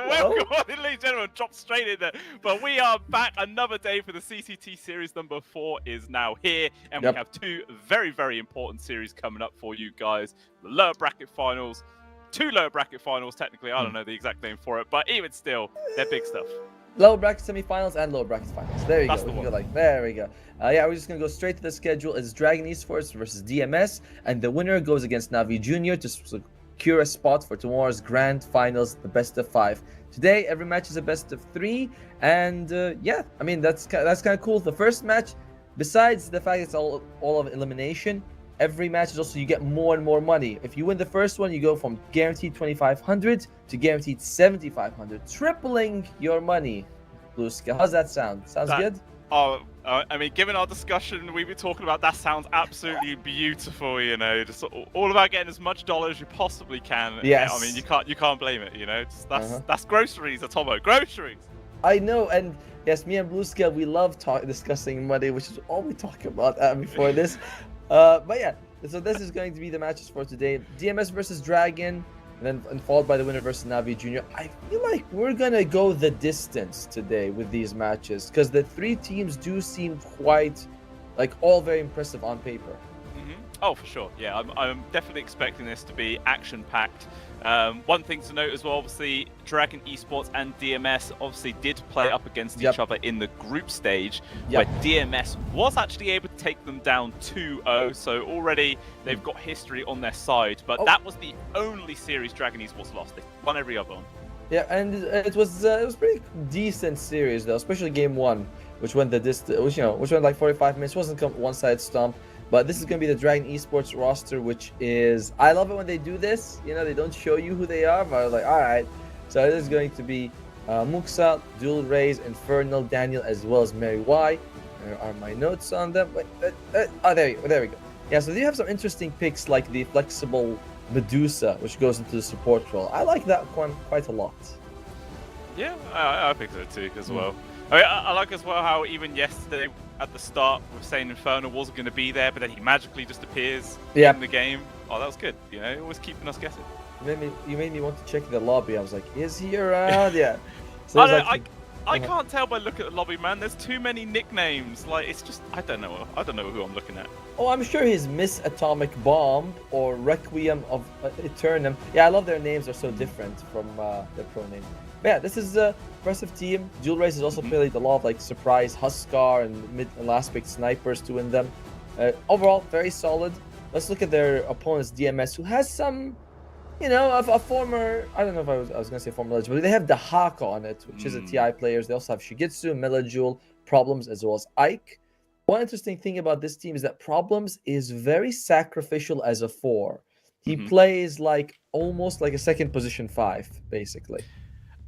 welcome, ladies and gentlemen, dropped straight in there. But we are back. Another day for the CCT series. Number 4 is now here, and we have 2 very, very important series coming up for you guys. The lower bracket finals, 2 lower bracket finals. Technically, I don't know the exact name for it, but even still, they're big stuff. Lower bracket semifinals and lower bracket finals. There you That's go. The one. There we go. Yeah, we're just gonna go straight to the schedule. It's Dragon Esports versus DMS, and the winner goes against Navi Junior to secure a spot for tomorrow's grand finals, the best of 5. Today, every match is a best of 3, and yeah, I mean that's kind of cool. The first match, besides the fact it's all of elimination, every match is also you get more and more money. If you win the first one, you go from guaranteed 2,500 to guaranteed 7,500, tripling your money. Blue Scale, how's that sound? Sounds good? Oh, I mean, given our discussion we've been talking about, that sounds absolutely beautiful. You know, just all about getting as much dollars as you possibly can. Yes. I mean, you can't blame it. You know, that's groceries, Atomo. Groceries. I know, and yes, me and Blue Scale, we love discussing money, which is all we talk about before this. But yeah, so this is going to be the matches for today. DMS versus Dragon, and followed by the winner versus Navi Junior. I feel like we're gonna go the distance today with these matches, because the 3 teams do seem quite, like, all very impressive on paper. Oh, for sure. Yeah, I'm definitely expecting this to be action-packed. One thing to note as well, obviously, Dragon Esports and DMS obviously did play up against each other in the group stage, where DMS was actually able to take them down 2-0, so already they've got history on their side, but that was the only series Dragon Esports lost. They won every other one. Yeah, and it was pretty decent series though, especially game 1, which went the distance, which went like 45 minutes. Wasn't a one-sided stomp. But this is going to be the Dragon Esports roster, which is... I love it when they do this. You know, they don't show you who they are, but I was like, all right. So it is going to be Muxa, Dual Rays, Infernal, Daniel, as well as Mary Y. There are my notes on them. Wait, there we go. Yeah, so you have some interesting picks, like the flexible Medusa, which goes into the support role. I like that one quite a lot. Yeah, I think so too, as well. I mean, I like as well how even yesterday at the start we were saying Inferno wasn't going to be there, but then he magically just appears in the game. Oh, that was good. You know, always keeping us guessing. You made me want to check the lobby. I was like, is he around? Yeah. So I can't tell by looking at the lobby, man. There's too many nicknames. Like, it's just I don't know who I'm looking at. Oh, I'm sure he's Miss Atomic Bomb or Requiem of Eternum. Yeah, I love their names. They're so different from their pro name. But yeah, this is a impressive team. Dual Race has also played a lot of like surprise Huskar and mid and last pick snipers to win them. Overall, very solid. Let's look at their opponents, DMS, who has some, you know, a former, I don't know if I was going to say former legend, but they have the Haka on it, which is a TI players. They also have Shigitsu, Melajul, Problems, as well as Ike. One interesting thing about this team is that Problems is very sacrificial as a 4. He plays like almost like a second position 5, basically.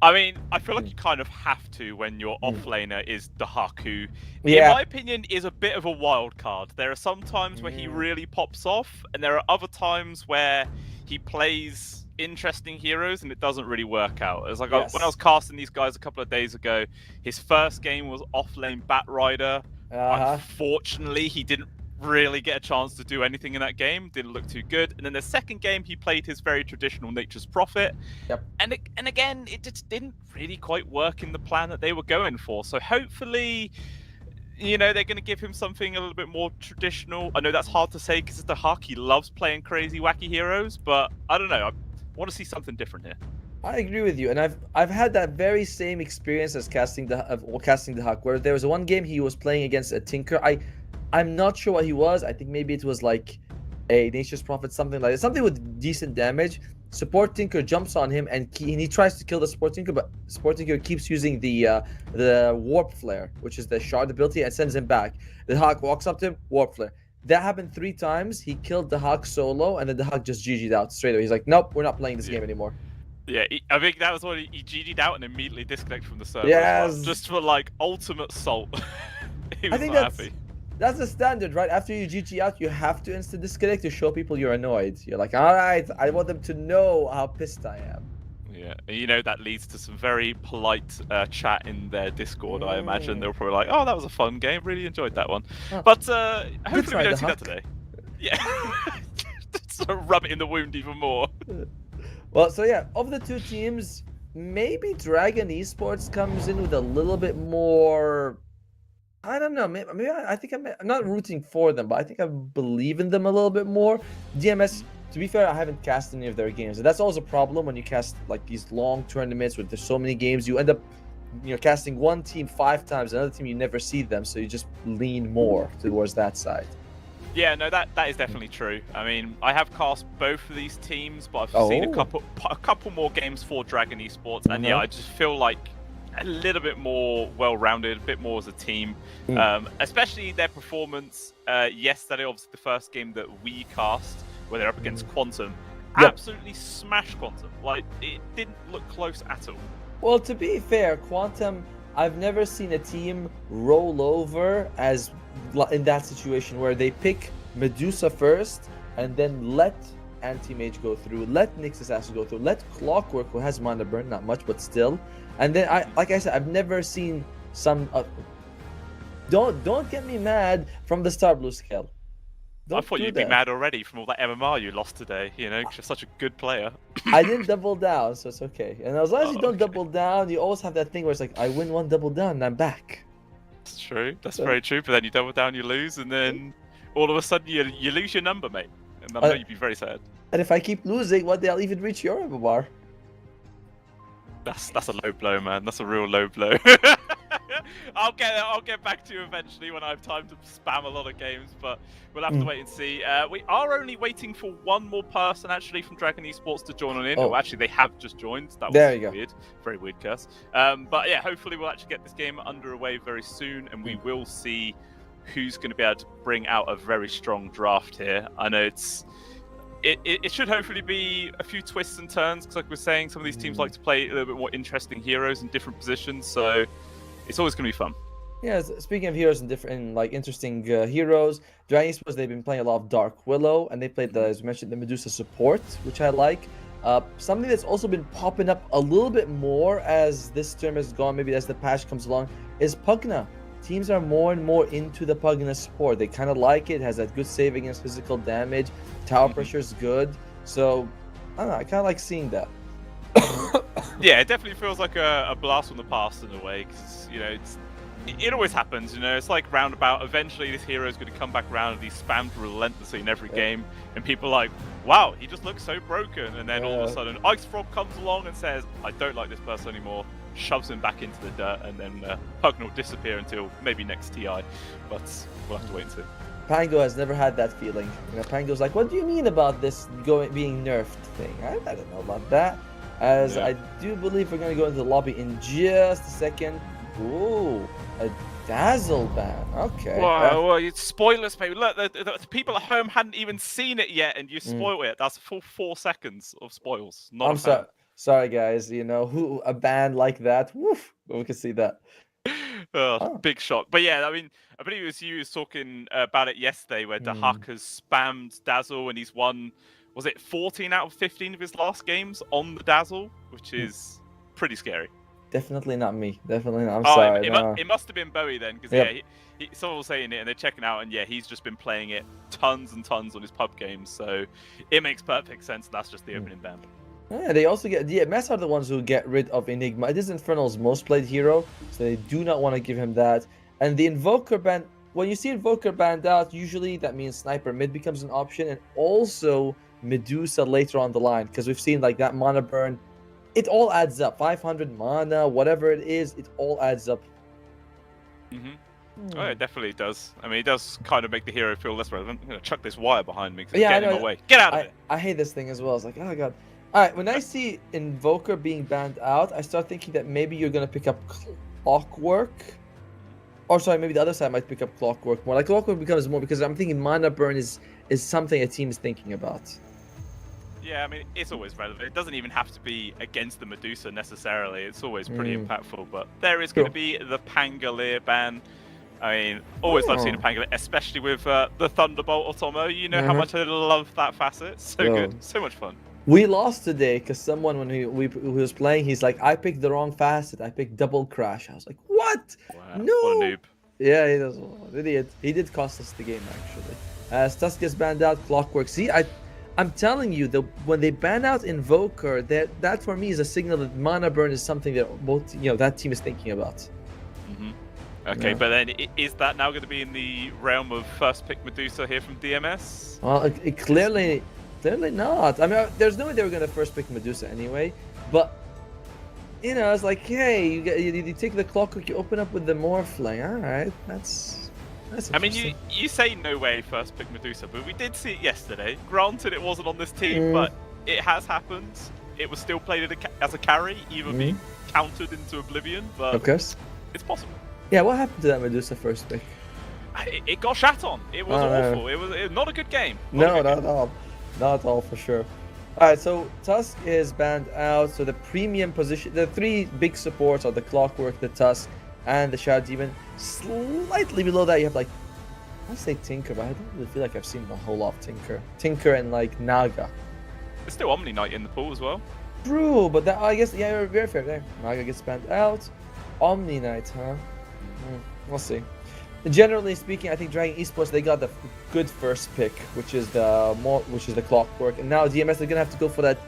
I mean, I feel like you kind of have to when your offlaner is the Huck, who, in my opinion, is a bit of a wild card. There are some times where he really pops off, and there are other times where he plays interesting heroes and it doesn't really work out. It's like when I was casting these guys a couple of days ago, his first game was offlane Batrider. Unfortunately, he didn't really get a chance to do anything in that game. Didn't look too good. And then the second game, he played his very traditional Nature's Prophet. And again, it just didn't really quite work in the plan that they were going for. So hopefully, you know, they're going to give him something a little bit more traditional. I know that's hard to say because it's the Huck. He loves playing crazy, wacky heroes. But I don't know. I want to see something different here. I agree with you, and I've had that very same experience as casting the Huck, where there was one game he was playing against a Tinker. I'm not sure what he was. I think maybe it was like a Nature's Prophet, something like that. Something with decent damage. Support Tinker jumps on him and he tries to kill the Support Tinker, but Support Tinker keeps using the Warp Flare, which is the shard ability, and sends him back. The Hawk walks up to him, Warp Flare. That happened 3 times. He killed the Hawk solo, and then the Hawk just GG'd out straight away. He's like, nope, we're not playing this game anymore. Yeah, I think that was when he GG'd out and immediately disconnected from the server. Yes. Just for like ultimate salt. He was I think not happy. That's the standard, right? After you GG out, you have to instant disconnect to show people you're annoyed. You're like, all right, I want them to know how pissed I am. Yeah, you know, that leads to some very polite chat in their Discord, I imagine. They're probably like, oh, that was a fun game. Really enjoyed that one. But hopefully we don't see that today. Yeah. Just rub it in the wound even more. Well, so yeah, of the 2 teams, maybe Dragon Esports comes in with a little bit more. I don't know. Maybe I think I'm not rooting for them, but I think I believe in them a little bit more. DMS, to be fair, I haven't cast any of their games. And that's always a problem when you cast like these long tournaments where there's so many games. You end up, casting one team 5 times, another team you never see them, so you just lean more towards that side. Yeah, no, that is definitely true. I mean, I have cast both of these teams, but I've seen a couple more games for Dragon Esports, and yeah, I just feel like a little bit more well-rounded, a bit more as a team. Especially their performance yesterday, obviously the first game that we cast, where they're up against Quantum, absolutely smashed Quantum. Like, it didn't look close at all. Well, to be fair, Quantum, I've never seen a team roll over as in that situation where they pick Medusa first and then let Anti-Mage go through, let Nyx Assassin go through, let Clockwork, who has mana burn, not much, but still. And then, like I said, I've never seen some... Don't get me mad from the Star Blue scale. I thought you'd be mad already from all that MMR you lost today, because you're such a good player. I didn't double down, so it's okay. And as long as you don't double down, you always have that thing where it's like, I win one double down and I'm back. That's true. That's very true. But then you double down, you lose, and then all of a sudden you lose your number, mate. And I know you'd be very sad. And if I keep losing, one day I'll even reach your MMR. That's a low blow, man. That's a real low blow. I'll get back to you eventually when I have time to spam a lot of games, but we'll have to wait and see. We are only waiting for one more person actually from Dragon Esports to join on in. Oh, actually, they have just joined. That was weird. Very weird curse. But yeah, hopefully we'll actually get this game underway very soon, and we will see who's going to be able to bring out a very strong draft here. I know it should hopefully be a few twists and turns, because like we're saying, some of these teams like to play a little bit more interesting heroes in different positions, so it's always going to be fun. Yeah, speaking of heroes and different, like, interesting heroes, Dragon Esports, they've been playing a lot of Dark Willow, and they played, as we mentioned, the Medusa support, which I like. Something that's also been popping up a little bit more as this term has gone, maybe as the patch comes along, is Pugna. Teams are more and more into the Pugna support. They kind of like it. Has that good save against physical damage. Tower pressure is good. So, I don't know. I kind of like seeing that. Yeah, it definitely feels like a blast from the past in a way. Because, it always happens. It's like roundabout. Eventually, this hero is going to come back around and he's spammed relentlessly in every game. And people are like, wow, he just looks so broken. And then all of a sudden, Ice Frog comes along and says, I don't like this person anymore. Shoves him back into the dirt, and then Pugna will disappear until maybe next TI, but we'll have to wait and see. Pango has never had that feeling. Pango's like, what do you mean about this being nerfed thing? I don't know about that. As I do believe we're going to go into the lobby in just a second. Ooh, a Dazzle ban. Okay. Well, spoilers, baby. Look, the people at home hadn't even seen it yet, and you spoil it. That's a full 4 seconds of spoils. Not I'm sorry. Sorry, guys. Who a ban like that? Woof. We can see that. Big shock. But yeah, I mean, I believe it was you who was talking about it yesterday, where Dahak has spammed Dazzle, and he's won, was it 14 out of 15 of his last games on the Dazzle, which is pretty scary. Definitely not me. Definitely not. I'm sorry. It must have been Bowie then, because someone was saying it, and they're checking out, and he's just been playing it tons and tons on his pub games, so it makes perfect sense. That's just the opening ban. Yeah, they also get DMS are the ones who get rid of Enigma. It is Infernal's most played hero, so they do not want to give him that. And the Invoker ban, when you see Invoker banned out, usually that means Sniper mid becomes an option, and also Medusa later on the line, because we've seen like that mana burn. It all adds up. 500 mana, whatever it is, it all adds up. Oh, it definitely does. I mean, it does kind of make the hero feel less relevant. I'm going to chuck this wire behind me because it's getting in my way. Get out of it! I hate this thing as well. It's like, oh god. Alright, when I see Invoker being banned out, I start thinking that maybe you're going to pick up Clockwork. Or sorry, maybe the other side might pick up Clockwork more. Like, Clockwork becomes more, because I'm thinking mana burn is something a team is thinking about. Yeah, I mean, it's always relevant. It doesn't even have to be against the Medusa necessarily. It's always pretty impactful. But there is going to be the Pangolier ban. I mean, always love seeing a Pangolier, especially with the Thunderbolt Otomo. You know how much I love that facet. So good. So much fun. We lost today because someone, when he was playing, he's like, I picked the wrong facet. I picked double crash. I was like, what? Wow, no. What a noob. Yeah, he does. Idiot. He did cost us the game, actually. Stusk gets banned out. Clockwork. See, I'm telling you, when they ban out Invoker, that for me is a signal that mana burn is something that both that team is thinking about. Okay, Yeah. but then is that now going to be in the realm of first pick Medusa here from DMS? Well, it clearly not. I mean, there's no way they were gonna first pick Medusa anyway. But it's like, hey, you take the clockwork, you open up with the Morphling. All right, that's. I mean, you say no way first pick Medusa, but we did see it yesterday. Granted, it wasn't on this team, but it has happened. It was still played as a carry, even being countered into oblivion. But of course, it's possible. Yeah, what happened to that Medusa first pick? It got shat on. It was awful. It was not a good game. Not at all. Not at all, for sure. Alright, so Tusk is banned out. So the premium position, the three big supports are the Clockwork, the Tusk, and the Shadow Demon. Slightly below that, you have like, I want to say Tinker, but I don't really feel like I've seen a whole lot of Tinker. Tinker and like Naga. There's still Omni Knight in the pool as well. True, but that, I guess, yeah, you're very fair there. Naga gets banned out. Omni Knight, huh? We'll see. Generally speaking, I think Dragon Esports, they got the good first pick, which is the Clockwork, and now DMS, they're gonna have to go for that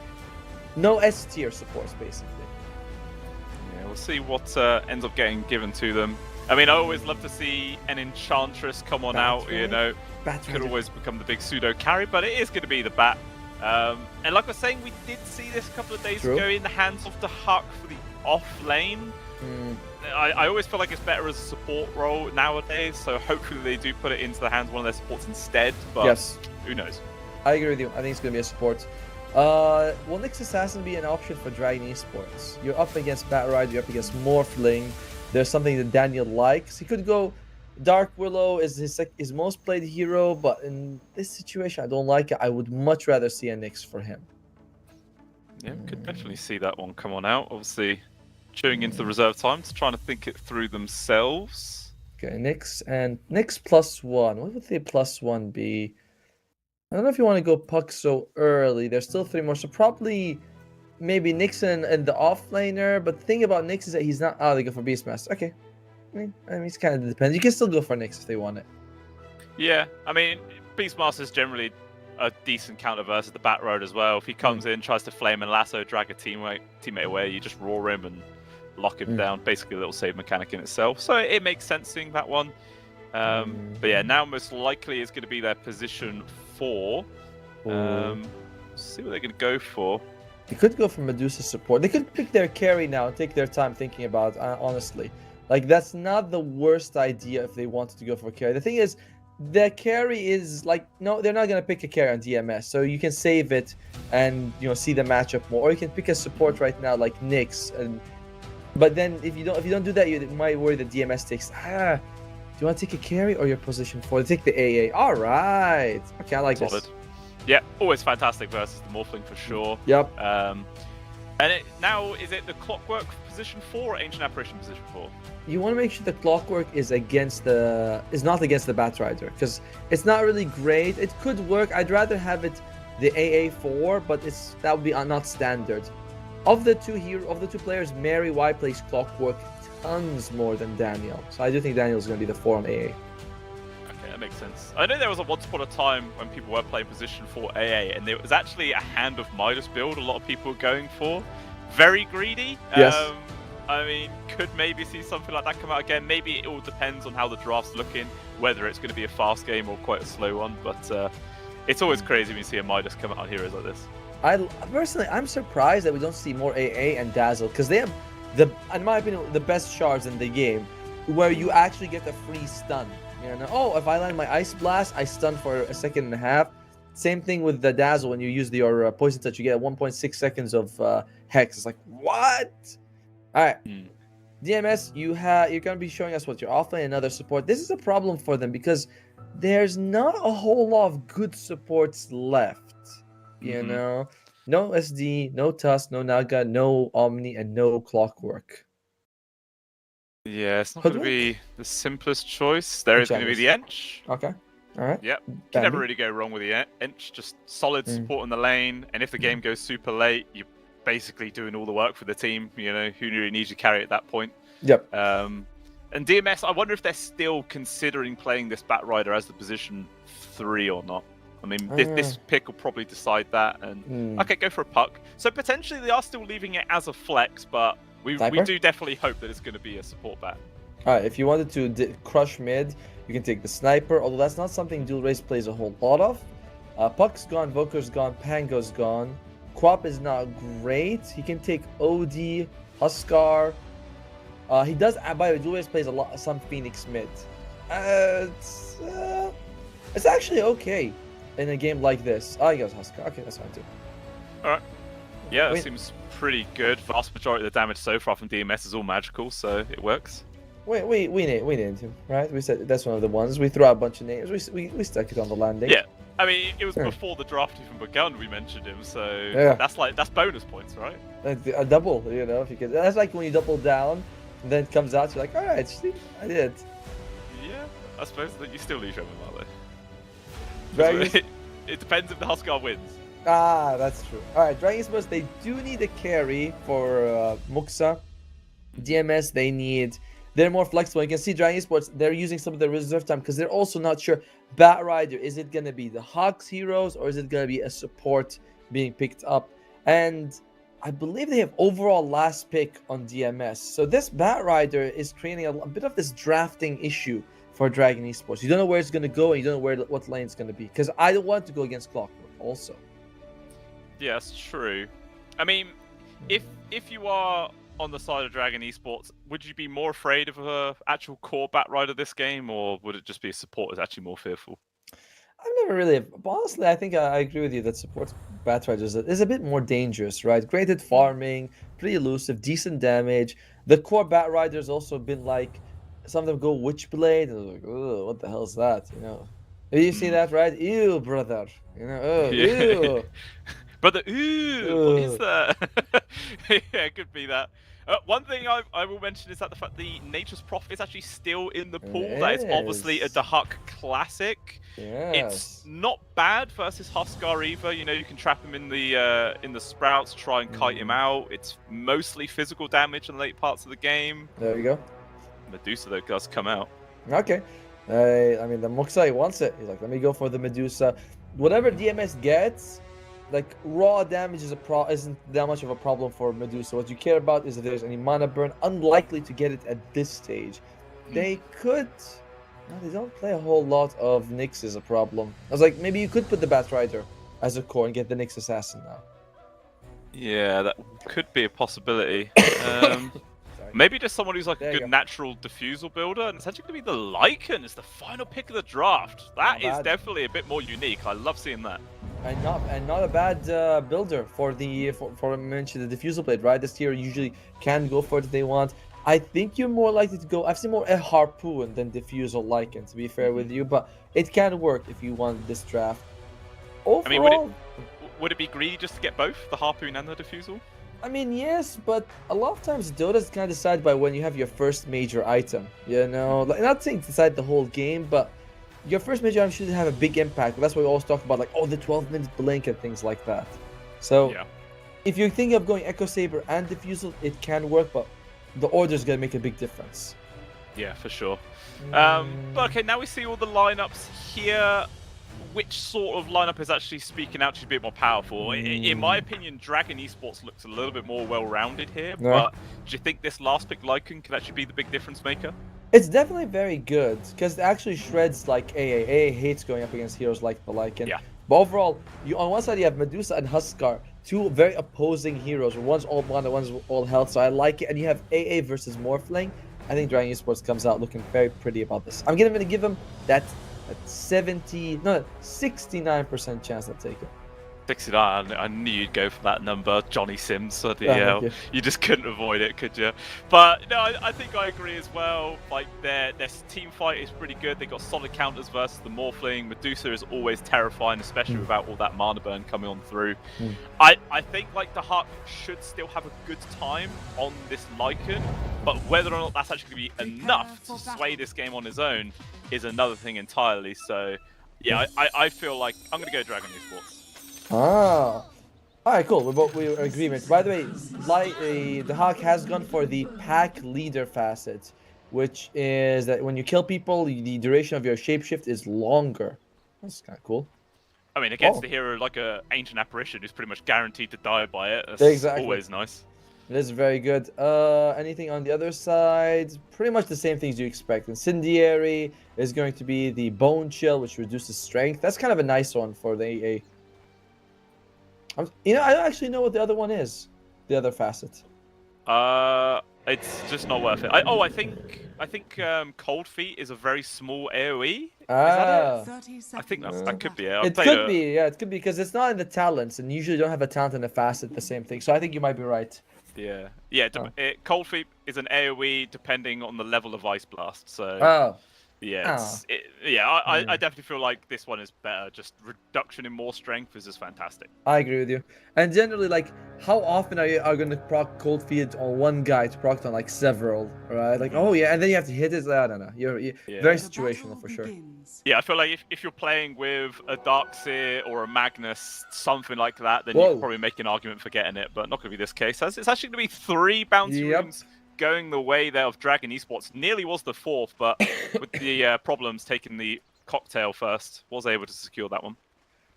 no S tier supports basically. Yeah, we'll see what ends up getting given to them. I mean, I always love to see an Enchantress come on out. Could always become the big pseudo carry, but it is going to be the Bat. And like I was saying, we did see this a couple of days ago in the hands of the Huck for the off lane. I always feel like it's better as a support role nowadays, so hopefully they do put it into the hands of one of their supports instead, but who knows. I agree with you. I think it's going to be a support. Will Nyx Assassin be an option for Dragon Esports? You're up against Batrider, you're up against Morphling. There's something that Daniel likes. He could go Dark Willow is his most played hero, but in this situation, I don't like it. I would much rather see a Nyx for him. Yeah, we could definitely see that one come on out. Obviously, tuning into the reserve times, trying to think it through themselves. Okay, Nyx and Nyx +1. What would the +1 be? I don't know if you want to go Puck so early. There's still 3 more, so probably maybe Nyx and the offlaner. But the thing about Nyx is that he's not. Oh, they go for Beastmaster. Okay, I mean, it's kind of depends. You can still go for Nyx if they want it. Yeah, I mean, Beastmaster is generally a decent counter versus the Batroad as well. If he comes in, tries to flame and lasso, drag a teammate away, you just roar him and lock him down. Basically a little save mechanic in itself. So it makes sense seeing that one. But yeah, now most likely it's going to be their position 4. See what they're going to go for. They could go for Medusa support. They could pick their carry now and take their time thinking about it, honestly. Like, that's not the worst idea if they wanted to go for a carry. The thing is, the carry is like, no, they're not going to pick a carry on DMS. So you can save it and, see the matchup more. Or you can pick a support right now like Nyx. But then if you don't do that, you might worry that DMS takes, do you want to take a carry or your position 4? Take the AA. All right. Okay, I like this. Yeah, always fantastic versus the Morphling for sure. Yep. And now, is it the Clockwork position 4 or Ancient Apparition position 4? You want to make sure the Clockwork is not against the Batrider, because it's not really great. It could work. I'd rather have it the AA4, but that would be not standard. Of the two players, Mary Y plays Clockwork tons more than Daniel. So I do think Daniel's going to be the 4 on AA. Okay, that makes sense. I know there was once upon a time when people were playing position 4 AA, and there was actually a Hand of Midas build a lot of people were going for. Very greedy. Yes. I mean, could maybe see something like that come out again. Maybe it all depends on how the draft's looking, whether it's going to be a fast game or quite a slow one. But it's always crazy when you see a Midas come out on heroes like this. I'm surprised that we don't see more AA and Dazzle, because they have in my opinion, the best shards in the game, where you actually get a free stun. If I land my Ice Blast, I stun for a second and a half. Same thing with the Dazzle. When you use your Poison Touch, you get 1.6 seconds of Hex. It's like, what? All right. DMS, you're going to be showing us what your offlane and other support. This is a problem for them because there's not a whole lot of good supports left. No SD, no Tusk, no Naga, no Omni, and no Clockwork. Yeah, it's not going to be the simplest choice. There is going to be the Ench. Okay. All right. Yep. Can never really go wrong with the Ench. Just solid support in the lane. And if the game goes super late, you're basically doing all the work for the team. Who really needs to carry at that point. Yep. And DMS, I wonder if they're still considering playing this Batrider as the position 3 or not. I mean, this pick will probably decide that. And okay, go for a puck. So potentially they are still leaving it as a flex, but we do definitely hope that it's going to be a support bat. Alright, if you wanted to crush mid, you can take the sniper, although that's not something Dual Race plays a whole lot of. Puck's gone, Voker's gone, Pango's gone. Quap is not great. He can take OD, Huskar. He does, by the way, Dual Race plays some Phoenix mid. It's actually okay in a game like this. Oh, he goes Huskar. Okay, that's fine too. Alright. Yeah, that seems pretty good. Vast majority of the damage so far from DMS is all magical, so it works. We named him, right? We said that's one of the ones. We threw out a bunch of names. We stuck it on the landing. Yeah, I mean it was before the draft even begun. We mentioned him, so that's bonus points, right? A double, you know, if you could. That's like when you double down, and then it comes out. You're like, all right, see, I did. Yeah, I suppose that you still lose your though. Dragons... it depends if the Huskar wins. Ah, that's true. All right, Dragon Sports, they do need a carry for Muxa. DMS, they're more flexible. You can see Dragon Sports, they're using some of their reserve time because they're also not sure. Bat Rider, is it going to be the Hawks heroes or is it going to be a support being picked up? And I believe they have overall last pick on DMS. So this Bat Rider is creating a bit of this drafting issue for Dragon Esports. You don't know where it's going to go and you don't know what lane it's going to be. Because I don't want to go against Clockwork also. Yeah, that's true. I mean, if you are on the side of Dragon Esports, would you be more afraid of a actual core Bat Rider this game, or would it just be a support that's actually more fearful? I've never really, but honestly, I think I agree with you that support Bat Riders is a bit more dangerous, right? Great at farming, pretty elusive, decent damage. The core Bat Riders also been like, some of them go Witchblade, and like, oh, what the hell is that? You know, you see that, right? Ew, brother. You know, oh, ew. Brother, ooh, what is that? Yeah, it could be that. One thing I will mention is that the fact the Nature's Prophet is actually still in the pool. That is obviously a Dahak classic. Yes. It's not bad versus Huskar either. You know, you can trap him in the sprouts, try and kite him out. It's mostly physical damage in the late parts of the game. There you go. Medusa though does come out. Okay. I mean, the Muxa wants it. He's like, let me go for the Medusa. Whatever DMS gets, like raw damage isn't that much of a problem for Medusa. What you care about is if there's any mana burn. Unlikely to get it at this stage. They could. No, they don't play a whole lot of Nyx is a problem. I was like, maybe you could put the Bat Rider as a core and get the Nyx Assassin now. Yeah, that could be a possibility. Maybe just someone who's like a good natural diffusal builder, and it's actually going to be the Lycan as the final pick of the draft. That is definitely a bit more unique. I love seeing that. And not a bad builder for I mentioned the diffusal blade, right? This tier usually can go for it if they want. I think you're more likely to go. I've seen more a harpoon than diffusal Lycan, to be fair with you, but it can work if you want this draft. Overall, I mean, would it be greedy just to get both the harpoon and the diffusal? I mean, yes, but a lot of times Dota's kind of decided by when you have your first major item. You know, like, not saying decide the whole game, but your first major item should have a big impact. That's why we always talk about, like, oh, the 12-minute blink and things like that. So, if you're thinking of going Echo Saber and diffusal, it can work, but the order's gonna make a big difference. Yeah, for sure. But okay, now we see all the lineups here. Which sort of lineup is actually speaking out to be a bit more powerful? In my opinion, Dragon Esports looks a little bit more well-rounded here, but do you think this last pick Lycan could actually be the big difference maker? It's definitely very good, because it actually shreds like AA. AA hates going up against heroes like the Lycan. Yeah. But overall, on one side you have Medusa and Huskar, two very opposing heroes. One's all mana, one's all health, so I like it. And you have AA versus Morphling. I think Dragon Esports comes out looking very pretty about this. I'm going to give him that 69% chance I'll take it. 69, I knew you'd go for that number, Johnny Sims. You just couldn't avoid it, could you? But no, I think I agree as well. Like their team fight is pretty good. They got solid counters versus the Morphling. Medusa is always terrifying, especially without all that mana burn coming on through. I think like the Hawk should still have a good time on this Lycan, but whether or not that's actually going to be enough to sway this game on his own is another thing entirely. So yeah, I feel like I'm going to go Dragon Esports. Ah, alright, cool. We're in agreement. By the way, the Hawk has gone for the pack leader facet, which is that when you kill people, the duration of your shapeshift is longer. That's kind of cool. I mean, against the hero like a Ancient Apparition who's pretty much guaranteed to die by it. That's Exactly. always nice. It is very good. Anything on the other side? Pretty much the same things you expect. Incendiary is going to be the Bone Chill, which reduces strength. That's kind of a nice one for the AA. You know, I don't actually know what the other one is. The other facet. It's just not worth it. I think Cold Feet is a very small AoE. Is that it? I think that could be it. It could be, yeah, it could be because it's not in the talents, and you usually don't have a talent and a facet the same thing. So I think you might be right. Yeah, yeah. Cold Feet is an AoE depending on the level of Ice Blast. So yeah, I definitely feel like this one is better. Just reduction in more strength is just fantastic. I agree with you. And generally, like, how often are you going to proc Cold Feet on one guy to proc on like several, right? Like, oh yeah, and then you have to hit it. I don't know. You're very situational for sure. Yeah, I feel like if you're playing with a Darkseer or a Magnus, something like that, then you can probably make an argument for getting it, but not going to be this case. It's actually going to be 3 bounty runes going the way there of Dragon Esports. Nearly was the 4th, but with the problems taking the cocktail first, was able to secure that one.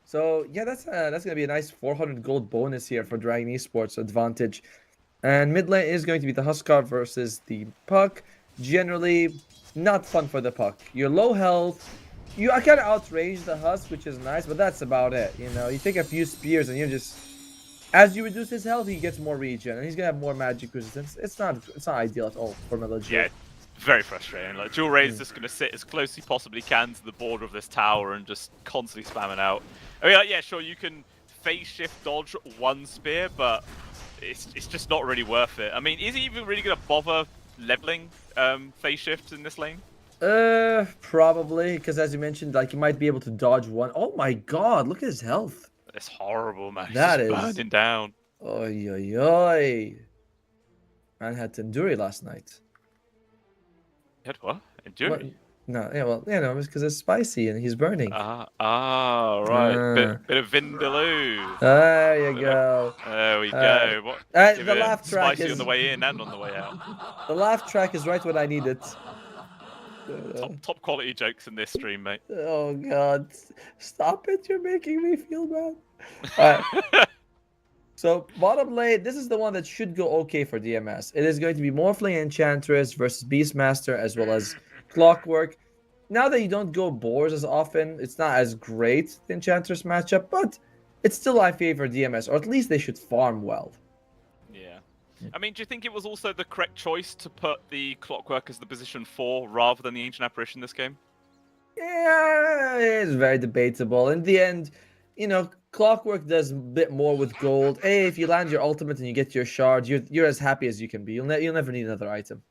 So yeah, that's gonna be a nice 400 gold bonus here for Dragon Esports advantage. And mid lane is going to be the Huskar versus the Puck. Generally, not fun for the Puck. You're low health. You kind of outrange the Husk, which is nice, but that's about it. You know, you take a few spears and you just, as you reduce his health, he gets more regen, and he's gonna have more magic resistance. It's not ideal at all for Melody. Yeah, very frustrating. Like Dual Ray is just gonna sit as close as he possibly can to the border of this tower and just constantly spamming out. I mean, like, yeah, sure, you can phase shift dodge one spear, but it's just not really worth it. I mean, is he even really gonna bother leveling phase shifts in this lane? Probably, because as you mentioned, like, you might be able to dodge one. Oh my god, look at his health. It's horrible, man. That He's is burning down. Oy, oy, oy. Man had Tanduri last night. Had what? Enduri? No, yeah, well, you know, it's because it's spicy and he's burning. Right. Bit of Vindaloo. There you go. There we go. What? The laugh track spicy is on the way in and on the way out. The laugh track is right when I need it. Top quality jokes in this stream, mate. Oh god, stop it! You're making me feel bad. Alright. So bottom lane, this is the one that should go okay for DMS. It is going to be Morphling Enchantress versus Beastmaster as well as Clockwork. Now that you don't go boars as often, it's not as great the Enchantress matchup, but it's still I favor DMS, or at least they should farm well. Yeah. I mean, do you think it was also the correct choice to put the Clockwork as the position 4 rather than the Ancient Apparition this game? Yeah, it's very debatable. In the end, you know, Clockwork does a bit more with gold. Hey, if you land your ultimate and you get your shard, you're as happy as you can be. You'll never need another item.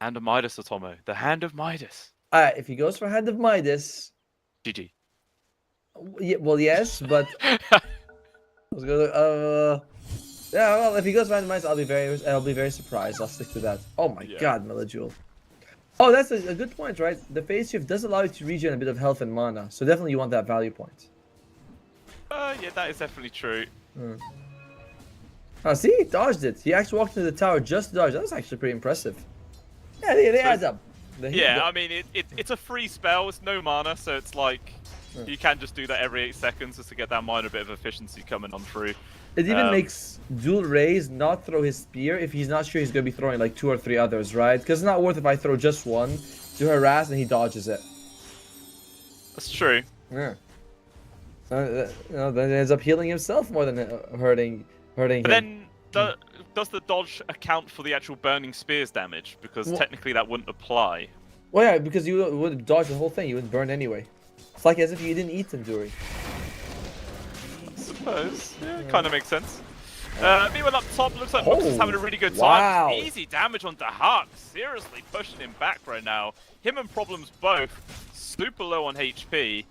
Hand of Midas, Otomo. The Hand of Midas. If he goes for Hand of Midas... GG. Yeah, well, yes, but... I was gonna... Yeah, well, if he goes for Hand of Midas, I'll be very surprised. I'll stick to that. Oh my god, Melajewel. Oh, that's a good point, right? The phase shift does allow you to regen a bit of health and mana, so definitely you want that value point. Yeah, that is definitely true. Oh, see? He dodged it. He actually walked into the tower just to dodge. That was actually pretty impressive. Yeah, they add up. I mean, it's a free spell. It's no mana, so it's like you can just do that every 8 seconds just to get that minor bit of efficiency coming on through. It even makes Dual Rays not throw his spear if he's not sure he's going to be throwing like 2 or 3 others, right? Because it's not worth if I throw just one to harass and he dodges it. That's true. Yeah. So, then he ends up healing himself more than hurting but him. Then, does the dodge account for the actual burning spears damage? Because technically that wouldn't apply. Well, yeah, because you would dodge the whole thing. You wouldn't burn anyway. It's like as if you didn't eat Tanduri. I suppose. Yeah, it kind of makes sense. Meanwhile up top, looks like Mux is having a really good time. Easy damage on Dahak. Seriously pushing him back right now. Him and Problems both super low on HP.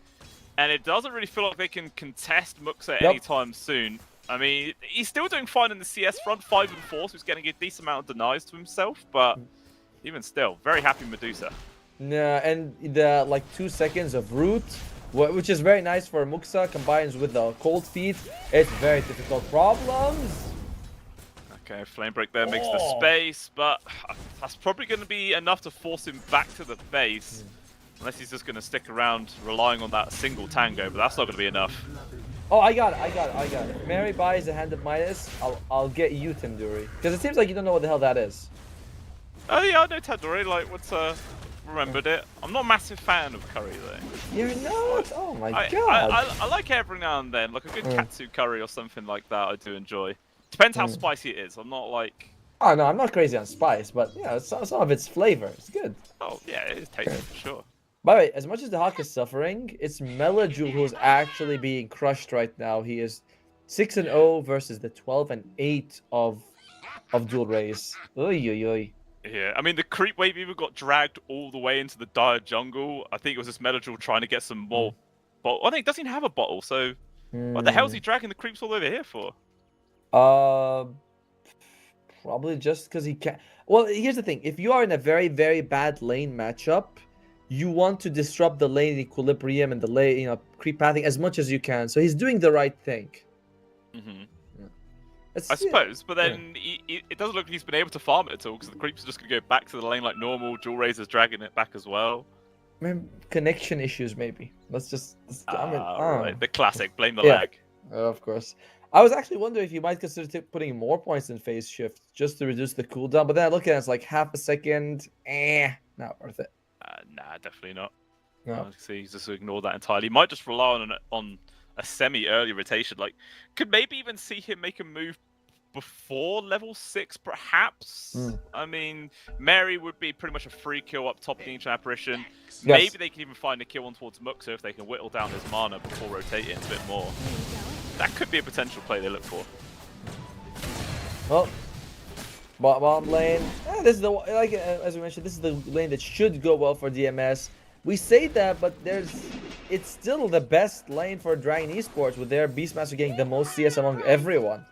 And it doesn't really feel like they can contest Muxa anytime soon. I mean, he's still doing fine in the CS front, 5 and 4, so he's getting a decent amount of denies to himself, but even still, very happy Medusa. Yeah, and the like 2 seconds of root, which is very nice for Muxa, combines with the cold feet. It's very difficult. Problems. Okay, flame break there makes the space, but that's probably going to be enough to force him back to the base. Unless he's just going to stick around relying on that single tango, but that's not going to be enough. Oh, I got it. If Mary buys a hand of Midas, I'll get you Tanduri. Because it seems like you don't know what the hell that is. Oh yeah, I know Tandori, like, what's remembered it. I'm not a massive fan of curry though. You're not? Oh my god. I like it every now and then, like a good katsu curry or something like that I do enjoy. Depends how spicy it is. I'm not like... Oh no, I'm not crazy on spice, but yeah, some of its flavor. It's good. Oh yeah, it is tasty for sure. By the way, as much as the Hawk is suffering, it's Melajul who's actually being crushed right now. He is 6-0 versus the 12-8 of Dual Rays. Oy, oy, oy. Yeah, I mean, the creep wave even got dragged all the way into the dire jungle. I think it was this Melajul trying to get some more bottle. I think it doesn't even have a bottle, so what the hell is he dragging the creeps all over here for? Probably just because he can't. Well, here's the thing. If you are in a very, very bad lane matchup, you want to disrupt the lane equilibrium and the lane, creep pathing as much as you can. So he's doing the right thing. I suppose, but then it doesn't look like he's been able to farm it at all because the creeps are just going to go back to the lane like normal. Jewel Razor's dragging it back as well. Connection issues, maybe. Let's just. Right. The classic, blame the lag. Of course. I was actually wondering if you might consider putting more points in phase shift just to reduce the cooldown, but then I look at it, it's like half a second. Not worth it. Nah, definitely not. No. See, he's just ignore that entirely. He might just rely on a semi-early rotation. Like, could maybe even see him make a move before level 6, perhaps. I mean, Mary would be pretty much a free kill up top of the Ancient Apparition. Yes. Maybe they can even find a kill on towards Muxa if they can whittle down his mana before rotating a bit more. That could be a potential play they look for. Well, bottom lane. This is the as we mentioned, this is the lane that should go well for DMS. We say that, but it's still the best lane for Dragon Esports with their Beastmaster getting the most CS among everyone.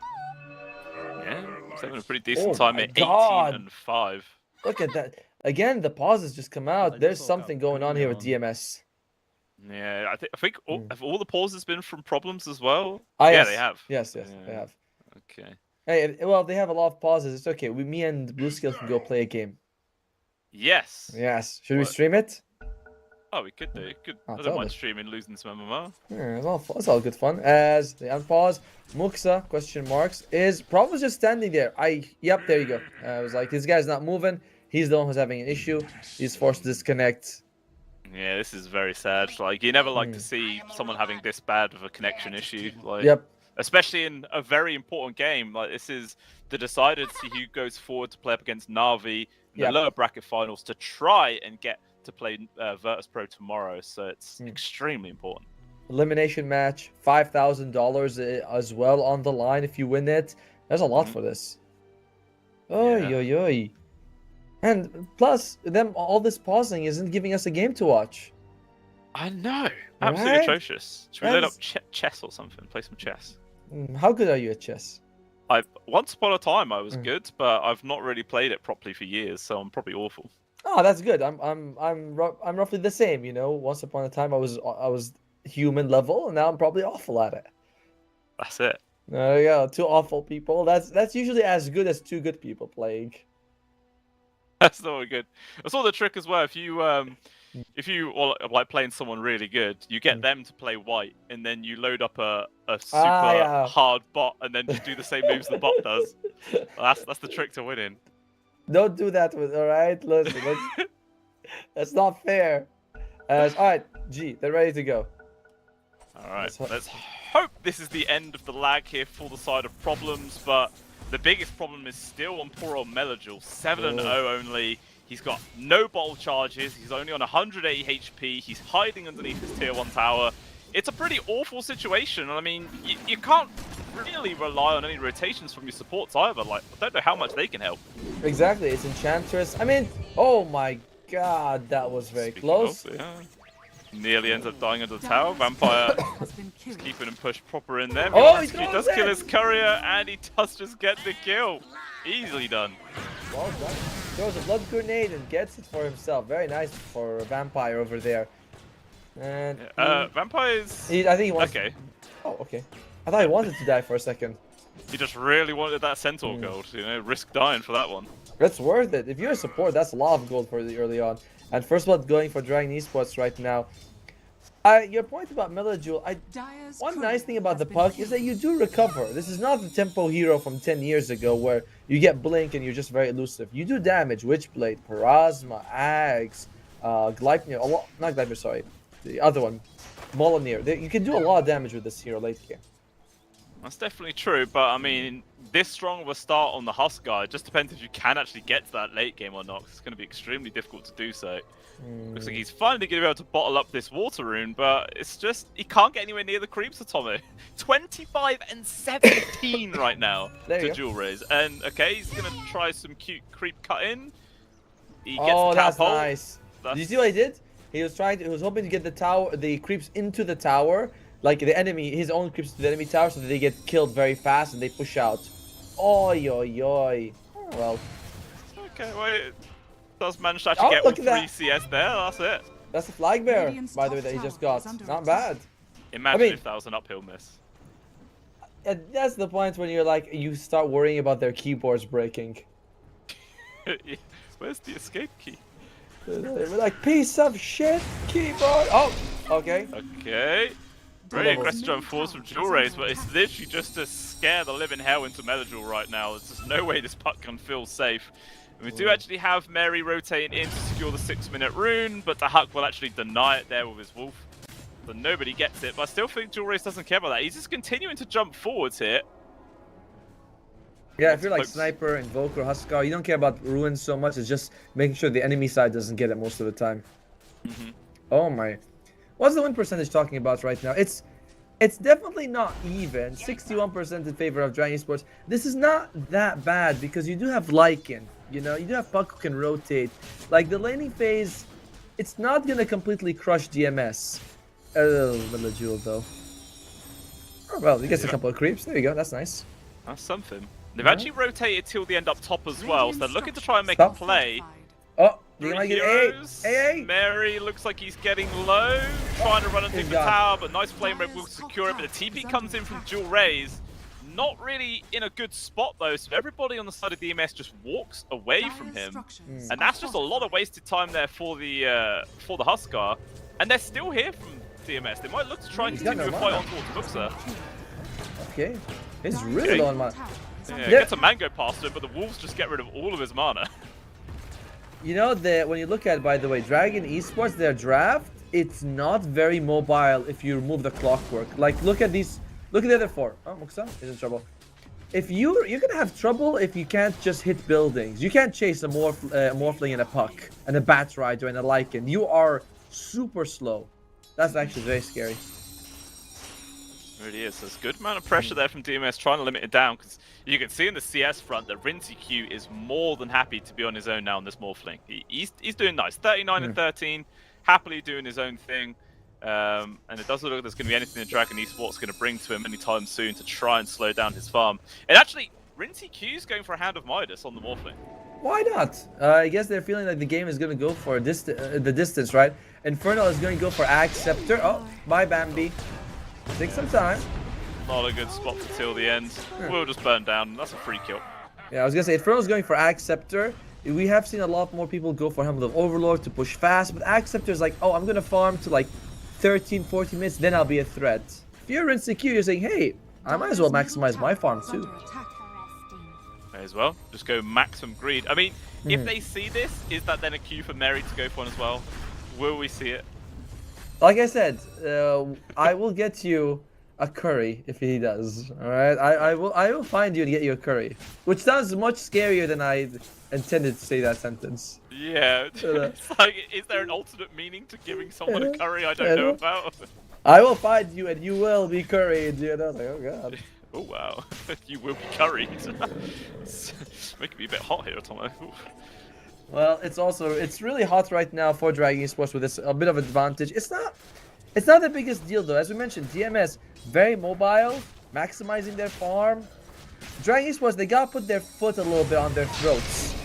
Yeah, he's having a pretty decent time at 18-5. Look at that. Again, the pauses just come out. There's something going on here with DMS. Yeah, I think have all the pauses been from problems as well? Yes. They have. Yes, they have. Okay. Hey, well, they have a lot of pauses. It's okay. Me and Blue Skill can go play a game. Yes. Yes. Should we stream it? Oh, we could do. I don't mind streaming, losing some MMR. Yeah, it's all good fun. As they unpause, Muxa, question marks, is probably just standing there. Yep, there you go. I was like, this guy's not moving. He's the one who's having an issue. He's forced to disconnect. Yeah, this is very sad. Like, you never like to see someone having this bad of a connection issue. Like, especially in a very important game. Like, this is the decider to see who goes forward to play up against Na'Vi in the lower bracket finals to try and get to play Virtus Pro tomorrow, so it's extremely important. Elimination match, $5,000 as well on the line if you win it. There's a lot for this. Oy. And plus, all this pausing isn't giving us a game to watch. I know. Absolutely atrocious. Should we load up chess or something? Play some chess. How good are you at chess? Once upon a time I was good, but I've not really played it properly for years, so I'm probably awful. Oh, that's good. I'm roughly the same, Once upon a time I was human level, and now I'm probably awful at it. That's it. There you go. 2 awful people. That's usually as good as 2 good people playing. That's not good. I saw the trick as well. If you like playing someone really good, you get them to play white, and then you load up a super hard bot, and then just do the same moves the bot does. That's the trick to winning. Don't do that all right? Listen, that's not fair. All right, G, they're ready to go. All right, let's hope this is the end of the lag here for the side of problems, but the biggest problem is still on poor old Melajul, 7-0 only. He's got no bottle charges, he's only on 180 HP, he's hiding underneath his tier 1 tower. It's a pretty awful situation. I mean, you can't really rely on any rotations from your supports either. Like, I don't know how much they can help. Exactly, it's Enchantress. I mean, oh my god, that was very close. Nearly ends up dying under the tower. Vampire is keeping him pushed proper in there. He does kill his courier, and he does just get the kill. Easily done. Well done. Throws a blood grenade and gets it for himself. Very nice for Vampire over there. And Vampire's... I think he wants... Okay. Oh, okay. I thought he wanted to die for a second. He just really wanted that Centaur gold, risk dying for that one. That's worth it. If you're a support, that's a lot of gold for the early on. And first blood going for Dragon Esports right now. Your point about Melajewel, one nice thing about the puck is that you do recover. This is not the tempo hero from 10 years ago where you get blink and you're just very elusive. You do damage. Witchblade, Parasma, Ags, Gleipnir, not Gleipnir, sorry. The other one, Molineer. You can do a lot of damage with this hero late game. That's definitely true, but I mean, this strong of a start on the Huskar, it just depends if you can actually get to that late game or not, 'cause it's going to be extremely difficult to do so. Looks like he's finally going to be able to bottle up this water rune, but it's just, he can't get anywhere near the creeps, Atomo. 25 and 17 right now to Dual Raise. And, okay, he's going to try some cute creep cut in. He gets the that's catapult. nice. Did you see what he did? He was hoping to get the creeps into the tower. Like the enemy, his own creeps to the enemy tower so that they get killed very fast and they push out. Oi, oi, oi. Oh, well. Okay, well, it does manage to actually get with 3 CS there, that's it. That's a flag bearer, by the way, that he just got. Not bad. Imagine if that was an uphill miss. That's the point when you're like, you start worrying about their keyboards breaking. Where's the escape key? We're like, piece of shit, keyboard. Oh, okay. Okay. Very aggressive jump force from Dual Raise, but it's literally just to scare the living hell into Melajewel right now. There's just no way this puck can feel safe. And we do actually have Mary rotating in to secure the 6-minute rune, but the Huck will actually deny it there with his Wolf. So nobody gets it, but I still think Dual Raise doesn't care about that. He's just continuing to jump forwards here. Yeah, if you're like Sniper, Invoker, Huskar, you don't care about ruins so much. It's just making sure the enemy side doesn't get it most of the time. Oh my. What's the win percentage talking about right now? It's definitely not even. 61% in favor of Dragon Esports. This is not that bad because you do have Lycan. You know, you do have Puck who can rotate. Like the laning phase, it's not gonna completely crush DMS. Oh, Melajewel though. Oh, well, he gets a couple of creeps. There you go. That's nice. That's something. They've actually rotated till the end up top as well, so they're looking to try and make a play. Oh, you might get A. Mary looks like he's getting low, trying to run into the tower, but nice flame rate will secure it. But the TP comes in from Dual Raise, not really in a good spot though. So everybody on the side of DMS just walks away from him, and that's just a lot of wasted time there for the Huskar. And they're still here from DMS. They might look to try and continue a fight on towards Buxa. Okay, he's really low on mana. Yeah, gets a mango past him, but the Wolves just get rid of all of his mana. You know that when you look at, by the way, Dragon Esports, their draft, it's not very mobile if you remove the clockwork. Like, look at these, look at the other four. Oh, Muxa is in trouble. If you're gonna have trouble if you can't just hit buildings. You can't chase a Morphling and a Puck, and a Bat Rider and a Lycan. You are super slow. That's actually very scary. It really is. There's a good amount of pressure there from DMS trying to limit it down, because you can see in the CS front that RinCQ is more than happy to be on his own now on this Morphling. He's doing nice. 39 and 13, happily doing his own thing. And it doesn't look like there's going to be anything that Dragon Esports going to bring to him anytime soon to try and slow down his farm. And actually, RinCQ is going for a Hand of Midas on the Morphling. Why not? I guess they're feeling like the game is going to go for the distance, right? Infernal is going to go for Axe Scepter. Oh, bye Bambi. Take some time. Not a good spot till the end. We'll just burn down. That's a free kill. Yeah, I was going to say, Infernal's going for Axe Scepter. We have seen a lot more people go for Helmet of Overlord to push fast, but Axe Scepter is like, oh, I'm going to farm to like 13, 14 minutes, then I'll be a threat. If you're insecure, you're saying, hey, I might as well maximize my farm too. May as well. Just go maximum greed. I mean, if they see this, is that then a cue for Mary to go for one as well? Will we see it? Like I said, I will get you a curry if he does. All right, I will find you and get you a curry, which sounds much scarier than I intended to say that sentence. Yeah, it's like, is there an alternate meaning to giving someone a curry I don't know about? I will find you and you will be curried. You know, like, oh god. Oh wow, you will be curried. Making me a bit hot here, Tomo. Well, it's really hot right now for Dragon Esports with this a bit of advantage. It's not the biggest deal though. As we mentioned, DMS very mobile, maximizing their farm. Dragon Esports, they gotta put their foot a little bit on their throats.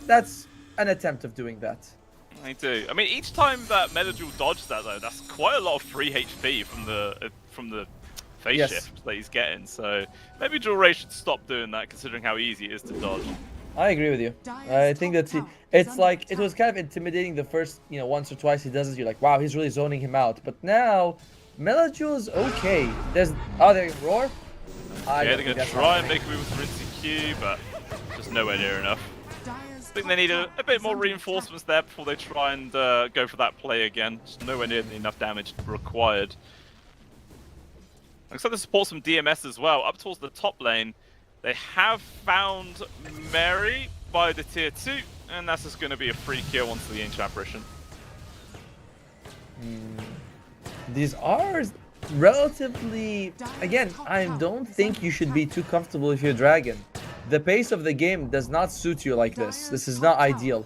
That's an attempt of doing that. They do. I mean, each time that Melajewel dodges that though, that's quite a lot of free HP from the phase shift that he's getting. So maybe Dual Raise should stop doing that, considering how easy it is to dodge. I agree with you. I think that it's like it was kind of intimidating the first, once or twice he does it. You're like, wow, he's really zoning him out. But now, Melajul's okay. They roar. I Yeah, don't they're think gonna that's try and happening. make a move with Rinse Q, but just nowhere near enough. I think they need a bit more reinforcements there before they try and go for that play again. Just nowhere near enough damage required. Looks like they support some DMS as well. Up towards the top lane, they have found Mary by the tier 2, and that's just going to be a free kill onto the Ancient Apparition. These are relatively... Again, I don't think you should be too comfortable with your dragon. The pace of the game does not suit you like this. This is not ideal.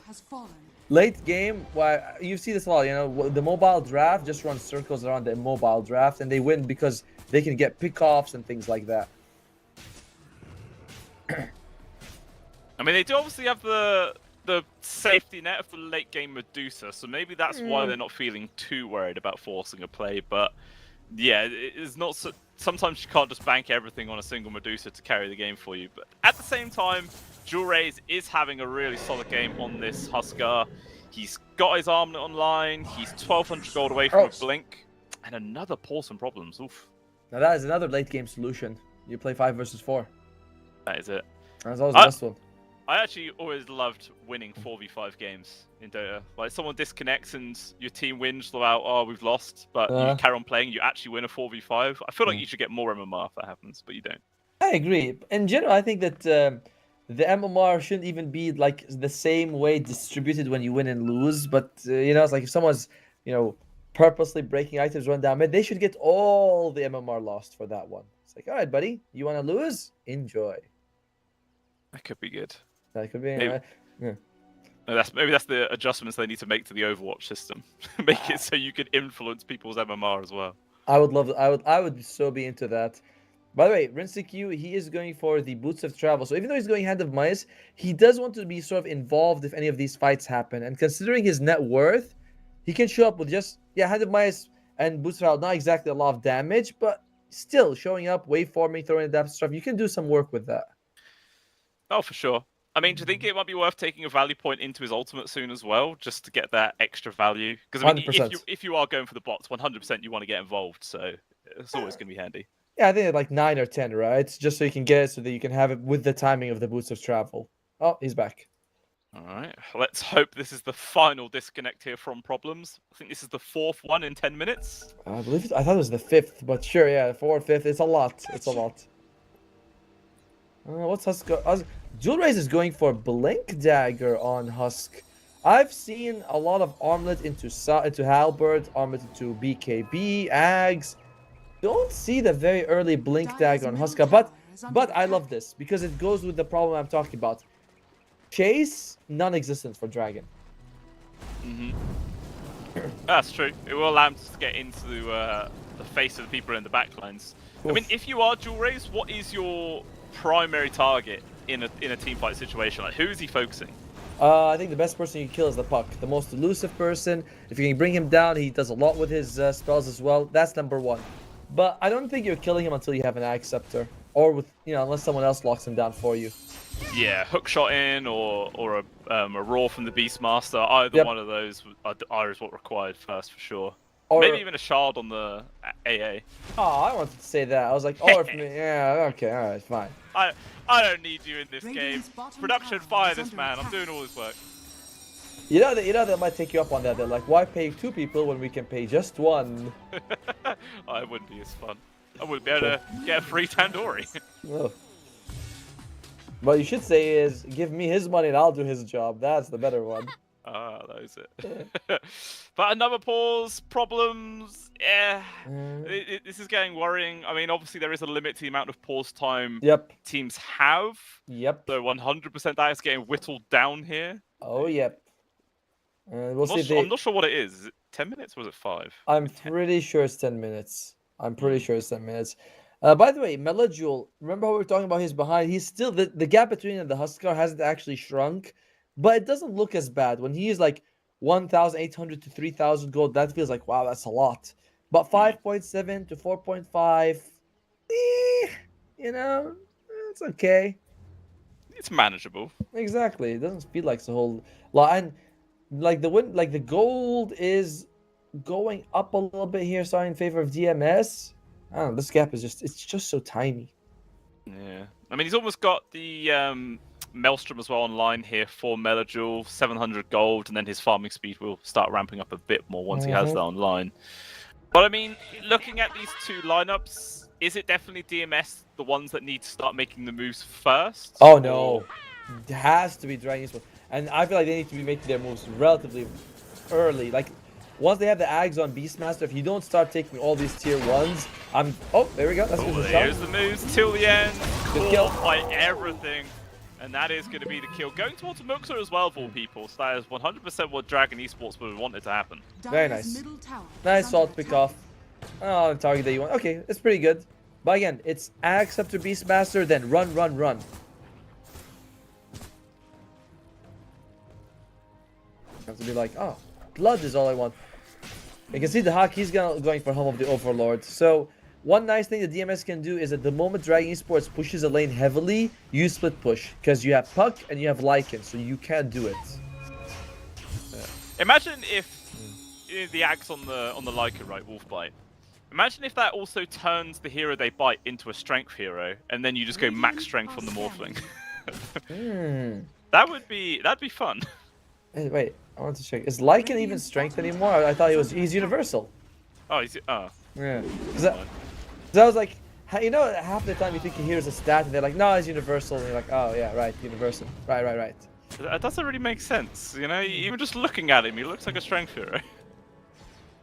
Late game, well, you see this a lot, the mobile draft just runs circles around the mobile draft, and they win because they can get pickoffs and things like that. I mean, they do obviously have the safety net of the late game Medusa, so maybe that's why they're not feeling too worried about forcing a play. But yeah, it's not. Sometimes you can't just bank everything on a single Medusa to carry the game for you. But at the same time, Jewelraze is having a really solid game on this Huskar. He's got his armlet online. He's 1,200 gold away from a blink, and another pause and problems. Oof. Now that is another late game solution. You play 5 versus 4. That is it. That's always the best one. I actually always loved winning 4v5 games in Dota. Like, someone disconnects and your team wins about, oh, we've lost, but you carry on playing, you actually win a 4v5. I feel like you should get more MMR if that happens, but you don't. I agree. In general, I think that the MMR shouldn't even be like the same way distributed when you win and lose. But, it's like if someone's, purposely breaking items, run down mid, they should get all the MMR lost for that one. It's like, all right, buddy, you want to lose? Enjoy. That could be good. That could be. Maybe, Yeah. Maybe that's the adjustments they need to make to the Overwatch system. Make it so you can influence people's MMR as well. I would love. I would so be into that. By the way, Rinseq, he is going for the Boots of Travel. So even though he's going Hand of Mice, he does want to be sort of involved if any of these fights happen. And considering his net worth, he can show up with just Hand of Mice and Boots of Travel. Not exactly a lot of damage, but still showing up, waveforming, throwing that stuff. You can do some work with that. Oh, for sure. I mean, do you think it might be worth taking a value point into his ultimate soon as well, just to get that extra value? Because I mean, if you are going for the bots, 100% you want to get involved, so it's always going to be handy. Yeah, I think it's like 9 or 10, right? Just so you can get it, so that you can have it with the timing of the Boots of Travel. Oh, he's back. All right, let's hope this is the final disconnect here from problems. I think this is the 4th one in 10 minutes. I thought it was the 5th, but sure, yeah, 4th, 5th. It's a lot. It's a lot. What's Husk? Jewelraze is going for Blink Dagger on Husk. I've seen a lot of Armlet into Halberd, Armlet into BKB, Ags. Don't see the very early Blink Dagger on Huska, but I love this because it goes with the problem I'm talking about. Chase, non-existent for Dragon. That's true. It will allow him to get into the face of the people in the backlines. I mean, if you are Jewelraze, what is your primary target in a teamfight situation? Like, who is he focusing? I think the best person you kill is the Puck, the most elusive person. If you can bring him down, he does a lot with his spells as well. That's number 1. But I don't think you're killing him until you have an Ag Scepter, or with unless someone else locks him down for you. Yeah, hookshot in or a roar from the Beastmaster. Either one of those is what required first for sure. Or maybe even a shard on the AA. Oh, I wanted to say that. I was like, oh, yeah, okay, all right, fine. I don't need you in this game. Production, fire this man. I'm doing all this work. You know that might take you up on that. They're like, why pay 2 people when we can pay just 1? It wouldn't be as fun. I wouldn't be able to get a free Tandoori. Oh. What you should say is, give me his money and I'll do his job. That's the better one. That is it. But another pause, problems. Yeah, this is getting worrying. I mean, obviously there is a limit to the amount of pause time teams have. Yep. So 100% that is getting whittled down here. Oh, yep. We'll see. I'm not sure what it is. Is it 10 minutes or is it 5? I'm pretty sure it's 10 minutes. I'm pretty sure it's 10 minutes. By the way, Melajul, remember how we were talking about his behind? He's still, the gap between him and the Huskar hasn't actually shrunk, but it doesn't look as bad. When he is like 1,800 to 3,000 gold, that feels like, wow, that's a lot. But 5.7 to 4.5, it's okay. It's manageable. Exactly. It doesn't feel like it's a whole lot. And like the gold is going up a little bit here, sorry, in favor of DMS. I don't know. This gap is it's just so tiny. Yeah. I mean, he's almost got the Maelstrom as well online here for Melajul, 700 gold, and then his farming speed will start ramping up a bit more once he has that online. But I mean, looking at these two lineups, is it definitely DMS the ones that need to start making the moves first? Oh no, it has to be Dragon Esports, and I feel like they need to be making their moves relatively early. Like once they have the Ags on Beastmaster, if you don't start taking all these tier 1s, oh, there we go. That's good. Here's the moves till the end. Good kill. By everything. And that is going to be the kill. Going towards Muxa as well, of all people. So that is 100% what Dragon Esports would have wanted to happen. Very nice. Nice salt pick off. Oh, the target that you want. Okay, it's pretty good. But again, it's Axe after Beastmaster, then run, run, run. Have to be like, oh, blood is all I want. You can see the Hawk, he's going for Helm of the Overlord. So, one nice thing the DMS can do is that the moment Dragon Esports pushes a lane heavily, you split push. Because you have Puck and you have Lycan, so you can't do it. Yeah. Imagine if the axe on the Lycan, right, Wolf Bite. Imagine if that also turns the hero they bite into a strength hero, and then you just go max strength on the Morphling. That'd be fun. Hey, wait, I want to check. Is Lycan even strength anymore? I thought he's universal. Oh, Yeah. So I was like, you know, half the time you think here's a stat, and they're like, no, it's universal, and you're like, oh yeah, right, universal, right. That doesn't really make sense, you know. Even just looking at him, he looks like a strength hero.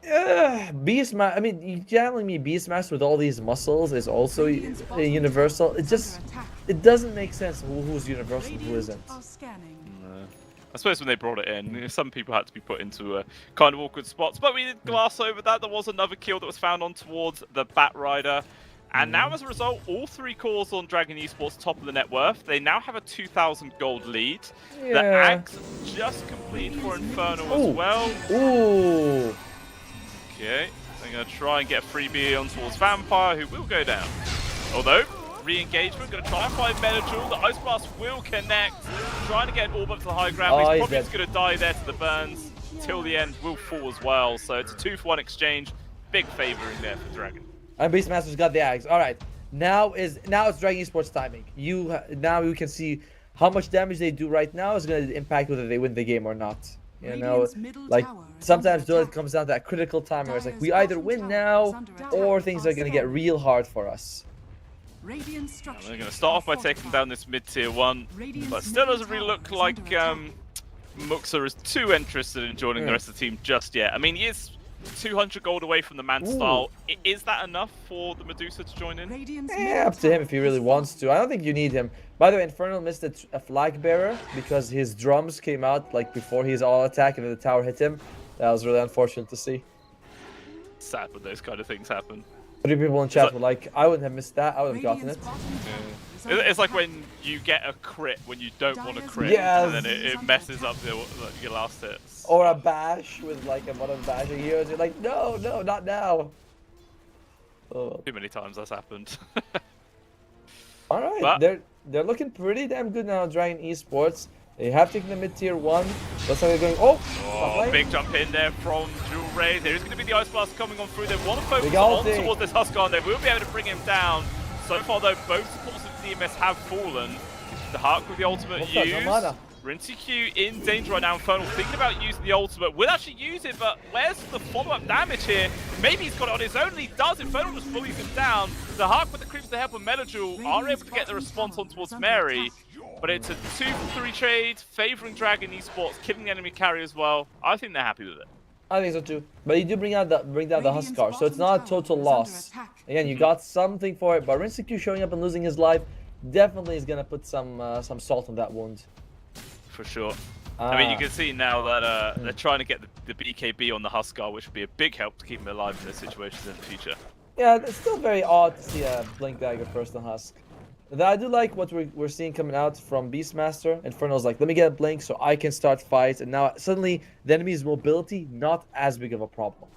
Beastmaster. I mean, you telling me Beastmaster with all these muscles is also universal? It doesn't make sense who's universal and who isn't. I suppose when they brought it in, some people had to be put into kind of awkward spots. But we did glass over that. There was another kill that was found on towards the Bat Rider. And now, as a result, all 3 cores on Dragon Esports top of the net worth. They now have a 2,000 gold lead. Yeah. The Axe just completed for Inferno as well. Ooh. Okay, they're going to try and get a freebie on towards Vampire, who will go down. Although, re-engagement, going to try and find Menajul. The Ice Blast will connect. Trying to get an orb up to the high ground. He's probably just going to die there to the burns. Till the end, will fall as well. So it's a 2-for-1 exchange. Big favouring there for Dragon. And Beastmaster's got the Axe. All right, now it's Dragon Esports timing. Now you can see how much damage they do right now is going to impact whether they win the game or not. You know, like sometimes though it comes down to that critical time where it's like we either win now or things are going to get real hard for us. They're going to start off by taking down this mid-tier 1, but still doesn't really look like Muxa is too interested in joining the rest of the team just yet. I mean, he is 200 gold away from the man style. Is that enough for the Medusa to join in? Yeah, up to him if he really wants to. I don't think you need him. By the way, Infernal missed a flag bearer because his drums came out like before his all attack and then the tower hit him. That was really unfortunate to see. Sad when those kind of things happen. 3 people in chat were like, I wouldn't have missed that. I would have gotten it. Yeah. It's like when you get a crit when you don't want a crit, yes. and then it messes up your last hits. Or a bash with like a bottom bashing heroes. You're like, no, not now. Oh. Too many times that's happened. All right, they're looking pretty damn good now. Dragon Esports. They have taken the mid-tier 1. Looks like they're going. Oh, big jump in there from Jewel Ray. There is going to be the Ice Blast coming on through. They want to focus on towards this Huskar. They will be able to bring him down. So far, though, both supports of DMS have fallen. The Hawk with the ultimate use. Rinseq in danger right now. Infernal thinking about using the ultimate. Will actually use it, but where's the follow-up damage here? Maybe he's got it on his own, and he does. Infernal just bullies him down. The Hawk with the creeps to help of Melajul are able to get the response on towards Mary. But it's a 2-for-3 trade, favouring Dragon Esports, killing the enemy carry as well. I think they're happy with it. I think so too. But you do bring down the Huskar, so it's not a total loss. Again, you got something for it, but Rinseq showing up and losing his life definitely is gonna put some salt on that wound. For sure. I mean, you can see now that they're trying to get the BKB on the Huskar, which would be a big help to keep him alive in those situations in the future. Yeah, it's still very odd to see a Blink Dagger first on Husk. I do like what we're seeing coming out from Beastmaster. Infernal's like, let me get a Blink so I can start fights, and now suddenly the enemy's mobility not as big of a problem.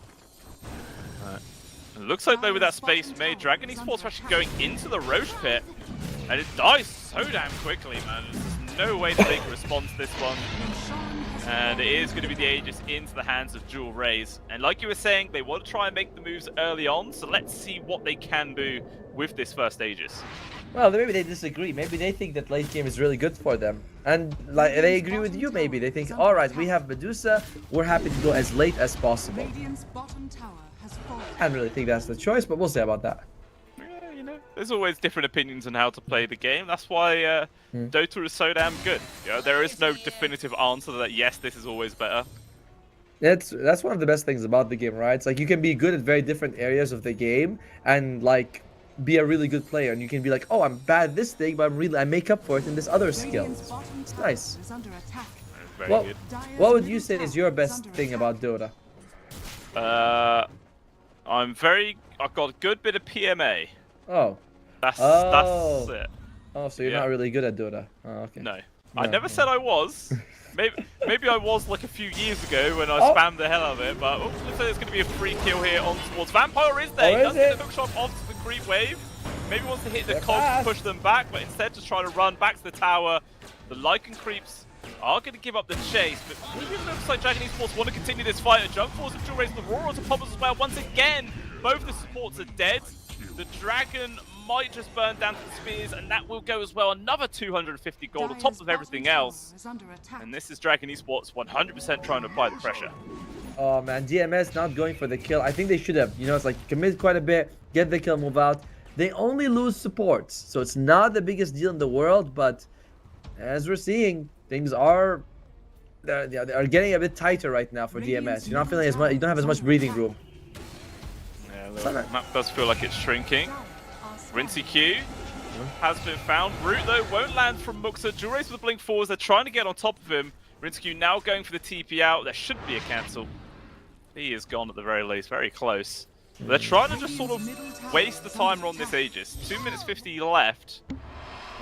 It looks like though with that space made, Dragon Esports are actually going into the Roche pit, and it dies so damn quickly, man. It's no way that they can respond to this one. And it is going to be the Aegis into the hands of Dual Rays. And like you were saying, they want to try and make the moves early on, so let's see what they can do with this first Aegis. Well, maybe they disagree. Maybe they think that late game is really good for them. And like they agree with you, maybe. They think, alright, we have Medusa, we're happy to go as late as possible. I don't really think that's the choice, but we'll see about that. Yeah, you know, there's always different opinions on how to play the game. That's why Dota is so damn good. You know, there is no definitive answer that, yes, this is always better. That's one of the best things about the game, right? It's like you can be good at very different areas of the game and like be a really good player, and you can be like, oh, I'm bad at this thing, but I make up for it in this other skill. It's nice. Very good. What would you say is your best thing about Dota? I've got a good bit of PMA. Oh. That's it. Oh, so you're not really good at Dota. Oh, okay. No. I never said I was. Maybe I was like a few years ago when I spammed the hell out of it, but looks like there's going to be a free kill here on towards Vampire is there. He does get the hookshot onto the creep wave. Maybe wants to hit the cogs to push them back, but instead just trying to run back to the tower. The Lycan creeps are going to give up the chase, but it looks like Dragon Esports want to continue this fight. A jump force of Dual Rays, the Aurora to pop as well. Once again, both the supports are dead. The Dragon might just burn down to the spears, and that will go as well. Another 250 gold on top of everything else. And this is Dragon Esports 100% trying to apply the pressure. Oh man, DMS not going for the kill. I think they should have. You know, it's like commit quite a bit, get the kill, move out. They only lose supports, so it's not the biggest deal in the world. But as we're seeing, things are they're getting a bit tighter right now for DMS. You're not feeling as much. You don't have as much breathing room. Yeah, the map does feel like it's shrinking. Rinsey Q has been found. Root though won't land from Muxa. Dual Rays with the blink forwards. They're trying to get on top of him. Rinsey Q now going for the TP out. There should be a cancel. He is gone at the very least. Very close. They're trying to just sort of waste the timer on this Aegis. 2 minutes 50 left.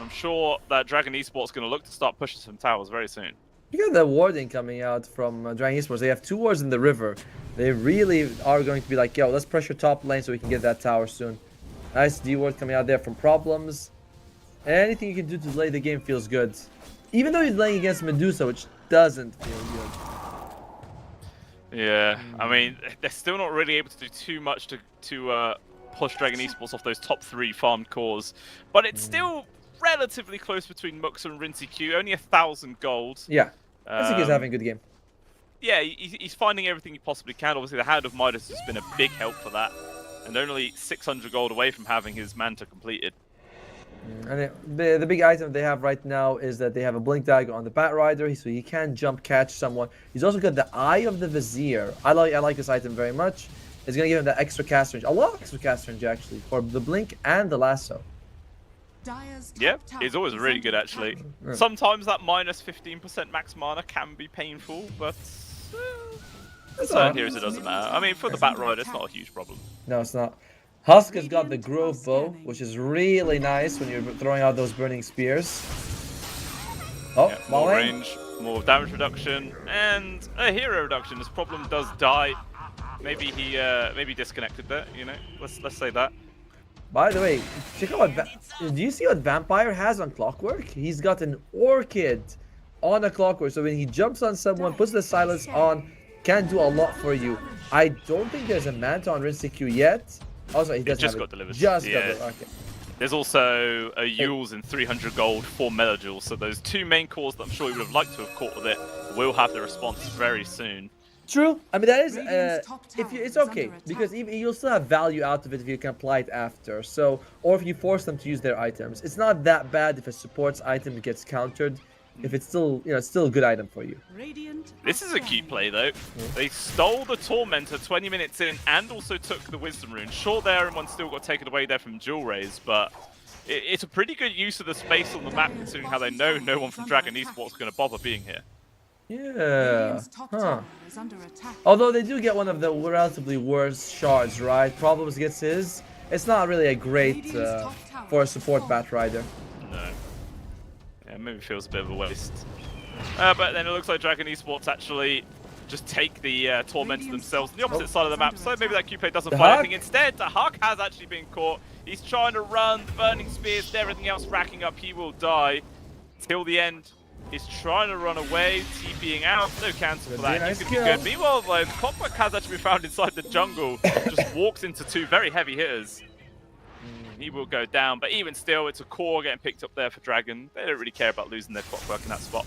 I'm sure that Dragon Esports going to look to start pushing some towers very soon. You got the warding coming out from Dragon Esports. They have 2 wards in the river. They really are going to be like, yo, let's pressure top lane so we can get that tower soon. Nice D ward coming out there from Problems. Anything you can do to delay the game feels good. Even though he's playing against Medusa, which doesn't feel good. Yeah, I mean, they're still not really able to do too much to push Dragon Esports off those top 3 farmed cores. But it's still relatively close between Muxa and Rinsey Q. Only 1,000 gold. Yeah, I think he's having a good game. Yeah, he's finding everything he possibly can. Obviously, the Hand of Midas has been a big help for that. And only 600 gold away from having his Manta completed. And the big item they have right now is that they have a Blink Dagger on the Bat Rider, so he can jump catch someone. He's also got the Eye of the Vizier. I like this item very much. It's going to give him that extra cast range. A lot of extra cast range, actually, for the Blink and the Lasso. Yeah, it's always really good, actually. Sometimes that minus 15% max mana can be painful, but certain heroes it doesn't matter. I mean, for the Bat Rider, it's not a huge problem. No, it's not. Husk has got the Grove Bow, which is really nice when you're throwing out those burning spears. Oh, yeah, more range, more damage reduction, and a hero reduction. This Problem does die. Maybe he maybe disconnected there. You know, let's say that. By the way, check out what do you see what Vampire has on Clockwork? He's got an Orchid on a Clockwork, so when he jumps on someone, puts the silence on, can do a lot for you. I don't think there's a Manta on Rinsey Q yet. Also, he doesn't just have got delivered. Just got delivered. Okay. There's also a Yule's in 300 gold for Melajewel, so those 2 main cores that I'm sure you would have liked to have caught with it will have the response very soon. True. I mean, that is it's okay because you'll still have value out of it if you can apply it after. So, or if you force them to use their items, it's not that bad if a support's item gets countered. If it's still, it's still a good item for you. This is a cute play though. They stole the Tormentor 20 minutes in and also took the Wisdom Rune. Sure, there and one still got taken away there from Dual Rays, but it's a pretty good use of the space on the map considering how they know no one from Dragon Esports is going to bother being here. Yeah. Huh. Although they do get one of the relatively worst shards, right? Problems gets his. It's not really a great for a support Bat Rider. No. Yeah, maybe feels a bit of a waste. But then it looks like Dragon Esports actually just take the Tormentors themselves on the opposite side of the map. So maybe that Q-Play doesn't find anything. Instead, the Huck has actually been caught. He's trying to run, the burning spears, everything else racking up. He will die till the end. is trying to run away, TPing out, no cancel for that. Nice He's going to be good. Meanwhile, like, Clockwork has actually been found inside the jungle, just walks into two very heavy hitters. He will go down, but even still, it's a core getting picked up there for Dragon. They don't really care about losing their Clockwork in that spot.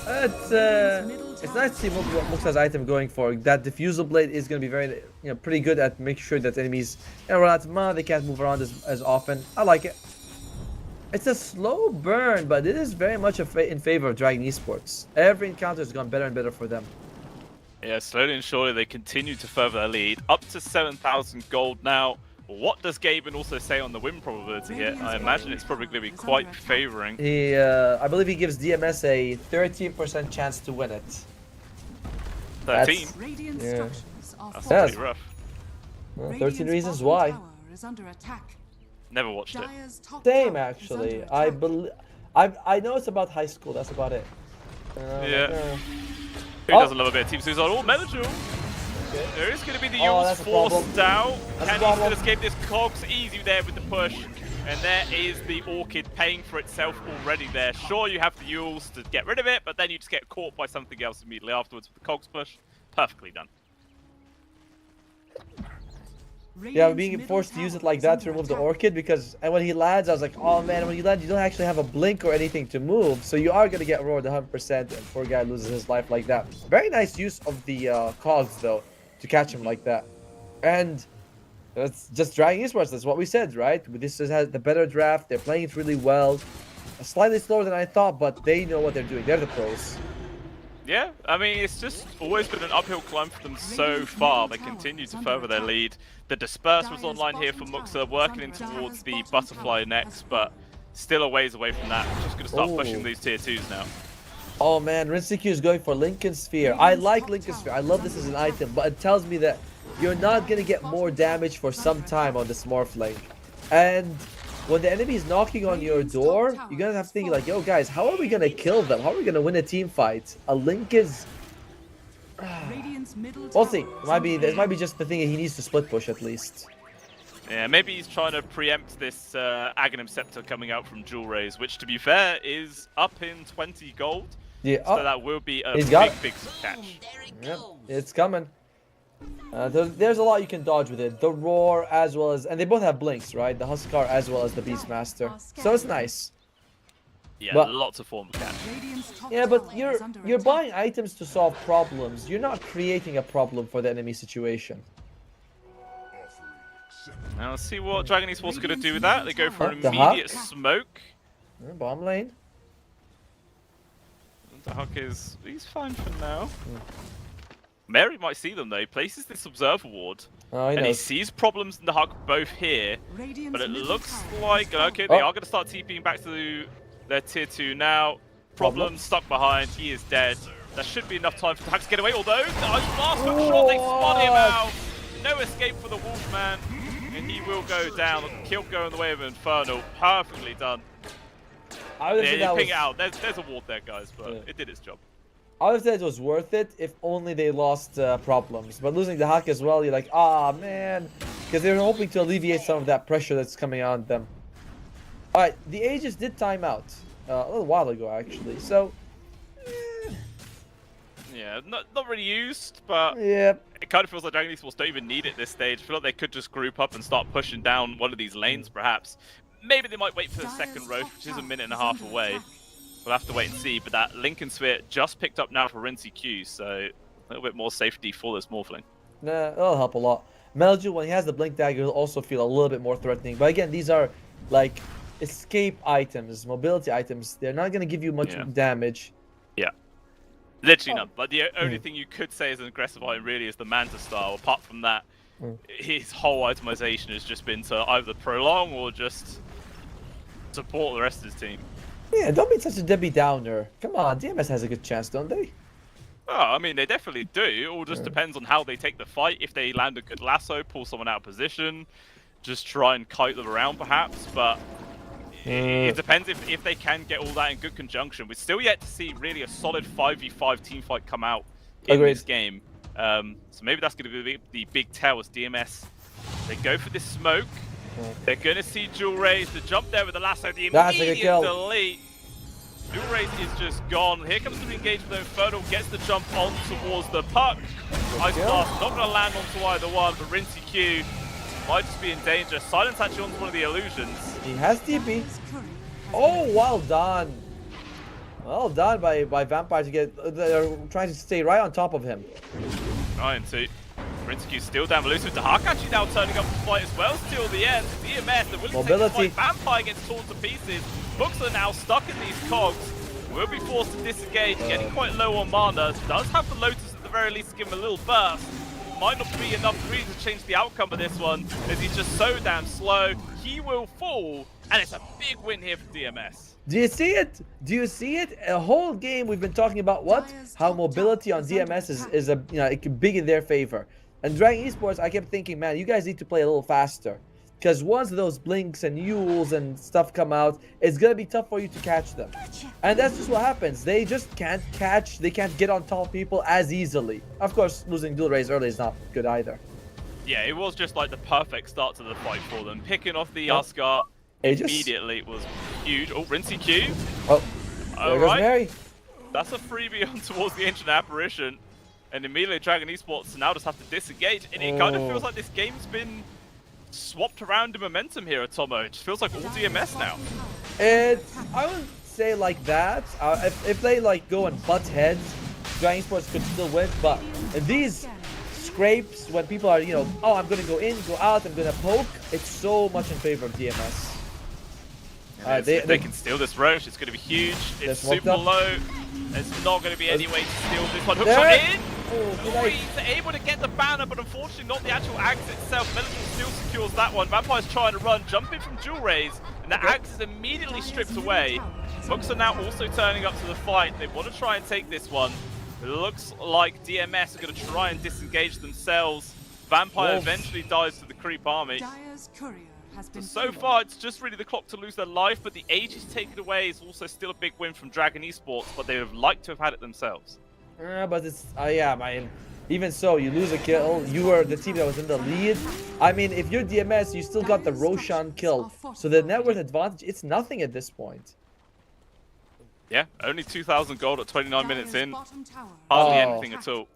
It's nice to see what Muxa's item going for. That diffusal blade is going to be very, pretty good at making sure that enemies run out of mana. They can't move around as often. I like it. It's a slow burn, but it is very much in favor of Dragon Esports. Every encounter has gone better and better for them. Yeah, slowly and surely they continue to further their lead. Up to 7,000 gold now. What does Gaben also say on the win probability here? I imagine it's probably going to be quite favoring. I believe he gives DMS a 13% chance to win it. 13? Yeah. That's pretty rough. Well, 13 reasons why. Never watched it. Same, actually. I know it's about high school, that's about it. Yeah. Who doesn't love a bit of team suicide? Oh, Melajul! Okay. There is going to be the Yules forced out. Can he still escape this? Cogs easy there with the push. And there is the Orchid paying for itself already there. Sure, you have the Yules to get rid of it, but then you just get caught by something else immediately afterwards with the Cogs push. Perfectly done. Yeah, being forced to use it like that to remove the Orchid, because when he lands, I was like, oh man, when he lands, you don't actually have a blink or anything to move, so you are going to get roared 100%, and poor guy loses his life like that. Very nice use of the Cogs, though, to catch him like that. And it's just Dragon Esports, that's what we said, right? This has the better draft, they're playing it really well. Slightly slower than I thought, but they know what they're doing, they're the pros. Yeah, I mean, it's just always been an uphill climb for them so far. They continue to further their lead. The Disperse was online here for Muxa, working in towards the Butterfly next, but still a ways away from that. Just going to start pushing these tier 2s now. Oh man, Rinseku is going for Lincoln Sphere. I like Lincoln Sphere, I love this as an item, but it tells me that you're not going to get more damage for some time on this Morphling. And when the enemy is knocking on your door, you're going to have to think like, yo guys, how are we going to kill them? How are we going to win a team fight? A Link is... We'll see. It might be just the thing that he needs to split push at least. Yeah, maybe he's trying to preempt this Aghanim Scepter coming out from Jewel Rays, which to be fair is up in 20 gold. Yeah, so that will be a big catch. Yep, it's coming. There's a lot you can dodge with it. The Roar as well as... And they both have blinks, right? The Huskar as well as the Beastmaster. So it's nice. Yeah, but lots of form of catch. Yeah, but you're buying items to solve problems. You're not creating a problem for the enemy situation. Now let's see what Dragon Esports going to do with that. They go for an immediate smoke. Bomb lane. The Huck he's fine for now. Mary might see them though. He places this Observer Ward. And he sees problems in the Huck both here. But it looks like, okay, they are going to start TPing back to their tier 2 now. Problem stuck behind. He is dead. There should be enough time for the Huck to get away. Although, the last shot, they spot him out. No escape for the Wolfman. And he will go down. Kill going the way of Infernal. Perfectly done. Ping it out. There's a ward there, guys, but it did its job. I would say it was worth it if only they lost problems. But losing the Huck as well, you're like, ah, man. Because they were hoping to alleviate some of that pressure that's coming on them. Alright, the Aegis did time out. A little while ago, actually. So, yeah, not really used, but yeah. It kind of feels like Dragon Esports don't even need it at this stage. I feel like they could just group up and start pushing down one of these lanes, perhaps. Maybe they might wait for the second Roche, which is a minute and a half away. We'll have to wait and see, but that Lincoln Sphere just picked up now for Rinsey Q, so a little bit more safety for this Morphling. Nah, that'll help a lot. Melju, when he has the Blink Dagger, will also feel a little bit more threatening. But again, these are like escape items, mobility items. They're not going to give you much damage. Yeah. Literally none. Like, the only thing you could say as an aggressive item really is the Manta style. Apart from that, his whole itemization has just been to either prolong or just support the rest of his team. Yeah, don't be such a Debbie Downer. Come on, DMS has a good chance, don't they? Oh, I mean, they definitely do. It all just depends on how they take the fight. If they land a good lasso, pull someone out of position, just try and kite them around perhaps, but it depends if they can get all that in good conjunction. We're still yet to see really a solid 5v5 team fight come out in this game. So maybe that's going to be the big tell as DMS. They go for this smoke. They're going to see Jewel Rays. The jump there with the lasso, the immediate delete. Dual Race is just gone. Here comes the engagement though. Infernal gets the jump on towards the puck. Ice Blast not going to land onto either one, but Rinsey Q might just be in danger. Silence actually onto one of the illusions. He has TP. Oh, well done. Well done by Vampire to get. They're trying to stay right on top of him. Trying to. Rinsey Q still down elusive. Dahak actually now turning up to fight as well. Still the end. DMS, they're willing to take the fight. Vampire gets torn to pieces. Books are now stuck in these cogs. Will be forced to disengage. Getting quite low on mana. Does have the Lotus at the very least to give him a little burst. Might not be enough really to change the outcome of this one, as he's just so damn slow. He will fall, and it's a big win here for DMS. Do you see it? Do you see it? A whole game we've been talking about what? How mobility on DMS is a big in their favor. And Dragon Esports, I kept thinking, man, you guys need to play a little faster. Because once those blinks and Yules and stuff come out, it's going to be tough for you to catch them. And that's just what happens. They just can't catch, they can't get on top of people as easily. Of course, losing Dual Race early is not good either. Yeah, it was just like the perfect start to the fight for them. Picking off the Asgard immediately was huge. Oh, Rinsey Q. Oh, there goes Mary. That's a freebie on towards the Ancient Apparition. And immediately Dragon Esports now just have to disengage. And it kind of feels like this game's been swapped around in momentum here at Tomo. It just feels like all DMS now. I wouldn't say like that. If they like go and butt heads, Dragon Esports could still win. But these scrapes, when people are, you know, oh, I'm gonna go in, go out, I'm gonna poke, it's so much in favor of DMS. If they can steal this Roche, it's gonna be huge. It's super low. There's not gonna be any way to steal this one. Hook shot in. Oh, he's able to get the banner, but unfortunately not the actual axe itself. Melisol still secures that one. Vampire's trying to run, jumping from Dual Rays, and the axe is immediately stripped away. Books are now also turning up to the fight. They want to try and take this one. It looks like DMS are going to try and disengage themselves. Vampire eventually dies to the creep army. So far, it's just really the clock to lose their life, but the Aegis taken away is also still a big win from Dragon Esports, but they would have liked to have had it themselves. But it's, yeah, man. Even so, you lose a kill. You were the team that was in the lead. I mean, if you're DMS, you still got the Roshan kill. So the net worth advantage, it's nothing at this point. Yeah, only 2,000 gold at 29 minutes in. Hardly anything at all.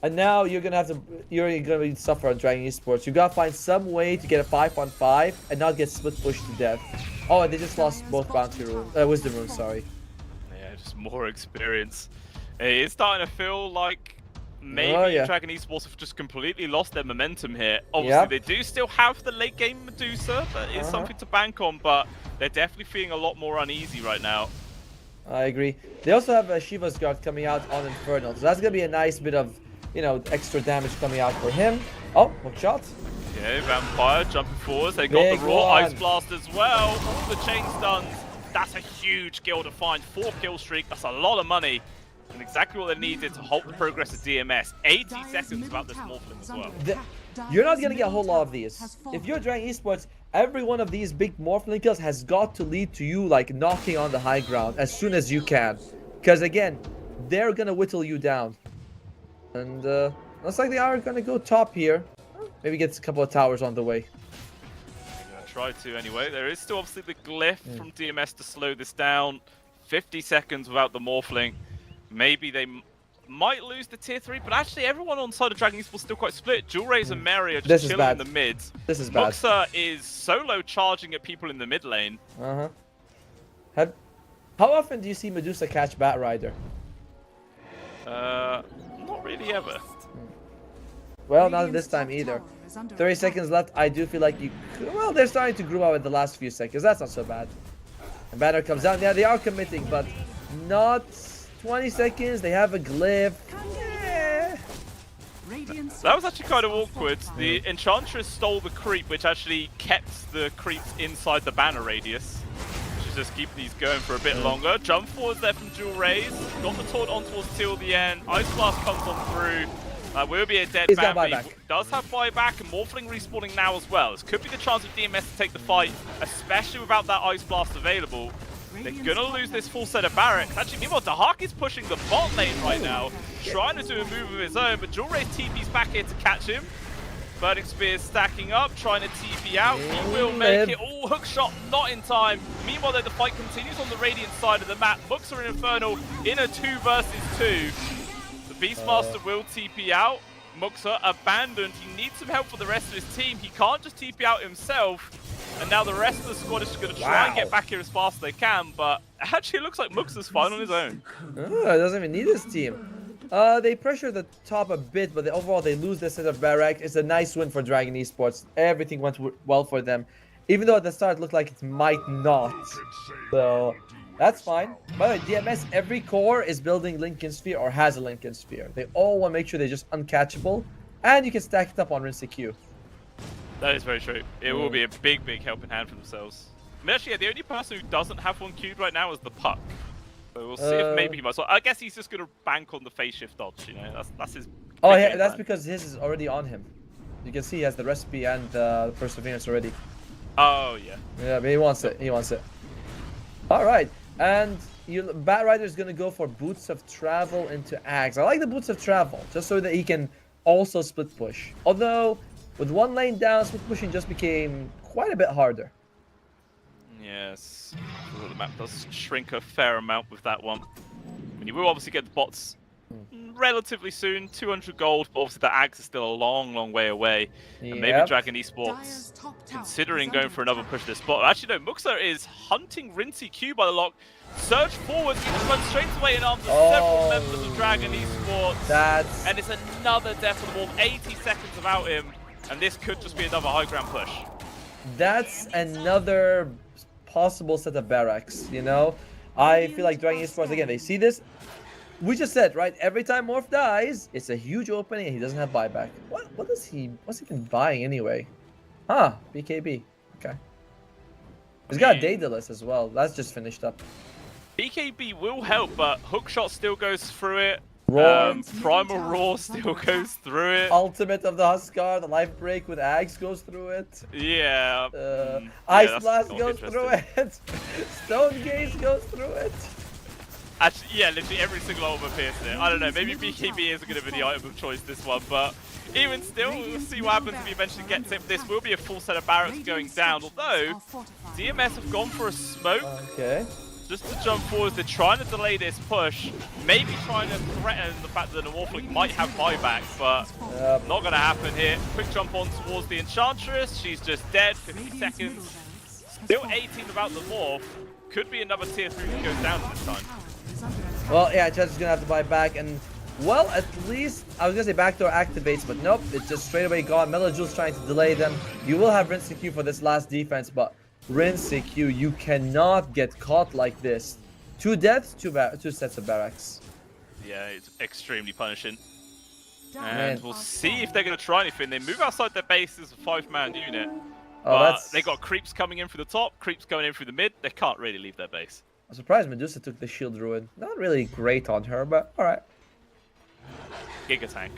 And now you're gonna be suffer on Dragon Esports. You gotta find some way to get a 5-on-5 and not get split pushed to death. Oh, and they just lost both bounty runes, wisdom runes. Sorry. Yeah, just more experience. It's starting to feel like maybe Dragon Esports have just completely lost their momentum here. Obviously, they do still have the late game Medusa. That is something to bank on, but they're definitely feeling a lot more uneasy right now. I agree. They also have Shiva's Guard coming out on Infernal, so that's gonna be a nice bit of, you know, extra damage coming out for him. Oh, hook shot. Yeah, Vampire jumping forwards. They got the raw Ice Blast as well. All the chain stuns. That's a huge kill to find. 4 kill streak. That's a lot of money. And exactly what they needed to halt the progress of DMS. 80 seconds without this Morphling as well. You're not going to get a whole lot of these. If you're Dragon Esports, every one of these big Morphling kills has got to lead to you like knocking on the high ground as soon as you can. Because again, they're going to whittle you down. And looks like they are going to go top here. Maybe get a couple of towers on the way. Try to anyway. There is still obviously the glyph from DMS to slow this down. 50 seconds without the Morphling. Maybe they might lose the tier 3, but actually everyone on side of Dragon Esports is still quite split. Dual Rays and Mary are just chilling in the mids. This is bad. Muxa is solo charging at people in the mid lane. How often do you see Medusa catch Bat Rider? Not really ever. Well, not this time either. 30 seconds left. I do feel like you could, well, they're starting to groove out in the last few seconds. That's not so bad. And banner comes down. Yeah, they are committing, but not 20 seconds. They have a glyph. Yeah. That was actually kind of awkward. The Enchantress stole the creep, which actually kept the creeps inside the banner radius. She's just keeping these going for a bit longer. Jump forwards there from Dual Rays. Got the taunt on towards till the end. Ice Blast comes on through. Will be a dead Bambi. Does have buyback and Morphling respawning now as well. This could be the chance of DMS to take the fight, especially without that Ice Blast available. They're gonna lose this full set of barracks. Actually, meanwhile, Dahak is pushing the bot lane right now, trying to do a move of his own, but Dual Rays TP's back here to catch him. Burning Spear stacking up, trying to TP out. He will make it. Oh, hook shot not in time. Meanwhile, though, the fight continues on the Radiant side of the map. Muxa and Infernal in a 2 versus 2. The Beastmaster will TP out. Muxa abandoned. He needs some help for the rest of his team. He can't just TP out himself. And now the rest of the squad is just going to try and get back here as fast as they can. But actually, it looks like Muxa's fine on his own. Oh, it doesn't even need his team. They pressure the top a bit, but overall they lose this set of Barak. It's a nice win for Dragon Esports. Everything went well for them, even though at the start it looked like it might not. So that's fine. By the way, DMS, every core is building Lincoln Sphere or has a Lincoln Sphere. They all want to make sure they're just uncatchable, and you can stack it up on Rinse Q. That is very true. It will be a big, big helping hand for themselves. I mean, actually, yeah, the only person who doesn't have one queued right now is the Puck. So we'll see if maybe he might. So I guess he's just gonna bank on the phase shift dodge. You know, that's his. Oh yeah, that's because his is already on him. You can see he has the recipe and the perseverance already. Oh yeah. Yeah, but he wants it. He wants it. All right, and Bat Rider is gonna go for Boots of Travel into Axe. I like the Boots of Travel just so that he can also split push. Although with one lane down, split pushing just became quite a bit harder. Yes, the map does shrink a fair amount with that one. I mean, you will obviously get the bots relatively soon, 200 gold, but obviously the Axe is still a long, long way away. And maybe Dragon Esports considering going for another push this spot. Actually, no, Muxa is hunting Rinse Q by the lock. Surge forward, he just runs straight away in arms of several members of Dragon Esports. And it's another death on the wall, 80 seconds without him, and this could just be another high ground push. That's another possible set of barracks, you know? I feel like Dragon Esports, again, they see this. We just said, right? Every time Morph dies, it's a huge opening and he doesn't have buyback. What's he even buying anyway? Huh, BKB. Okay. He's got a Daedalus as well. That's just finished up. BKB will help, but Hookshot still goes through it. Roar. Primal Roar still goes through it. Ultimate of the Huskar, the life break with Axe goes through it. Yeah. Ice Blast goes through it. Stone Gaze goes through it. Actually, yeah, literally every single item appears there. I don't know, maybe BKB is going to be the item of choice this one, but even still, we'll see what happens if he eventually gets it. This will be a full set of barracks going down, although DMS have gone for a smoke. Okay. Just to jump forward, they're trying to delay this push, maybe trying to threaten the fact that the Morphling might have buyback, but not going to happen here. Quick jump on towards the Enchantress, she's just dead, 50 seconds. Still 18 without the Morph, could be another tier 3 that goes down this time. Well, yeah, Chess is going to have to buy back, and, well, at least, I was going to say backdoor activates, but nope, it's just straight away gone. Melojul's trying to delay them. You will have Rinse Q for this last defense, but Rinse Q, you cannot get caught like this. 2 deaths, 2 sets of barracks. Yeah, it's extremely punishing. And we'll see if they're going to try anything. They move outside their base as a 5-man unit. But they got creeps coming in through the top, creeps coming in through the mid. They can't really leave their base. I'm surprised Medusa took the shield ruin. Not really great on her, but alright. Giga tank.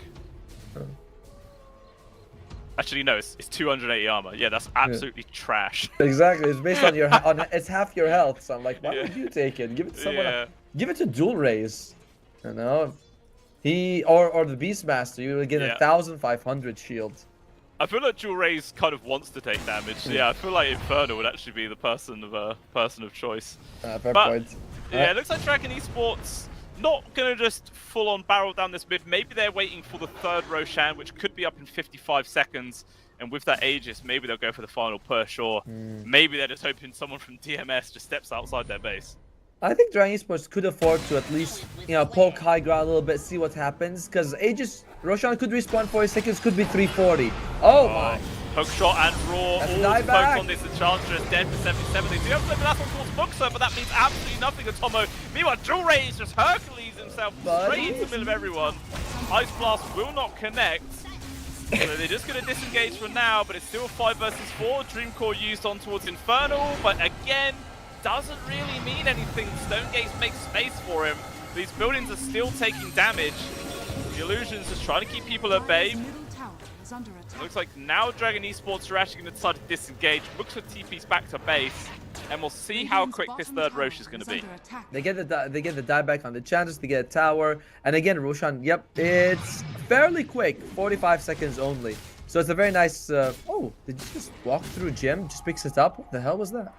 Actually, no, it's 280 armor. Yeah, that's absolutely trash. Exactly, it's based on your it's half your health. So I'm like, why would you take it? Give it to someone else. Give it to Dual Rays. You know, or the Beastmaster. You will get 1,500 shield. I feel like Dual Rays kind of wants to take damage. Yeah, I feel like Inferno would actually be the person of choice. Fair point. Yeah, it looks like Dragon Esports not gonna just full on barrel down this mid. Maybe they're waiting for the 3rd Roshan, which could be up in 55 seconds. And with that Aegis, maybe they'll go for the final push, or maybe they're just hoping someone from DMS just steps outside their base. I think Dragon Esports could afford to at least, you know, poke high ground a little bit, see what happens. Because Aegis, Roshan could respawn 40 seconds, could be 340. Oh my! Hookshot and Raw, all focused on this Enchantress, dead for 77. They do have the last one towards Muxa, but that means absolutely nothing to Tomo. Meanwhile, Dual Rays just Hercules himself straight into the middle of everyone. Ice Blast will not connect. So they're just going to disengage for now, but it's still 5 versus 4. Dreamcore used on towards Infernal, but again, doesn't really mean anything. Stonegaze makes space for him. These buildings are still taking damage. The Illusion's just trying to keep people at bay. It looks like now Dragon Esports are actually going to decide to disengage. Looks for TP's back to base, and we'll see how quick this 3rd Rosh is going to be. They get the dieback on the Enchantress, they get a tower, and again Roshan, yep, it's fairly quick, 45 seconds only. So So it's a very nice. Oh, did you just walk through gym? Just picks it up. What the hell was that?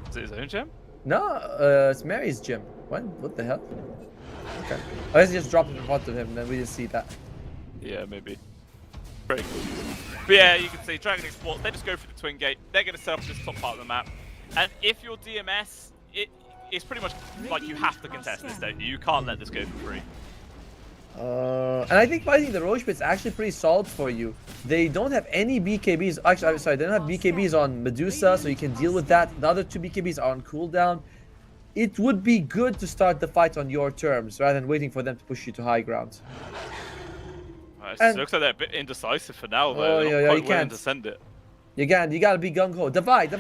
Is it his own gem? No, it's Mary's gym. What the hell? Okay. I guess he just dropped it in front of him, and then we didn't see that. Yeah, maybe. Pretty cool. But yeah, you can see Dragon Esports, they just go for the twin gate. They're going to set up this top part of the map. And if you're DMS, it's pretty much like you have to contest this, don't you? You can't let this go for free. And I think fighting the Roche Pit's actually pretty solid for you. They don't have any BKBs. Actually, I'm sorry, they don't have BKBs on Medusa, so you can deal with that. The other 2 BKBs are on cooldown. It would be good to start the fight on your terms, rather than waiting for them to push you to high ground. It looks like they're a bit indecisive for now, though. Oh, They're yeah, not you quite willing can't. to send it. You gotta be gung-ho. Divide.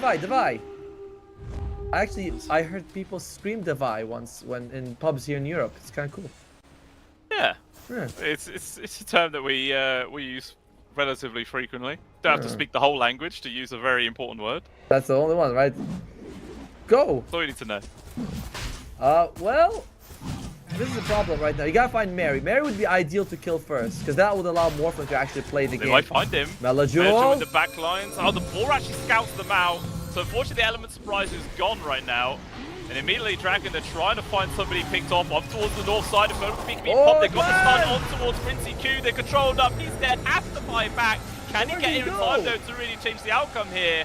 Actually, I heard people scream Divide once when in pubs here in Europe. It's kind of cool. Yeah. Yeah. It's a term that we use relatively frequently. Don't have to speak the whole language to use a very important word. That's the only one, right? Go! That's all you need to know. Well, this is a problem right now. You gotta find Mary. Mary would be ideal to kill first, because that would allow Morphin to actually play the game. They might find him. Melajewel with the back lines. Oh, the boar actually scouts them out. So unfortunately, the element surprise is gone right now. And immediately, Dragon, they're trying to find somebody picked off towards the north side. If they can be popped, they've got the stun on towards Princey Q. They're controlled up. He's dead. Has to buy back. Can he get here in time, though, to really change the outcome here?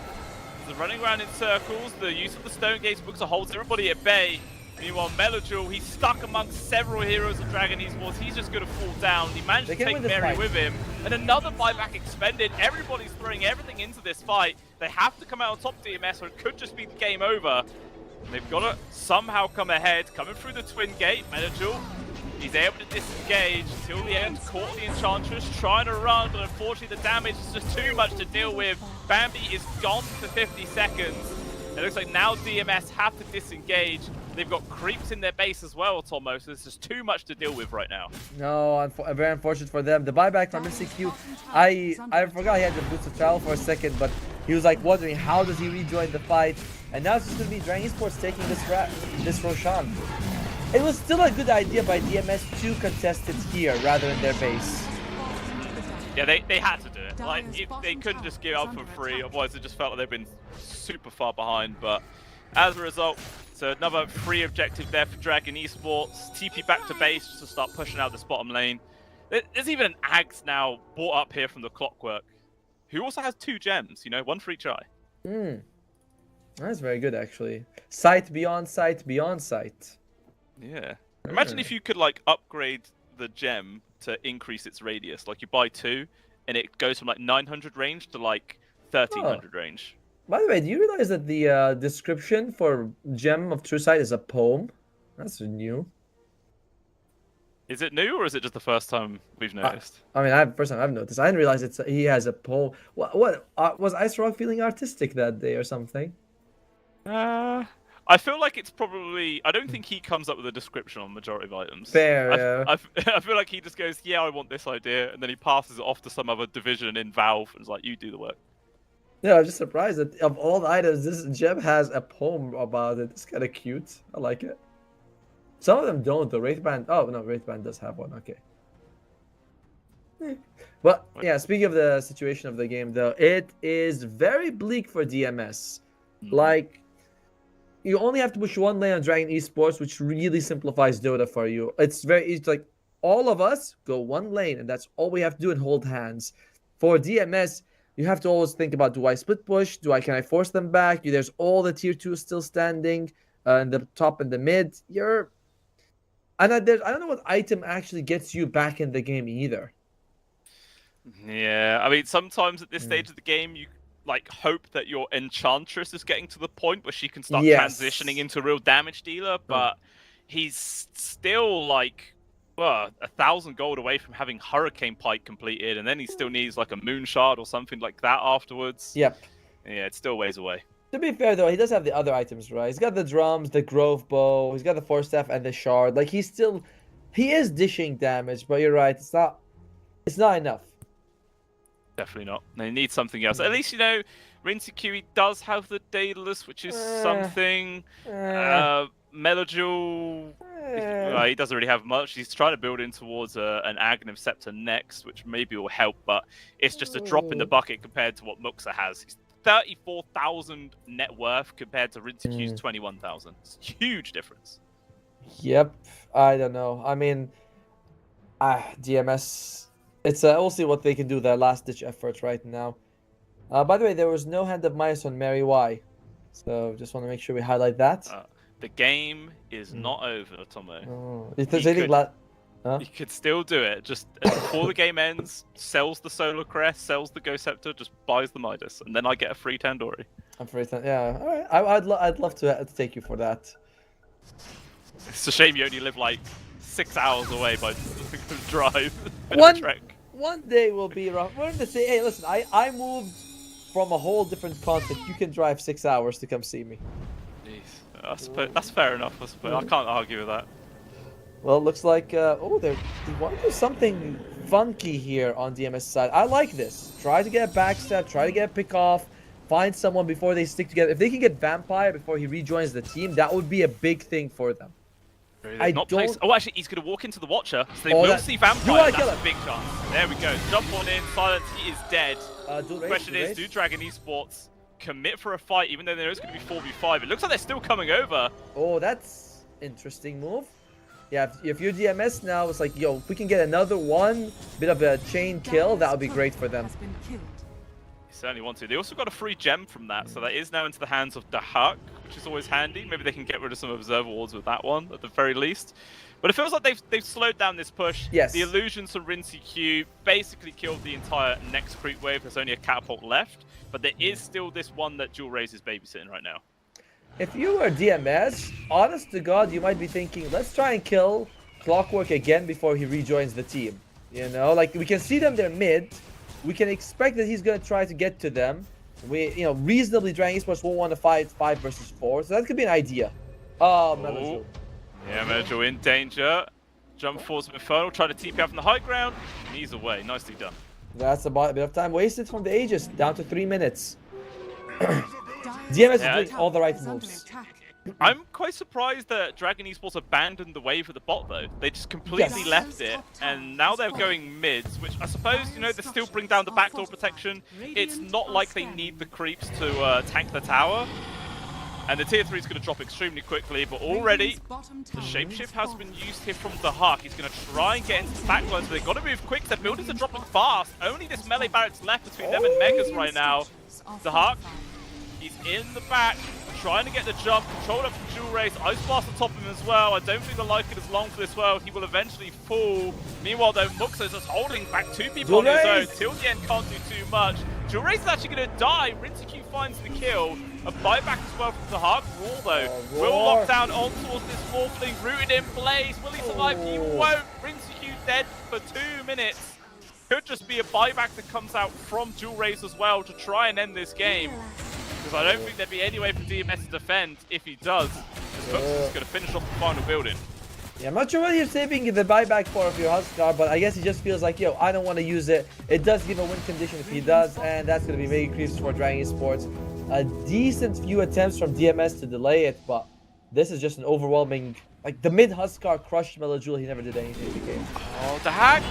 They're running around in circles. The use of the Stone Gates looks to hold everybody at bay. Meanwhile, Melajewel, he's stuck amongst several heroes of Dragon Esports. He's just going to fall down. He managed to take Mary with him. And another buyback expended. Everybody's throwing everything into this fight. They have to come out on top DMS, or it could just be the game over. And they've got to somehow come ahead. Coming through the twin gate, Melajewel, he's able to disengage until the end. Caught the Enchantress, trying to run, but unfortunately the damage is just too much to deal with. Bambi is gone for 50 seconds. It looks like now DMS have to disengage. They've got creeps in their base as well, Tomo, so there's just too much to deal with right now. No, very unfortunate for them. The buyback from MCQ, I forgot he had the boots of travel for a second, but he was like wondering how does he rejoin the fight. And now it's just going to be Dragon Esports taking this Roshan. It was still a good idea by DMS to contest it here rather than their base. Yeah, they had to do it. Like, they couldn't just give up for free, otherwise it just felt like they've been super far behind. But as a result, so another free objective there for Dragon Esports. TP back to base just to start pushing out this bottom lane. There's even an Axe now brought up here from the Clockwork, who also has 2 gems, you know, 1 for each eye. That's very good, actually. Sight beyond sight beyond sight. Yeah. Imagine if you could, like, upgrade the gem to increase its radius. Like, you buy 2, and it goes from, like, 900 range to, like, 1300 range. By the way, do you realize that the description for Gem of True Sight is a poem? That's new. Is it new, or is it just the first time we've noticed? I mean, first time I've noticed. I didn't realize he has a poem. What was Ice Rock feeling artistic that day or something? I feel like it's probably... I don't think he comes up with a description on majority of items. Fair, I feel like he just goes, yeah, I want this idea, and then he passes it off to some other division in Valve, and is like, you do the work. Yeah, I'm just surprised that of all the items, this gem has a poem about it. It's kind of cute. I like it. Some of them don't, though. Wraithband... Oh, no, Wraithband does have one. Okay. But, yeah, speaking of the situation of the game, though, it is very bleak for DMS. Like, you only have to push 1 lane on Dragon Esports, which really simplifies Dota for you. It's very easy. Like, all of us go 1 lane, and that's all we have to do and hold hands. For DMS, you have to always think about, do I split push? Can I force them back? There's all the tier 2 still standing in the top and the mid. I don't know what item actually gets you back in the game either. Yeah, I mean, sometimes at this stage of the game, you like hope that your Enchantress is getting to the point where she can start transitioning into a real damage dealer, but he's still like 1,000 gold away from having Hurricane Pike completed, and then he still needs like a Moon Shard or something like that afterwards. Yep. Yeah, it's still ways away. To be fair, though, he does have the other items, right? He's got the drums, the Grove Bow, he's got the Force Staff, and the Shard. Like, he is dishing damage, but you're right, it's not enough. Definitely not. They need something else. At least, you know, Rinsey does have the Daedalus, which is something. Melojul, he doesn't really have much. He's trying to build in towards an Aghanim Scepter next, which maybe will help, but it's just a drop in the bucket compared to what Muxa has. He's 34,000 net worth compared to Rinsekyu's 21,000. It's a huge difference. Yep, I don't know. I mean, DMS. It's we'll see what they can do. Their last-ditch efforts right now. By the way, there was no hand of mice on Mary Y, so just want to make sure we highlight that. The game is not over, Tomo. You could still do it. Just before the game ends, sells the Solar Crest, sells the Ghost Scepter, just buys the Midas, and then I get a free Tandoori. I'm free. Yeah, all right. I'd love to take you for that. It's a shame you only live like 6 hours away by drive. One day we'll be around. We're in the same. Hey, listen, I moved from a whole different continent. You can drive 6 hours to come see me. Jeez, I suppose that's fair enough. I suppose I can't argue with that. Well, it looks like they want to do something funky here on DMS side. I like this. Try to get a backstab. Try to get a pick off. Find someone before they stick together. If they can get Vampire before he rejoins the team, that would be a big thing for them. Oh, actually, he's going to walk into the Watcher, so they will see Vampire. That's a big chance. There we go. Jump on in. Silence. He is dead. The question is, do Dragon Esports commit for a fight, even though there is going to be 4v5? It looks like they're still coming over. Oh, that's interesting move. Yeah, if you're DMS now, it's like, yo, if we can get another one bit of a chain kill, that would be great for them. You certainly want to. They also got a free gem from that, so that is now into the hands of Dahak, which is always handy. Maybe they can get rid of some Observer Wards with that one, at the very least. But it feels like they've slowed down this push. Yes. The illusions from Rinseky basically killed the entire next creep wave. There's only a catapult left, but there is still this one that Jewel Raze is babysitting right now. If you were DMS, honest to God, you might be thinking, let's try and kill Clockwork again before he rejoins the team. You know, like, we can see them, they're mid. We can expect that he's going to try to get to them. Reasonably, Dragon Esports won't want to fight 5 versus 4, so that could be an idea. Melojul. Yeah, Melojul in danger. Jump forwards with Infernal, trying to TP out from the high ground. And he's away. Nicely done. That's about a bit of time wasted from the Aegis, down to 3 minutes. DMS is doing all the right moves. I'm quite surprised that Dragon Esports abandoned the wave of the bot, though. They just completely left it, and now they're going mids, which I suppose, they still bring down the backdoor protection. It's not like they need the creeps to tank the tower. And the tier 3 is going to drop extremely quickly, but already the shapeshift has been used here from the Hawk. He's going to try and get into the backline, so they've got to move quick. Their buildings are dropping fast. Only this melee barracks left between them and Megas right now. The Hawk, he's in the back, trying to get the jump, controlled up from Jewel Raze. Ice Blast on top of him as well. I don't think the Lycan is long for this world. He will eventually fall. Meanwhile, though, Muxa is just holding back 2 people on his own. Till the end, can't do too much. Jewel Raze is actually going to die. Rinseky finds the kill. A buyback as well from the Hawk. Raw, though, will lock down on towards this Morphling. Rooted in place. Will he survive? He won't. Rinseky dead for 2 minutes. Could just be a buyback that comes out from Jewel Raze as well to try and end this game. Because I don't think there'd be any way for DMS to defend if he does. This Muxa is going to finish off the final building. Yeah, I'm not sure whether you're saving the buyback for of your Huskar, but I guess he just feels like, yo, I don't want to use it. It does give a win condition if he does, and that's going to be very creeps for Dragon Esports. A decent few attempts from DMS to delay it, but this is just an overwhelming... Like, the mid-Huskar crushed Melojul, he never did anything in the game. Oh, the hack!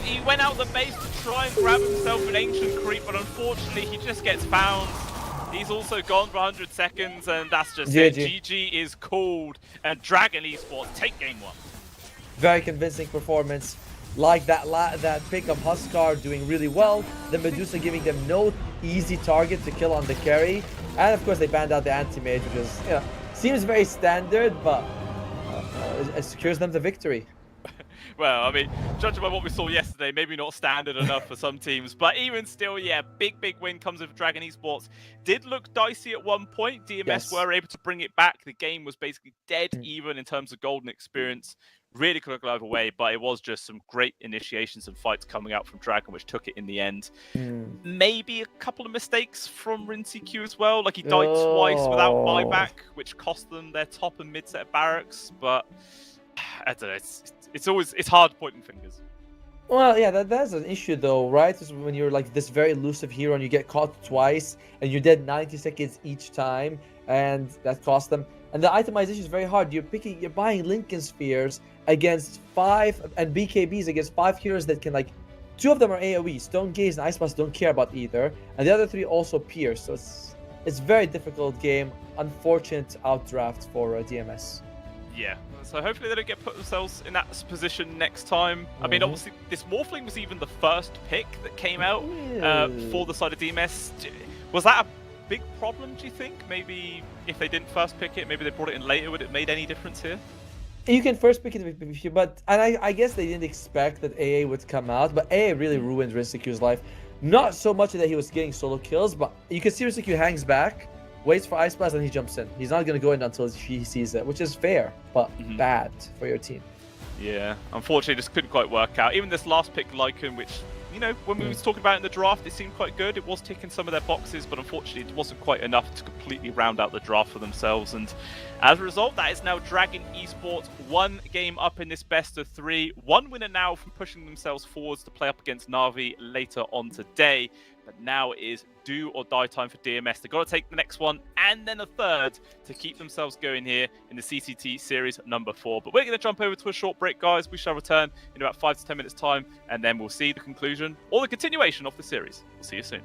He went out the base to try and grab himself an Ancient Creep, but unfortunately he just gets found. He's also gone for 100 seconds, and that's just it. GG is called, and Dragon Esports take game 1. Very convincing performance. Like that pick of Huskar doing really well. The Medusa giving them no easy target to kill on the carry. And of course they banned out the anti-mage, which is, seems very standard, but it secures them the victory. Well, I mean, judging by what we saw yesterday, maybe not standard enough for some teams, but even still, yeah, big win comes with Dragon Esports. Did look dicey at one point. DMS were able to bring it back. The game was basically dead even in terms of golden experience. Really could go either way, but it was just some great initiations and fights coming out from Dragon, which took it in the end. Maybe a couple of mistakes from Rinseky as well. Like, he died twice without buyback, which cost them their top and mid set barracks, but I don't know. It's hard pointing fingers. Well, yeah, that's an issue though, right? Is when you're like this very elusive hero and you get caught twice and you're dead 90 seconds each time, and that cost them. And the itemization is very hard. You're buying Lincoln Spheres against 5 and BKBs against 5 heroes that can like 2 of them are AoE. Stone Gaze and Ice Blast don't care about either, and the other 3 also pierce. So it's very difficult game. Unfortunate outdraft for DMS. Yeah, so hopefully they don't get put themselves in that position next time. I mean, obviously, this Morphling was even the first pick that came out for the side of DMS. Was that a big problem, do you think? Maybe if they didn't first pick it, maybe they brought it in later, would it made any difference here? You can first pick it, but I guess they didn't expect that AA would come out, but AA really ruined Rinsekyu's life. Not so much that he was getting solo kills, but you can see Rinsekyu hangs back, waits for Ice Blast, and he jumps in. He's not going to go in until he sees it, which is fair, but bad for your team. Yeah, unfortunately, this couldn't quite work out. Even this last pick, Lycan, which, you know, when we was talking about it in the draft, it seemed quite good. It was ticking some of their boxes, but unfortunately, it wasn't quite enough to completely round out the draft for themselves. And as a result, that is now Dragon Esports 1 game up in this best of 3. 1 winner now from pushing themselves forwards to play up against Na'Vi later on today. But now it is do or die time for DMS. They've got to take the next one and then a third to keep themselves going here in the CCT Series number 4. But we're going to jump over to a short break, guys. We shall return in about 5 to 10 minutes' time, and then we'll see the conclusion or the continuation of the series. We'll see you soon.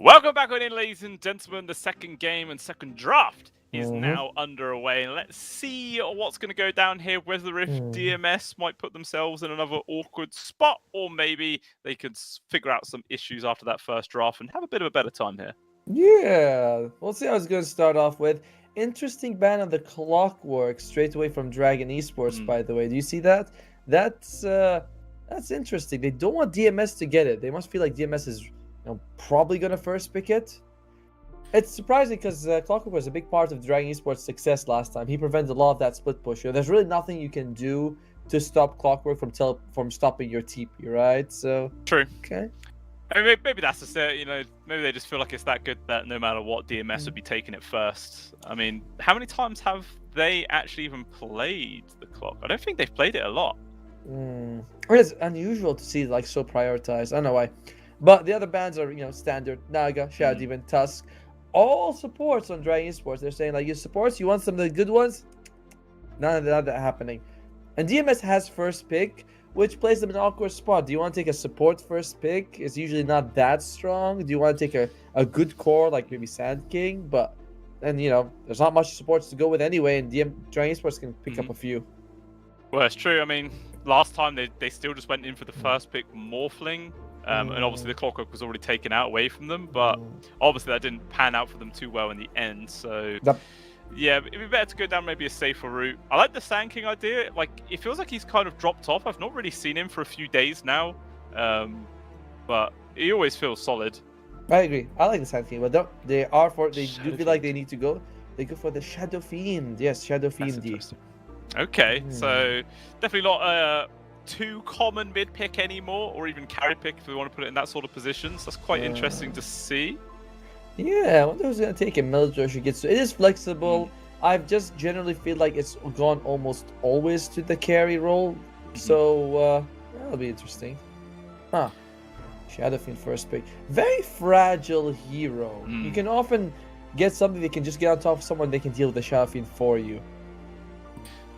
Welcome back on in, ladies and gentlemen. The second game and second draft is Mm-hmm. now underway. And let's see what's going to go down here, whether if DMS might put themselves in another awkward spot, or maybe they could figure out some issues after that first draft and have a bit of a better time here. Yeah, we'll see how it's going to start off with. Interesting ban on the clockwork straight away from Dragon Esports, by the way. Do you see that? That's interesting. They don't want DMS to get it. They must feel like DMS is probably going to first pick it. It's surprising because Clockwork was a big part of Dragon Esports' success last time. He prevented a lot of that split push. There's really nothing you can do to stop Clockwork from stopping your TP, right? So true. Okay. I mean, maybe that's just it. Maybe they just feel like it's that good that no matter what, DMS would be taking it first. I mean, how many times have they actually even played the clock? I don't think they've played it a lot. It's unusual to see like so prioritized. I don't know why. But the other bans are, standard. Naga, Shadow Demon, Tusk. All supports on Dragon Esports. They're saying, like, you supports, you want some of the good ones? None of that happening. And DMS has first pick, which places them in an awkward spot. Do you want to take a support first pick? It's usually not that strong. Do you want to take a good core, like maybe Sand King? But then, there's not much supports to go with anyway, and Dragon Esports can pick up a few. Well, it's true. I mean, last time they still just went in for the first pick Morphling. And obviously the Clockwork was already taken out away from them, but obviously that didn't pan out for them too well in the end. So yeah, it'd be better to go down maybe a safer route. I like the Sand King idea. Like, it feels like he's kind of dropped off. I've not really seen him for a few days now, but he always feels solid. I agree. I like the Sand King, but they do feel like they need to go. They go for the Shadow Fiend. Yes, Shadow Fiend. Okay, so definitely not too common mid pick anymore, or even carry pick if we want to put it in that sort of position. So that's quite interesting to see. Yeah, I wonder who's gonna take it. Military gets. It is flexible. I just generally feel like it's gone almost always to the carry role. So that'll be interesting. Shadow Fiend first pick. Very fragile hero. You can often get something that can just get on top of someone. They can deal with the Shadow Fiend for you.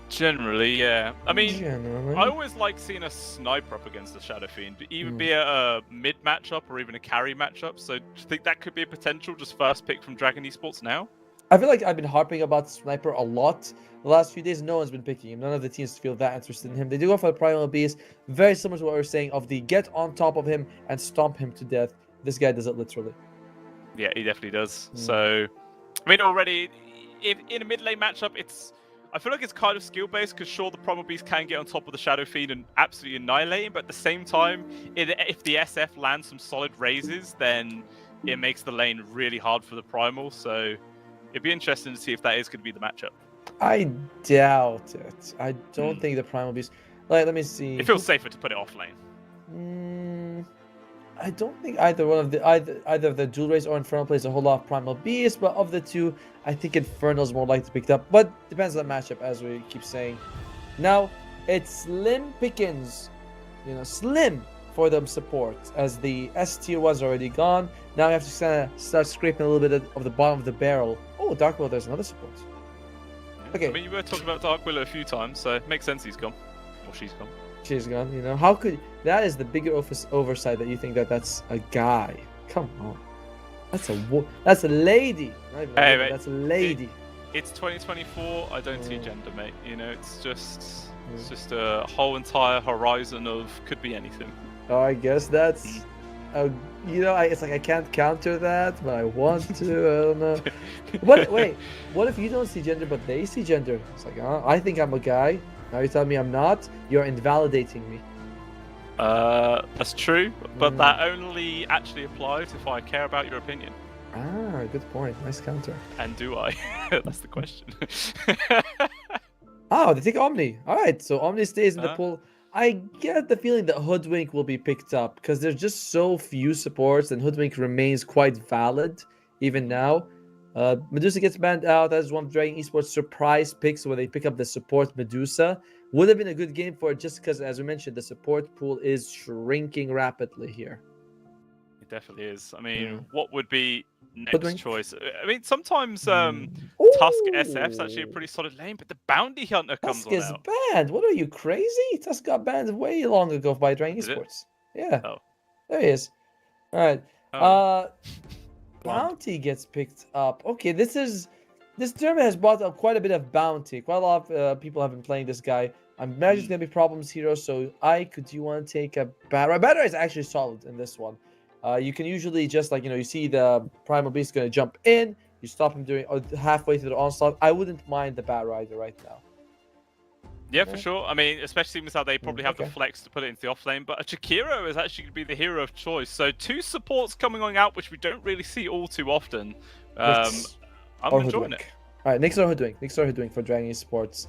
Generally, yeah. I mean, I always like seeing a sniper up against the Shadow Fiend, even be it a mid matchup or even a carry matchup. So do you think that could be a potential just first pick from Dragon Esports now? I feel like I've been harping about Sniper a lot the last few days. No one's been picking him. None of the teams feel that interested in him. They do go for the Primal Beast. Very similar to what we were saying of the get on top of him and stomp him to death. This guy does it literally. Yeah, he definitely does. So, I mean, already, if in a mid lane matchup, I feel like it's kind of skill based because sure the Primal Beast can get on top of the Shadow Fiend and absolutely annihilate him, but at the same time, if the SF lands some solid raises, then it makes the lane really hard for the Primal. So it'd be interesting to see if that is going to be the matchup. I doubt it. I don't think the Primal Beast. Like, let me see. It feels safer to put it off lane. I don't think either one of either the Dual Race or Infernal plays a whole lot of Primal Beast, but of the two, I think Infernal's more likely to pick it up. But depends on the matchup, as we keep saying. Now, it's slim pickings, slim for them support, as the S tier was already gone. Now we have to kind of start scraping a little bit of the bottom of the barrel. Oh, Dark Willow, there's another support. Okay. I mean, you were talking about Dark Willow a few times, so it makes sense he's gone. Or she's gone. She's gone, How could... That is the bigger oversight that you think that's a guy. Come on. That's a lady. That's a lady. It's 2024. I don't see gender, mate. It's just a whole entire horizon of could be anything. Oh, I guess that's... it's like I can't counter that, but I want to. I don't know. Wait, what if you don't see gender, but they see gender? It's like, I think I'm a guy. Now you tell me I'm not. You're invalidating me. That's true, but that only actually applies if I care about your opinion. Good point. Nice counter. And do I? That's the question. They take Omni. All right, so Omni stays in the pool. I get the feeling that Hoodwink will be picked up because there's just so few supports, and Hoodwink remains quite valid even now. Medusa gets banned out. That is one of Dragon Esports' surprise picks where they pick up the support Medusa. Would have been a good game for it just because, as we mentioned, the support pool is shrinking rapidly here. It definitely is. I mean, what would be next choice? I mean, sometimes Tusk SF's actually a pretty solid lane, but the Bounty Hunter comes on out. Tusk is banned. What are you, crazy? Tusk got banned way long ago by Dragon Esports. Yeah. Oh. There he is. All right. Bounty gets picked up. Okay, this tournament has brought up quite a bit of bounty. Quite a lot of people have been playing this guy. I imagine there's gonna be problems hero. So do you want to take a Battler? Battler is actually solid in this one. You can usually just you see the Primal Beast gonna jump in. You stop him during halfway through the onslaught. I wouldn't mind the Bat Rider right now. Yeah, for sure. I mean, especially with how they probably have the flex to put it into the offlane, but a Chikiro is actually going to be the hero of choice. So 2 supports coming on out, which we don't really see all too often. I'm enjoying it. All right, Nyx or Hoodwink. Nyx or Hoodwink for Dragon Esports.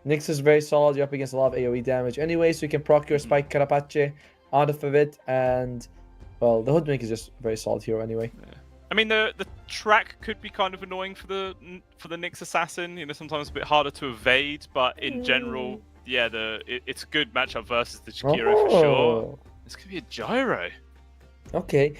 Nyx is very solid. You're up against a lot of AoE damage anyway, so you can proc your Spike Carapace out of it, and well, the Hoodwink is just a very solid hero anyway. Yeah. I mean, the track could be kind of annoying for the Nyx assassin. You know, sometimes a bit harder to evade, but in general, yeah, it's a good matchup versus the Chikiro for sure. This could be a gyro. Okay,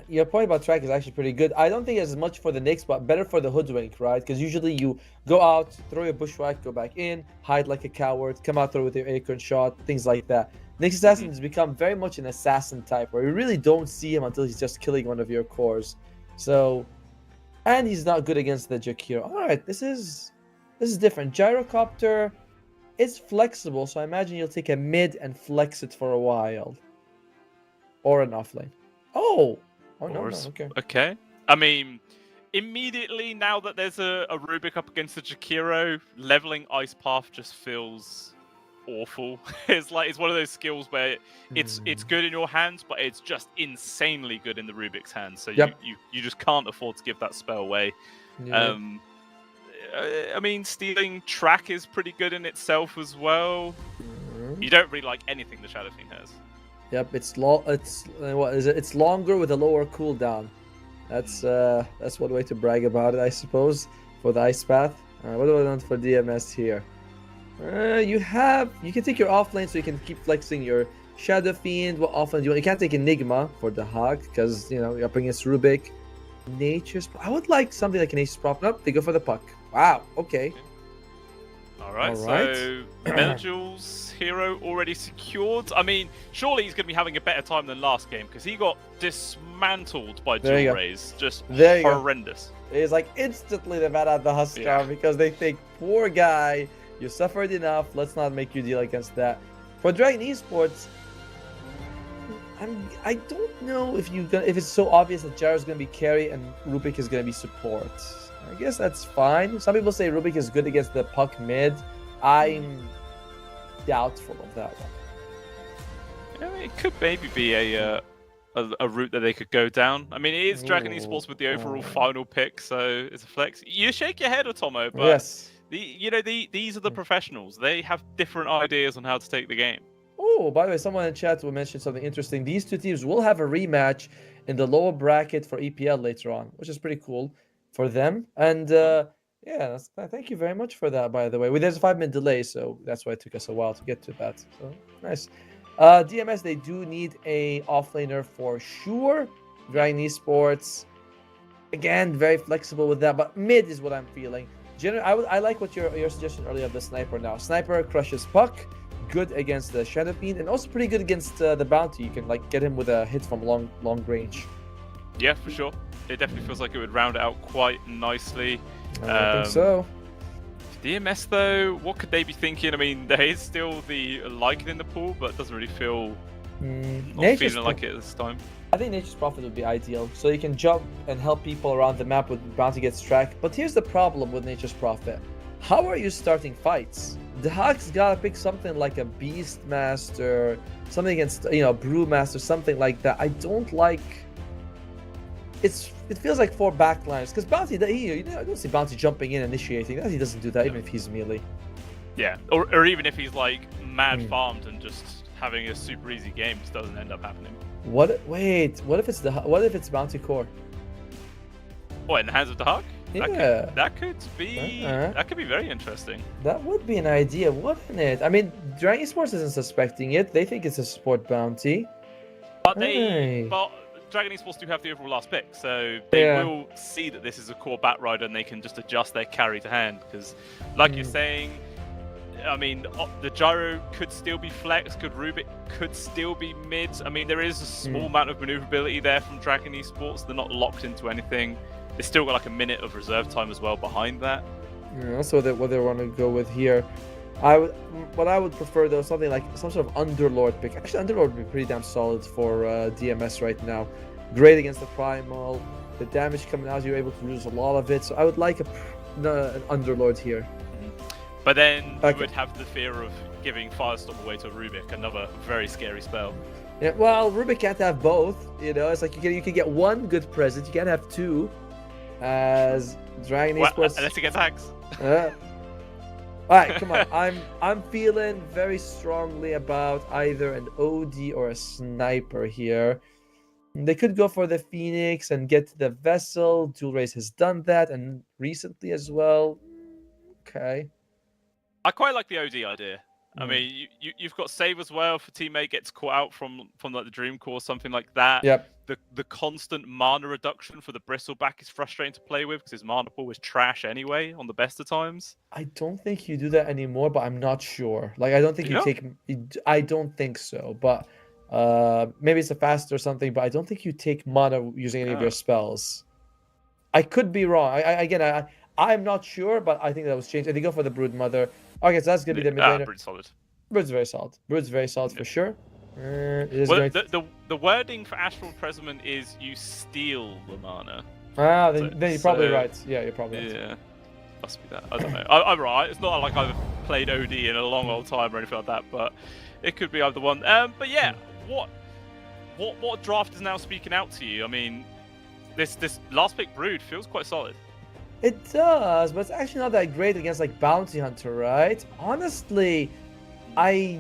your point about track is actually pretty good. I don't think it's as much for the Nyx, but better for the Hoodwink, right? Because usually you go out, throw your bushwhack, go back in, hide like a coward, come out through with your acorn shot, things like that. Nyx Assassin has become very much an assassin type, where you really don't see him until he's just killing one of your cores. So, and he's not good against the Jakiro. All right, this is different. Gyrocopter is flexible, so I imagine you'll take a mid and flex it for a while, or an offlane. Oh no, okay. Okay. I mean, immediately now that there's a Rubik up against the Jakiro, leveling Ice Path just feels awful. It's one of those skills where it's good in your hands, but it's just insanely good in the Rubik's hands. So you just can't afford to give that spell away. I mean, stealing track is pretty good in itself as well. You don't really like anything the Shadow Fiend has. Yep, it's what is it? It's longer with a lower cooldown. That's one way to brag about it, I suppose, for the Ice Path. What do I want for DMS here? You can take your offlane, so you can keep flexing your Shadow Fiend. What offlane do you want? You can't take Enigma for the Hog because you're up against Rubik. Nature's. I would like something like a Nature's Prophet. Nope, they go for the Puck. Wow. Okay. All right. So Meljule's hero already secured. I mean, surely he's going to be having a better time than last game because he got dismantled by Dual Rays. Just horrendous. It's like instantly they're mad at the Huskar because they think, poor guy. You suffered enough. Let's not make you deal against that. For Dragon Esports, I don't know if it's so obvious that Gyro's gonna be carry and Rubik is gonna be support. I guess that's fine. Some people say Rubik is good against the Puck mid. I'm doubtful of that one. It could maybe be a route that they could go down. I mean, it is Dragon Esports with the overall final pick, so it's a flex. You shake your head, Otomo, but yes. These are the professionals. They have different ideas on how to take the game. Oh, by the way, someone in chat will mention something interesting. These two teams will have a rematch in the lower bracket for EPL later on, which is pretty cool for them. And thank you very much for that, by the way. There's a 5-minute delay, so that's why it took us a while to get to that. So nice. DMS, they do need a offlaner for sure. Dragon Esports, again, very flexible with that, but mid is what I'm feeling. I like what your suggestion earlier of the Sniper now. Sniper crushes Puck, good against the Shadow Fiend, and also pretty good against the Bounty. You can get him with a hit from long range. Yeah, for sure. It definitely feels like it would round it out quite nicely. I think so. DMS though, what could they be thinking? I mean, there is still the Lycan in the pool, but it doesn't really feel feeling like it this time. I think Nature's Prophet would be ideal, so you can jump and help people around the map with Bounty gets tracked. But here's the problem with Nature's Prophet. How are you starting fights? The Hawk's gotta pick something like a Beastmaster, something against Brewmaster, something like that. I don't like. It feels like 4 backlines because Bounty. I don't see Bounty jumping in, initiating. He doesn't do that even if he's melee. Yeah, or even if he's mad farmed and just having a super easy game, just doesn't end up happening. What if it's Bounty Core? What, in the hands of the Hawk? Yeah. That could be very interesting. That would be an idea, wouldn't it? I mean, Dragon Esports isn't suspecting it. They think it's a support bounty. But Dragon Esports do have the overall last pick, so they will see that this is a core Bat Rider and they can just adjust their carry to hand. Because, like you're saying, I mean, the gyro could still be flex, Rubik could still be mid. I mean, there is a small amount of maneuverability there from Dragon Esports. They're not locked into anything. They still got like a minute of reserve time as well behind that. Yeah, that's what they want to go with here. What I would prefer though, something like some sort of Underlord pick. Actually, Underlord would be pretty damn solid for DMS right now. Great against the Primal. The damage coming out, you're able to use a lot of it. So I would like an Underlord here. But then you would have the fear of giving Firestorm away to Rubik, another very scary spell. Yeah, well, Rubik can't have both. You know, it's like you can get one good present. You can't have two. As Dragon Esports, unless he gets hacks. All right, come on. I'm feeling very strongly about either an OD or a sniper here. They could go for the Phoenix and get to the Vessel. Dual Race has done that, and recently as well. Okay. I quite like the OD idea. I mean, you've got save as well if a teammate gets caught out from like the Dream Core, something like that. Yep. The constant mana reduction for the Bristleback is frustrating to play with because his mana pool is trash anyway on the best of times. I don't think you do that anymore, but I'm not sure. Like, I don't think you take. I don't think so, but maybe it's a fast or something. But I don't think you take mana using any of your spells. I could be wrong. I'm not sure, but I think that was changed. And they go for the Brood Mother. Okay, so that's gonna be the mid laner. Brood's solid. Brood's very solid. Brood's very solid for sure. The wording for Astral Presentment is you steal the mana. Ah, then you're probably right. Yeah, you're probably right. Yeah, must be that. I don't know. I'm right. It's not like I've played OD in a long old time or anything like that, but it could be either one. But yeah, what draft is now speaking out to you? I mean, this last pick Brood feels quite solid. It does, but it's actually not that great against like Bounty Hunter, right? Honestly, I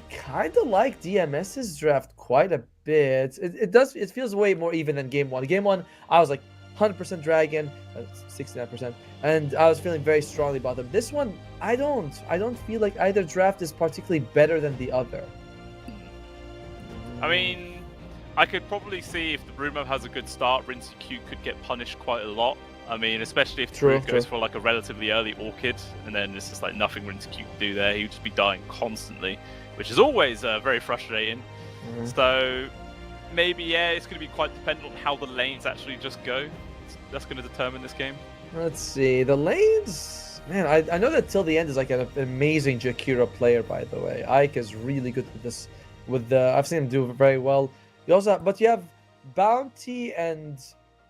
kind of like DMS's draft quite a bit. It feels way more even than game one. Game one, I was like 100% Dragon, 69%, and I was feeling very strongly about them. This one, I don't feel like either draft is particularly better than the other. I mean, I could probably see if the Brumo has a good start, Rinse Q could get punished quite a lot. I mean, especially if the Brood goes for like a relatively early Orchid, and then it's just like nothing Rinse Q can do there. He would just be dying constantly, which is always very frustrating. So maybe, it's going to be quite dependent on how the lanes actually just go. That's going to determine this game. Let's see. The lanes... Man, I know that Till the End is like an amazing Jakiro player, by the way. Ike is really good with this. I've seen him do very well. You also but you have Bounty and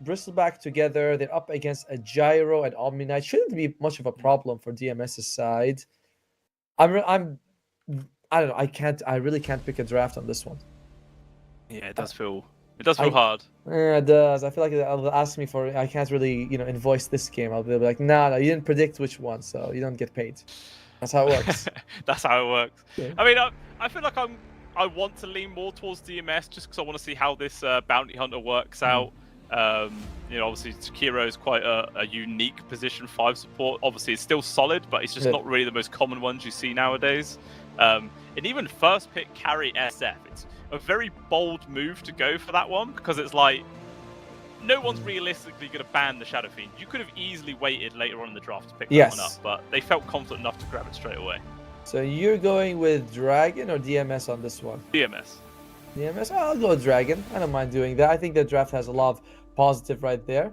Bristleback together. They're up against a Gyro and Omni Knight. Shouldn't be much of a problem for DMS's side. I don't know. I really can't pick a draft on this one. Yeah, it does feel hard. Yeah, it does. I feel like they'll ask me for. I can't really, invoice this game. I'll be like, no, you didn't predict which one, so you don't get paid. That's how it works. That's how it works. Yeah. I mean, I feel like I want to lean more towards DMS just because I want to see how this Bounty Hunter works out. Obviously Takiro is quite a unique position 5 support. Obviously it's still solid, but it's just not really the most common ones you see nowadays. And even first pick carry SF, it's a very bold move to go for that one because it's like no one's realistically going to ban the Shadow Fiend. You could have easily waited later on in the draft to pick that one up, but they felt confident enough to grab it straight away. So you're going with Dragon or DMS on this one? DMS. DMS? I'll go with Dragon. I don't mind doing that. I think the draft has a lot of positive right there.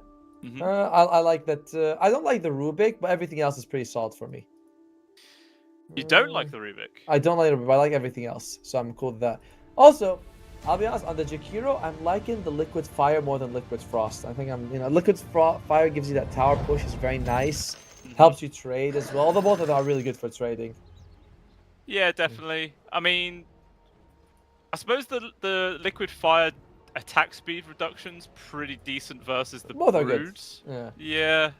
I like that. I don't like the Rubik, but everything else is pretty solid for me. You don't like the Rubik? I don't like the Rubik, but I like everything else, so I'm cool with that. Also, I'll be honest, on the Jakiro, I'm liking the Liquid Fire more than Liquid Frost. I think Liquid Fire gives you that tower push, is very nice. Helps you trade as well. Although both of them are really good for trading. Yeah, definitely. I mean, I suppose the Liquid Fire attack speed reduction's pretty decent versus the both are good. Yeah.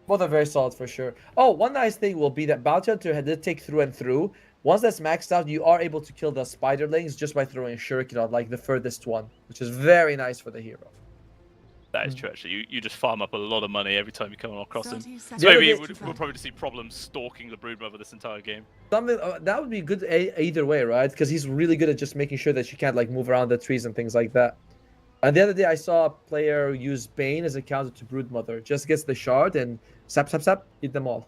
Both are very solid for sure. Oh, one nice thing will be that Bounty Hunter did take through and through. Once that's maxed out, you are able to kill the spiderlings just by throwing a shuriken on like the furthest one, which is very nice for the hero. That is true, actually. You just farm up a lot of money every time you come across him. So maybe we'll probably see problems stalking the Broodmother this entire game. Something that would be good either way, right? Because he's really good at just making sure that you can't like move around the trees and things like that. And the other day I saw a player use Bane as a counter to Broodmother. Just gets the shard and sap, hit them all.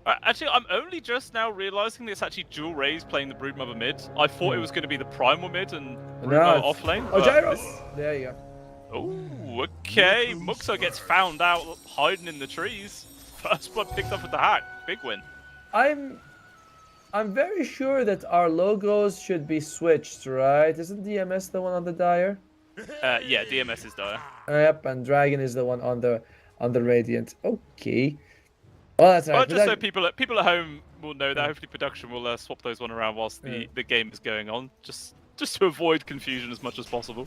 Actually, I'm only just now realizing that it's actually dual rays playing the Broodmother mid. I thought it was going to be the Primal mid and Broodmother off lane. Oh, but gyro! There you go. Oh, okay. Muxa gets found out hiding in the trees. First blood picked up with the hack. Big win. I'm very sure that our logos should be switched, right? Isn't DMS the one on the Dire? Yeah, DMS is dire. Yep, and Dragon is the one on the Radiant. Okay. Well, that's Well, right. just so people at home will know that, hopefully production will swap those one around whilst the game is going on, just to avoid confusion as much as possible.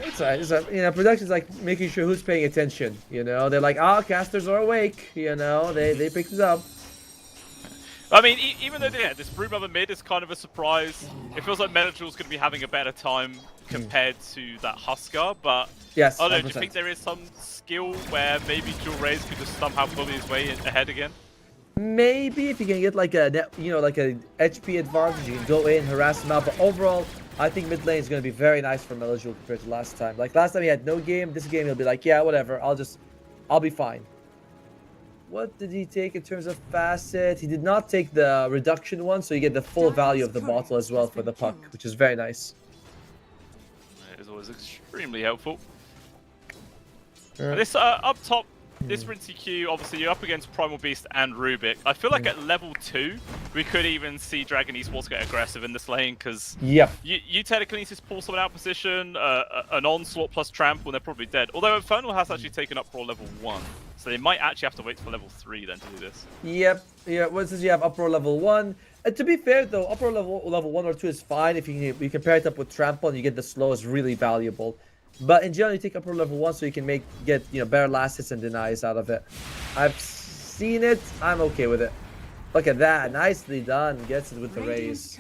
It's right. It's right. You know, production's like making sure who's paying attention. You know, they're like, casters are awake. You know, they picked it up. I mean, even though this Broodmother mid is kind of a surprise, it feels like Metajewel's going to be having a better time compared to that Huskar, but yes, I don't know, 100%. do you think there is some skill where maybe Dual Rays could just somehow bully his way ahead again? Maybe if you can get like a like a HP advantage, you can go in, harass him out. But overall, I think mid lane is going to be very nice for Metajewel compared to last time. Like last time he had no game, this game he'll be like, yeah, whatever, I'll be fine. What did he take in terms of facet? He did not take the reduction one, so you get the full value of the bottle as well for the puck, which is very nice. It is always extremely helpful. This up top, this Rinsey Q, obviously you're up against Primal Beast and Rubik. I feel like at level 2, we could even see Dragon Esports get aggressive in this lane, because you telekinesis pull someone out of position, an onslaught plus trample, and they're probably dead. Although Infernal has actually taken up for level 1, so they might actually have to wait for level 3 then to do this. Yep, yeah. Well, since you have upper level 1, to be fair though, upper level 1 or 2 is fine. If you pair it up with trample and you get the slow, is really valuable. But in general, you take upper level 1 so you can get better last hits and denies out of it. I've seen it. I'm okay with it. Look at that, nicely done. Gets it with the raise.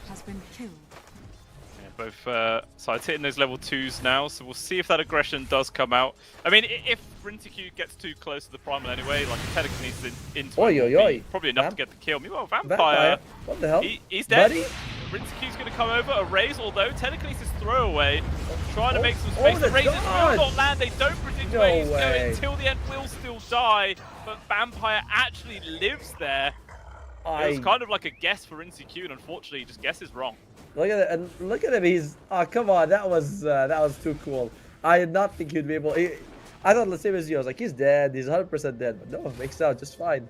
Has been killed. Yeah, both sides hitting those level 2s now, so we'll see if that aggression does come out. I mean, if Rinsey Q gets too close to the Primal anyway, like a telekinesis into it, probably enough to get the kill. Meanwhile, Vampire, what the hell? He's dead. Buddy? Rinsey Q's going to come over, a raise, although telekinesis throwaway, trying to make some space. Oh, The raises will dodge! not land, they don't predict No where he's way. going until the end, will still die, but Vampire actually lives there. It was kind of like a guess for Rinsey Q, and unfortunately, he just guesses wrong. Look at it, and look at him. He's come on, that was too cool. I did not think he'd be able. I thought the same as you. I was like, he's dead. He's 100% dead. But no, it makes out just fine.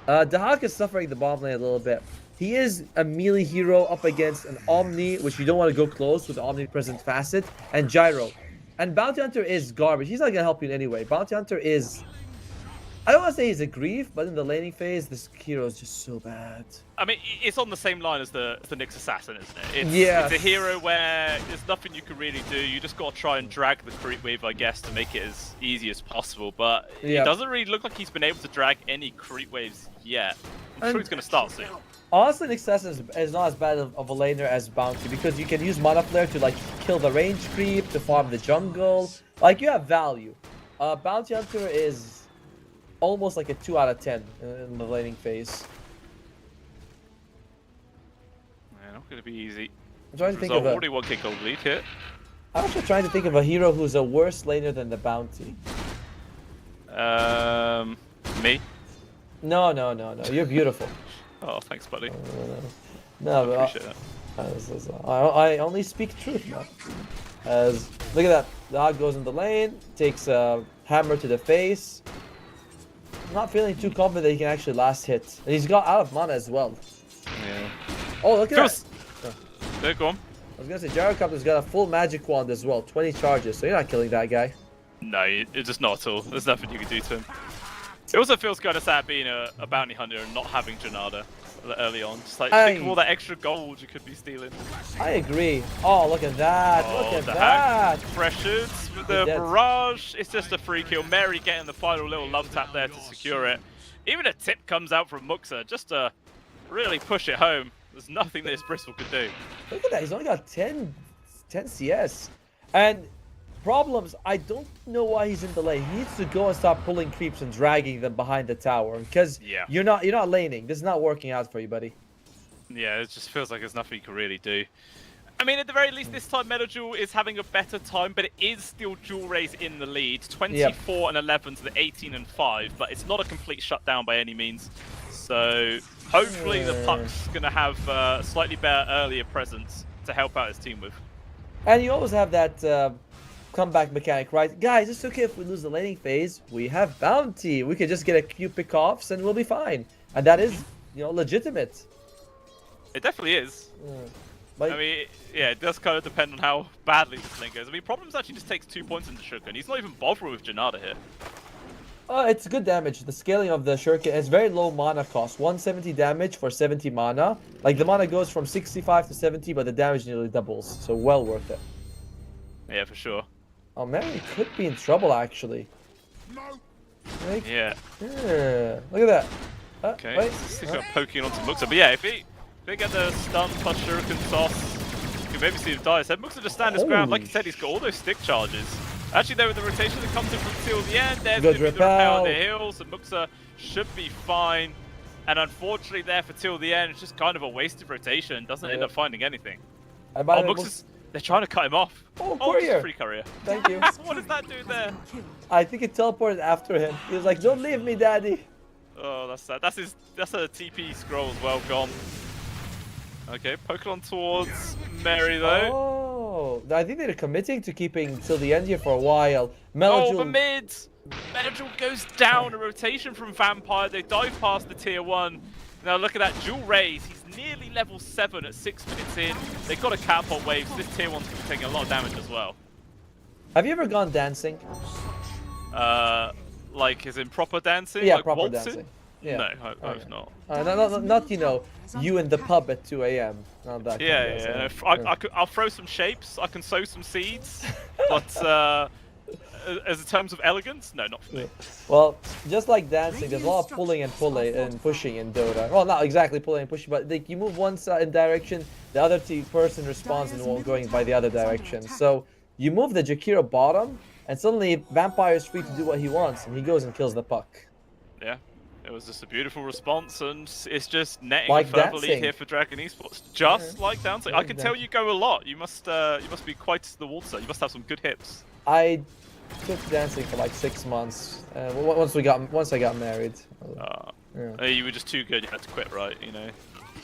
Dahak is suffering the bomb lane a little bit. He is a melee hero up against an Omni, which you don't want to go close with the omnipresent facet, and Gyro. And Bounty Hunter is garbage. He's not gonna help you in any way. Bounty Hunter is, I don't want to say he's a grief, but in the laning phase, this hero is just so bad. I mean, it's on the same line as the Nyx Assassin, isn't it? It's a hero where there's nothing you can really do. You just got to try and drag the creep wave, I guess, to make it as easy as possible. But it doesn't really look like he's been able to drag any creep waves yet. I'm sure he's going to start soon. Honestly, Nyx Assassin is not as bad of a laner as Bounty, because you can use Mana Flare to like kill the range creep, to farm the jungle. Like, you have value. Bounty Hunter is almost like a 2 out of 10 in the laning phase. Yeah, not going to be easy. I'm trying to think of already 1k gold lead here. I'm actually trying to think of a hero who's a worse laner than the Bounty. Me? No. You're beautiful. Oh, thanks, buddy. No, but I appreciate that. I only speak truth, man. Look at that. The Dog goes in the lane, takes a hammer to the face. Not feeling too confident that he can actually last hit. And he's got out of mana as well. Yeah. Oh, look at that. There, go on. I was gonna say, Gyrocopter's got a full magic wand as well, 20 charges, so you're not killing that guy. No, it's just not at all. There's nothing you can do to him. It also feels kind of sad being a bounty hunter and not having Janada early on. Just like, think of all that extra gold you could be stealing. I agree. Oh, look at that. Look at that. Pressured with the barrage. It's just a free kill. Mary getting the final little love tap there to secure it. Even a tip comes out from Muxa just to really push it home. There's nothing this Bristol could do. Look at that. He's only got 10 CS. And problems, I don't know why he's in the lane. He needs to go and start pulling creeps and dragging them behind the tower, because you're not laning. This is not working out for you, buddy. Yeah, it just feels like there's nothing you can really do. I mean, at the very least, this time Metajewel is having a better time, but it is still Dual Rays in the lead. 24 and 11 to the 18 and 5, but it's not a complete shutdown by any means. So hopefully the Puck's going to have a slightly better earlier presence to help out his team with. And you always have that comeback mechanic, right? Guys, it's okay if we lose the laning phase. We have bounty. We can just get a few pick-offs and we'll be fine. And that is, you know, legitimate. It definitely is. But I mean, yeah, it does kind of depend on how badly this lane goes. I mean, Problems actually just takes 2 points into Shuriken. He's not even bothering with Janata here. it's good damage. The scaling of the Shuriken is very low mana cost. 170 damage for 70 mana. Like, the mana goes from 65 to 70, but the damage nearly doubles. So, well worth it. Yeah, for sure. Oh, man, he could be in trouble, actually. Like, Yeah. Look at that. Okay, Wait. he's got poking onto Muxa. But yeah, if they get the stun plus Shuriken toss, you can maybe see him die. So Muxa just stand his ground. Like you said, he's got all those stick charges. Actually, though, with the rotation that comes in from till the end, there's going to be the repel on the heels, and Muxa should be fine. And unfortunately, there for till the end, it's just kind of a wasted rotation. Doesn't end up finding anything. Oh, Muxa's... They're trying to cut him off. Oh, courier! Free courier. Thank you. What does that do there? I think it teleported after him. He was like, "Don't leave me, daddy." Oh, that's sad. That's a TP scroll as well, gone. Okay, Pokemon towards Mary though. Oh, I think they're committing to keeping till the end here for a while. Melajul... Oh, the mid! Melajul goes down, a rotation from Vampire. They dive past the tier 1. Now look at that, Dual Raise. He's nearly level 7 at 6 minutes in. They've got a cap on waves. This tier 1's going to be taking a lot of damage as well. Have you ever gone dancing? Like, as in proper dancing? Yeah, like proper waltzing? dancing. Yeah. No, I've not. Not, you know, you in the pub at 2 a.m. Not that Yeah. I'll throw some shapes. I can sow some seeds. But as in terms of elegance, no, not for me. Well, just like dancing, there's a lot of pulling and pushing in Dota. Well, not exactly pulling and pushing, but like you move one side in direction, the other person responds and going by the other direction. So you move the Jakiro bottom, and suddenly Vampire is free to do what he wants, and he goes and kills the puck. Yeah, it was just a beautiful response, and it's just netting like a further lead here for Dragon Esports. Just like dancing. I can tell you go a lot. You must be quite the waltzer. You must have some good hips. I took dancing for like 6 months. Once I got married. You were just too good. You had to quit, right? You know,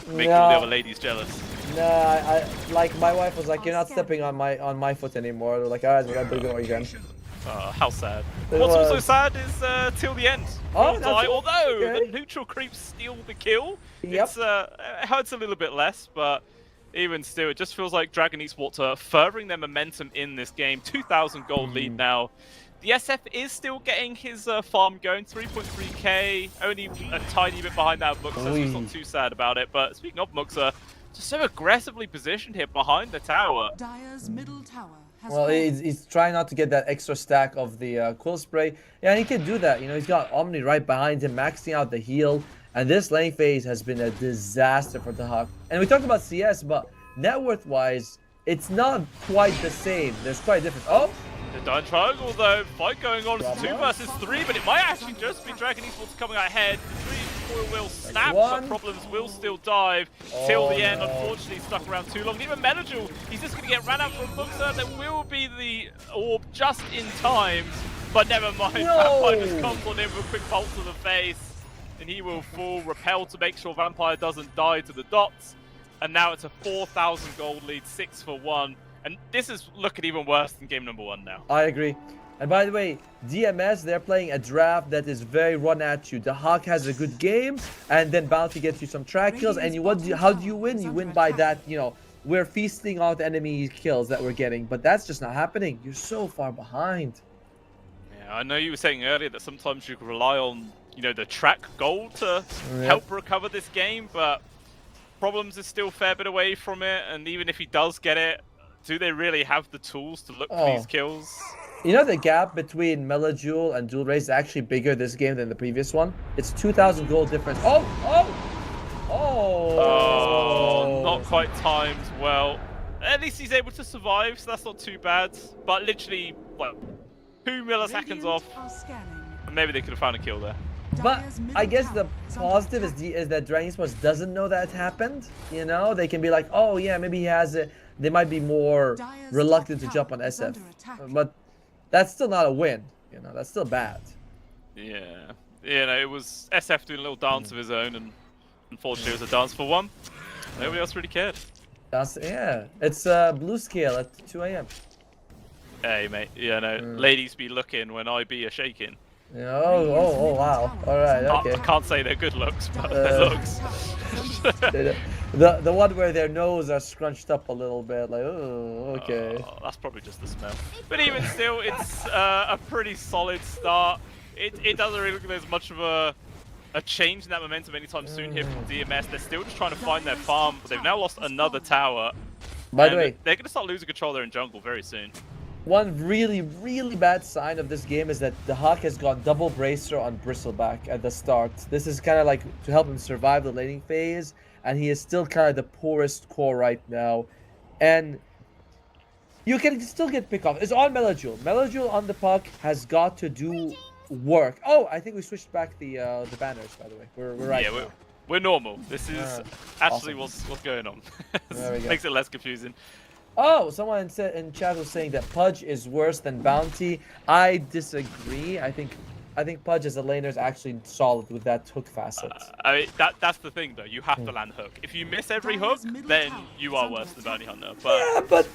making all the other ladies jealous. No, I like my wife was like, "You're not stepping on my foot anymore." They're like, "Alright, we gotta go again." How sad. What's also sad is till the end. Although the neutral creeps steal the kill, it hurts a little bit less, but even still, it just feels like Dragon Esports are furthering their momentum in this game. 2,000 gold lead now. The SF is still getting his farm going, 3.3k, only a tiny bit behind that Muxa, so he's not too sad about it. But speaking of Muxa, just so aggressively positioned here behind the tower. Dire's middle tower has he's trying not to get that extra stack of the quill spray. Yeah, he can do that. You know, he's got Omni right behind him, maxing out the heal. And this lane phase has been a disaster for the Hawk. And we talked about CS, but net worth-wise, it's not quite the same. There's quite a difference. Oh! The Dying Triangle, though, fight going on. It's 2 versus 3, but it might actually just be Dragon Esports coming ahead. The 3 will snap, but Problems will still dive till the end. Unfortunately, stuck around too long. Even Melajul, he's just going to get ran out from Muxa. There will be the orb just in time, but never mind. Vampire just comes on in with a quick pulse to the face. And he will fall, repel to make sure Vampire doesn't die to the dots. And now it's a 4,000 gold lead, 6 for 1. And this is looking even worse than game number 1 now. I agree. And by the way, DMS, they're playing a draft that is very run at you. The Hawk has a good game, and then Bounty gets you some track kills. And how do you win? You win by that, you know, we're feasting on the enemy kills that we're getting. But that's just not happening. You're so far behind. Yeah, I know you were saying earlier that sometimes you can rely on, you know, the track gold to help recover this game, but Problems is still a fair bit away from it, and even if he does get it, do they really have the tools to look for these kills? You know, the gap between Melajul and Dual Raise is actually bigger this game than the previous one. It's 2,000 gold difference. Oh, not quite timed well. At least he's able to survive, so that's not too bad. But literally, well, 2 milliseconds off, and maybe they could have found a kill there. But I guess the positive is that Dragon Esports doesn't know that it happened. You know, they can be like, oh yeah, maybe he has it. They might be more reluctant to jump on SF. But that's still not a win. You know, that's still bad. Yeah. You know, it was SF doing a little dance of his own, and unfortunately it was a dance for one. Nobody else really cared. Yeah, it's blue scale at 2 a.m. Hey, mate, you know, ladies be looking when I be a shaking. Yeah, oh, wow. All right, okay. I can't say they're good looks, but they're looks. the one where their nose are scrunched up a little bit, like, oh, okay. That's probably just the smell. But even still, it's a pretty solid start. It doesn't really look like there's much of a change in that momentum anytime soon here from DMS. They're still just trying to find their farm, but they've now lost another tower. By the way, they're going to start losing control there in jungle very soon. One really, really bad sign of this game is that the Hawk has gone double bracer on Bristleback at the start. This is kind of like to help him survive the laning phase, and he is still kind of the poorest core right now. And you can still get pick off. It's on Melojule. Melojule on the puck has got to do work. Oh, I think we switched back the banners, by the way. We're right. Yeah, we're normal. This is actually awesome. what's going on. There Makes it less confusing. Oh, someone said in chat was saying that Pudge is worse than Bounty. I disagree. I think Pudge as a laner is actually solid with that hook facet. I mean, that's the thing though. You have to land hook. If you miss every hook, then you are worse than Bounty Hunter. But yeah, but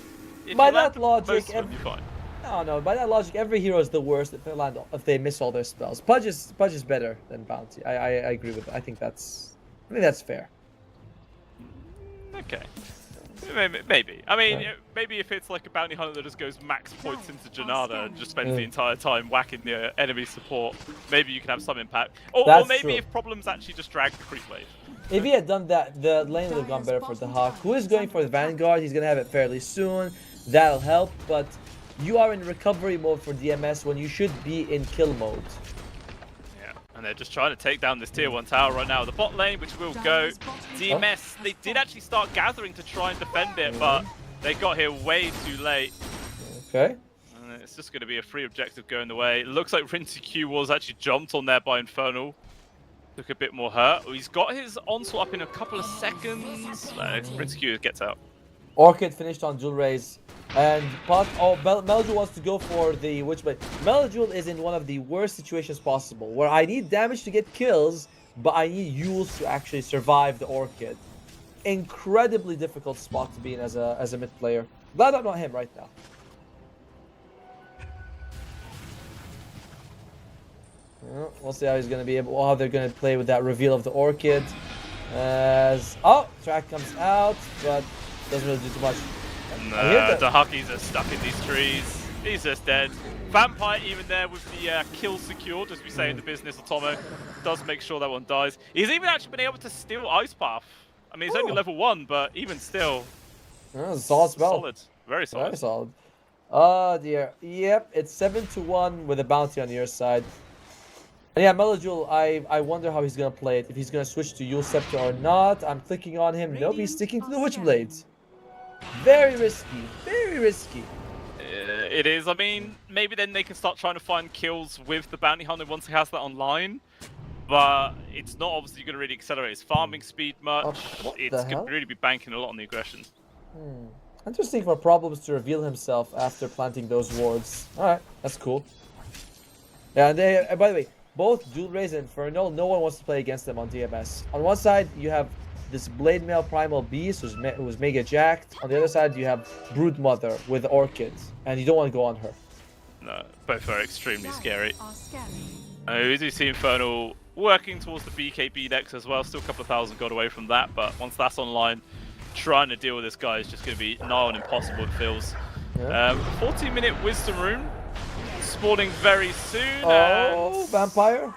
by that logic, fine. No, by that logic, every hero is the worst if they miss all their spells. Pudge is better than Bounty. I agree with that. I think that's fair. Okay. Maybe. I mean, maybe if it's like a bounty hunter that just goes max points into Janada and just spends the entire time whacking the enemy support, maybe you can have some impact. Or maybe if problems actually just drag the creep wave. If he had done that, the lane would have gone better for the Hawk. Who is going for the Vanguard? He's going to have it fairly soon. That'll help, but you are in recovery mode for DMS when you should be in kill mode. And they're just trying to take down this tier 1 tower right now. The bot lane, which will go. DMS, they did actually start gathering to try and defend it, but they got here way too late. Okay. And it's just going to be a free objective going the way. It looks like Rinty was actually jumped on there by Infernal. Took a bit more hurt. He's got his onslaught up in a couple of seconds. Rinty gets out. Orchid finished on Jewel Raise. And Melojule wants to go for the Witchblade. Melojule is in one of the worst situations possible, where I need damage to get kills, but I need Yules to actually survive the Orchid. Incredibly difficult spot to be in as a mid player. Glad I'm not him right now. We'll see how he's gonna be able. How they're gonna play with that reveal of the Orchid. Track comes out, but doesn't really do too much. The Huckies are stuck in these trees. He's just dead. Vampire even there with the kill secured, as we say in the business. Otomo does make sure that one dies. He's even actually been able to steal Ice Path. I mean, he's only level 1, but even still. Solid spell. Solid. Very solid. Very solid. Oh dear. Yep, it's 7-1 with a bounty on your side. And yeah, Melojule, I wonder how he's gonna play it. If he's gonna switch to Yule Scepter or not. I'm clicking on him. Nope, he's sticking to the Witchblades. Very risky. Very risky. It is. I mean, maybe then they can start trying to find kills with the Bounty Hunter once he has that online. But it's not obviously going to really accelerate his farming speed much. It's going to really be banking a lot on the aggression. Interesting for Problems to reveal himself after planting those wards. Alright, that's cool. Yeah, and by the way, both Dual Raise and Infernal, no one wants to play against them on DMS. On one side, you have this Blade Mail Primal Beast who's mega jacked. On the other side, you have Brood Mother with Orchids, and you don't want to go on her. No, both are extremely scary. We do see Infernal working towards the BKB decks as well. Still a couple of thousand gold away from that, but once that's online, trying to deal with this guy is just going to be nigh on impossible, it feels. 14-minute Wisdom Rune spawning very soon. Oh, Vampire.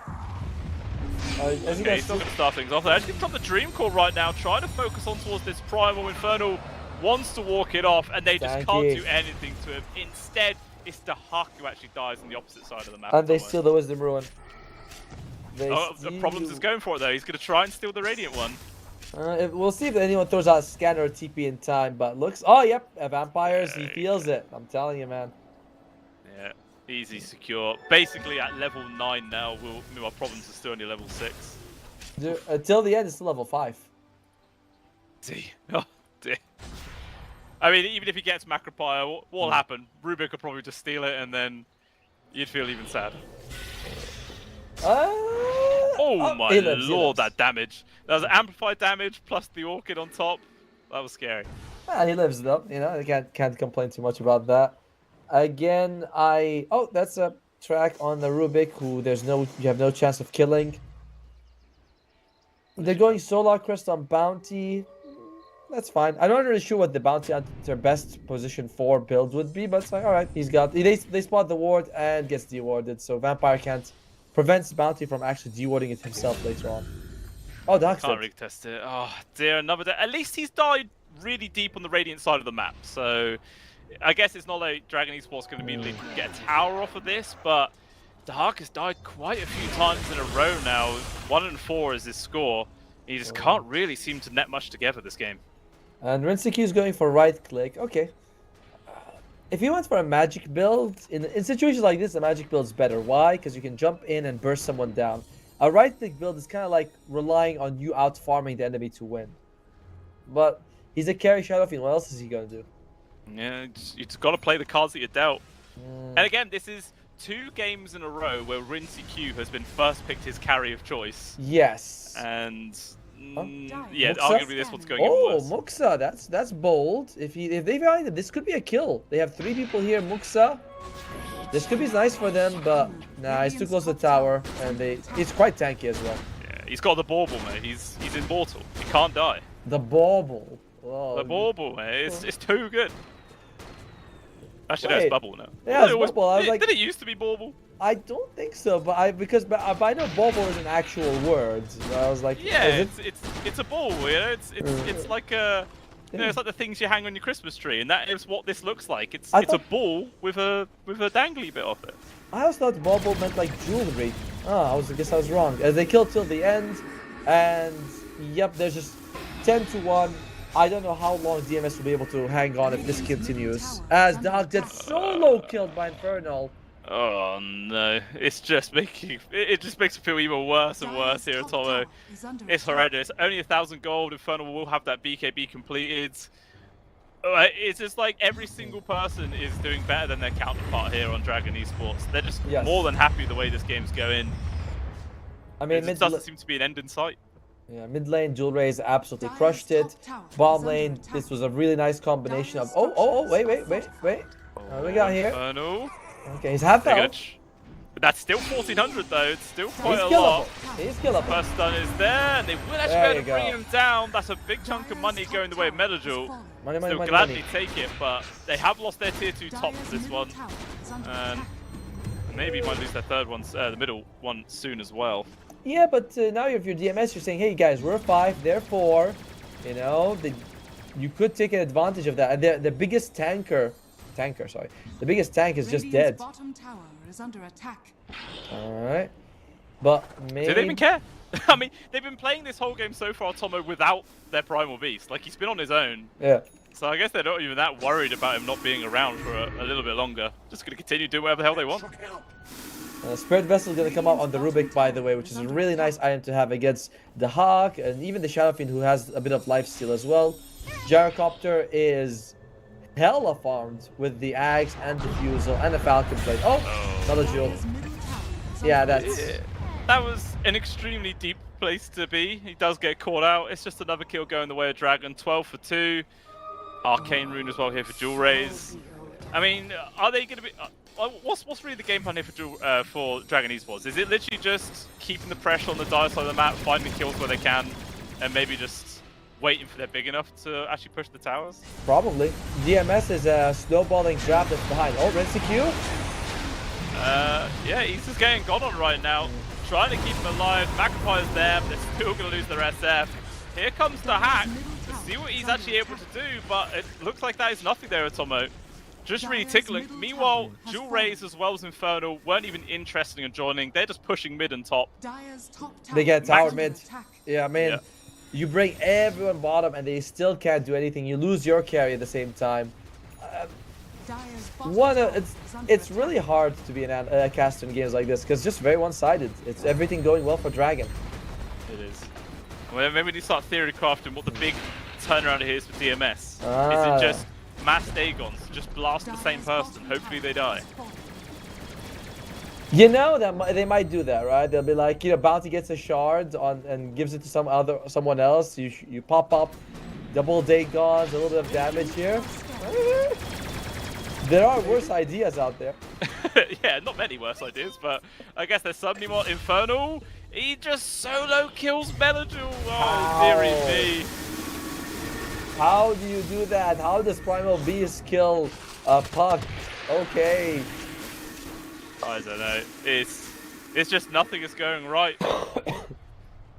Okay, he's still going to start things off. They're actually from the Dream Core right now, trying to focus on towards this Primal. Infernal wants to walk it off, and they just can't do anything to him. Instead, it's the Huck who actually dies on the opposite side of the map. And they steal the Wisdom Rune. The Problems is going for it though. He's going to try and steal the Radiant one. We'll see if anyone throws out a scanner or TP in time, but looks... Oh, yep, Vampires, he feels it. I'm telling you, man. Yeah. Easy, secure. Basically at level 9 now, our Problems are still only level 6. Dude, until the end, it's still level 5. See. Oh, dear. I mean, even if he gets Macropire, what'll happen? Rubik could probably just steal it, and then you'd feel even sad. Oh my he lives, lord, that damage. That was amplified damage plus the orchid on top. That was scary. He lives though, you know, I can't complain too much about that. Again, oh, that's a track on the Rubik who you have no chance of killing. They're going Solar Crest on Bounty. That's fine. I'm not really sure what the Bounty on their best position 4 build would be, but it's like, alright, they spot the ward and gets dewarded, so Vampire prevents Bounty from actually dewarding it himself later on. Oh, the Can't retest it. Oh dear, another day. At least he's died really deep on the Radiant side of the map, so I guess it's not like Dragon Esports going to immediately get a tower off of this, but Dark has died quite a few times in a row now. 1 and 4 is his score. He just can't really seem to net much together this game. And Rinseki is going for right click. Okay. If you went for a magic build, in situations like this, a magic build is better. Why? Because you can jump in and burst someone down. A right click build is kind of like relying on you out farming the enemy to win. But he's a carry Shadow Fiend. What else is he going to do? Yeah, you just got to play the cards that you're dealt. And again, this is 2 games in a row where Rinseki has been first picked his carry of choice. Yes. And Muxa? yeah, arguably this one's going even worse. Muxa, that's bold. If they find it, this could be a kill. They have 3 people here. Muxa. This could be nice for them, but nah, he's too close to the tower, and he's quite tanky as well. Yeah, he's got the bauble, mate. He's immortal. He can't die. The bauble. Oh, the bauble, mate. It's too good. Actually, no, it's bubble now. Yeah, it's bubble. I was like, did it used to be bauble? I don't think so, but I know bauble is an actual word. So I was like, yeah, it's a ball, you know. It's like a. You know, it's like the things you hang on your Christmas tree, and that is what this looks like. It's a ball with a dangly bit off it. I always thought bauble meant like jewelry. I guess I was wrong. They killed till the end, and yep, there's just 10-1. I don't know how long DMS will be able to hang on if this continues. As Dog gets solo killed by Infernal. Oh no, it just makes it feel even worse and worse here at Tomo. It's horrendous. Only 1,000 gold. Infernal will have that BKB completed. It's just like every single person is doing better than their counterpart here on Dragon Esports. They're just more than happy the way this game's going. I mean, it doesn't seem to be an end in sight. Yeah, mid lane, Jewel Rays absolutely crushed it. Bomb lane, this was a really nice combination of. Wait. What do we got here? Infernal. Okay, he's half health. That's still 1,400 though. It's still quite a lot. He's killable. First stun is there, and they will actually be able to bring him down. That's a big chunk of money going the way of Metagel. They'll gladly take it, but they have lost their tier 2 top for this one, and maybe might lose their third one, the middle one soon as well. Yeah, but now if you're DMS, you're saying, hey guys, we're 5, they're 4. You know, you could take an advantage of that. And the biggest the biggest tank is just dead. Bottom tower is under attack. Alright. But maybe... Do they even care? I mean, they've been playing this whole game so far, Tomo, without their Primal Beast. Like, he's been on his own. Yeah. So I guess they're not even that worried about him not being around for a little bit longer. Just going to continue doing whatever the hell they want. Spirit Vessel is going to come up on the Rubik, by the way, which is a really nice item to have against the Hawk and even the Shadow Fiend, who has a bit of lifesteal as well. Gyrocopter is hella farmed with the Axe and Diffusal and the Falcon Blade. Oh, another jewel. Yeah, that was an extremely deep place to be. He does get caught out. It's just another kill going the way of Dragon. 12 for 2. Arcane Rune as well here for Jewel Rays. I mean, are they going to be... What's really the game plan here for Dragon Esports? Is it literally just keeping the pressure on the dire side of the map, finding kills where they can, and maybe just waiting for they're big enough to actually push the towers? Probably. DMS is a snowballing trap that's behind. Oh, Rinseki? Yeah, he's just getting gone on right now. Trying to keep him alive. Magpie's there, but they're still going to lose their SF. Here comes the hack to see what he's actually able to do, but it looks like that is nothing there at Tomo. Just really tickling. Meanwhile, Jewel Rays as well as Infernal weren't even interested in joining. They're just pushing mid and top. They get tower mid. Yeah, man. You bring everyone bottom and they still can't do anything. You lose your carry at the same time. It's really hard to be a caster in games like this because it's just very one-sided. It's everything going well for Dragon. It is. Well, maybe we start theory crafting what the big turnaround here is for DMS. Is it just mass Dagons, just blast the same person, hopefully they die? You know that they might do that, right? They'll be like, you know, Bounty gets a shard on and gives it to someone else. You pop up, double Dagons, a little bit of damage here. There are worse ideas out there. Yeah, not many worse ideas, but I guess there's somebody more. Infernal. He just solo kills Melodul. Oh, dearie me. How do you do that? How does Primal Beast kill a Puck? Okay. I don't know. It's just nothing is going right.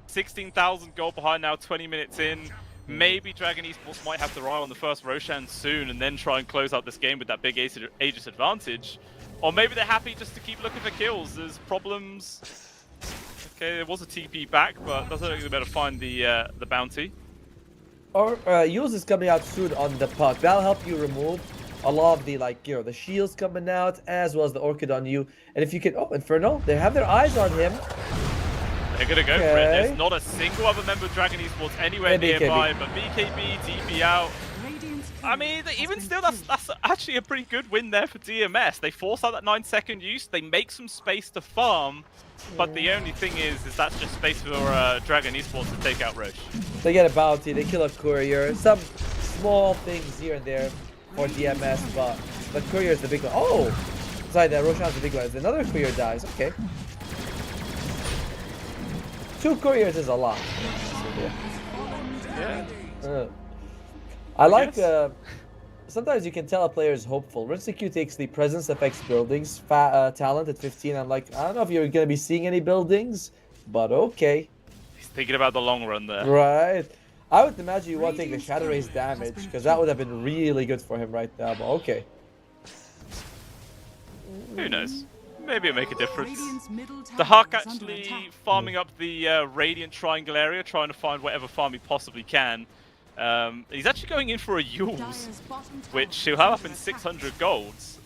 16,000 gold behind now, 20 minutes in. Maybe Dragon Esports might have to rely on the first Roshan soon and then try and close out this game with that big Aegis advantage. Or maybe they're happy just to keep looking for kills. There's problems. Okay, there was a TP back, but doesn't look like they better find the bounty. Or Yules is coming out soon on the Puck. That'll help you remove a lot of the, like, you know, the shields coming out as well as the Orchid on you. And if you can, oh, Inferno, they have their eyes on him. They're gonna go for it. There's not a single other member of Dragon Esports anywhere nearby, but BKB, TP out. I mean, even still, that's actually a pretty good win there for DMS. They force out that 9-second use, they make some space to farm, but the only thing is that's just space for Dragon Esports to take out Roche. They get a bounty, they kill a courier, some small things here and there for DMS, but the courier is the big one. Oh! Sorry, the Roshan's the big one. Another courier dies, okay. 2 couriers is a lot. Yeah. I like, sometimes you can tell a player is hopeful. RinseQ takes the presence affects buildings talent at 15. I'm like, I don't know if you're going to be seeing any buildings, but okay. He's thinking about the long run there. Right. I would imagine you want to take the Shadow Race damage, because that would have been really good for him right now, but okay. Who knows? Maybe it'll make a difference. The Hawk actually farming up the Radiant Triangle area, trying to find whatever farm he possibly can. He's actually going in for a Yules, which he'll have up in 600 golds.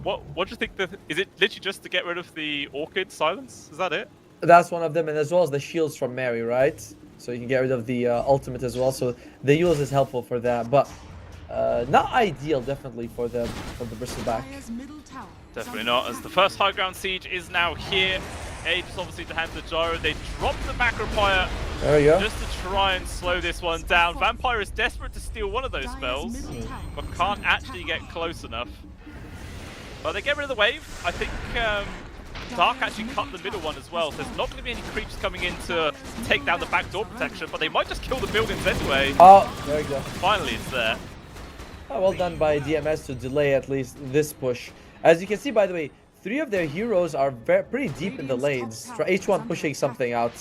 What do you think? Is it literally just to get rid of the Orchid Silence? Is that it? That's one of them, and as well as the shields from Mary, right? So you can get rid of the ultimate as well. So the Yules is helpful for that, but not ideal, definitely, for the bristleback. Definitely not, as the first high ground siege is now here. Aegis obviously to hand the gyro. They drop the Macropire just to try and slow this one down. Vampire is desperate to steal one of those spells, but can't actually get close enough. But they get rid of the wave. I think Dark actually cut the middle one as well, so there's not going to be any creeps coming in to take down the backdoor protection, but they might just kill the buildings anyway. Oh, there you go. Finally, it's there. Oh, well done by DMS to delay at least this push. As you can see, by the way, 3 of their heroes are pretty deep in the lanes. Each one pushing something out.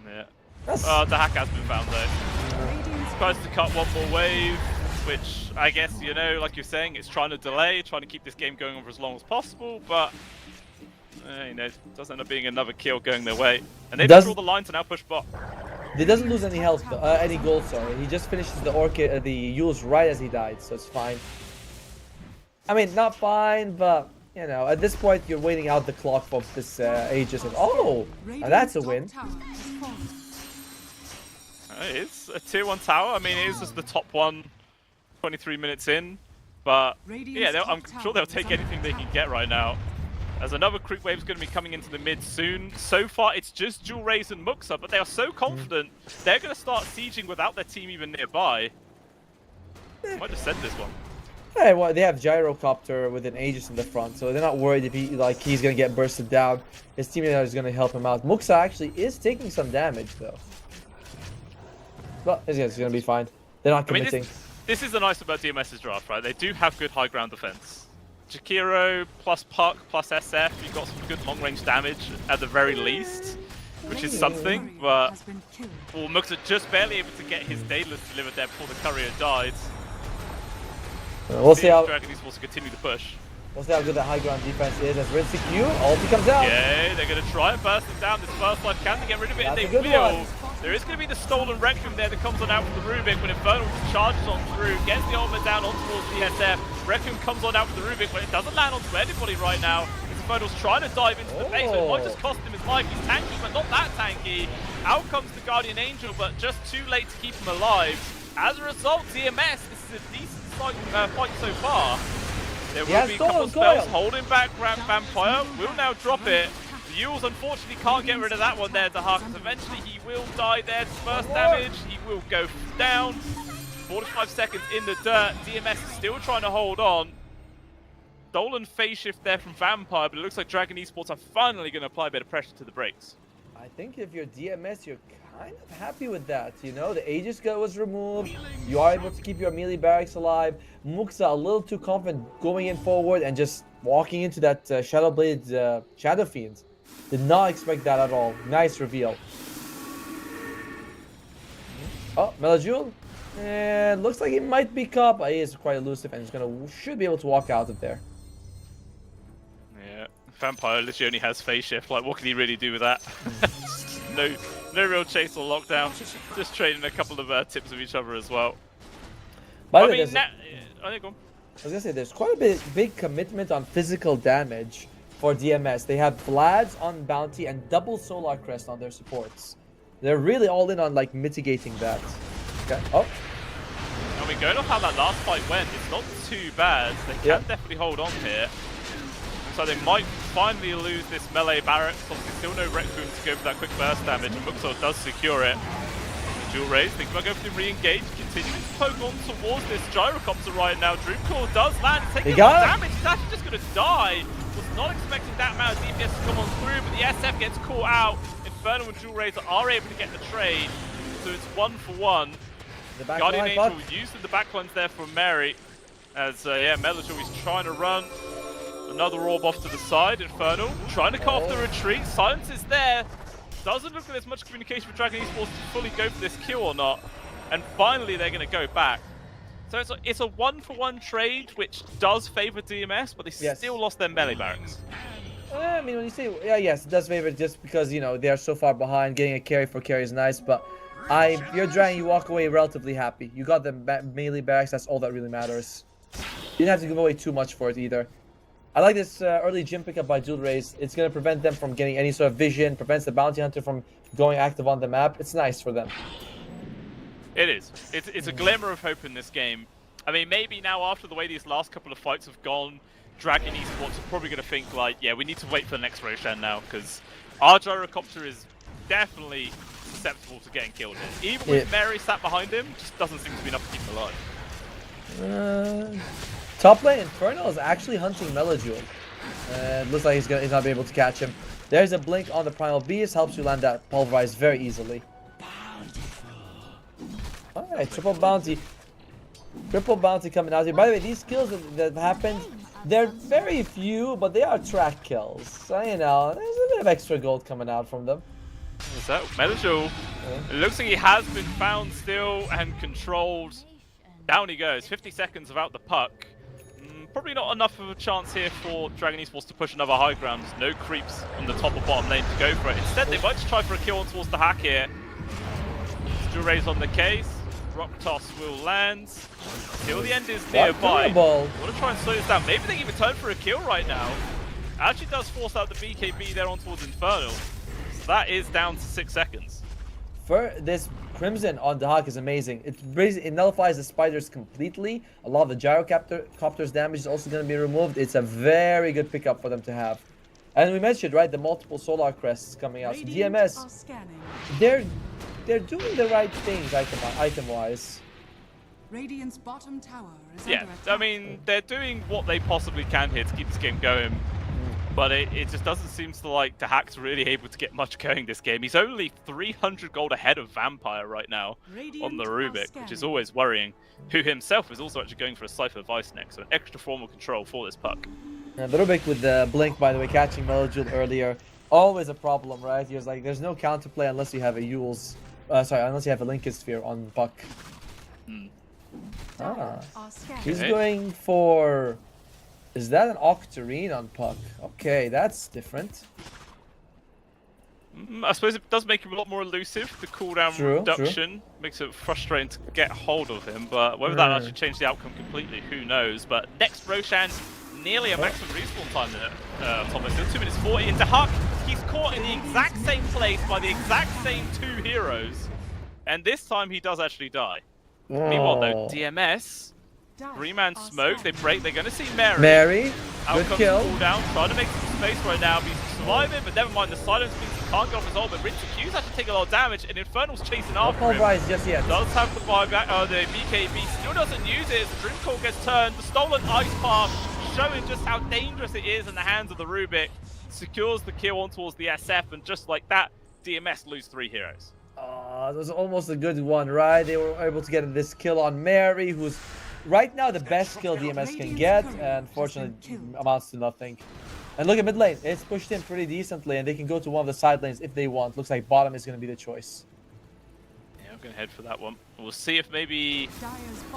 Yeah. The hack has been found though. Tries to cut one more wave, which I guess, you know, like you're saying, it's trying to delay, trying to keep this game going on for as long as possible, but you know, it does end up being another kill going their way. And they draw the line to now push bot. He doesn't lose any health, any gold, sorry. He just finishes the Orchid, the Yules right as he died, so it's fine. I mean, not fine, but, you know, at this point, you're waiting out the clock of this Aegis. And, oh! And that's a win. It's a tier 1 tower. I mean, it is just the top one 23 minutes in. But, yeah, I'm sure they'll take anything they can get right now. As another creep wave is going to be coming into the mid soon. So far, it's just Jewel Raze and Muxa, but they are so confident they're going to start sieging without their team even nearby. I might just send this one. Hey, well, they have Gyrocopter with an Aegis in the front, so they're not worried if he's gonna get bursted down. His teammate is gonna help him out. Muxa actually is taking some damage though, but it's gonna be fine. They're not committing. I mean, this is the nice about DMS's draft, right? They do have good high ground defense. Jakiro plus Puck plus SF, you've got some good long range damage at the very least, which is something. But Muxa just barely able to get his Daedalus delivered there before the courier died. We'll see how Dragon Esports to continue the push. We'll see how good that high ground defense is as RinseQ ulti comes out. Yeah, they're going to try and burst it down. This first life can they get rid of it, and they will. There is going to be the stolen Requiem there that comes on out from the Rubik when Infernal charges on through, gets the ultimate down on towards the SF. Requiem comes on out from the Rubik, but it doesn't land onto anybody right now. Infernal's trying to dive into the base, but it might just cost him his life. He's tanky, but not that tanky. Out comes the Guardian Angel, but just too late to keep him alive. As a result, DMS, this is a decent fight so far. There will Yeah, be a couple of stolen spells coil. holding back Vampire. Will now drop it. The Yules unfortunately can't get rid of that one there, Dahak. Eventually he will die there. First damage, he will go down. 45 seconds in the dirt. DMS is still trying to hold on. Stolen phase shift there from Vampire, but it looks like Dragon Esports are finally going to apply a bit of pressure to the brakes. I think if you're DMS, you're kind of happy with that. You know, the Aegis Gun was removed. You are able to keep your melee barracks alive. Muxa a little too confident going in forward and just walking into that Shadow Blade Shadow Fiend. Did not expect that at all. Nice reveal. Oh, Melajul. And looks like he might be caught, but he is quite elusive and should be able to walk out of there. Yeah, Vampire literally only has phase shift. Like, what can he really do with that? no real chase or lockdown. Just trading a couple of tips of each other as well. By I the way, mean, go on. I was gonna say there's quite a big commitment on physical damage for DMS. They have Vlad's on bounty and double Solar Crest on their supports. They're really all in on like mitigating that. Okay. Oh. I mean, going off how that last fight went, it's not too bad. They can definitely hold on here. So they might finally lose this melee barracks. Obviously, still no Requiem to go for that quick burst damage, and Muxo does secure it. The dual raise, thinking about going for the re-engage, continuing to poke on towards this gyrocopter right now. Dreamcore does land, taking a lot of damage. He's actually just going to die. Was not expecting that amount of DPS to come on through, but the SF gets caught out. Infernal and dual raise are able to get the trade, so it's 1-for-1. Guardian Angel using the backlines there from Mary, as Melajul is trying to run. Another orb off to the side, Infernal, trying to cut off the retreat. Silence is there. Doesn't look like there's much communication with Dragon Esports to fully go for this kill or not. And finally, they're going to go back. So it's a 1-for-1 trade, which does favor DMS, but they still lost their melee barracks. I mean, when you say, yes, it does favor just because, you know, they are so far behind. Getting a carry for carry is nice, but you're Dragon, you walk away relatively happy. You got the melee barracks, that's all that really matters. You didn't have to give away too much for it either. I like this early gym pickup by Dual Rays. It's going to prevent them from getting any sort of vision, prevents the Bounty Hunter from going active on the map. It's nice for them. It is. It's a glimmer of hope in this game. I mean, maybe now after the way these last couple of fights have gone, Dragon Esports are probably going to think like, yeah, we need to wait for the next Roshan now, because our gyrocopter is definitely susceptible to getting killed here. Even with Mary sat behind him, just doesn't seem to be enough to keep him alive. Top lane Infernal is actually hunting Melajul. It looks like he's not be able to catch him. There's a blink on the Primal Beast, helps you land that pulverize very easily. Alright, triple bounty coming out here. By the way, these kills that happened, they're very few, but they are track kills. So, you know, there's a bit of extra gold coming out from them. Is that Melajul? It looks like he has been found still and controlled. Down he goes, 50 seconds without the puck. Probably not enough of a chance here for Dragon Esports to push another high ground. There's no creeps on the top or bottom lane to go for it. Instead, they might just try for a kill on towards the hack here. Dual raise on the case. Rock toss will land. Till the end is nearby. Want to try and slow this down. Maybe they can even turn for a kill right now. Actually does force out the BKB there on towards Infernal. So that is down to 6 seconds. For this Crimson on the Hawk is amazing. It nullifies the spiders completely. A lot of the gyrocopter's damage is also going to be removed. It's a very good pickup for them to have. And we mentioned, right, the multiple Solar Crests coming out. So DMS, they're doing the right things item-wise. Radiant's bottom tower is under attack. I mean, they're doing what they possibly can here to keep this game going. But it just doesn't seem to like Dahak's really able to get much going this game. He's only 300 gold ahead of Vampire right now on the Rubik, which is always worrying. Who himself is also actually going for a Cypher Vice next, so an extra form of control for this puck. And the Rubik with the blink, by the way, catching Melajul earlier, always a problem, right? He was like, there's no counterplay unless you have a Yule's, unless you have a Lincoln Sphere on puck. He's going for. Is that an Octarine on puck? Okay, that's different. I suppose it does make him a lot more elusive. The cooldown reduction makes it frustrating to get hold of him, but whether that actually changed the outcome completely, who knows. But next Roshan, nearly a maximum respawn time there, Thomas. Still 2 minutes 40 into Huck. He's caught in the exact same place by the exact same 2 heroes, and this time he does actually die. Meanwhile, though, DMS Three-man smoke. They break. They're going to see Mary. Mary, Out good comes kill. the down, trying to make some space right now. He's surviving, but never mind. The silence means he can't get off his ult. But Rinse Q's actually taking a lot of damage, and Infernal's chasing Not after him. pulverized just yet. Does have the buyback. Oh, the BKB still doesn't use it as the Dream Core gets turned. The stolen Ice Path showing just how dangerous it is in the hands of the Rubik. Secures the kill on towards the SF, and just like that, DMS lose 3 heroes. That was almost a good one, right? They were able to get this kill on Mary, who's right now the best kill DMS can get, and unfortunately amounts to nothing. And look at mid lane. It's pushed in pretty decently, and they can go to one of the side lanes if they want. Looks like bottom is going to be the choice. Yeah, I'm going to head for that one. We'll see if maybe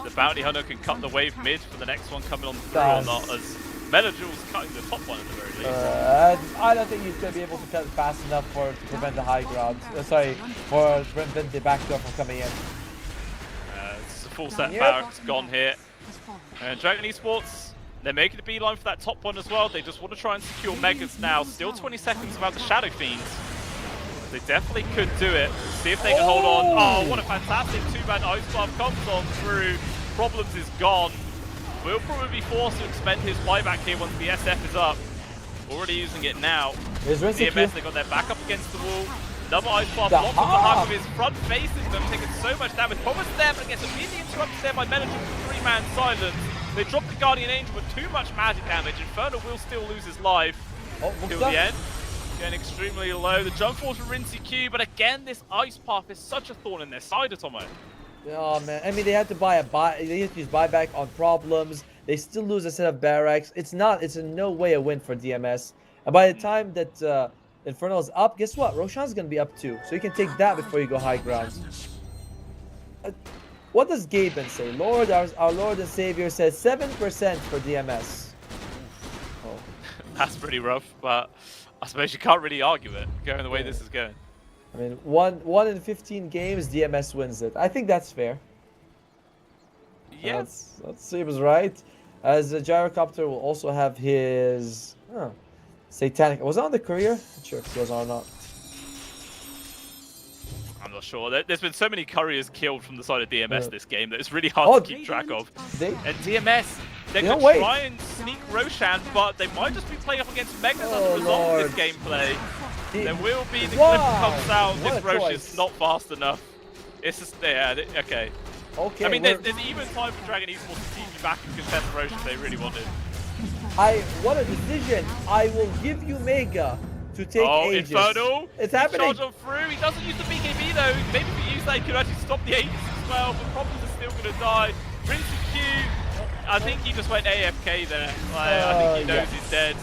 the Bounty Hunter can cut the wave mid for the next one coming on through or not, as Metajul's cutting the top one at the very least. I don't think he's going to be able to cut it fast enough to prevent the high ground. Sorry, for prevent the backdoor from coming in. It's a full set barracks gone here. And Dragon Esports, they're making a beeline for that top one as well. They just want to try and secure Megas now. Still 20 seconds without the Shadow Fiends. They definitely could do it. See if they can hold on. Oh, what a fantastic 2-man Ice Path comes on through. Problems is gone. Will probably be forced to expend his buyback here once the SF is up. Already using it now. DMS, they got their back up against the wall. Another Ice Path blocked on the hug of his front facing them, taking so much damage. Thomas there, but gets immediately interrupted there by Metajul with 3-man silence. They drop the Guardian Angel with too much magic damage. Inferno will still lose his life till the end. Getting extremely low. The jump force from Rinse Q, but again, this Ice Path is such a thorn in their side, Atomo. Oh man, I mean they had to they had to use buyback on problems. They still lose a set of barracks. It's in no way a win for DMS. And by the time that Infernal is up, guess what? Roshan's gonna be up too. So you can take that before you go high ground. What does Gaben say? Lord, our Lord and Savior says 7% for DMS. Oh. That's pretty rough, but I suppose you can't really argue it, going the way this is going. I mean, one in 15 games, DMS wins it. I think that's fair. Yeah. Let's see if it's right. As a Gyrocopter will also have his Satanic. Was it on the courier? Not sure if it was on or not. I'm not sure. There's been so many couriers killed from the side of DMS this game that it's really hard to keep track of. And DMS, they're going to try and sneak Roshan, but they might just be playing up against Megas as a result of this gameplay. There will be, the clip comes out, this Rosh is not fast enough. It's just, yeah, okay. Okay. I mean, there's even time for Dragon Esports to TP back and contest Rosh if they really wanted. What a decision. I will give you Mega to take Aegis. Infernal. It's happening. Charge on through. He doesn't use the BKB though. Maybe if he used that, he could actually stop the Aegis as well, but Problems are still going to die. Rinse Q, I think he just went AFK there. I think he knows he's dead.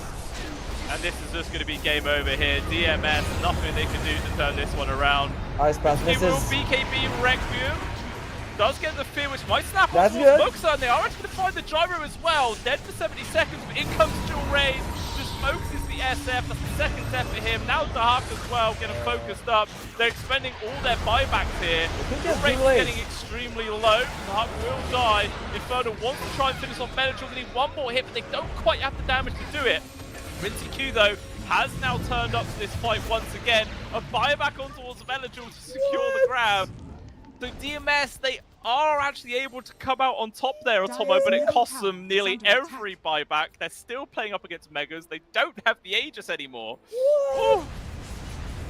And this is just going to be game over here. DMS, nothing they can do to turn this one around. Ice Pass misses. BKB Requiem does get the fear, which might snap That's off good. Smoke's on. They are actually going to find the gyro as well. Dead for 70 seconds, but in comes Dual Raid. Just Smokes is the SF. That's the second death for him. Now the Hawk as well, getting focused up. They're expending all their buybacks here. Dual Raid's getting extremely low. The Hawk will die. Inferno wants to try and finish off Metajul. They need one more hit, but they don't quite have the damage to do it. Rinse Q though has now turned up to this fight once again. A buyback on towards Metajul to secure the grab. So DMS, they are actually able to come out on top there, Atomo, but it costs them nearly every buyback. They're still playing up against Megas. They don't have the Aegis anymore.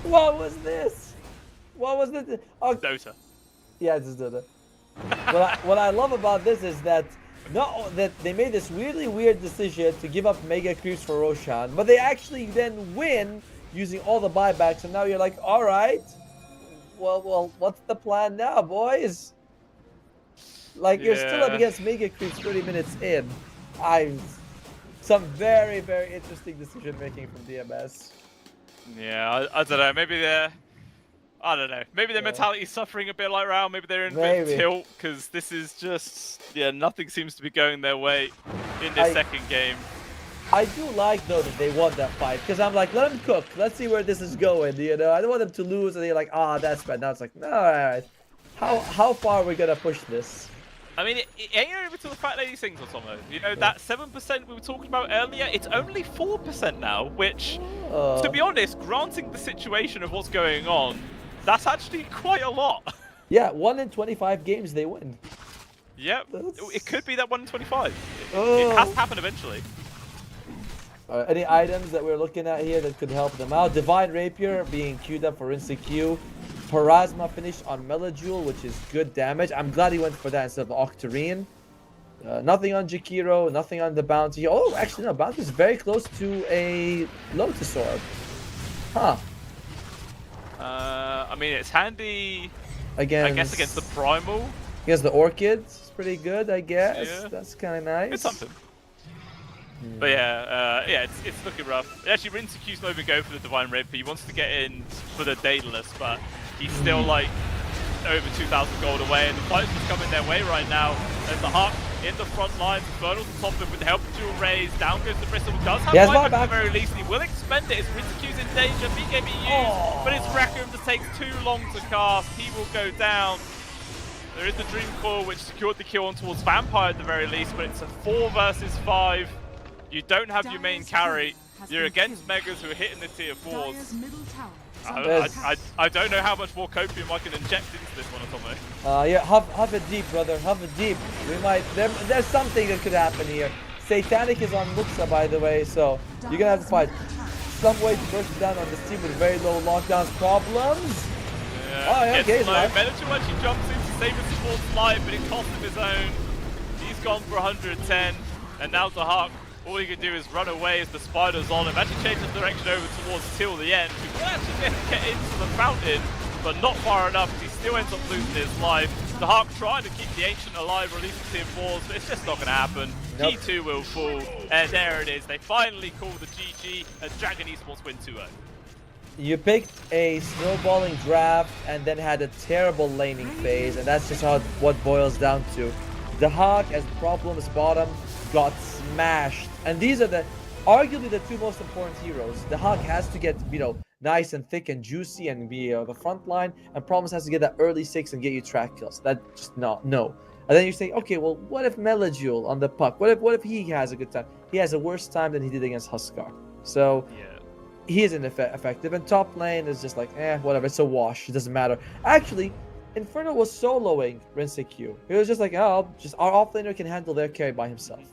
What was this? What was this? Oh, Dota. Yeah, this is Dota. What I love about this is that that they made this really weird decision to give up Mega Creeps for Roshan, but they actually then win using all the buybacks, and now you're like, all right, well, what's the plan now, boys? Like, you're still up against Mega Creeps 30 minutes in. Some very, very interesting decision making from DMS. Yeah, I don't know. Maybe they're... I don't know. Maybe their mentality is suffering a bit like Raul. Maybe they're in a bit of tilt, because this is just... Yeah, nothing seems to be going their way in this second game. I do like, though, that they won that fight, because I'm like, let them cook. Let's see where this is going, you know? I don't want them to lose, and they're like, that's bad. Now it's like, no, all right. How far are we going to push this? I mean, it ain't over to the fact that these things are Tomo. You know, that 7% we were talking about earlier, it's only 4% now, which, to be honest, granting the situation of what's going on, that's actually quite a lot. Yeah, 1 in 25 games they win. Yep. It could be that 1 in 25. Oh. It has to happen eventually. Any items that we're looking at here that could help them out? Divine Rapier being queued up for Q. Parasma finish on Melajewel, which is good damage. I'm glad he went for that instead of Octarine. Nothing on Jakiro, nothing on the Bounty. Oh, actually, no, Bounty is very close to a Lotus Orb. Huh. I mean, it's handy, Against, I guess, against the Primal. Against the Orchids. It's pretty good, I guess. Yeah. That's kind of nice. It's something. But yeah, it's looking rough. Actually, Rinsecu's not even going for the Divine Rapier. He wants to get in for the Daedalus, but he's still like over 2,000 gold away, and the fight's just coming their way right now. There's the Hawk in the front lines, Infernal's on top of him with the help of Dual Rays. Down goes the Bristle, does have buyback at the very least, and he will expend it. It's Rinsecu's in danger, BKB used, but it's Raccoon just takes too long to cast. He will go down. There is the Dream Core, which secured the kill on towards Vampire at the very least, but it's a 4 versus 5. You don't have your main carry. You're against Megas who are hitting the tier 4s. I don't know how much more copium I can inject into this one, Atomo. Yeah, huff it deep, brother. Huff it deep. We might. There's something that could happen here. Satanic is on Muxa, by the way, so you're gonna have to find some way to burst down on this team with very low lockdowns problems. Yeah. Oh, yeah, okay, Venator actually jumps in to save his support's life, but it cost him his own. He's gone for 110, and now the Hawk. All he can do is run away as the Spider's on him. Actually change the direction over towards till the end. He will actually get into the fountain, but not far enough. He still ends up losing his life. The Hawk trying to keep the Ancient alive, releasing tier 4s, but it's just not going to happen. Nope. G2 will fall, and there it is. They finally call the GG, and Dragon Esports win 2-0. You picked a snowballing draft and then had a terrible laning phase, and that's just what boils down to. The Hawk, as problems bottom, got smashed. And these are arguably the two most important heroes. The Hawk has to get, nice and thick and juicy and be the front line, and Promise has to get that early 6 and get you track kills. That just no. And then you say, okay, well, what if Melajewel on the puck? What if he has a good time? He has a worse time than he did against Huskar. So he isn't effective. And top lane is just like, whatever. It's a wash. It doesn't matter. Actually, Inferno was soloing Rinsecu. He was just like, our offlaner can handle their carry by himself.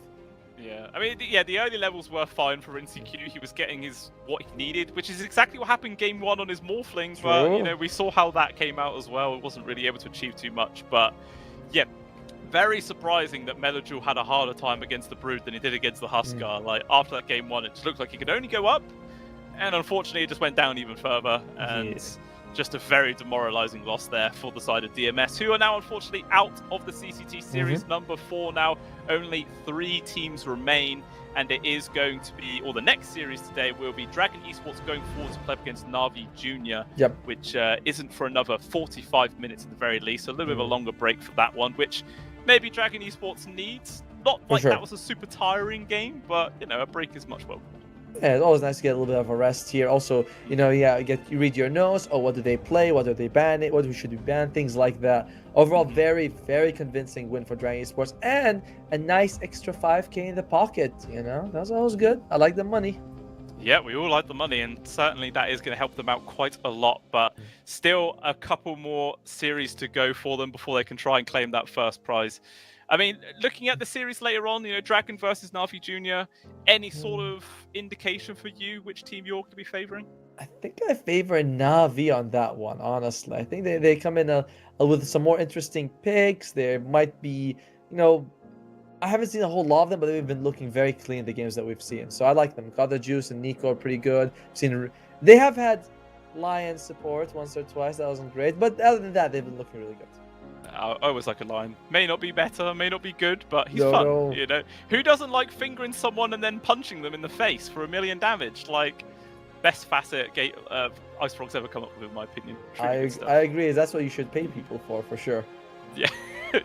Yeah, I mean, the early levels were fine for Rinsecu. He was getting what he needed, which is exactly what happened game 1 on his Morphling. But, we saw how that came out as well. It wasn't really able to achieve too much. But, yeah, very surprising that Melajewel had a harder time against the Brood than he did against the Huskar. Like, after that game 1, it just looked like he could only go up. And unfortunately, it just went down even further. And just a very demoralizing loss there for the side of DMS, who are now unfortunately out of the CCT Series number 4 now. Only 3 teams remain, and it is going to be, or the next series today will be Dragon Esports going forward to play up against Na'Vi Junior, which isn't for another 45 minutes at the very least. So a little bit of a longer break for that one, which maybe Dragon Esports needs. Not like that was a super tiring game, but a break is much welcome. Yeah, it's always nice to get a little bit of a rest here. Also, you read your notes. Oh, what do they play? What are they banning? What should be banned? Things like that. Overall, very, very convincing win for Dragon Esports, and a nice extra 5K in the pocket. That was always good. I like the money. Yeah, we all like the money, and certainly that is going to help them out quite a lot. But still, a couple more series to go for them before they can try and claim that first prize. I mean, looking at the series later on, Dragon versus Na'Vi Junior, any sort of indication for you which team you're going to be favoring? I think I favor Na'Vi on that one, honestly. I think they come in with some more interesting picks. There might be, I haven't seen a whole lot of them, but they've been looking very clean in the games that we've seen. So I like them. Got Juice and Nico are pretty good. They have had Lion support once or twice. That wasn't great. But other than that, they've been looking really good. I always like a Lion. May not be better, may not be good, but he's fun. Who doesn't like fingering someone and then punching them in the face for 1 million damage? Like, best facet Ice Frog's ever come up with, in my opinion. I agree. That's what you should pay people for sure. Yeah,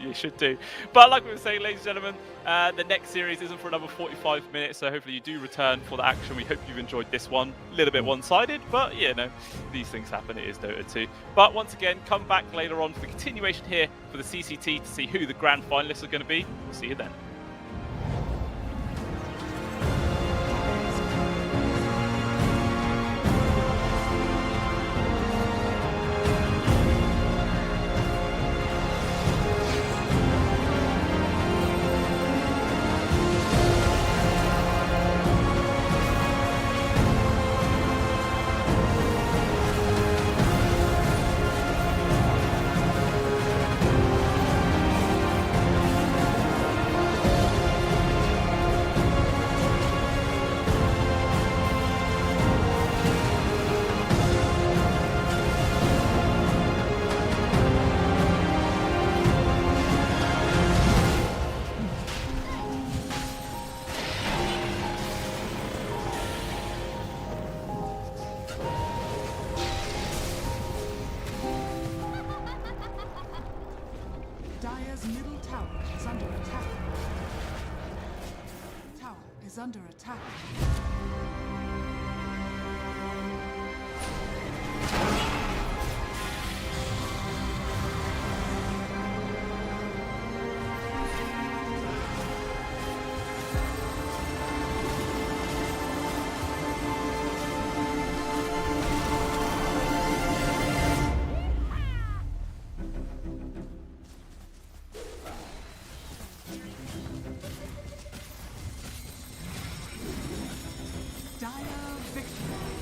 you should do. But like we were saying, ladies and gentlemen, the next series isn't for another 45 minutes, so hopefully you do return for the action. We hope you've enjoyed this one. A little bit one-sided, but these things happen. It is Dota 2. But once again, come back later on for the continuation here for the CCT to see who the grand finalists are going to be. We'll see you then. Dire's middle tower is under attack. Tower is under attack. Dire victory.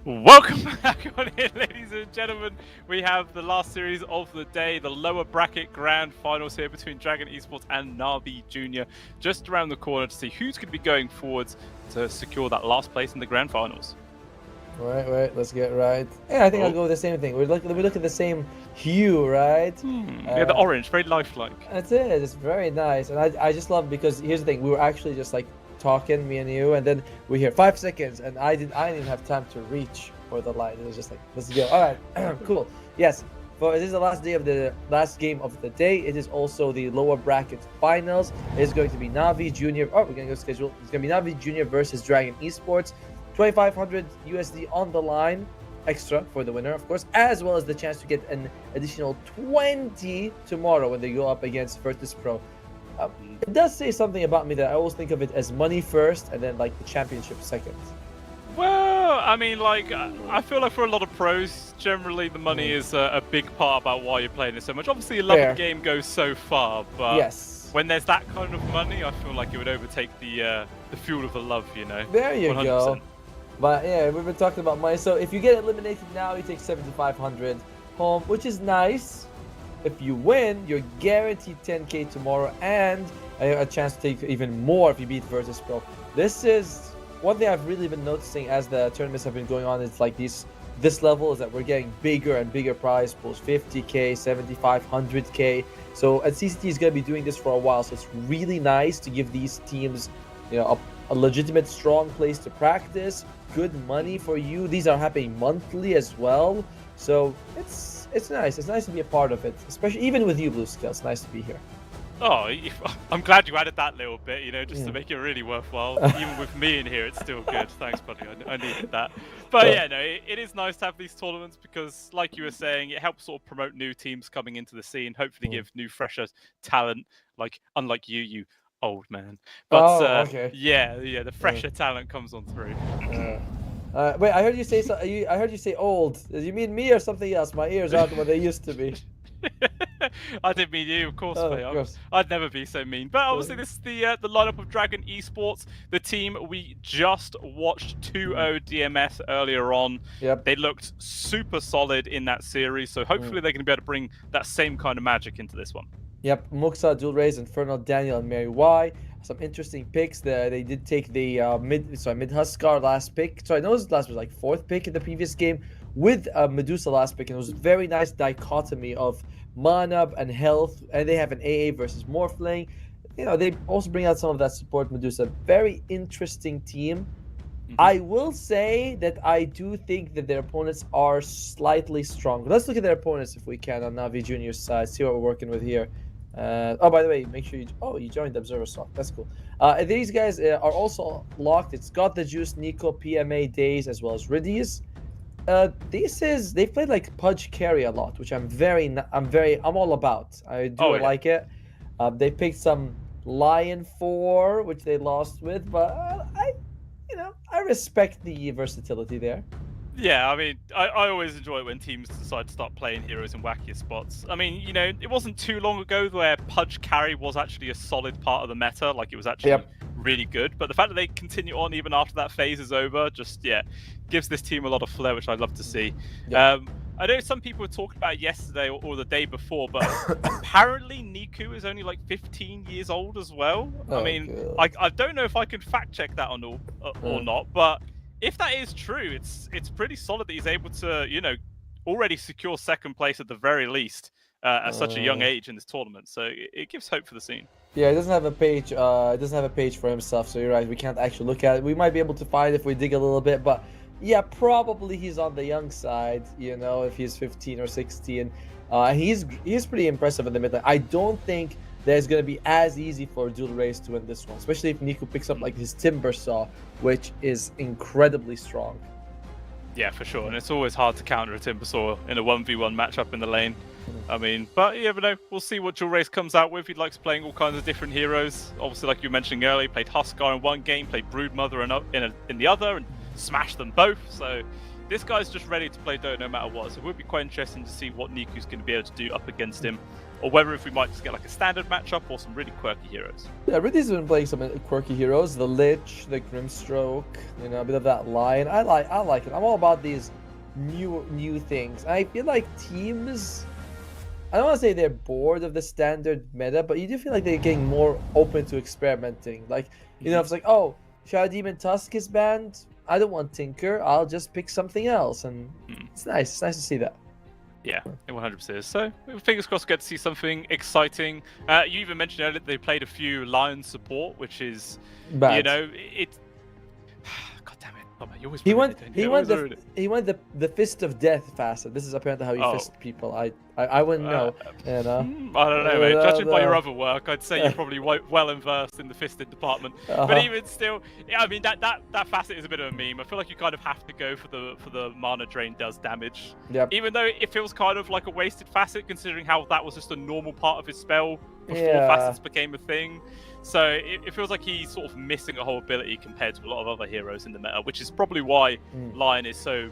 Welcome back on in, ladies and gentlemen. We have the last series of the day, the lower bracket grand finals here between Dragon Esports and Navi Junior. Just around the corner to see who's going to be going forwards to secure that last place in the grand finals. Right, let's get right. Yeah, I think I'll go with the same thing. We look at the same hue, right? Yeah, the orange, very lifelike. That's it. It's very nice, and I just love because here's the thing: we were actually just like talking, me and you, and then we hear 5 seconds, and I didn't even have time to reach for the light. It was just like, let's go. All right, cool. Yes. But it is the last day of the last game of the day. It is also the lower bracket finals. It is going to be Navi Junior. Oh, we're gonna go schedule. It's gonna be Navi Junior versus Dragon Esports. 2,500 USD on the line, extra for the winner, of course, as well as the chance to get an additional 20 tomorrow when they go up against Virtus Pro. It does say something about me that I always think of it as money first and then like the championship second. Well, I mean, like, I feel like for a lot of pros, generally the money is a big part about why you're playing it so much. Obviously, the love of the game goes so far, but yes, when there's that kind of money, I feel like it would overtake the fuel of the love, you know. There you 100%. go. But yeah, we've been talking about money. So if you get eliminated now, you take 7,500 home, which is nice. If you win, you're guaranteed 10K tomorrow and a chance to take even more if you beat Virtus Pro. This is one thing I've really been noticing as the tournaments have been going on. It's like this level is that we're getting bigger and bigger prize pools, 50K, 7,500K. So and CCT is going to be doing this for a while. So it's really nice to give these teams, you know, a legitimate, strong place to practice. Good money for you. These are happening monthly as well. So it's nice. It's nice to be a part of it, especially even with you, Blue Scale. It's nice to be here. Oh, I'm glad you added that little bit, you know, just to make it really worthwhile. Even with me in here, it's still good. Thanks, buddy. I needed that. But yeah, no, it is nice to have these tournaments because, like you were saying, it helps sort of promote new teams coming into the scene, hopefully give new, fresher talent, like, unlike you old man. But okay. yeah, the fresher talent comes on through. Wait, I heard you say so. I heard you say old. Did you mean me or something else? My ears aren't what they used to be. I didn't mean you, of course, mate. Of course. I'd never be so mean. But obviously, this is the lineup of Dragon Esports, the team we just watched 2-0 DMS earlier on. Yep. They looked super solid in that series, so hopefully they're going to be able to bring that same kind of magic into this one. Yep, Muxa, Dual Rays, Infernal, Daniel, and Mary Y. Some interesting picks. They did take the mid Huskar last pick. Sorry, no, last was like 4th pick in the previous game with Medusa last pick, and it was a very nice dichotomy of mana and health, and they have an AA versus Morphling. You know, they also bring out some of that support Medusa. Very interesting team. I will say that I do think that their opponents are slightly stronger. Let's look at their opponents if we can on Navi Junior's side. See what we're working with here. Oh, by the way, make sure you joined the Observer Sock. That's cool. These guys are also locked. It's Got the Juice, Nico, PMA, Days, as well as Ridius. They've played like Pudge Carry a lot, which I'm all about. I do like it. They picked some Lion 4, which they lost with, but I respect the versatility there. Yeah, I mean, I always enjoy it when teams decide to start playing heroes in wackier spots. I mean, you know, it wasn't too long ago where Pudge Carry was actually a solid part of the meta, like it was actually really good. But the fact that they continue on even after that phase is over, just, gives this team a lot of flair, which I'd love to see. I know some people were talking about it yesterday or the day before, but apparently Niku is only like 15 years old as well. I mean, I don't know if I can fact check that or not, but if that is true, it's pretty solid that he's able to, you know, already secure 2nd place at the very least at such a young age in this tournament. So it gives hope for the scene. Yeah, it doesn't have a page. It doesn't have a page for himself. So you're right. We can't actually look at it. We might be able to find it if we dig a little bit, but yeah, probably he's on the young side. You know, if he's 15 or 16, he's pretty impressive in the mid lane. I don't think that it's going to be as easy for Dual Rays to win this one, especially if Nico picks up like his Timber Saw, which is incredibly strong. Yeah, for sure. And it's always hard to counter a Timber Saw in a 1v1 matchup in the lane. I mean, but you never know. We'll see what Dual Rays comes out with. He likes playing all kinds of different heroes. Obviously, like you were mentioning earlier, he played Huskar in one game, played Broodmother in the other, and smashed them both. So this guy's just ready to play Dota no matter what. So it would be quite interesting to see what Niku's going to be able to do up against him. or whether if we might just get like a standard matchup or some really quirky heroes. Yeah, Ridley's been playing some quirky heroes, the Lich, the Grimstroke, you know, a bit of that Lion. I like it. I'm all about these new things. I feel like teams, I don't want to say they're bored of the standard meta, but you do feel like they're getting more open to experimenting. Like, you know, if it's like, oh, Shadow Demon Tusk is banned, I don't want Tinker, I'll just pick something else, and it's nice. It's nice to see that. Yeah, it 100% is. So, fingers crossed, get to see something exciting. You even mentioned earlier they played a few Lion support, which is, Bad. you know, it. God damn it! Oh, man, you always He ruin went it, he went the fist of death facet. This is apparently how he fist people. I wouldn't know. You know? I don't know, mate. Judging by your other work, I'd say you're probably well versed in the fisted department. But even still, yeah, I mean that facet is a bit of a meme. I feel like you kind of have to go for the mana drain does damage. Yep. Even though it feels kind of like a wasted facet, considering how that was just a normal part of his spell before facets became a thing. So it feels like he's sort of missing a whole ability compared to a lot of other heroes in the meta, which is probably why Lion is so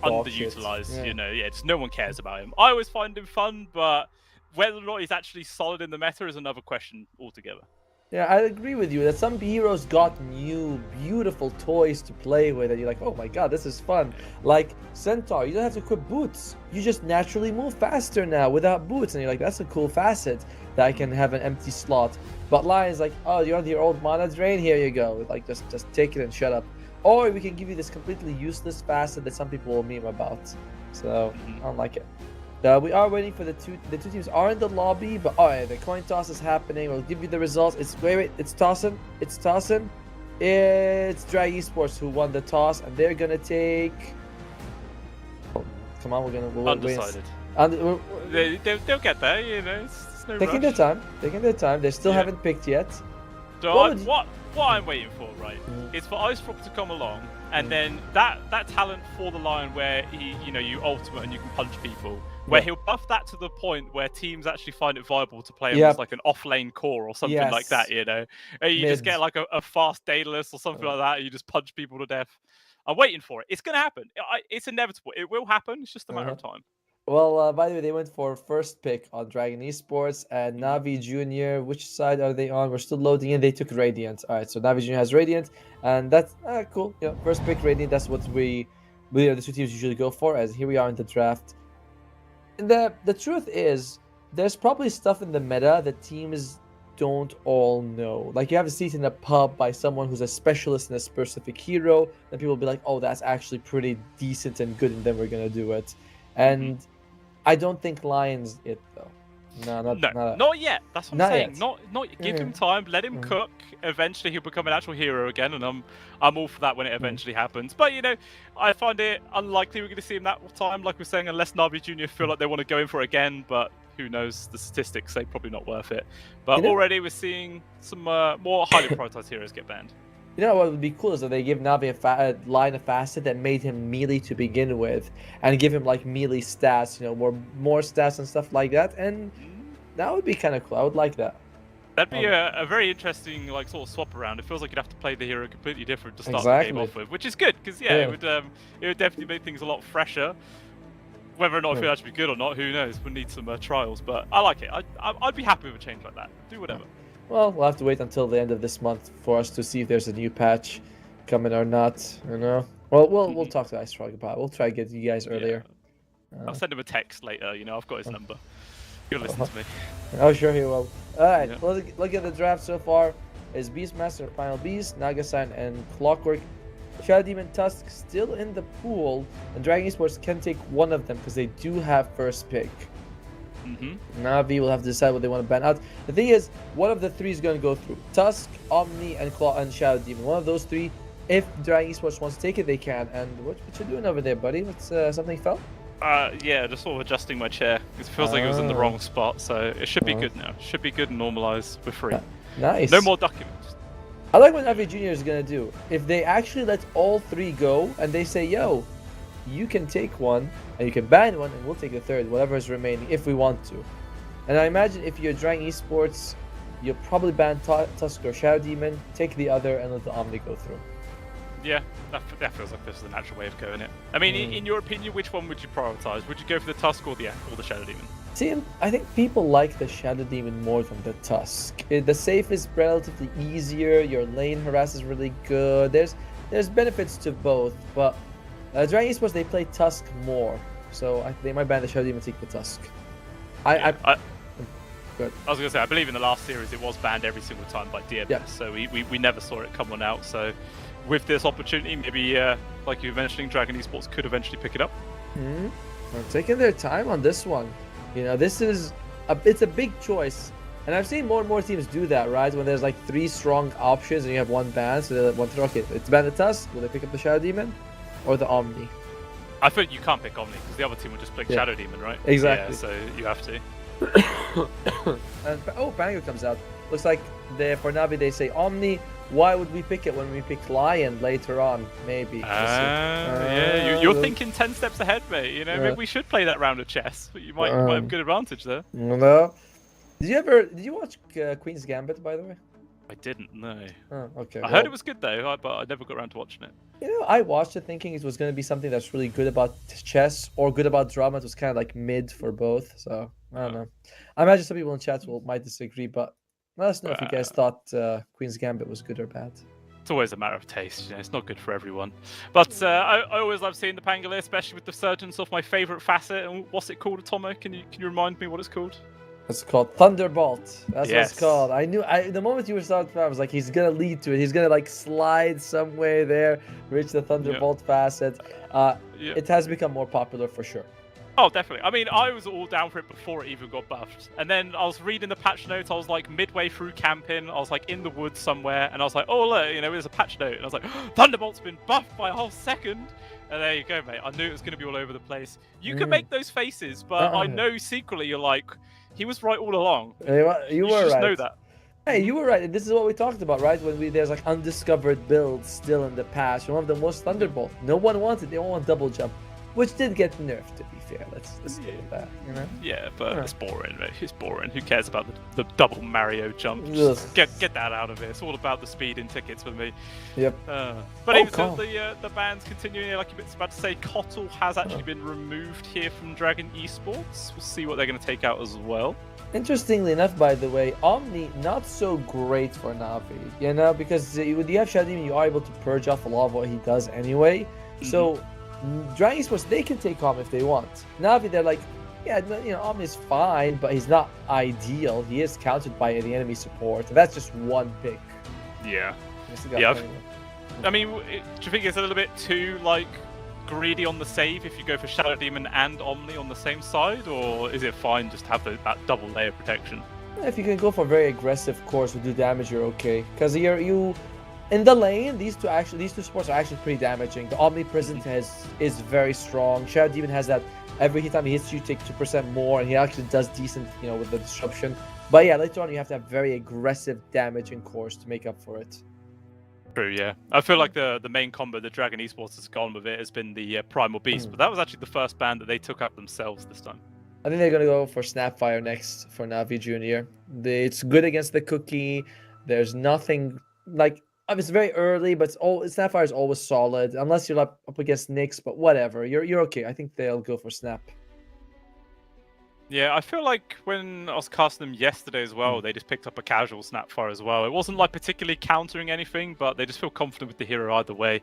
underutilized. Yeah. You know, just no one cares about him. I always find him fun, but whether or not he's actually solid in the meta is another question altogether. Yeah, I agree with you that some heroes got new, beautiful toys to play with, and you're like, oh my god, this is fun. Like Centaur, you don't have to equip boots. You just naturally move faster now without boots, and you're like, that's a cool facet that I can have an empty slot. But Lion's like, oh, you're on your old mana drain? Here you go. Like, just take it and shut up. Or we can give you this completely useless facet that some people will meme about. So, I don't like it. We are waiting for the two teams are in the lobby, but the coin toss is happening. We'll give you the results. It's tossing. It's Drag Esports who won the toss, and they're gonna take. Oh, come on, we'll undecided. They'll get there, you know. It's no taking rush. their time. They still haven't picked yet. So what I'm waiting for, right, is for Icefrog to come along, and then that talent for the Lion where you ultimate and you can punch people, where he'll buff that to the point where teams actually find it viable to play him as like an off-lane core or something like that, you know. And you just get like a fast Daedalus or something like that, and you just punch people to death. I'm waiting for it. It's going to happen. It's inevitable. It will happen. It's just a matter of time. Well, by the way, they went for first pick on Dragon Esports, and Navi Junior. Which side are they on? We're still loading in. They took Radiant. All right, so Navi Junior has Radiant, and that's cool. Yeah, first pick Radiant. That's what the two teams usually go for. As here we are in the draft. And the truth is, there's probably stuff in the meta that teams don't all know. Like, you have a seat in a pub by someone who's a specialist in a specific hero, and people will be like, "Oh, that's actually pretty decent and good," and then we're gonna do it. And I don't think Lion's it though. Not yet. That's what I'm saying. Yet. Not give him time. Let him cook. Eventually, he'll become an actual hero again, and I'm all for that when it eventually happens. But I find it unlikely we're going to see him that time. Like we're saying, unless Navi Junior feel like they want to go in for it again. But who knows? The statistics say probably not worth it. But already we're seeing some more highly prioritized heroes get banned. You know what would be cool is that they give Navi a line of facet that made him melee to begin with, and give him like melee stats, more stats and stuff like that, and that would be kind of cool. I would like that. That'd be a very interesting sort of swap around. It feels like you'd have to play the hero completely different to start the game off with, which is good because it would definitely make things a lot fresher. Whether or not it'll actually be good or not, who knows? We'll need some trials, but I like it. I'd be happy with a change like that. Do whatever. Well, we'll have to wait until the end of this month for us to see if there's a new patch coming or not. Well, we'll talk to Icefrog about it. We'll try to get you guys earlier. I'll send him a text later. I've got his number. He'll listen to me. Oh, sure he will. All right, look at the draft so far. Is Beastmaster, Final Beast, Nagasign, and Clockwork. Shadow Demon Tusk still in the pool, and Dragon Esports can take one of them because they do have first pick. Navi will have to decide what they want to ban out. The thing is, one of the three is going to go through. Tusk, Omni, and Claw and Shadow Demon. One of those three. If Dragon Esports wants to take it, they can. And what you doing over there, buddy? What's something fell? Yeah, just sort of adjusting my chair. It feels like it was in the wrong spot, so it should be good now. Should be good and normalized. We're free. Nice. No more documents. I like what Navi Junior is going to do. If they actually let all three go, and they say, yo, you can take one, and you can ban one, and we'll take the third, whatever is remaining, if we want to. And I imagine if you're Dragon Esports, you'll probably ban Tusk or Shadow Demon, take the other, and let the Omni go through. Yeah, that feels like this is the natural way of going it. I mean, in your opinion, which one would you prioritize? Would you go for the Tusk or the Shadow Demon? See, I think people like the Shadow Demon more than the Tusk. The save is relatively easier. Your lane harass is really good. There's benefits to both, but Dragon Esports, they play Tusk more, so they might ban the Shadow Demon, take the Tusk. Good. I was gonna say, I believe in the last series it was banned every single time by DMS, so we never saw it come on out. So with this opportunity, maybe like you were mentioning, Dragon Esports could eventually pick it up. They're taking their time on this one. You know, it's a big choice, and I've seen more and more teams do that, right? When there's like 3 strong options and you have one ban, so they want to, okay, it's ban the Tusk. Will they pick up the Shadow Demon or the Omni? I think you can't pick Omni because the other team will just pick Shadow Demon, right? Exactly. Yeah, so you have to. And Bango comes out. Looks like for Navi they say Omni. Why would we pick it when we pick Lion later on? Maybe. Yeah, you're thinking 10 steps ahead, mate. You know, maybe we should play that round of chess. You might have good advantage there. No. Did you watch Queen's Gambit, by the way? I didn't, no. Oh, okay. I heard it was good though, but I never got around to watching it. You know, I watched it thinking it was going to be something that's really good about chess or good about drama. It was kind of like mid for both, so I don't know. I imagine some people in chat might disagree, but let us know if you guys thought Queen's Gambit was good or bad. It's always a matter of taste, you know, it's not good for everyone. But I always love seeing the Pangolier, especially with the surgeons of my favourite facet. And what's it called, Atomo? Can you remind me what it's called? It's called Thunderbolt. That's what it's called. I knew. The moment you were starting, I was like, he's gonna lead to it. He's gonna like slide somewhere there, reach the Thunderbolt facet. It has become more popular for sure. Oh, definitely. I mean, I was all down for it before it even got buffed. And then I was reading the patch notes. I was like midway through camping. I was like in the woods somewhere, and I was like, oh look, you know, there's a patch note. And I was like, Thunderbolt's been buffed by a whole second. And there you go, mate. I knew it was gonna be all over the place. You can make those faces, but I know secretly you're like, he was right all along. You were right. Know that. Hey, you were right. And this is what we talked about, right? When there's like undiscovered builds still in the patch. One of them was Thunderbolt. No one wanted. They all want double jump, which did get nerfed, to be fair. Let's get with that, you know? Yeah, but it's boring, mate. It's boring. Who cares about the double Mario jump? Get that out of it. It's all about the speed in tickets for me. Yep. But even so, the ban's continuing. Like you were about to say, Kotl has actually been removed here from Dragon Esports. We'll see what they're going to take out as well. Interestingly enough, by the way, Omni not so great for Navi, you know, because with the Shadow Demon, you are able to purge off a lot of what he does anyway. So Dragon Esports, they can take Omni if they want. Navi, they're like, yeah, you know, Omni's fine, but he's not ideal. He is countered by the enemy support. That's just one pick. Yeah. I mean, do you think it's a little bit too like greedy on the save if you go for Shadow Demon and Omni on the same side, or is it fine just to have that double layer protection? If you can go for a very aggressive course to do damage, you're okay. Because you in the lane, these two supports are actually pretty damaging. The Omnipresent is very strong. Shadow Demon has that every time he hits you, take 2% more, and he actually does decent, you know, with the disruption. But yeah, later on you have to have very aggressive damaging course to make up for it. True, yeah. I feel like the main combo that Dragon Esports has gone with it has been the Primal Beast, but that was actually the first ban that they took up themselves this time. I think they're going to go for Snapfire next for Navi Junior. It's good against the cookie. There's nothing like... It's very early, but Snapfire is always solid, unless you're up against Nyx, but whatever. You're okay. I think they'll go for Snap. Yeah, I feel like when I was casting them yesterday as well, they just picked up a casual Snapfire as well. It wasn't like particularly countering anything, but they just feel confident with the hero either way.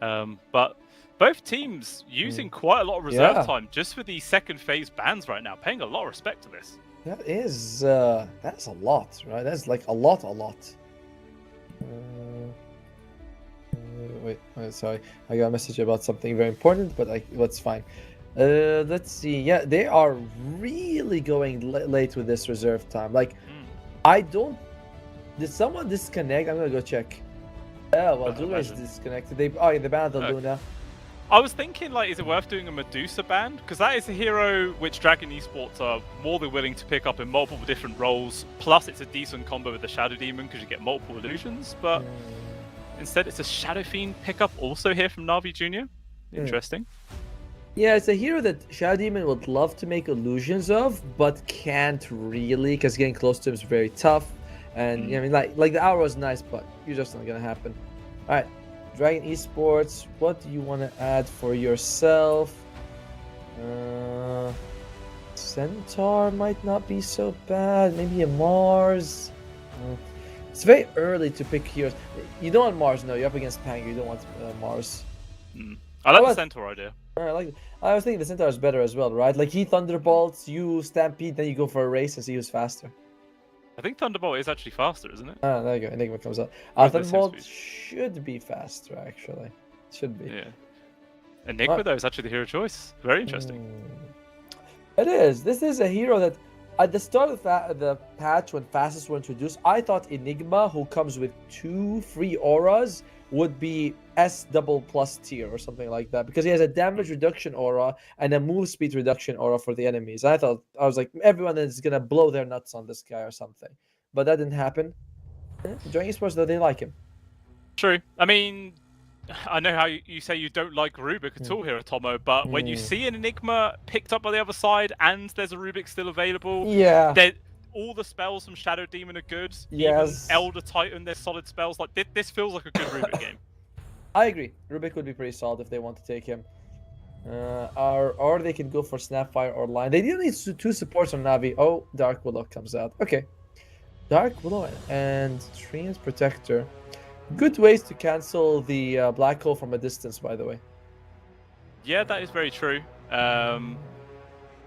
But both teams using quite a lot of reserve time just for these second phase bans right now, paying a lot of respect to this. That's a lot, right? That's like a lot. Wait, sorry. I got a message about something very important, but that's fine. Let's see. Yeah, they are really going late with this reserve time. Like, did someone disconnect? I'm gonna go check. Oh, well, Luna is disconnected. They banned the Luna. I was thinking, like, is it worth doing a Medusa ban? Because that is a hero which Dragon Esports are more than willing to pick up in multiple different roles. Plus, it's a decent combo with the Shadow Demon because you get multiple illusions. But instead, it's a Shadow Fiend pickup also here from Navi Junior. Interesting. Yeah, it's a hero that Shadow Demon would love to make illusions of, but can't really, because getting close to him is very tough. And I mean, like the hour was nice, but you're just not gonna happen. All right, Dragon Esports, what do you want to add for yourself? Centaur might not be so bad. Maybe a Mars. It's very early to pick heroes. You don't want Mars, no. You're up against Pango. You don't want Mars. I like the Centaur idea. I like it. I was thinking the Centaur is better as well, right? Like he Thunderbolts, you Stampede, then you go for a race and see who's faster. I think Thunderbolt is actually faster, isn't it? Ah, there you go. Enigma comes out. Thunderbolt should be faster, actually. Should be. Yeah. Enigma, though, is actually the hero choice. Very interesting. It is. This is a hero that, at the start of the patch, when Fastest were introduced, I thought Enigma, who comes with 2 free auras, would be S double plus tier or something like that, because he has a damage reduction aura and a move speed reduction aura for the enemies. I was like, everyone is gonna blow their nuts on this guy or something, but that didn't happen. Dragon Esports, though, they like him. True. I mean, I know how you say you don't like Rubik at all here at Tomo, but when you see an Enigma picked up by the other side and there's a Rubik still available, all the spells from Shadow Demon are good. Yes. Even Elder Titan, there's solid spells. Like this feels like a good Rubik game. I agree. Rubik would be pretty solid if they want to take him. Or they can go for Snapfire or Line. They do need 2 supports on Navi. Oh, Dark Willow comes out. Okay. Dark Willow and Treant's Protector. Good ways to cancel the Black Hole from a distance, by the way. Yeah, that is very true.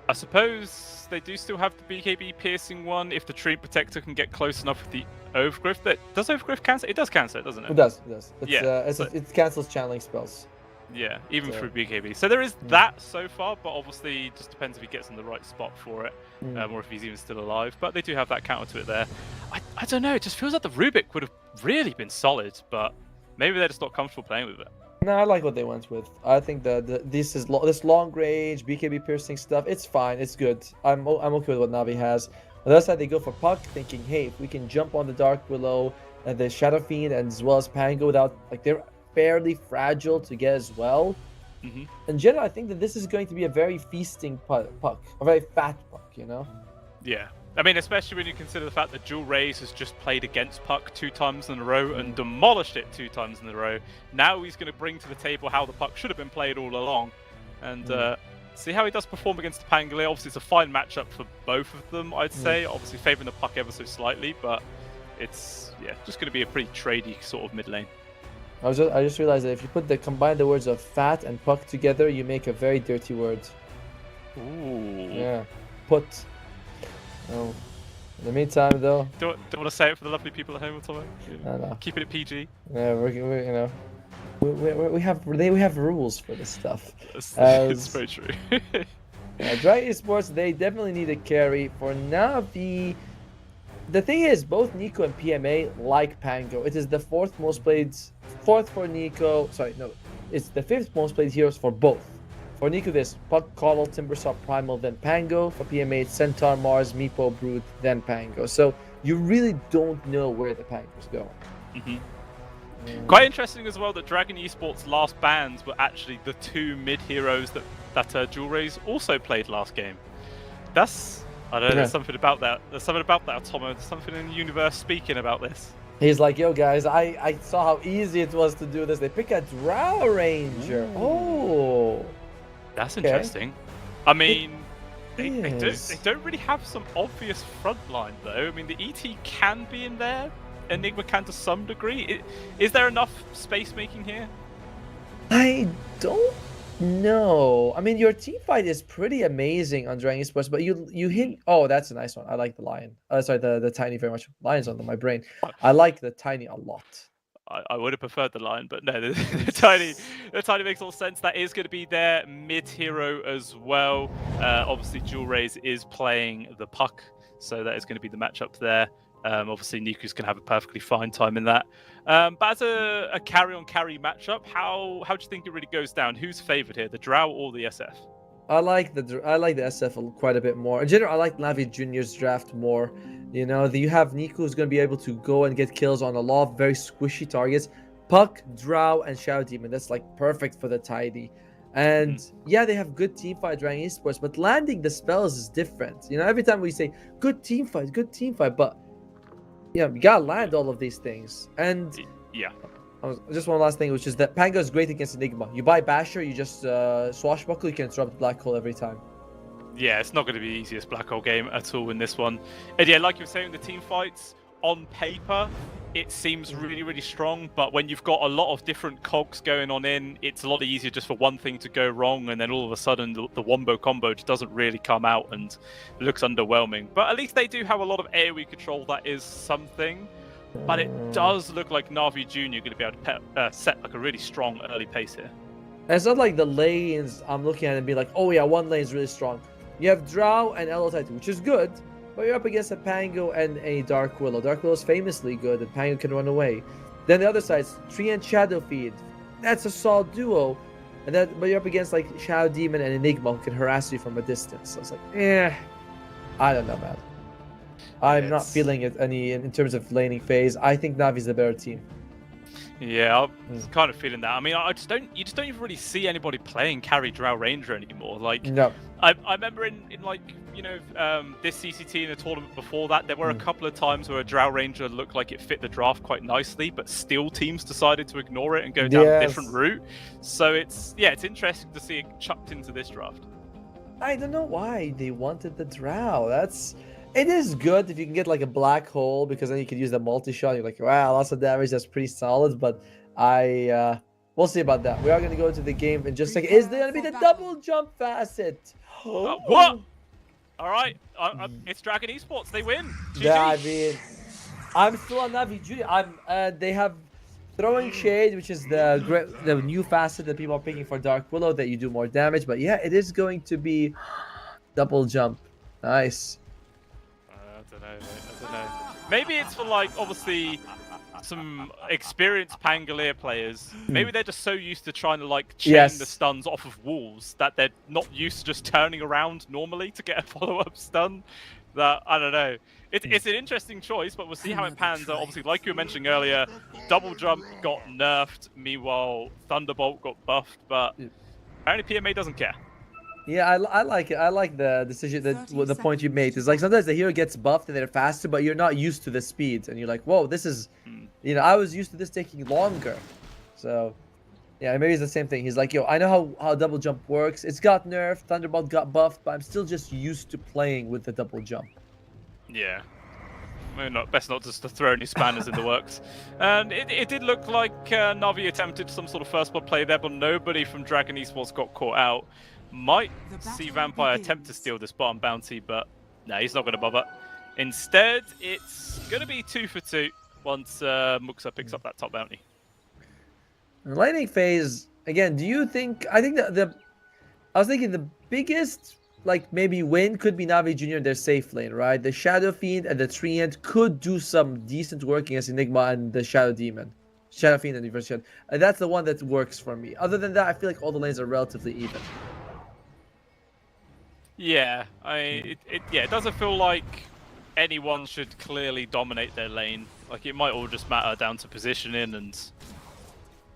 I suppose they do still have the BKB piercing one if the Treant Protector can get close enough with the Overgrowth. Does Overgrowth cancel? It does cancel it, doesn't it? It does. It it cancels channeling spells. Yeah, even through BKB. So there is that so far, but obviously it just depends if he gets in the right spot for it, or if he's even still alive. But they do have that counter to it there. I don't know, it just feels like the Rubik would have really been solid, but maybe they're just not comfortable playing with it. No, I like what they went with. I think that this long range BKB piercing stuff, it's fine, it's good. I'm okay with what Navi has. On the other side, they go for Puck, thinking, hey, if we can jump on the Dark Willow and the Shadow Fiend and as well as Pango without, like, they're fairly fragile to get as well. In general, I think that this is going to be a very feasting Puck, a very fat Puck, you know? Yeah. I mean, especially when you consider the fact that Jewel Rays has just played against Puck 2 times in a row and demolished it 2 times in a row. Now he's going to bring to the table how the Puck should have been played all along, and see how he does perform against the Pangolier. Obviously, it's a fine matchup for both of them, I'd say. Obviously, favouring the Puck ever so slightly, but it's just going to be a pretty tradey sort of mid lane. I just realized that if you combine the words of fat and Puck together, you make a very dirty word. Ooh. Yeah. Put. Oh. In the meantime, though. Don't want to say it for the lovely people at home or something. No. Keeping it PG. Yeah, we're we have rules for this stuff. It's very true. Dragon Esports, they definitely need a carry for Navi. The thing is, both Nico and PMA like Pango. It is the 4th for Nico. Sorry, no, it's the 5th most played heroes for both. For Nico, there's Puck, Coddle, Timbersaw, Primal, then Pango. For PMA, it's Centaur, Mars, Meepo, Brute, then Pango. So you really don't know where the Pango's going. Quite interesting as well that Dragon Esports' last bans were actually the 2 mid heroes that Jewel Rays also played last game. That's, I don't know, there's something about that. There's something about that, Tomo. There's something in the universe speaking about this. He's like, yo guys, I saw how easy it was to do this. They pick a Drow Ranger. Oh. That's interesting. I mean, they don't really have some obvious front line though. I mean, the ET can be in there. Enigma can to some degree. Is there enough space making here? I don't know. I mean, your team fight is pretty amazing on Dragon Esports, but you hit. Oh, that's a nice one. I like the lion. Sorry, the tiny very much. Lion's on my brain. I like the tiny a lot. I would have preferred the lion, but no, the tiny makes all sense. That is going to be their mid hero as well. Obviously, Jewel Rays is playing the Puck, so that is going to be the matchup there. Obviously, Niku's going to have a perfectly fine time in that. But as a carry-on-carry matchup, how do you think it really goes down? Who's favoured here, the Drow or the SF? I like the SF quite a bit more. In general, I like Navi Junior's draft more. You know, you have Niku who's going to be able to go and get kills on a lot of very squishy targets. Puck, Drow, and Shadow Demon. That's like perfect for the tidy. And yeah, they have good team fight Dragon Esports, but landing the spells is different. You know, every time we say good team fight, but yeah, you gotta land all of these things. And Just one last thing, which is that Pango is great against Enigma. You buy Basher, you just swashbuckle, you can interrupt Black Hole every time. Yeah, it's not going to be the easiest Black Hole game at all in this one. And yeah, like you were saying, the team fights, on paper, it seems really, really strong, but when you've got a lot of different cogs going on it's a lot easier just for one thing to go wrong, and then all of a sudden the wombo combo just doesn't really come out and looks underwhelming. But at least they do have a lot of AoE control, that is something. But it does look like Na'Vi Jr. going to be able to set like a really strong early pace here. And it's not like the lanes I'm looking at and be like, oh yeah, one lane is really strong. You have Drow and Elo Titan, which is good, but you're up against a Pango and a Dark Willow. Dark Willow is famously good, and Pango can run away. Then the other side's Tree and Shadow Feed. That's a solid duo. And then, but you're up against like Shadow Demon and Enigma who can harass you from a distance. So it's like, I don't know, man. I'm not feeling it any in terms of laning phase. I think Navi's the better team. Yeah, I'm kind of feeling that. I mean, you just don't even really see anybody playing carry Drow Ranger anymore. Like, no. I remember in like, you know, this CCT in the tournament before that, there were a couple of times where a Drow Ranger looked like it fit the draft quite nicely, but still teams decided to ignore it and go down a different route. So it's interesting to see it chucked into this draft. I don't know why they wanted the Drow. It is good if you can get like a Black Hole, because then you can use the multi-shot. You're like, wow, lots of damage. That's pretty solid. But we'll see about that. We are going to go into the game in just a second. Is there going to be the double jump facet? What? All right. It's Dragon Esports. They win. GG. Yeah, I mean, I'm still on Na'Vi Junior. They have Throwing Shade, which is the new facet that people are picking for Dark Willow, that you do more damage. But yeah, it is going to be double jump. Nice. I don't know. Maybe it's for like obviously some experienced Pangolier players. Maybe they're just so used to trying to like chain the stuns off of walls that they're not used to just turning around normally to get a follow-up stun. That I don't know. It's an interesting choice, but we'll see how it pans out. Obviously, like you were mentioning earlier, double jump got nerfed. Meanwhile, Thunderbolt got buffed, but apparently PMA doesn't care. Yeah, I like it. I like the decision, the point you made. Is like sometimes the hero gets buffed and they're faster, but you're not used to the speed, and you're like, whoa, this is, you know, I was used to this taking longer. So, yeah, maybe it's the same thing. He's like, yo, I know how double jump works. It's got nerfed, Thunderbolt got buffed, but I'm still just used to playing with the double jump. Yeah. Best not just to throw any spanners in the works. And it did look like Na'Vi attempted some sort of first blood play there, but nobody from Dragon Esports got caught out. Might see Vampire attempt to steal this bottom bounty, but no, he's not going to bother. Instead, it's going to be 2 for 2 once Muxa picks up that top bounty. The laning phase, again, do you think... I think I was thinking the biggest, like, maybe win could be Na'Vi Junior in their safe lane, right? The Shadow Fiend and the Treant could do some decent work against Enigma and the Shadow Demon. Shadow Fiend and Reverse Shadow. And that's the one that works for me. Other than that, I feel like all the lanes are relatively even. Yeah, it doesn't feel like anyone should clearly dominate their lane. Like, it might all just matter down to positioning and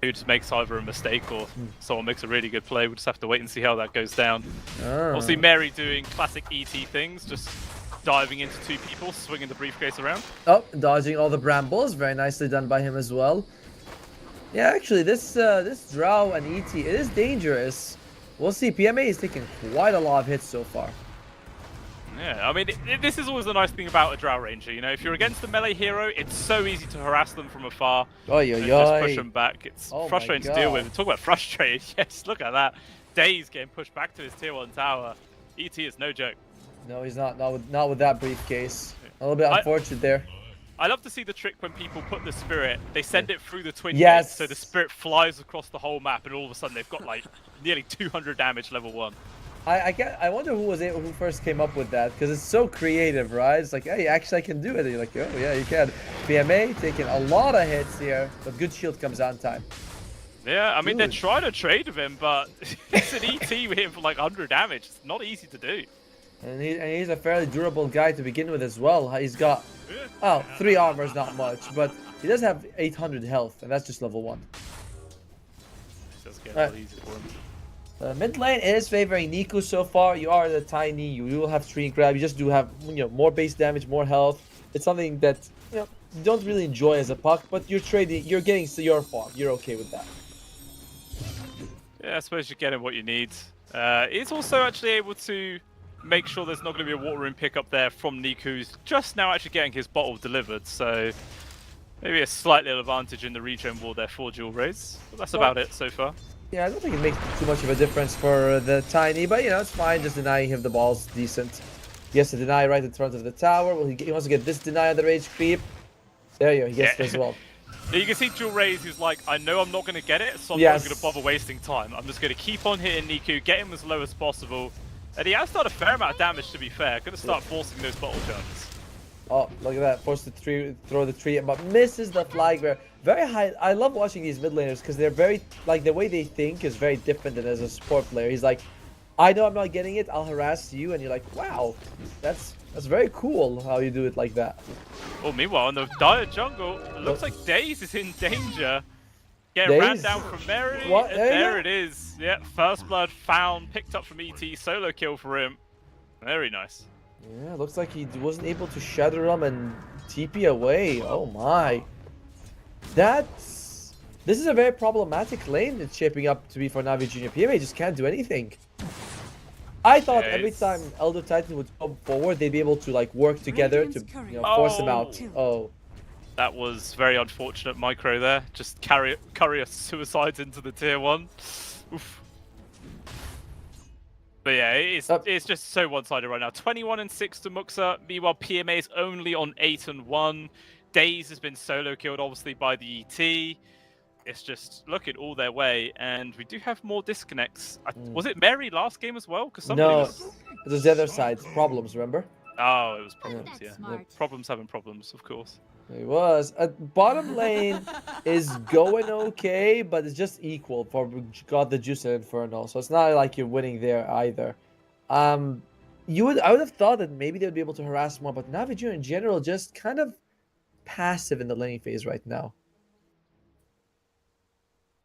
who just makes either a mistake or someone makes a really good play. We'll just have to wait and see how that goes down. Obviously, Mary doing classic ET things, just diving into 2 people, swinging the briefcase around. Oh, dodging all the brambles. Very nicely done by him as well. Yeah, actually, this Drow and ET, it is dangerous. We'll see. PMA is taking quite a lot of hits so far. Yeah, I mean, this is always the nice thing about a Drow Ranger. You know, if you're against a melee hero, it's so easy to harass them from afar. Just push them back. It's frustrating to deal with. Talk about frustrated. Yes, look at that. Daze getting pushed back to his tier 1 tower. ET is no joke. No, he's not. Not with that briefcase. A little bit unfortunate there. I love to see the trick when people put the spirit, they send it through the twin gates, so the spirit flies across the whole map, and all of a sudden they've got like nearly 200 damage level 1. I wonder who first came up with that, because it's so creative, right? It's like, hey, actually I can do it. And you're like, oh yeah, you can. PMA taking a lot of hits here, but good shield comes on time. Yeah, I mean, they're trying to trade with him, but it's an ET with him for like 100 damage. It's not easy to do. And he's a fairly durable guy to begin with as well. He's got, 3 armor is not much, but he does have 800 health, and that's just level 1. It does get a little easy for him. Mid lane is favoring Niku so far. You are the tiny, you will have screen grab. You just do have more base damage, more health. It's something that you know, don't really enjoy as a puck, but you're trading, you're getting to your farm. You're okay with that. Yeah, I suppose you're getting what you need. It's also actually able to make sure there's not going to be a water room pickup there from Niku, who's just now actually getting his bottle delivered. So maybe a slight little advantage in the regen wall there for Dual Rays. But that's about it so far. Yeah, I don't think it makes too much of a difference for the Tiny, but you know, it's fine. Just denying him the ball's decent. He has to deny right in front of the tower. Well, he wants to get this deny on the rage creep. There you go, he gets it as well. You can see Dual Rays who's like, I know I'm not going to get it, so I'm Yes. not going to bother wasting time. I'm just going to keep on hitting Niku, get him as low as possible. And he has done a fair amount of damage, to be fair. Going to start forcing those bottle jumps. Oh, look at that. Forced the tree, throw the tree, but misses the flag bearer. Very high. I love watching these mid laners because they're very, like, the way they think is very different than as a support player. He's like, I know I'm not getting it, I'll harass you. And you're like, wow, that's very cool how you do it like that. Oh, meanwhile, in the dire jungle, it looks like Daze is in danger. Getting ran Daze? down from Mary, What? and there it is. Yeah, first blood found, picked up from ET, solo kill for him. Very nice. Yeah, looks like he wasn't able to shatter him and TP away. Oh my. This is a very problematic lane it's shaping up to be for Navi Junior. PMA just can't do anything. I thought every time Elder Titan would come forward, they'd be able to like work together to force him out. Oh. That was very unfortunate micro there. Just courier suicides into the tier 1. Oof. But yeah, it's just so one-sided right now. 21-6 to Muxa. Meanwhile, PMA is only on 8-1. Daze has been solo killed, obviously, by the ET. It's just looking all their way, and we do have more disconnects. Was it Mary last game as well? Because No, it was the other side. Problems, remember? Oh, it was problems. That's Yeah, smart. problems having problems, of course. It was. Bottom lane is going okay, but it's just equal for God the Juice and Inferno. So it's not like you're winning there either. I would have thought that maybe they would be able to harass more, but Navi Junior in general just kind of passive in the laning phase right now.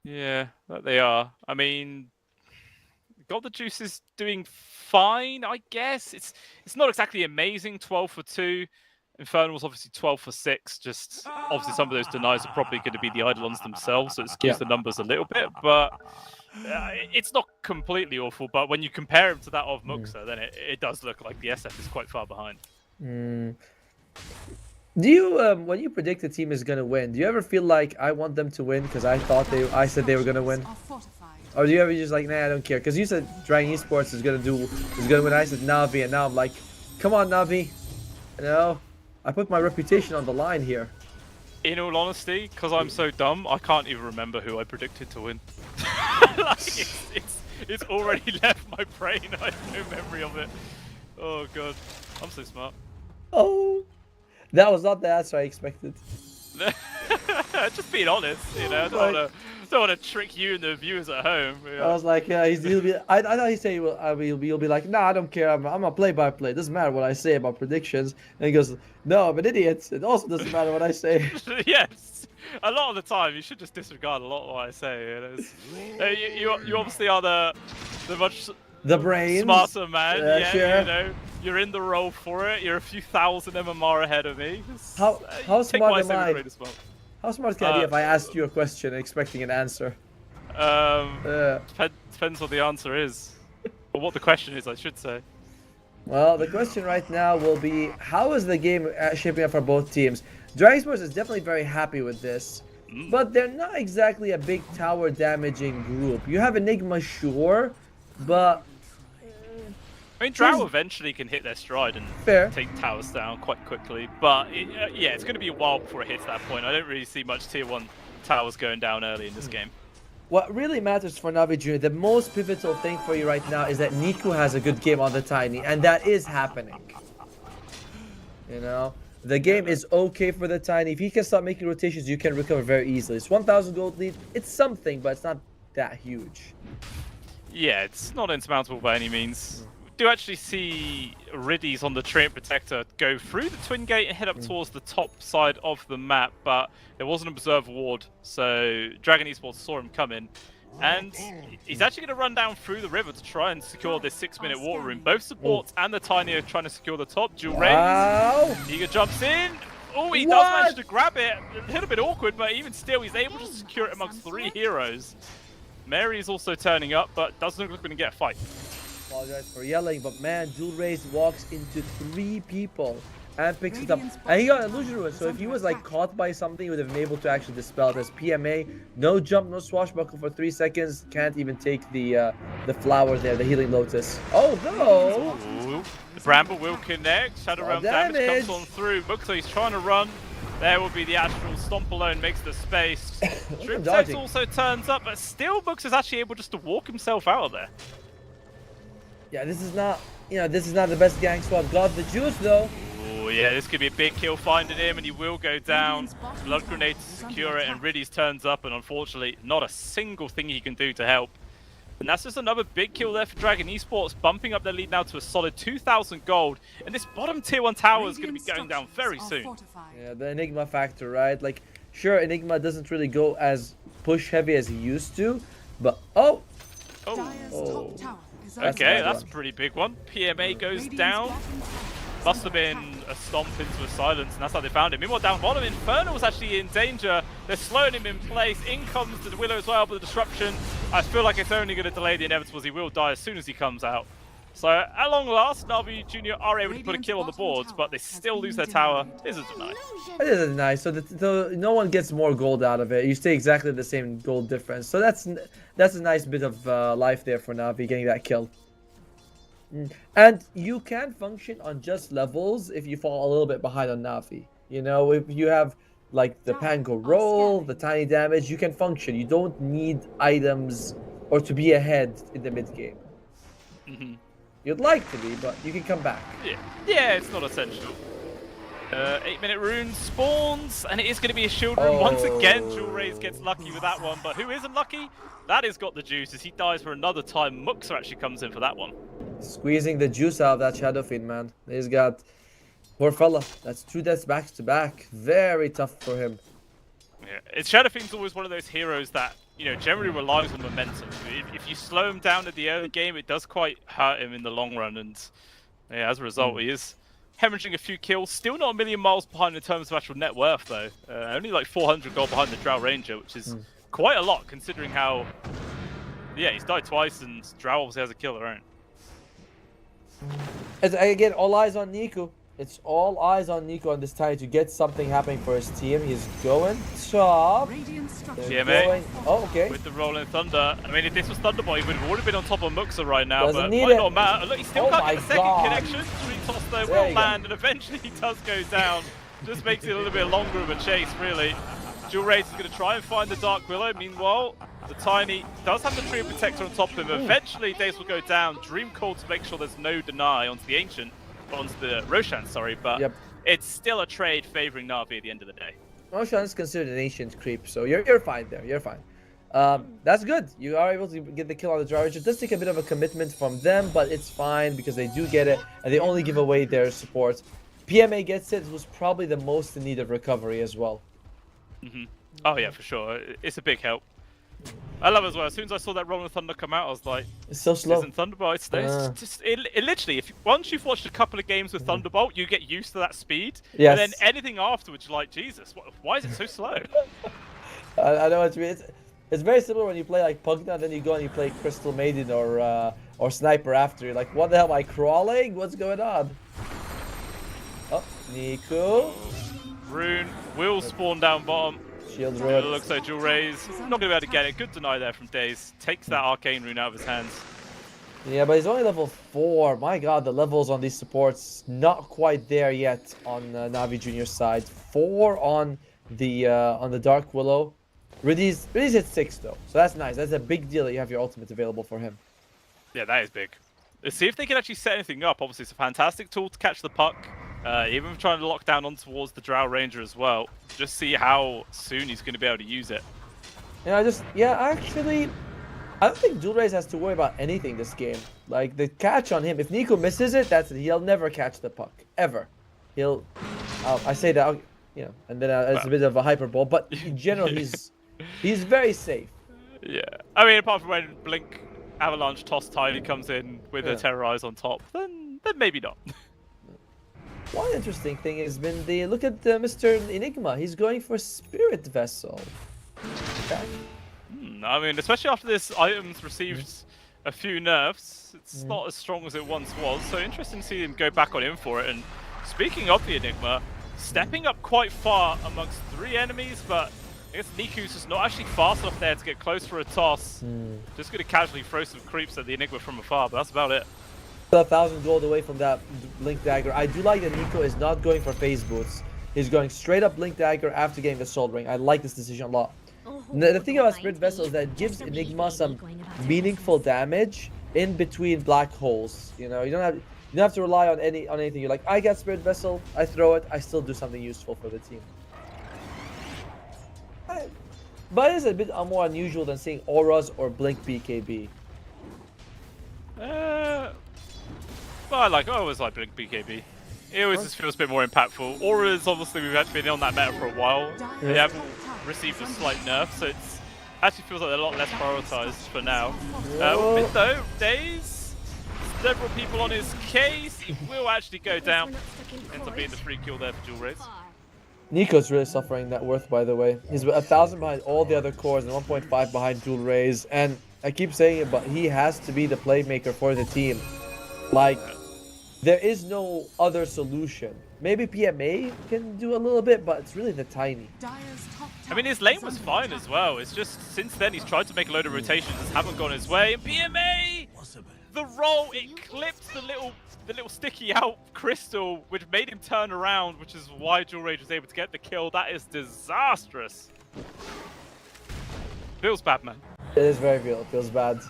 Yeah, that they are. I mean, God the Juice is doing fine, I guess. It's not exactly amazing. 12 for 2. Infernal's obviously 12 for 6. Just obviously some of those denies are probably going to be the Eidolons themselves, so it skews the numbers a little bit. But it's not completely awful. But when you compare him to that of Muxa, then it does look like the SF is quite far behind. Do you, when you predict a team is gonna win, do you ever feel like I want them to win because I said they were gonna win? Or do you ever just like, nah, I don't care? Because you said Dragon Esports is gonna win. I said Navi, and now I'm like, come on, Navi. You know, I put my reputation on the line here. In all honesty, because I'm so dumb, I can't even remember who I predicted to win. Like, it's already left my brain. I have no memory of it. Oh god, I'm so smart. Oh, that was not the answer I expected. Just being honest, you know. I don't want to trick you and the viewers at home. You know? I was like, yeah, he'll be. I thought he'd say he'll be like, nah, I don't care. I'm a play-by-play. Doesn't matter what I say about predictions. And he goes, no, I'm an idiot. It also doesn't matter what I say. Yes, a lot of the time you should just disregard a lot of what I say. You know? You obviously are the much brains. smarter man. Yeah, sure. You know, you're in the role for it. You're a few thousand MMR ahead of me. How smart am I? Well. How smart can I be if I asked you a question expecting an answer? Depends what the answer is, or what the question is, I should say. Well, the question right now will be, how is the game shaping up for both teams? Dragon Sports is definitely very happy with this, but they're not exactly a big tower damaging group. You have Enigma, sure, but... I mean, Drow eventually can hit their stride and take towers down quite quickly, but yeah, it's going to be a while before it hits that point. I don't really see much tier 1 towers going down early in this game. What really matters for Navi Junior, the most pivotal thing for you right now is that Niku has a good game on the Tiny, and that is happening. You know, the game is okay for the Tiny. If he can start making rotations, you can recover very easily. It's 1,000 gold lead. It's something, but it's not that huge. Yeah, it's not insurmountable by any means. Do actually see Riddies on the Treant Protector go through the Twin Gate and head up towards the top side of the map, but there was an Observe Ward, so Dragon Esports saw him coming, and he's actually going to run down through the river to try and secure this 6-minute water room. Both supports and the Tiny are trying to secure the top. Dual Rays, Eager jumps in. Oh, he does manage to grab it. A little bit awkward, but even still, he's able to secure it amongst 3 heroes. Mary is also turning up, but doesn't look like we're going to get a fight. Apologize for yelling, but man, Dual Raze walks into 3 people and picks it up. And he got an illusion ruin, so if he was like caught by something, he would have been able to actually dispel it. As PMA, no jump, no swashbuckle for 3 seconds, can't even take the flower there, the healing lotus. Oh no! Ooh, the Bramble will connect. Shadow Realm damage comes on through. Muxo, he's trying to run. There will be the actual stomp alone, makes the space. Striptex also turns up, but still Mux is actually able just to walk himself out of there. Yeah, this is not, this is not the best gang swap. Got the juice though. Oh yeah, this could be a big kill finding him, and he will go down. Blood grenade to secure it, and Riddies turns up, and unfortunately, not a single thing he can do to help. And that's just another big kill there for Dragon Esports, bumping up their lead now to a solid 2,000 gold. And this bottom tier 1 tower is going to be going down very soon. Yeah, the Enigma factor, right? Like, sure, Enigma doesn't really go as push heavy as he used to, but oh. Okay, that's a pretty big one. PMA goes down. Must have been a stomp into a silence, and that's how they found him. Meanwhile, down bottom, Infernal's actually in danger. They're slowing him in place. In comes the Willow as well, but the disruption, I feel like it's only going to delay the inevitable, as he will die as soon as he comes out. So, at long last, Na'Vi Jr. are able to put a kill on the boards, but they still lose their tower. This is nice. This is nice. So no one gets more gold out of it. You stay exactly the same gold difference. So that's a nice bit of life there for Na'Vi, getting that kill. And you can function on just levels if you fall a little bit behind on Na'Vi. If you have like the Pango roll, the tiny damage, you can function. You don't need items or to be ahead in the mid game. You'd like to be, but you can come back. Yeah, it's not essential. 8-minute rune spawns, and it is going to be a shield rune. Once again, Jewel Raze gets lucky with that one, but who isn't lucky? That has got the juice as he dies for another time. Muxer actually comes in for that one. Squeezing the juice out of that Shadow Fiend, man. He's got... Poor fella. That's 2 deaths back to back. Very tough for him. Yeah, Shadow Fiend's always one of those heroes that, generally relies on momentum. If you slow him down at the early game, it does quite hurt him in the long run, and yeah, as a result, he is hemorrhaging a few kills. Still not a million miles behind in terms of actual net worth, though. Only like 400 gold behind the Drow Ranger, which is quite a lot, considering how... Yeah, he's died twice, and Drow obviously has a kill of their own. Again, all eyes on Nico. It's all eyes on Nico on this tie to get something happening for his team. He's going top. PMA. Oh, okay. With the Rolling Thunder. I mean, if this was Thunderbolt, he would have already been on top of Muxer right now. Doesn't but need might it. not matter. Look, he still can't get a second connection. Street toss though will land, and eventually he does go down. Just makes it a little bit longer of a chase, really. Jewel Raze is going to try and find the Dark Willow. Meanwhile, the Tiny does have the Tree of Protector on top of him. Eventually, Daze will go down. Dream Call to make sure there's no deny onto the Ancient. Onto the Roshan, sorry, but it's still a trade favoring Na'Vi at the end of the day. Roshan is considered an ancient creep, so you're fine there. You're fine. That's good. You are able to get the kill on the Drow Ranger. It does take a bit of a commitment from them, but it's fine because they do get it, and they only give away their support. PMA gets it. It was probably the most in need of recovery as well. Oh yeah, for sure. It's a big help. I love it as well. As soon as I saw that Rolling Thunder come out, I was like, it's so slow. Isn't Thunderbolt? It literally, once you've watched a couple of games with Thunderbolt, you get used to that speed. Yes. And then anything afterwards, you're like, Jesus, why is it so slow? I know what you mean. It's very similar when you play like Pugna, and then you go and you play Crystal Maiden or Sniper after. You're like, what the hell, am I crawling? What's going on? Oh, Nico. Rune will spawn down bottom. Shield It looks like Jewel Raze not going to be able to get it. Good deny there from Daze. Takes that Arcane Rune out of his hands. Yeah, but he's only level 4. My god, the levels on these supports not quite there yet on Na'Vi Junior's side. 4 on the Dark Willow. Riddies hit 6 though, so that's nice. That's a big deal that you have your ultimate available for him. Yeah, that is big. Let's see if they can actually set anything up. Obviously, it's a fantastic tool to catch the puck. Even trying to lock down on towards the Drow Ranger as well. Just see how soon he's going to be able to use it. Actually, I don't think Jewel Raze has to worry about anything this game. Like, the catch on him, if Nico misses it, that's it. He'll never catch the puck. Ever. I say that, and then it's a bit of a hyperbole, but in general, he's very safe. Yeah. I mean, apart from when Blink Avalanche Toss Tiny comes in with a Terrorize on top, then maybe not. One interesting thing has been the look at Mr. Enigma. He's going for Spirit Vessel. Okay. I mean, especially after this item's received a few nerfs, it's not as strong as it once was. So interesting to see him go back on in for it. And speaking of the Enigma, stepping up quite far amongst 3 enemies, but I guess Niku's just not actually fast enough there to get close for a toss. Just going to casually throw some creeps at the Enigma from afar, but that's about it. 1,000 gold away from that Blink Dagger. I do like that Nico is not going for phase boots. He's going straight up Blink Dagger after getting the Soul Ring. I like this decision a lot. The thing about Spirit Vessel is that it gives Enigma some meaningful damage in between black holes. You know, you don't have to rely on anything. You're like, I got Spirit Vessel, I throw it, I still do something useful for the team. But it is a bit more unusual than seeing auras or Blink BKB. But I always like Blink BKB. It always just feels a bit more impactful. Auras, obviously, we've been on that meta for a while. They haven't received a slight nerf, so it's actually feels like they're a lot less prioritized for now. Mid though, Days, several people on his case. He will actually go down. Ends up being the free kill there for Dual Rays. Nico's really suffering net worth, by the way. He's 1,000 behind all the other cores and 1.5 behind Dual Rays. And I keep saying it, but he has to be the playmaker for the team. Like, there is no other solution. Maybe PMA can do a little bit, but it's really the Tiny. I mean, his lane was fine as well. It's just since then he's tried to make a load of rotations, haven't gone his way. And PMA, the roll, it clipped the little sticky out crystal, which made him turn around, which is why Dual Rage was able to get the kill. That is disastrous. Feels bad, man. It is very real. It feels bad.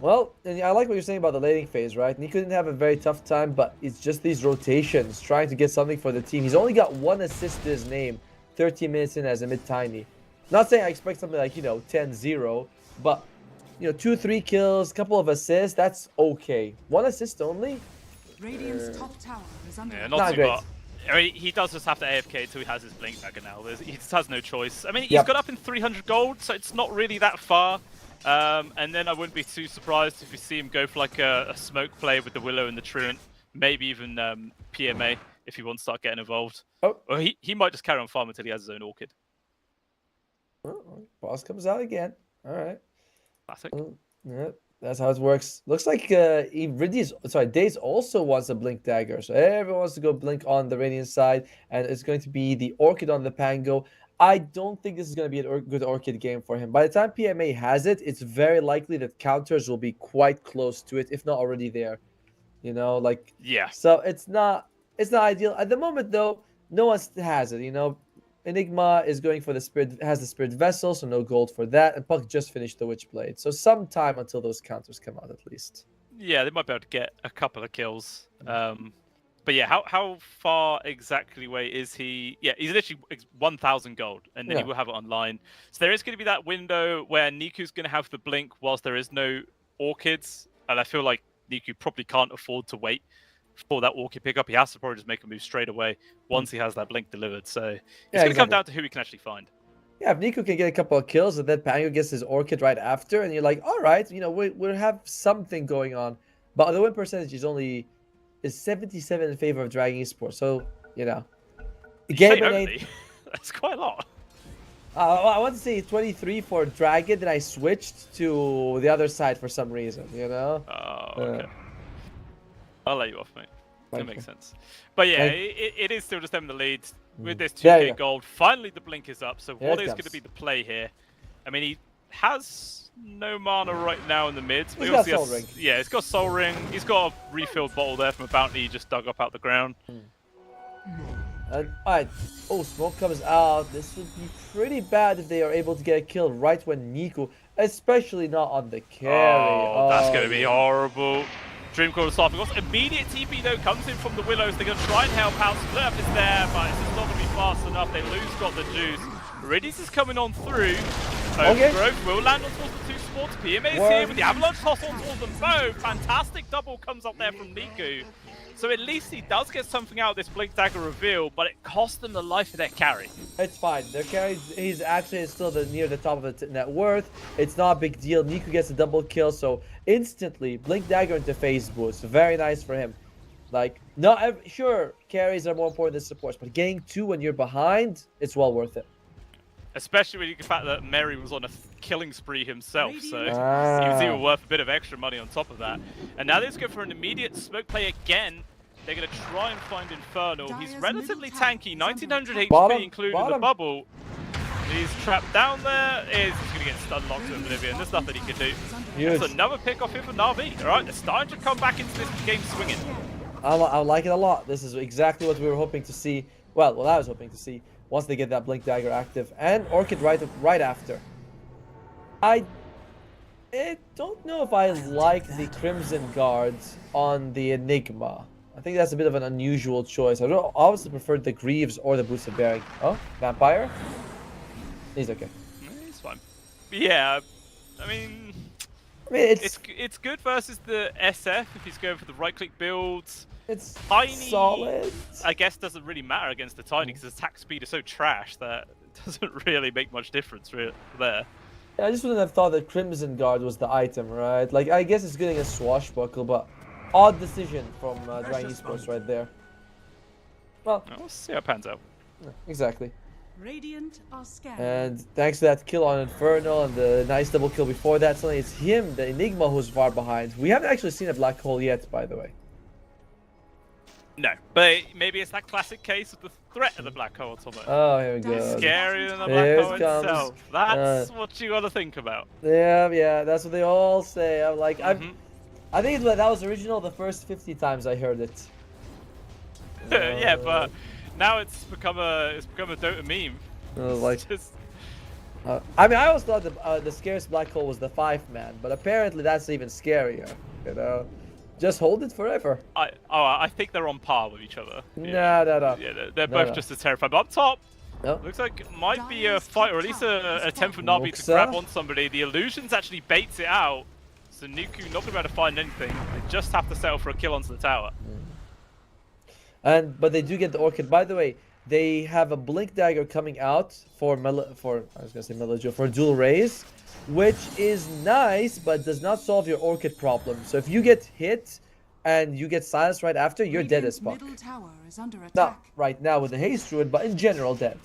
Well, and I like what you're saying about the laning phase, right? Nico didn't have a very tough time, but it's just these rotations, trying to get something for the team. He's only got 1 assist to his name, 13 minutes in as a mid-tiny. Not saying I expect something like, 10-0, but, 2-3 kills, couple of assists, that's okay. 1 assist only? Radiant's top tower is under Yeah, attack. not too great. bad. I mean, he does just have to AFK until he has his Blink Dagger now. He just has no choice. I mean, he's got up in 300 gold, so it's not really that far. And then I wouldn't be too surprised if you see him go for like a smoke play with the Willow and the Truant, maybe even PMA if he wants to start getting involved. Oh. Or he might just carry on farm until he has his own Orchid. Oh, boss comes out again. All right. Classic. Yeah, that's how it works. Looks like Days also wants a Blink Dagger, so everyone wants to go Blink on the Radiant side, and it's going to be the Orchid on the Pango. I don't think this is going to be a good Orchid game for him. By the time PMA has it, it's very likely that counters will be quite close to it, if not already there. Yeah. So it's not ideal at the moment, though. No one has it. Enigma is going for the Spirit Vessel, so no gold for that. And Puck just finished the Witchblade, so some time until those counters come out at least. Yeah, they might be able to get a couple of kills. But yeah, how far exactly away is he? Yeah, he's literally 1,000 gold, and then he will have it online. So there is going to be that window where Niku's going to have the Blink whilst there is no Orchids, and I feel like Niku probably can't afford to wait for that Orchid pickup. He has to probably just make a move straight away once he has that Blink delivered. So it's going to come down to who he can actually find. Yeah, if Niku can get a couple of kills and then Pango gets his Orchid right after, and you're like, all right, we'll have something going on. But the win percentage is 77 in favor of Dragon Esports. So, game only? That's quite a lot. I want to say 23 for Dragon, then I switched to the other side for some reason, Oh, okay. I'll let you off, mate. That makes sense. But yeah, it is still just them in the lead with this 2k gold. Finally, the Blink is up. So what is going to be the play here? I mean, he has no mana right now in the mid. He's got Soul Ring. Yeah, he's got Soul Ring. He's got a refilled bottle there from a bounty he just dug up out the ground. Alright. Oh, smoke comes out. This would be pretty bad if they are able to get a kill right when Niku, especially not on the carry. Oh, that's going to be horrible. Dreamcall starting off. Immediate TP though comes in from the Willows. They're going to try and help out. Splurf is there, but it's just not going to be fast enough. They lose got the juice. Redis is coming on through. Overgrowth will land on towards the 2 spots. PMA is here with the Avalanche toss on towards them both. Fantastic double comes up there from Niku. So at least he does get something out of this Blink Dagger reveal, but it cost them the life of their carry. It's fine. Their carry, he's actually still near the top of the net worth. It's not a big deal. Niku gets a double kill, so instantly Blink Dagger into phase boost. Very nice for him. Like, no, sure, carries are more important than supports, but getting 2 when you're behind, it's well worth it. Especially with the fact that Mary was on a killing spree himself, so he Ah. was even worth a bit of extra money on top of that. And now let's go for an immediate smoke play again. They're going to try and find Infernal. He's relatively tanky, 1900 HP including the bubble. He's trapped down there. He's going to get stun locked to Oblivion. There's nothing he can do. There's another pick off here for Na'Vi. Alright, they're starting to come back into this game swinging. I like it a lot. This is exactly what we were hoping to see. Well, what I was hoping to see once they get that Blink Dagger active. And Orchid right after. I don't know if I like the Crimson Guards on the Enigma. I think that's a bit of an unusual choice. I would obviously preferred the Greaves or the Boosted Bearing. Oh, Vampire? He's okay. He's fine. Yeah, I mean it's good versus the SF if he's going for the right-click builds. It's Tiny, solid. I guess doesn't really matter against the Tiny because his attack speed is so trash that it doesn't really make much difference there. Yeah, I just wouldn't have thought that Crimson Guard was the item, right? Like, I guess it's good against Swashbuckle, but odd decision from Dragon Esports right there. Well, we'll see how it pans out. Exactly. Radiant are scanning. And thanks to that kill on Infernal and the nice double kill before that, suddenly it's him, the Enigma, who's far behind. We haven't actually seen a black hole yet, by the way. No, but maybe it's that classic case of the threat of the black hole, Thomas. Oh, here we go. Scarier than the black hole itself. That's what you gotta think about. Yeah, that's what they all say. I'm like, I think that was original the first 50 times I heard it. Yeah, but now it's become a Dota meme. Like, I mean, I always thought the scariest black hole was the 5-man, but apparently that's even scarier. You know, just hold it forever. I think they're on par with each other. No. Yeah, they're both just as terrifying. But up top, Nope. Looks like it might be a fight, or at least an attempt for Na'Vi to grab on somebody. The illusions actually baits it out, so Nuku not going to be able to find anything. They just have to settle for a kill onto the tower. But they do get the Orchid. By the way, they have a Blink Dagger coming out for Dual Raise, which is nice, but does not solve your Orchid problem. So if you get hit and you get silenced right after, you're dead as fuck. Not right now with the Haste Druid, but in general dead.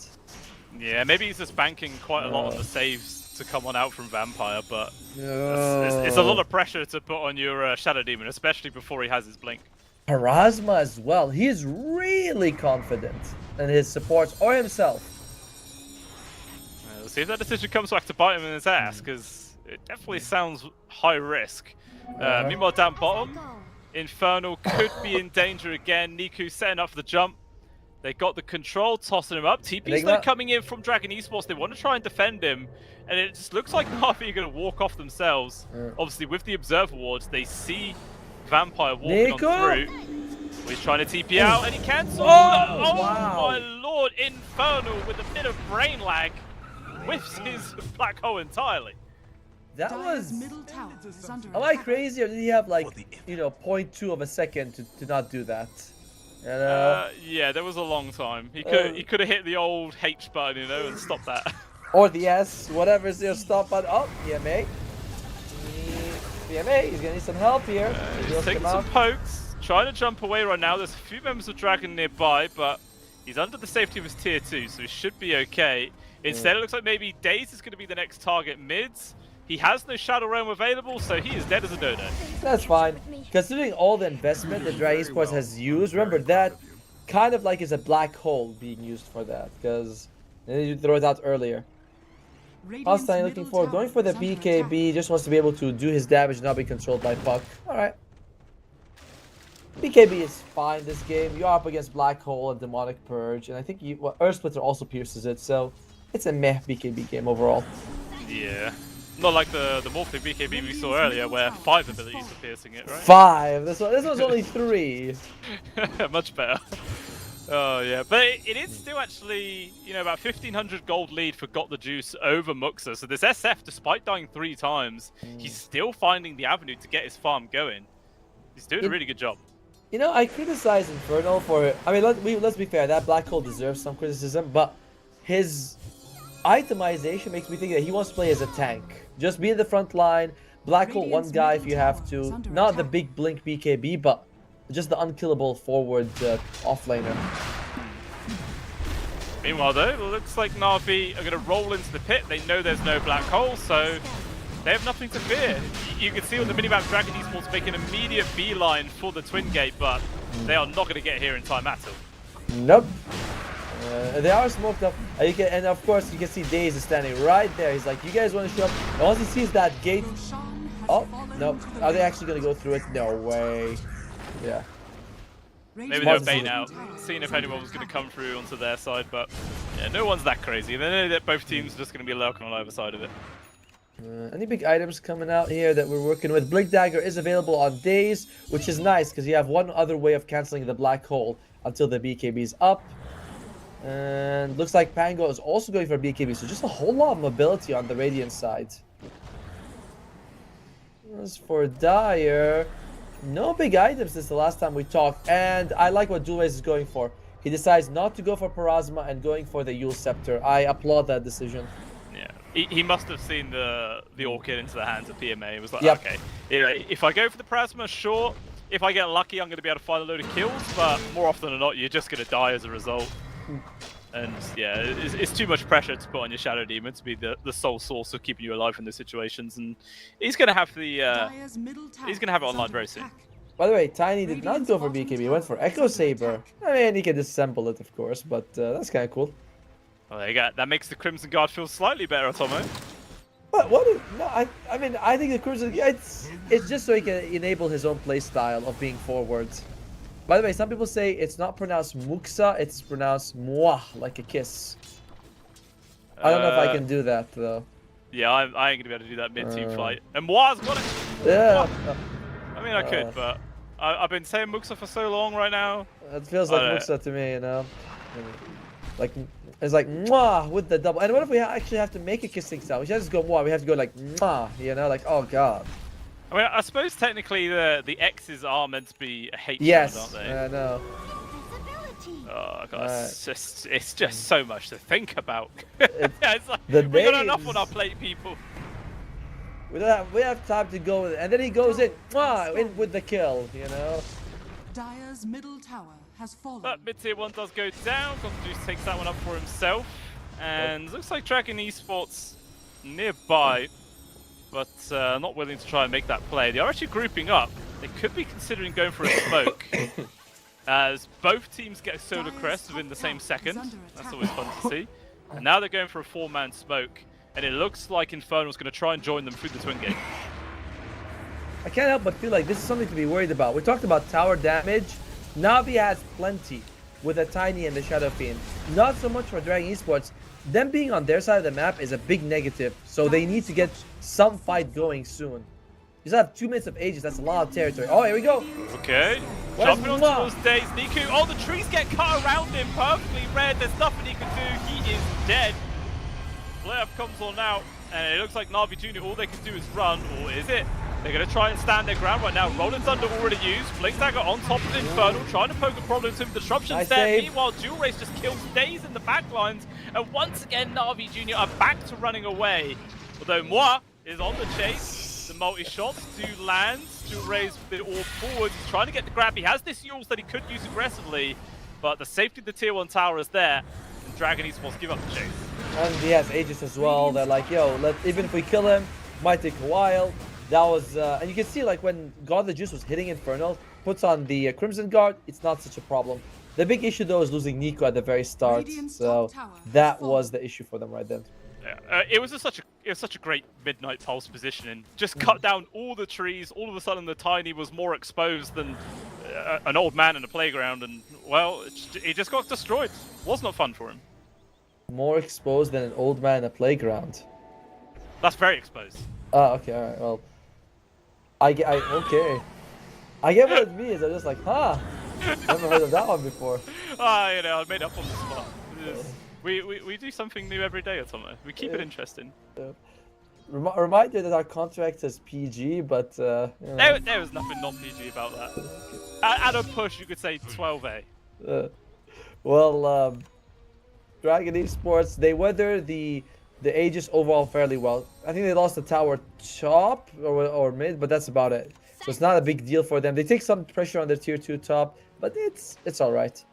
Yeah, maybe he's just banking quite a lot on the saves to come on out from Vampire, but it's a lot of pressure to put on your Shadow Demon, especially before he has his Blink. Parasma as well. He is really confident in his supports or himself. We'll see if that decision comes back to bite him in his ass, because it definitely sounds high risk. Meanwhile, down bottom, Infernal could be in danger again. Niku setting up for the jump. They got the control, tossing him up. TP's though coming in from Dragon Esports. They want to try and defend him, and it just looks like Na'Vi are going to walk off themselves. Obviously, with the Observer Wards, they see Vampire walking on through. He's trying to TP out, and he cancels. Oh wow. My lord, Infernal with a bit of brain lag whiffs his black hole entirely. That was... Am I crazy, or did he have like, 0.2 of a second to not do that? Yeah, there was a long time. He could have hit the old H button, and stopped that. Or the S, whatever's your stop button. Oh, PMA. PMA, he's gonna need some help here. He's taking some pokes, trying to jump away right now. There's a few members of Dragon nearby, but he's under the safety of his tier 2, so he should be okay. Instead, it looks like maybe Daze is going to be the next target mids. He has no Shadow Realm available, so he is dead as a dodo. That's fine. Considering all the investment that Dragon Esports has used, remember that kind of like is a black hole being used for that, because they need to throw it out earlier. Austin looking forward, going for the BKB, just wants to be able to do his damage and not be controlled by Puck. Alright. BKB is fine this game. You're up against Black Hole and Demonic Purge, and I think Earth Splitter also pierces it, so it's a meh BKB game overall. Yeah. Not like the Morphling BKB we saw earlier, where 5 abilities are piercing it, right? 5! This one's only 3. Much better. Oh yeah, but it is still actually, about 1,500 gold lead for Got the Juice over Muxa. So this SF, despite dying 3 times, he's still finding the avenue to get his farm going. He's doing a really good job. I criticize Infernal for... I mean, let's be fair, that Black Hole deserves some criticism, but his itemization makes me think that he wants to play as a tank. Just be in the front line, Black Hole one guy if you have to. Not the big blink BKB, but just the unkillable forward offlaner. Meanwhile, though, it looks like Na'Vi are going to roll into the pit. They know there's no black hole, so they have nothing to fear. You can see on the minimap Dragon Esports make an immediate beeline for the Twin Gate, but they are not going to get here in time at all. Nope. They are smoked up. And of course, you can see Daze is standing right there. He's like, you guys want to show up? And once he sees that gate... Oh, no. Are they actually going to go through it? No way. Yeah. Maybe they were baiting out, seeing if anyone was going to come through onto their side, but yeah, no one's that crazy. They know that both teams are just going to be lurking on either side of it. Any big items coming out here that we're working with? Blink Dagger is available on Daze, which is nice because you have one other way of cancelling the black hole until the BKB is up. And looks like Pango is also going for BKB, so just a whole lot of mobility on the Radiant side. As for Dire, no big items since the last time we talked, and I like what Duelways is going for. He decides not to go for Parasma and going for the Yule Scepter. I applaud that decision. Yeah, he must have seen the Orchid into the hands of PMA. It was like, yep. Okay, if I go for the Parasma, sure. If I get lucky, I'm going to be able to find a load of kills, but more often than not, you're just going to die as a result. And yeah, it's too much pressure to put on your Shadow Demon to be the sole source of keeping you alive in those situations, and he's going to have it online very soon. By the way, Tiny did not go for BKB, he went for Echo Saber. I mean, he can disassemble it, of course, but that's kind of cool. Well, there you go. That makes the Crimson Guard feel slightly better, Atomo. But what? No, I mean, I think the Crimson, it's just so he can enable his own play style of being forwards. By the way, some people say it's not pronounced Muksa, it's pronounced Mwah, like a kiss. I don't know if I can do that, though. Yeah, I ain't going to be able to do that mid-team fight. And Mwah's got it! Yeah. I mean, I could, but I've been saying Muksa for so long right now. It feels like Muksa to me, you know? Like, it's like Mwah with the double. And what if we actually have to make a kissing sound? We should just go Mwah, we have to go like Mwah, you know? Like, oh god. I mean, I suppose technically the X's are meant to be a hate yes, sound, aren't they? I know. Oh god, it's just so much to think about. It's like, we got enough on our plate, people. We have time to go with it. And then he goes in with the kill, you know. Dire's middle tower has fallen. But mid-tier 1 does go down. Constituce takes that one up for himself. And looks like Dragon Esports nearby, but not willing to try and make that play. They are actually grouping up. They could be considering going for a smoke. As both teams get a solar crest within the same second. That's always fun to see. And now they're going for a 4-man smoke. And it looks like Infernal's going to try and join them through the Twin Gate. I can't help but feel like this is something to be worried about. We talked about tower damage. Na'Vi has plenty with a Tiny and the Shadow Fiend. Not so much for Dragon Esports. Them being on their side of the map is a big negative. So they need to get some fight going soon. You still have 2 minutes of Aegis. That's a lot of territory. Oh, here we go. Okay. Jumping onto those days. Niku. Oh, the trees get cut around him. Perfectly red. There's nothing he can do. He is dead. Playoff comes on out, and it looks like Na'Vi Jr. all they can do is run, or is it? They're going to try and stand their ground right now. Rolling Thunder already used. Blink Dagger on top of Infernal, trying to poke a problem to him. Disruption's nice there. save. Meanwhile, Dual Race just kills Daze in the backlines, and once again, Na'Vi Jr. are back to running away. Although Moi is on the chase, the multi-shots do land. Dual Race with it all forward. He's trying to get the grab. He has this Yules that he could use aggressively, but the safety of the tier 1 tower is there, and Dragon Esports give up the chase. And he has Aegis as well. They're like, yo, even if we kill him, might take a while. That was, and you can see like when God of the Juice was hitting Infernal, puts on the Crimson Guard, it's not such a problem. The big issue though is losing Nico at the very start, so that was the issue for them right then. Yeah, it was such a great midnight pulse positioning. Just cut down all the trees. All of a sudden, the Tiny was more exposed than an old man in a playground, and well, he just got destroyed. Was not fun for him. More exposed than an old man in a playground. That's very exposed. Oh, okay, alright, well. Okay. I get what it means, I'm just like, huh. Never heard of that one before. You know, I made up on the spot. We do something new every day or something. We keep it interesting. Reminder that our contract says PG, but you know. There was nothing non-PG about that. At a push, you could say 12A. Well, Dragon Esports, they weather the Aegis overall fairly well. I think they lost the tower top or mid, but that's about it. So it's not a big deal for them. They take some pressure on their tier 2 top, but it's all right.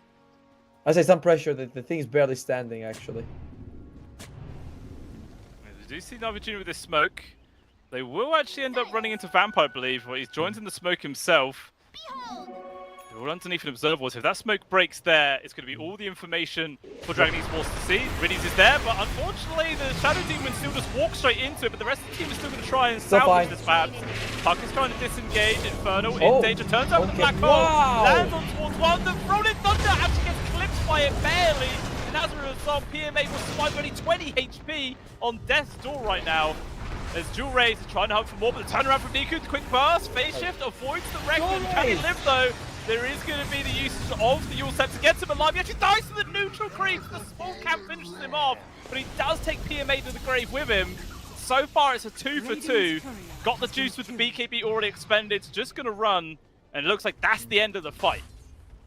I say some pressure that the thing's barely standing, actually. We do see Navi Jr. with this smoke. They will actually end up running into Vamp, I believe, where he's joined in the smoke himself. They're all underneath an observer. So if that smoke breaks there, it's going to be all the information for Dragon Esports to see. Riddies is there, but unfortunately the Shadow Demon still just walks straight into it, but the rest of the team is still going to try and salvage this perhaps. Puck is trying to disengage. Inferno in danger. Turns over the black hole. Lands on towards one. The Rolling Thunder actually gets clipped by it barely. And as a result, PMA will survive only 20 HP on death's door right now. As Jewel Rays is trying to hunt for more, but the turnaround from Niku, the quick burst, phase shift, avoids the wreck. Can he live though? There is going to be the usage of the Yule set to get him alive. He actually dies to the neutral creeps. The small cap finishes him off, but he does take PMA to the grave with him. So far, it's a 2 for 2. Got the juice with the BKB already expended. Just going to run, and it looks like that's the end of the fight.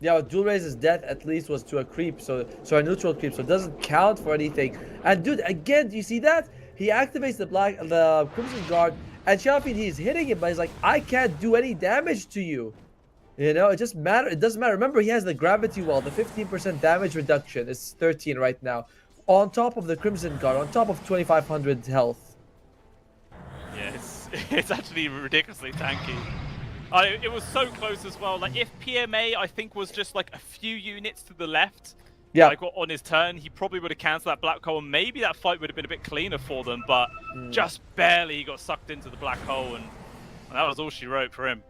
Yeah, but Jewel Rays' death at least was to a creep, so a neutral creep, so it doesn't count for anything. And dude, again, do you see that? He activates the Crimson Guard, and Shelfie, he's hitting him, but he's like, I can't do any damage to you. You know, it doesn't matter. Remember, he has the gravity wall, the 15% damage reduction. It's 13 right now. On top of the Crimson Guard, on top of 2500 health. Yeah, it's actually ridiculously tanky. It was so close as well. Like, if PMA, I think, was just like a few units to the left, yeah, like on his turn, he probably would have cancelled that black hole, and maybe that fight would have been a bit cleaner for them, but just barely he got sucked into the black hole, and that was all she wrote for him.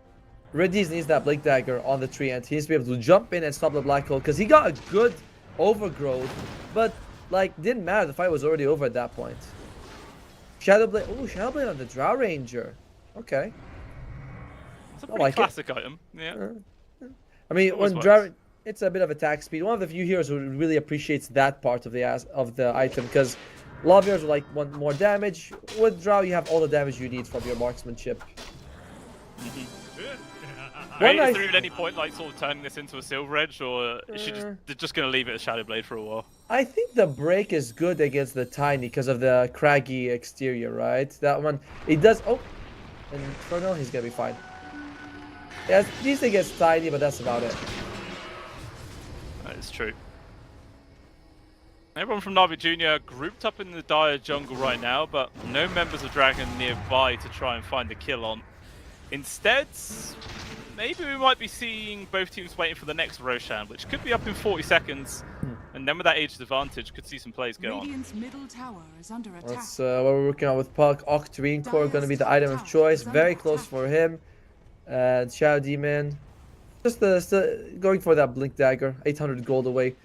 Riddies needs that Blink Dagger on the tree, and he needs to be able to jump in and stop the black hole, because he got a good overgrowth, but, like, didn't matter. The fight was already over at that point. Shadowblade. Oh, Shadowblade on the Drow Ranger. Okay. It's a pretty classic item. Yeah. I mean, when Drow, it's a bit of attack speed. One of the few heroes who really appreciates that part of the item, because a lot of heroes want more damage. With Drow, you have all the damage you need from your marksmanship. Is there even any point, like, sort of turning this into a Silver Edge, or is they're just going to leave it as Shadowblade for a while? I think the break is good against the Tiny because of the craggy exterior, right? That one, it does. Oh, and Inferno, he's going to be fine. Yeah, at least it gets Tiny, but that's about it. That is true. Everyone from Navi Jr. grouped up in the dire jungle right now, but no members of Dragon nearby to try and find a kill on. Instead, maybe we might be seeing both teams waiting for the next Roshan, which could be up in 40 seconds. And then with that age advantage, could see some plays go on. Middle tower is under attack. That's what we're working on with Puck. Octarine Core going to be the item of choice. Very close for him. And Shadow Demon. Just going for that Blink Dagger. 800 gold away.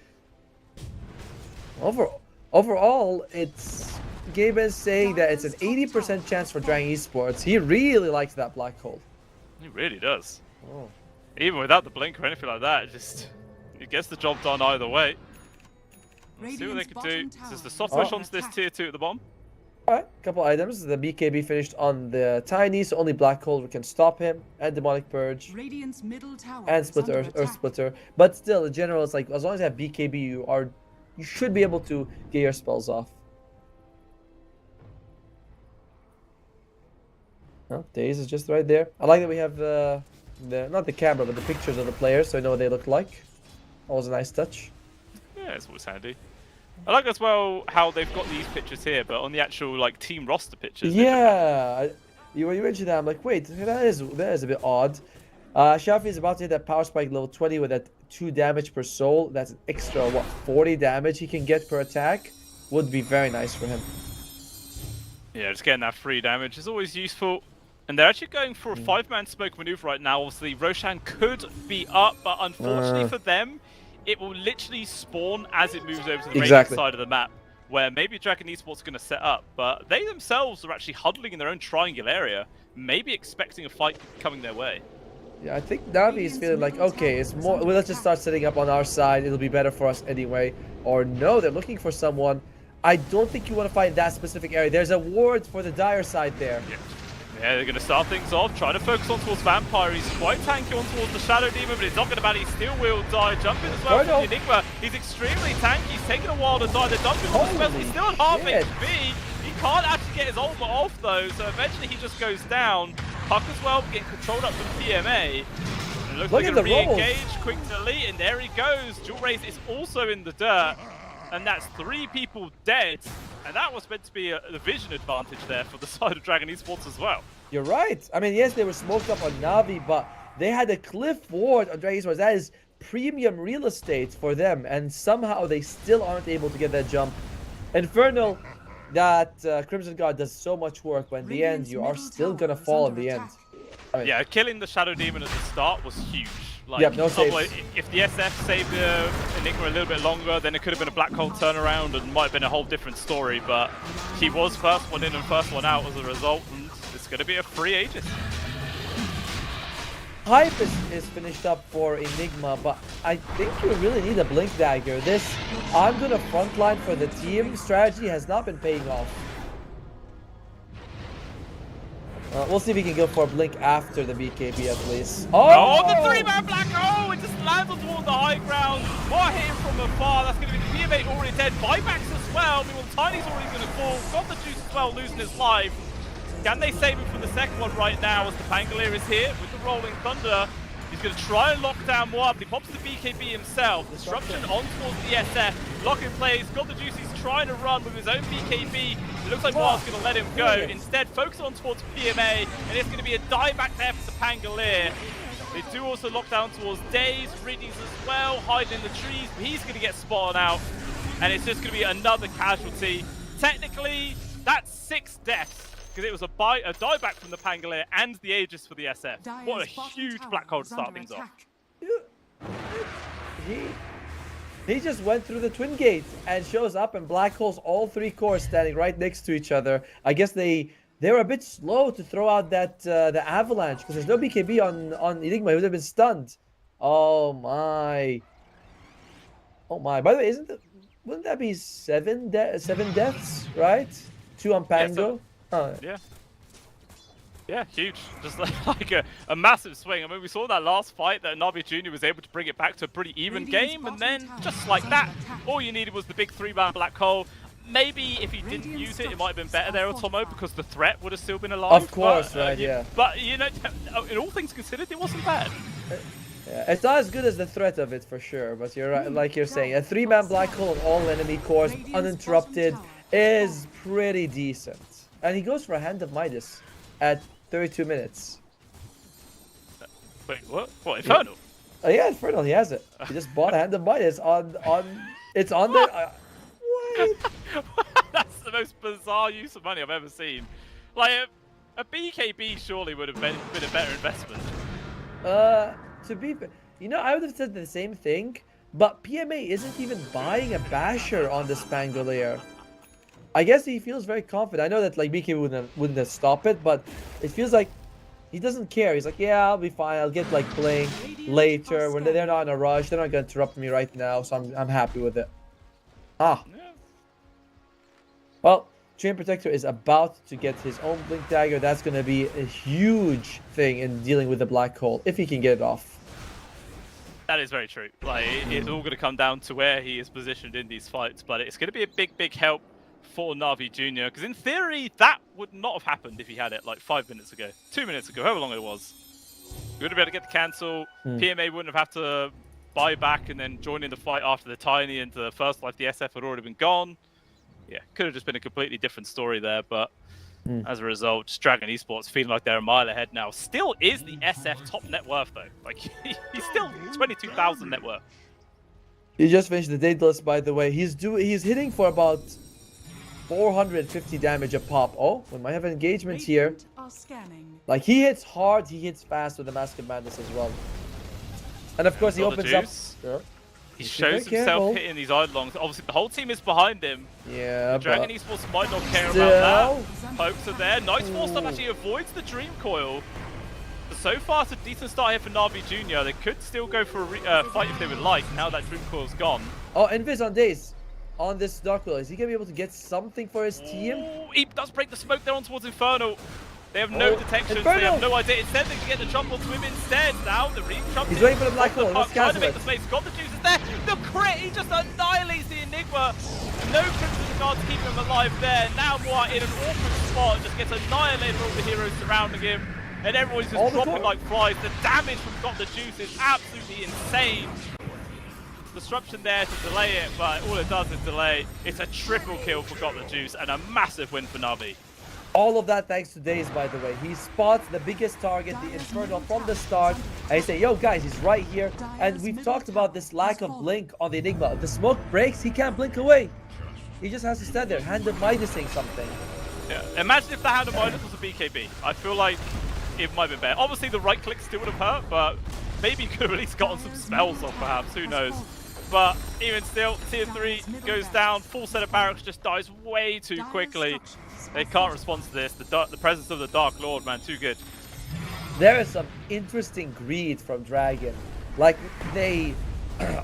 Overall, it's Gabe is saying that it's an 80% chance for Dragon Esports. He really likes that black hole. He really does. Oh. Even without the blink or anything like that, it gets the job done either way. Let's see what they can do. There's the soft push onto this tier 2 at the bottom. Alright, couple items. The BKB finished on the Tiny, so only Black Hole can stop him. And Demonic Purge. Radiant's middle tower and Splitter, Earth Splitter. But still, in general, it's like, as long as you have BKB, you should be able to get your spells off. Oh, Daze is just right there. I like that we have not the camera, but the pictures of the players, so I know what they look like. Always a nice touch. Yeah, it's always handy. I like as well how they've got these pictures here, but on the actual like team roster pictures. Yeah, you mentioned that. I'm like, wait, that is a bit odd. Shafi is about to hit that power spike level 20 with that 2 damage per soul. That's an extra 40 damage he can get per attack. Would be very nice for him. Yeah, just getting that free damage is always useful. And they're actually going for a 5-man smoke maneuver right now. Obviously, Roshan could be up, but unfortunately for them, it will literally spawn as it moves over to the radiant side of the map, where maybe Dragon Esports are going to set up, but they themselves are actually huddling in their own triangle area, maybe expecting a fight coming their way. Yeah, I think Navi is feeling like, okay, it's more. Well, let's just start setting up on our side. It'll be better for us anyway. Or no, they're looking for someone. I don't think you want to fight that specific area. There's a ward for the dire side there. Yeah, they're going to start things off, trying to focus on towards Vampire. He's quite tanky on towards the Shadow Demon, but he's not going to matter. He still will die. Jumping as well from the Enigma. He's extremely tanky. He's taking a while to die. They're dumping all the spells. He's still at half HP. He can't actually get his ultimate off, though, so eventually he just goes down. Puck as well, getting controlled up from PMA. And it looks Look like at a the rolls. re-engage, quick delete, and there he goes. Dual Raze is also in the dirt, and that's 3 people dead. And that was meant to be the vision advantage there for the side of Dragon Esports as well. You're right. I mean, yes, they were smoked up on Na'Vi, but they had a cliff ward on Dragon Esports. That is premium real estate for them, and somehow they still aren't able to get that jump. Infernal, that Crimson God does so much work, but in the end, you are still gonna fall in the end. I mean, Yeah, killing the Shadow Demon at the start was huge. Like, Yep, no saves. otherwise, if the SF saved Enigma a little bit longer, then it could have been a Black Hole turnaround and might have been a whole different story, but he was first one in and first one out as a result, and it's going to be a free Aegis. Hype is finished up for Enigma, but I think you really need a Blink Dagger. This I'm gonna frontline for the team strategy has not been paying off. We'll see if we can go for a Blink after the BKB at least. Oh, the 3-man Black Hole! It just lands toward the high ground. What hit him from afar? That's going to be the PMA already dead. Buybacks as well. Meanwhile, Tiny's already going to fall. Got the juice as well, losing his life. Can they save him from the second one right now as the Pangolier is here with the Rolling Thunder? He's going to try and lock down more, but he pops the BKB himself. Disruption on towards the SF. Lock in place. Got the juice. He's trying to run with his own BKB. It looks like Wild's going to let him go. Instead, focus on towards PMA, and it's going to be a die back there for the Pangolier. They do also lock down towards Daze, Riddies as well, hiding in the trees, but he's going to get spotted out, and it's just going to be another casualty. Technically, that's 6 deaths, because it was a dieback from the Pangolier and the Aegis for the SF. What a huge Black Hole to start things off. He just went through the Twin Gate and shows up, and Black Holes, all 3 cores standing right next to each other. I guess they were a bit slow to throw out that the Avalanche, because there's no BKB on Enigma. He would have been stunned. Oh my. Oh my. By the way, wouldn't that be 7 deaths, right? 2 on Pango? Yeah. Yeah, huge. Just like a massive swing. I mean, we saw that last fight that Na'Vi Jr. was able to bring it back to a pretty even game, and then just like that, all you needed was the big 3-man Black Hole. Maybe if he didn't use it, it might have been better there, Otomo, because the threat would have still been alive. Of course, right, yeah. But, you know, in all things considered, it wasn't bad. Yeah, it's not as good as the threat of it, for sure, but you're right, like you're saying. A 3-man Black Hole on all enemy cores, uninterrupted, is pretty decent. And he goes for a Hand of Midas at 32 minutes. Wait, what? What, Infernal? Yeah, Infernal, he has it. He just bought a Hand of Midas it's on the... what? That's the most bizarre use of money I've ever seen. Like, a BKB surely would have been a better investment. To be... You know, I would have said the same thing, but PMA isn't even buying a Basher on this Pangolier. I guess he feels very confident. I know that like BKB wouldn't have stopped it, but it feels like he doesn't care. He's like, yeah, I'll be fine. I'll get like Blink later when they're not in a rush. They're not going to interrupt me right now, so I'm happy with it. Ah. Well, Chain Protector is about to get his own Blink Dagger. That's going to be a huge thing in dealing with the Black Hole, if he can get it off. That is very true. Like, it's all going to come down to where he is positioned in these fights, but it's going to be a big help for Na'Vi Jr. Because in theory, that would not have happened if he had it like 5 minutes ago, 2 minutes ago, however long it was. He would have been able to get the cancel. PMA wouldn't have had to buy back and then join in the fight after the Tiny and the first life. The SF had already been gone. Yeah, could have just been a completely different story there, but as a result, just Dragon Esports feeling like they're a mile ahead now. Still is the SF top net worth though. Like he's still 22,000 net worth. He just finished the Daedalus, by the way. He's hitting for about 450 damage a pop. Oh, we might have an engagement here. Like he hits hard, he hits fast with the Mask of Madness as well. And of course he opens up. Sure. He shows himself hitting these Eidolons. Obviously the whole team is behind him. Yeah, Dragon Esports might not care about that. Pokes are there. Nice force up actually avoids the Dream Coil. But so far it's a decent start here for Na'Vi Jr. They could still go for a fight if they would like, now that Dream Coil's gone. Oh, Invis on Daze. On this Dark Will, is he gonna be able to get something for his team? Ooh, he does break the smoke there on towards Infernal. They have no detections, they have no idea. Instead they can get the jump onto him instead. Now the Reap jumps. He's waiting for the Black Hole, let's trying to cancel make it. the space, got the juices there. The crit, he just annihilates the Enigma. No Crimson Guard to keep him alive there. Now Moa in an awkward spot, just gets annihilated by all the heroes surrounding him. and everyone's just dropping like flies. The damage from Got the Juice is absolutely insane. Disruption there to delay it, but all it does is delay. It's a triple kill for Got the Juice and a massive win for Na'Vi. All of that thanks to Daze, by the way. He spots the biggest target, the Infernal, from the start. And he say, yo guys, he's right here. And we've talked about this lack of blink on the Enigma. If the smoke breaks, he can't blink away. He just has to stand there, hand of Midasing something. Yeah. Imagine if the hand of Midas was a BKB. I feel like it might have been better. Obviously the right click still would have hurt, but maybe he could have at least gotten some spells off perhaps, who knows. But even still, tier 3 goes down, full set of barracks just dies way too quickly. They can't respond to this. The presence of the Dark Lord, man, too good. There is some interesting greed from Dragon. Like, they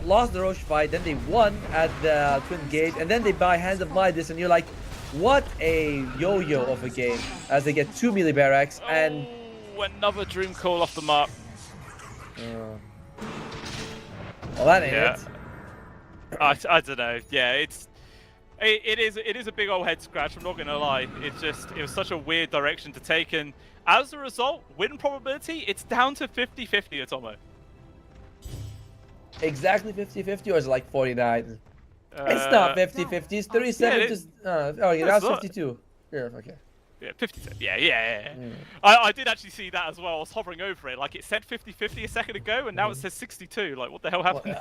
lost the Roche fight, then they won at the Twin Gate, and then they buy Hand of Midas, and you're like, what a yo-yo of a game, as they get 2 melee barracks, and... Oh, another Dream Call off the mark. Well, that ain't it. I don't know. Yeah, it is a big old head scratch. I'm not gonna lie. It was such a weird direction to take, and as a result, win probability it's down to 50-50, Atomo. Exactly 50-50, or is it like 49? It's not 50-50. It's 37. Okay, that's 52. Yeah, okay. Yeah, 50. Yeah. I did actually see that as well. I was hovering over it. Like, it said 50-50 a second ago, and now it says 62. Like, what the hell happened?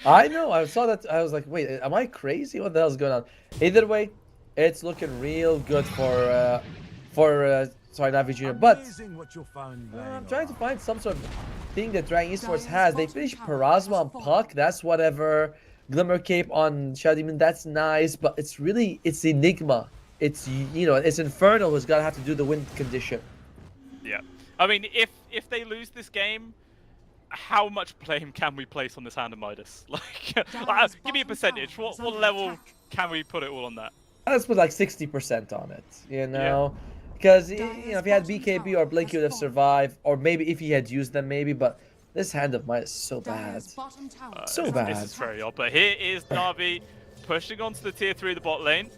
I know. I saw that. I was like, wait, am I crazy? What the hell's going on? Either way, it's looking real good for Na'Vi Junior. But I'm trying to find some sort of thing that Dragon Esports has. They finished Parasma on Puck. That's whatever. Glimmer Cape on Shadow Demon. That's nice. But it's Enigma. It's, you know, it's Infernal who's gonna have to do the win condition. Yeah, I mean, if they lose this game, how much blame can we place on this Hand of Midas? Like, give me a percentage. What level can we put it all on that? Let's put like 60% on it. You know, because you know, if he had BKB or Blink, he would have survived, or maybe if he had used them, maybe. But this Hand of Midas is so bad, so bad. This is very odd. But here is Na'Vi pushing onto the tier 3 of the bot lane.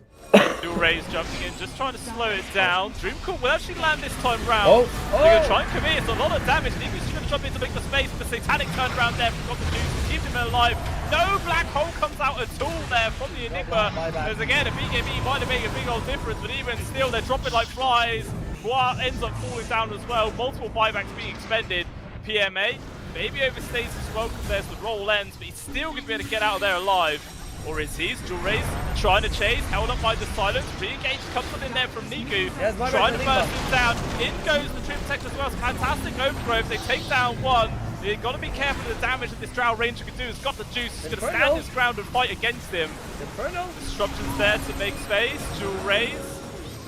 Dual Rays jumping in, just trying to slow it down. Dream Call will actually land this time round. They're going to try and commit. It's a lot of damage. Niku's just going to jump in to make the space. The Satanic turned around there from Got the Juice to keep him alive. No Black Hole comes out at all there from the Enigma. As again, a BKB might have made a big old difference, but even still, they're dropping like flies. Guar ends up falling down as well. Multiple buybacks being expended. PMA maybe overstays as well because there's the roll ends, but he's still going to be able to get out of there alive. Or is he? Dual Rays trying to chase, held up by the silence. Re-engage comes in there from Niku. Trying to burst him down. In goes the Trim Protect as well. It's fantastic overgrowth. They take down one. They've got to be careful of the damage that this Drow Ranger can do. He's got the juice. He's going to stand his ground and fight against him. Inferno. Disruption's there to make space. Dual Rays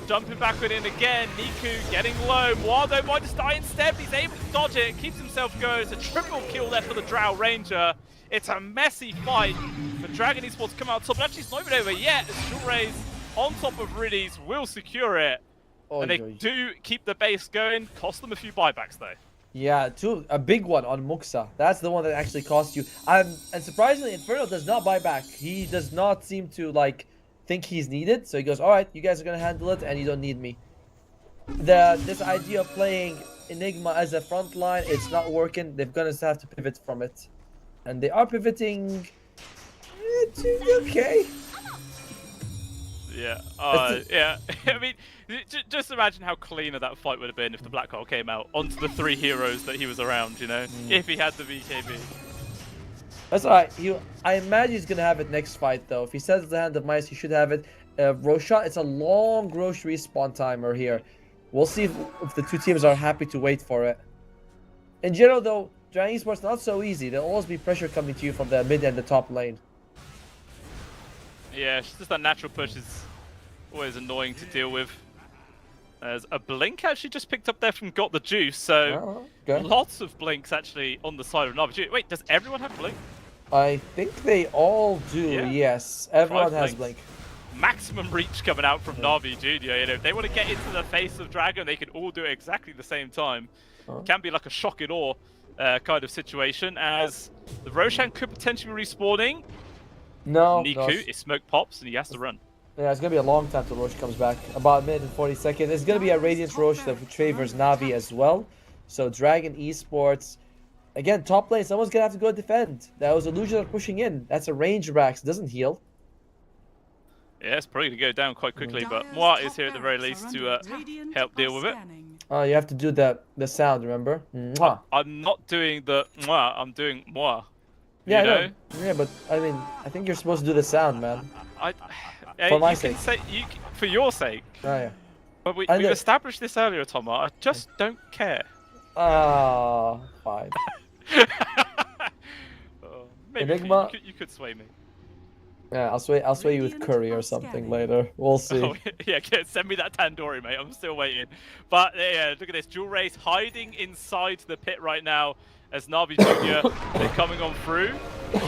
jumping backward in again. Niku getting low. Wado might just die instead, but he's able to dodge it. Keeps himself going. It's a triple kill there for the Drow Ranger. It's a messy fight, but Dragon Esports come out top. But actually, it's not even over yet. As Dual Rays on top of Riddies will secure it. And they do keep the base going. Cost them a few buybacks, though. Yeah, a big one on Muxa. That's the one that actually cost you. And surprisingly, Inferno does not buy back. He does not seem to, like, think he's needed. So he goes, all right, you guys are going to handle it, and you don't need me. This idea of playing Enigma as a front line, it's not working. They're going to have to pivot from it. And they are pivoting. Okay. Yeah. Yeah. I mean, just imagine how cleaner that fight would have been if the Black Hole came out onto the 3 heroes that he was around, you know? If he had the BKB. That's alright. I imagine he's going to have it next fight, though. If he says the Hand of Mice, he should have it. Roshan, it's a long Roche respawn timer here. We'll see if the two teams are happy to wait for it. In general, though, Dragon Esports not so easy. There'll always be pressure coming to you from the mid and the top lane. Yeah, it's just that natural push is always annoying to deal with. There's a blink actually just picked up there from Got the Juice, so lots of blinks actually on the side of Na'Vi. Wait, does everyone have blink? I think they all do, yes. Everyone has blink. Maximum reach coming out from Na'Vi Junior. You know, if they want to get into the face of Dragon, they can all do it exactly the same time. It can be like a shock and awe kind of situation, as the Roshan could potentially be respawning. Niku, his smoke pops and he has to run. Yeah, it's going to be a long time till Roche comes back. About a minute and 40 seconds. It's going to be a Radiance Roche that favors Na'Vi as well. So Dragon Esports, again, top lane, someone's gonna have to go defend. That was Illusion pushing in. That's a range Rax, doesn't heal. Yeah, it's probably going to go down quite quickly, but Dyer's Moi top is here at the very barracks least are to under attack. Radiant help deal are with it. scanning. Oh, you have to do the sound, remember? Mwah. I'm not doing the moi, I'm doing moi. Yeah, You I know? know. Yeah, but I mean, I think you're supposed to do the sound, man. For my you sake. can say for your sake. Oh yeah. But we've know. established this earlier, Toma. I just don't care. Ah, fine. Maybe Enigma. you could sway me. Yeah, I'll sway you with Radiant curry are or something scanning. later. We'll see. Oh, yeah, send me that tandoori, mate. I'm still waiting. But yeah, look at this. Dual Race hiding inside the pit right now as Navi Jr. they're coming on through.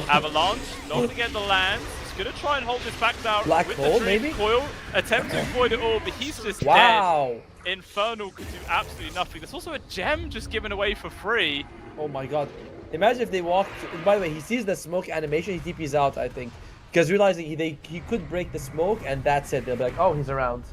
Avalanche not going to get the land. He's going to try and hold this back down Black with hole, the Dream maybe? Coil. Attempt to avoid it all, but he's just Wow. dead. Infernal could do absolutely nothing. There's also a gem just given away for free. Oh my god. Imagine if they walked. By the way, he sees the smoke animation. He TP's out, I think, because realizing he could break the smoke, and that's it. They'll be like, oh, he's around.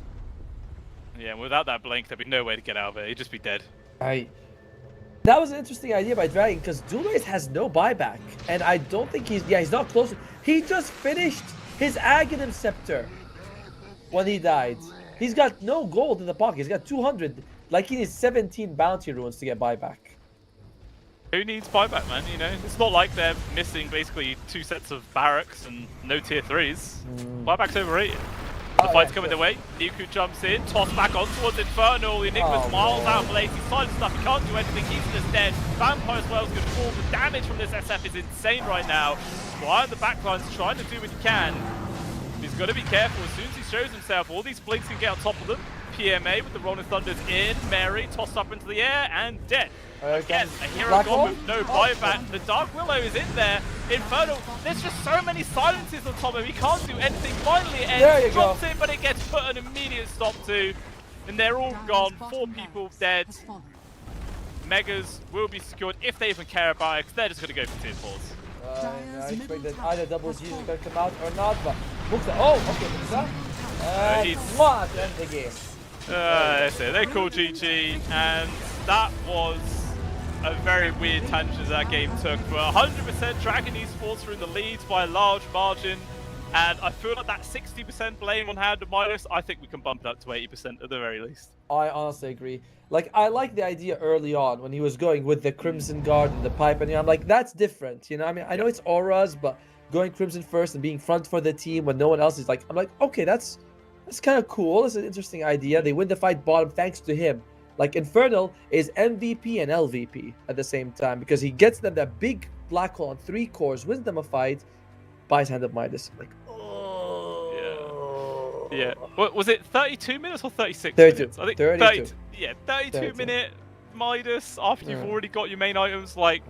Yeah, and without that blink, there'd be no way to get out of it. He'd just be dead. That was an interesting idea by Dragon, because Dual Race has no buyback, and I don't think he's not close. He just finished his Aghanim Scepter when he died. He's got no gold in the pocket. He's got 200. Like, he needs 17 bounty runes to get buyback. Who needs buyback, man? You know, it's not like they're missing basically 2 sets of barracks and no tier 3s. Buyback's overrated. The fight's coming their way. Niku jumps in, tossed back on towards Infernal. The Enigma's miles out, Blaze. He's silent stuff. He can't do anything. He's just dead. Vampire Swell's going to fall. The damage from this SF is insane right now. Why the backline's trying to do what he can. He's got to be careful. As soon as he shows himself, all these blinks can get on top of them. PMA with the Rolling Thunders in. Mary tossed up into the air and dead. Again, a hero gone with no buyback. The Dark Willow is in there. Infernal, there's just so many silences on top of him. He can't do anything. Finally, it drops in, but it gets put an immediate stop to. And they're all gone. 4 people dead. Megas will be secured if they even care about it, because they're just going to go for tier 4s. I expect that either double G is going to come out or not, but Mukta. Oh, okay, Mukta. And what? End the game. That's it. They call GG, and that was a very weird tangent that game took. But 100% Dragon Esports are in the lead by a large margin, and I feel like that 60% blame on Hand of Midas, I think we can bump it up to 80% at the very least. I honestly agree. Like, I like the idea early on when he was going with the Crimson Guard and the pipe, and I'm like, that's different, you know? I mean, I know it's auras, but going Crimson first and being front for the team when no one else is like, I'm like, okay, that's kind of cool. It's an interesting idea. They win the fight bottom thanks to him. Like, Infernal is MVP and LVP at the same time because he gets them that big black hole on 3 cores, wins them a fight, buys Hand of Midas. I'm like, oh. Yeah. What was it, 32 minutes or 36 32. minutes? I think 32. 32 minute Midas after you've already got your main items. Like,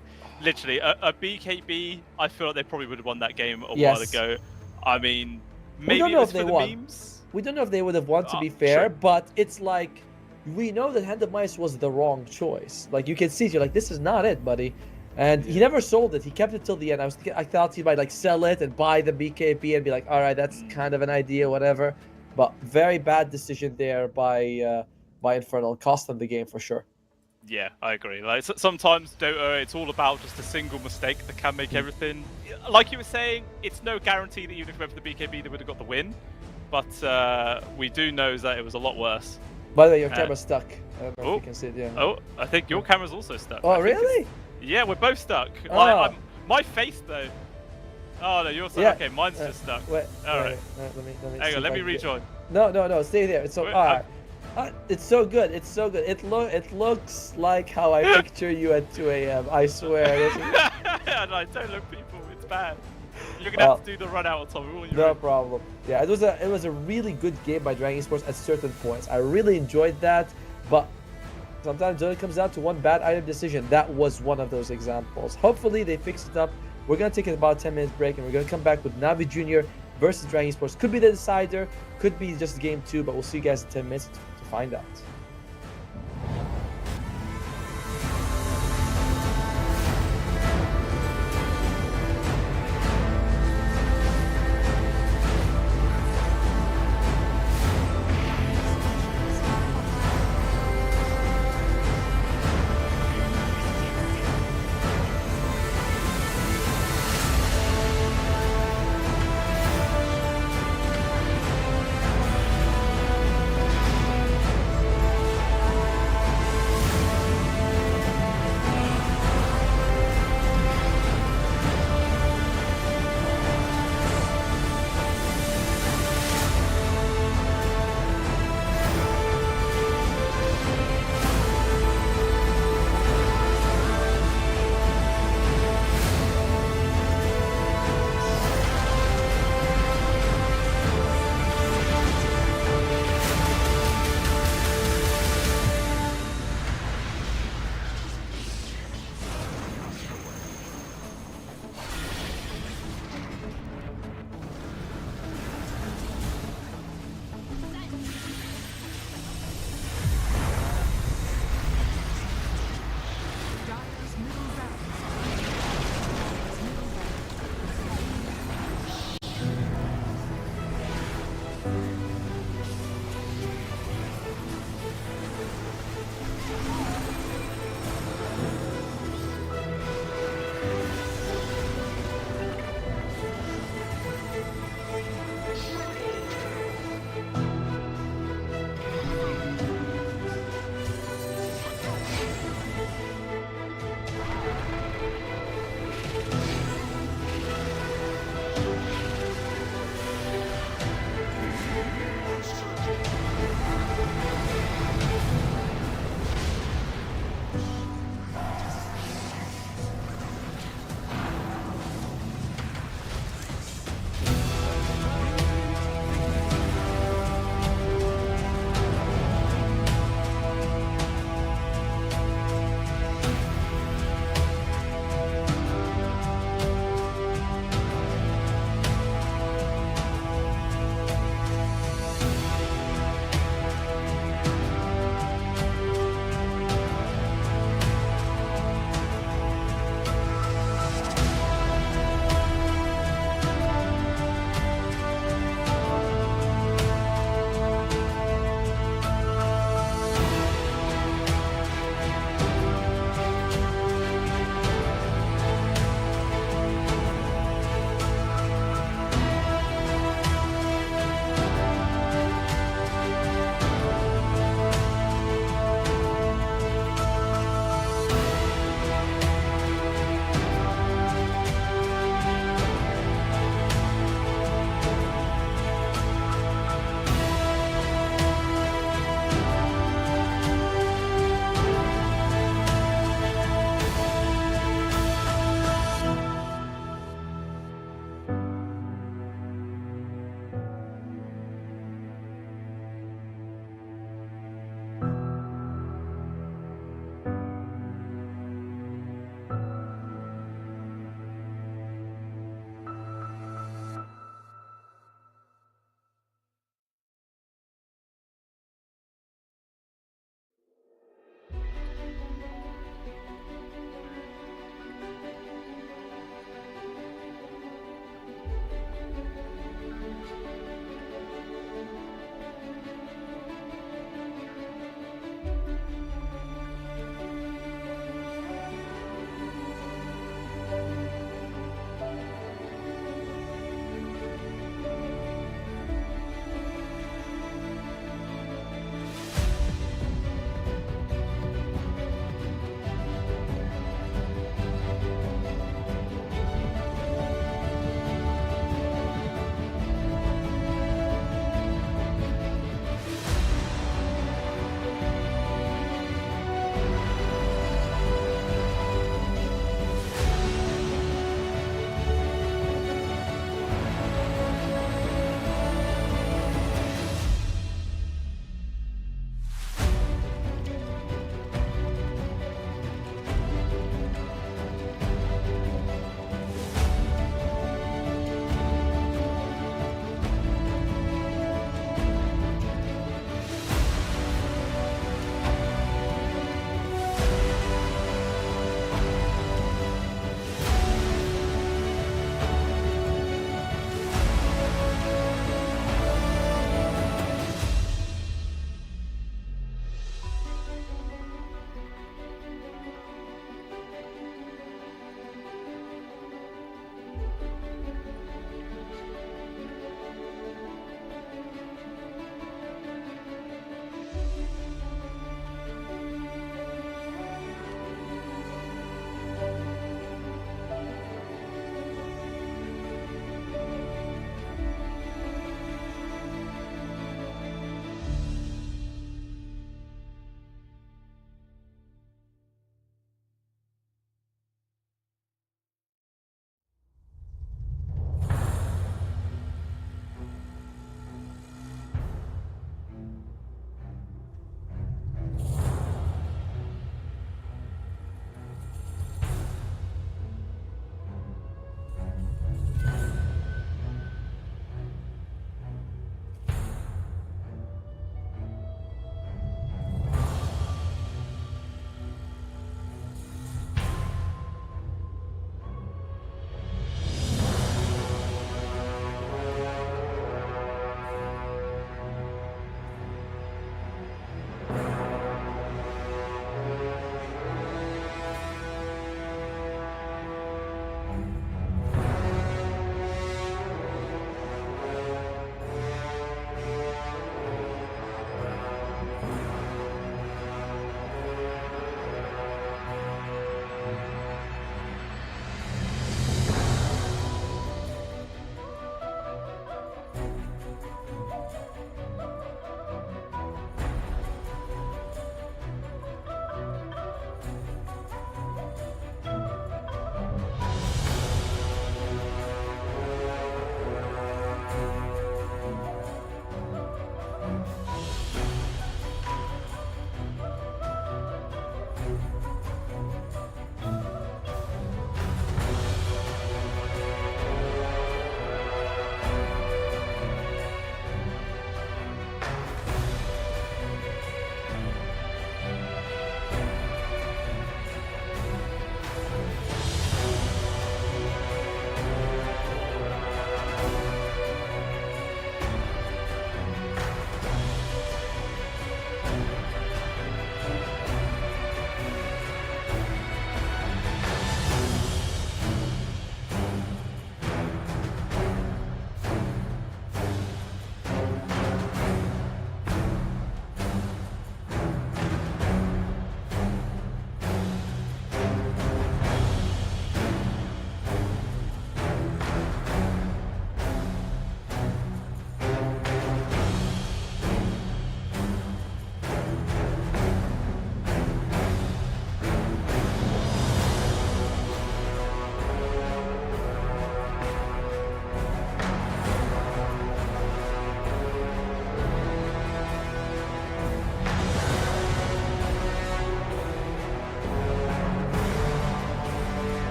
literally, a BKB, I feel like they probably would have won that game a while ago. I mean, maybe it was for the memes. We don't know if they would have won, to be fair, but it's like, we know that Hand of Mice was the wrong choice. Like, you can see it, you're like, this is not it, buddy. And he never sold it. He kept it till the end. I thought he might, like, sell it and buy the BKB and be like, all right, that's kind of an idea, whatever. But very bad decision there by Infernal. Cost them the game for sure. Yeah, I agree. Like, sometimes Dota, it's all about just a single mistake that can make everything. Like you were saying, it's no guarantee that even if we went for the BKB, they would have got the win. But we do know that it was a lot lot By the way, your camera's stuck. I don't know if you can see it, yeah. Oh, I think your camera's also stuck. Oh, really? Yeah, we're both stuck. Oh. My face, though. Oh, no, you're stuck. Yeah. Okay, mine's just stuck. Wait, all right. Hang on, let me rejoin. No, stay there. It's so alright. It's so good. It's so good. It looks like how I picture you at 2 a.m. I swear. No, don't look, people. It's bad. You're gonna have to do the run out on top of all your No problem. Yeah, it was a really good game by Dragon Esports at certain points. I really enjoyed that, but sometimes it only comes down to one bad item decision. That was one of those examples. Hopefully they fix it up. We're gonna take about a 10-minute break, and we're gonna come back with Navi Jr. versus Dragon Esports. Could be the decider, could be just game 2, but we'll see you guys in 10 minutes to find out.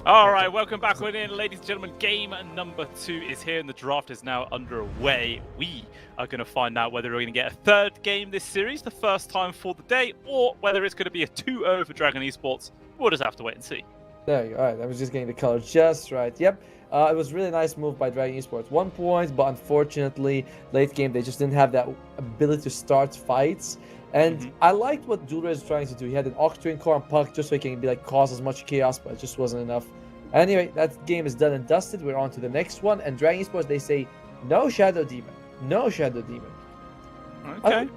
All right, welcome back in, ladies and gentlemen. Game number 2 is here, and the draft is now underway. We are going to find out whether we're going to get a third game this series, the first time for the day, or whether it's going to be a 2-0 for Dragon Esports. We'll just have to wait and see. There you go. All right, I was just getting the color just right. Yep. It was a really nice move by Dragon Esports. 1 point, but unfortunately, late game, they just didn't have that ability to start fights. And I liked what Julre was trying to do. He had an Octarine core and Puck just so he can be like cause as much chaos, but it just wasn't enough. Anyway, that game is done and dusted. We're on to the next one. And Dragon Esports, they say, no Shadow Demon. No Shadow Demon. Okay.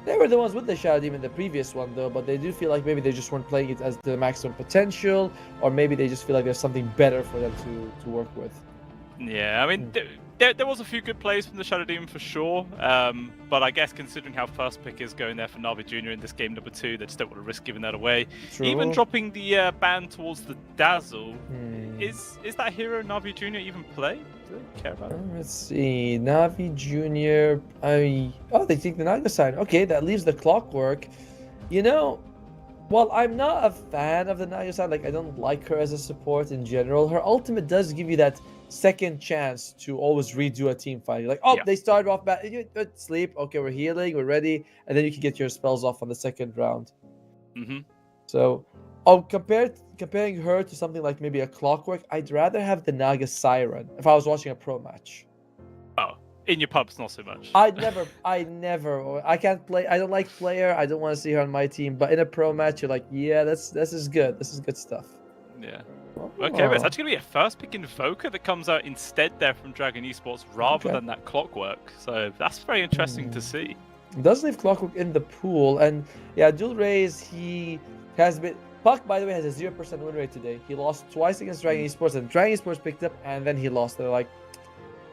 They were the ones with the Shadow Demon the previous one, though, but they do feel like maybe they just weren't playing it as the maximum potential, or maybe they just feel like there's something better for them to work with. Yeah, I mean, there was a few good plays from the Shadow Demon for sure, but I guess considering how first pick is going there for Navi Jr. in this game number 2, they just don't want to risk giving that away. True. Even dropping the ban towards the Dazzle, is that hero Navi Jr. even play? Do they care about it? Let's see, Navi Jr. Oh, they take the Naga side. Okay, that leaves the Clockwork. You know, well, I'm not a fan of the Naga side. Like, I don't like her as a support in general. Her ultimate does give you that second chance to always redo a team fight. You're like, oh, they started off bad. Sleep. Okay, we're healing. We're ready. And then you can get your spells off on the second round. So, comparing her to something like maybe a Clockwork, I'd rather have the Naga Siren if I was watching a pro match. Oh, in your pubs, not so much. I can't play. I don't like player. I don't want to see her on my team. But in a pro match, you're like, yeah, this is good. This is good stuff. Yeah. Okay, but it's actually going to be a first pick Invoker that comes out instead there from Dragon Esports rather than that Clockwork. So that's very interesting to see. It does leave Clockwork in the pool. And yeah, Dual Rays, he has been... Puck, by the way, has a 0% win rate today. He lost twice against Dragon Esports, and Dragon Esports picked up, and then he lost. They're like,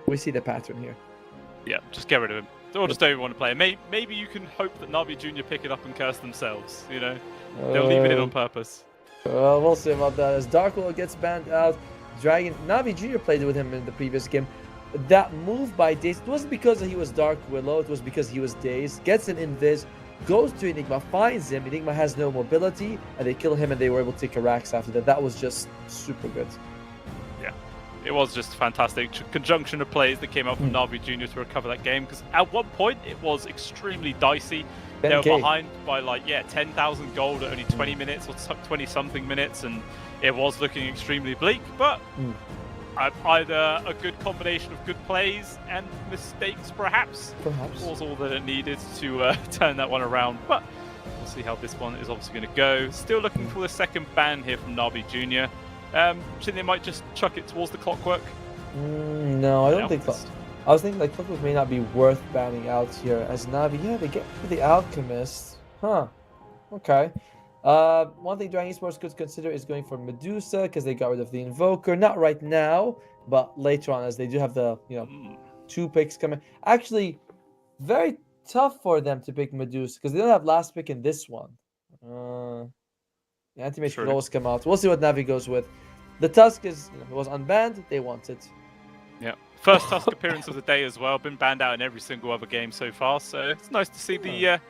we see the pattern here. Yeah, just get rid of him. Or just don't even want to play him. Maybe you can hope that Navi Jr. pick it up and curse themselves, you know? They'll leave it in on purpose. Well, we'll see about that. As Dark Willow gets banned out, Navi Jr. played with him in the previous game. That move by Daze, it wasn't because he was Dark Willow, it was because he was Daze. Gets an Invis, goes to Enigma, finds him. Enigma has no mobility, and they kill him, and they were able to take a Rax after that. That was just super good. Yeah, it was just fantastic. Conjunction of plays that came out from Navi Jr. to recover that game, because at one point it was extremely dicey. They were behind by 10,000 gold at only 20 minutes or 20-something minutes, and it was looking extremely bleak, but either a good combination of good plays and mistakes, perhaps was all that it needed to turn that one around. But we'll see how this one is obviously going to go. Still looking for the second ban here from Navi Jr. Think they might just chuck it towards the Clockwork? No, I don't think so. I was thinking Clockwork may not be worth banning out here as Navi. Yeah, they get the Alchemist. Huh. Okay. One thing Dragon Esports could consider is going for Medusa because they got rid of the Invoker. Not right now, but later on, as they do have the 2 picks coming. Actually, very tough for them to pick Medusa because they don't have last pick in this one. The Anti-Mage could always come out. We'll see what Navi goes with. The Tusk is it was unbanned. They want it. Yeah. First Tusk appearance of the day as well. Been banned out in every single other game so far, so it's nice to see the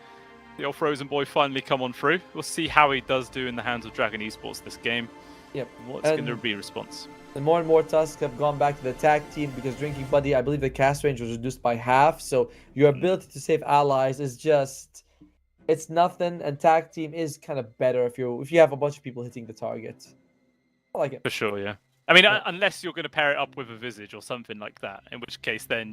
old Frozen Boy finally come on through. We'll see how he does do in the hands of Dragon Esports this game. Yep. What's going to be a response? And more Tusks have gone back to the tag team because Drinking Buddy, I believe the cast range was reduced by half, so your ability to save allies is just... It's nothing, and tag team is kind of better if you have a bunch of people hitting the target. I like it. For sure, yeah. I mean, unless you're going to pair it up with a Visage or something like that, in which case then,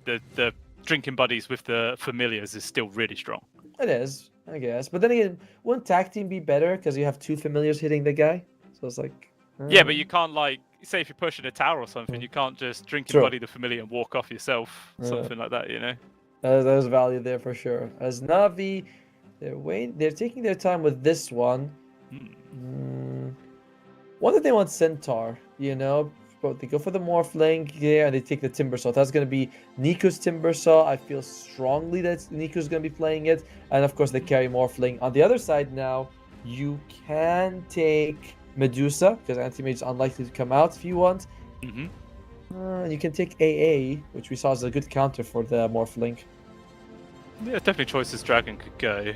the Drinking Buddies with the Familiars is still really strong. It is, I guess. But then again, wouldn't tag team be better because you have 2 Familiars hitting the guy? So it's like... Yeah, but you can't, say if you're pushing a tower or something, you can't just Drinking Buddy the Familiar and walk off yourself. Something like that, There's value there for sure. As Navi, they're taking their time with this one. What if they want Centaur, But they go for the Morphling here, and they take the Timbersaw. That's going to be Niku's Timbersaw. I feel strongly that Niku's going to be playing it. And of course, they carry Morphling. On the other side now, you can take Medusa, because Anti-Mage is unlikely to come out if you want. You can take AA, which we saw as a good counter for the Morphling. Yeah, definitely choices Dragon could go.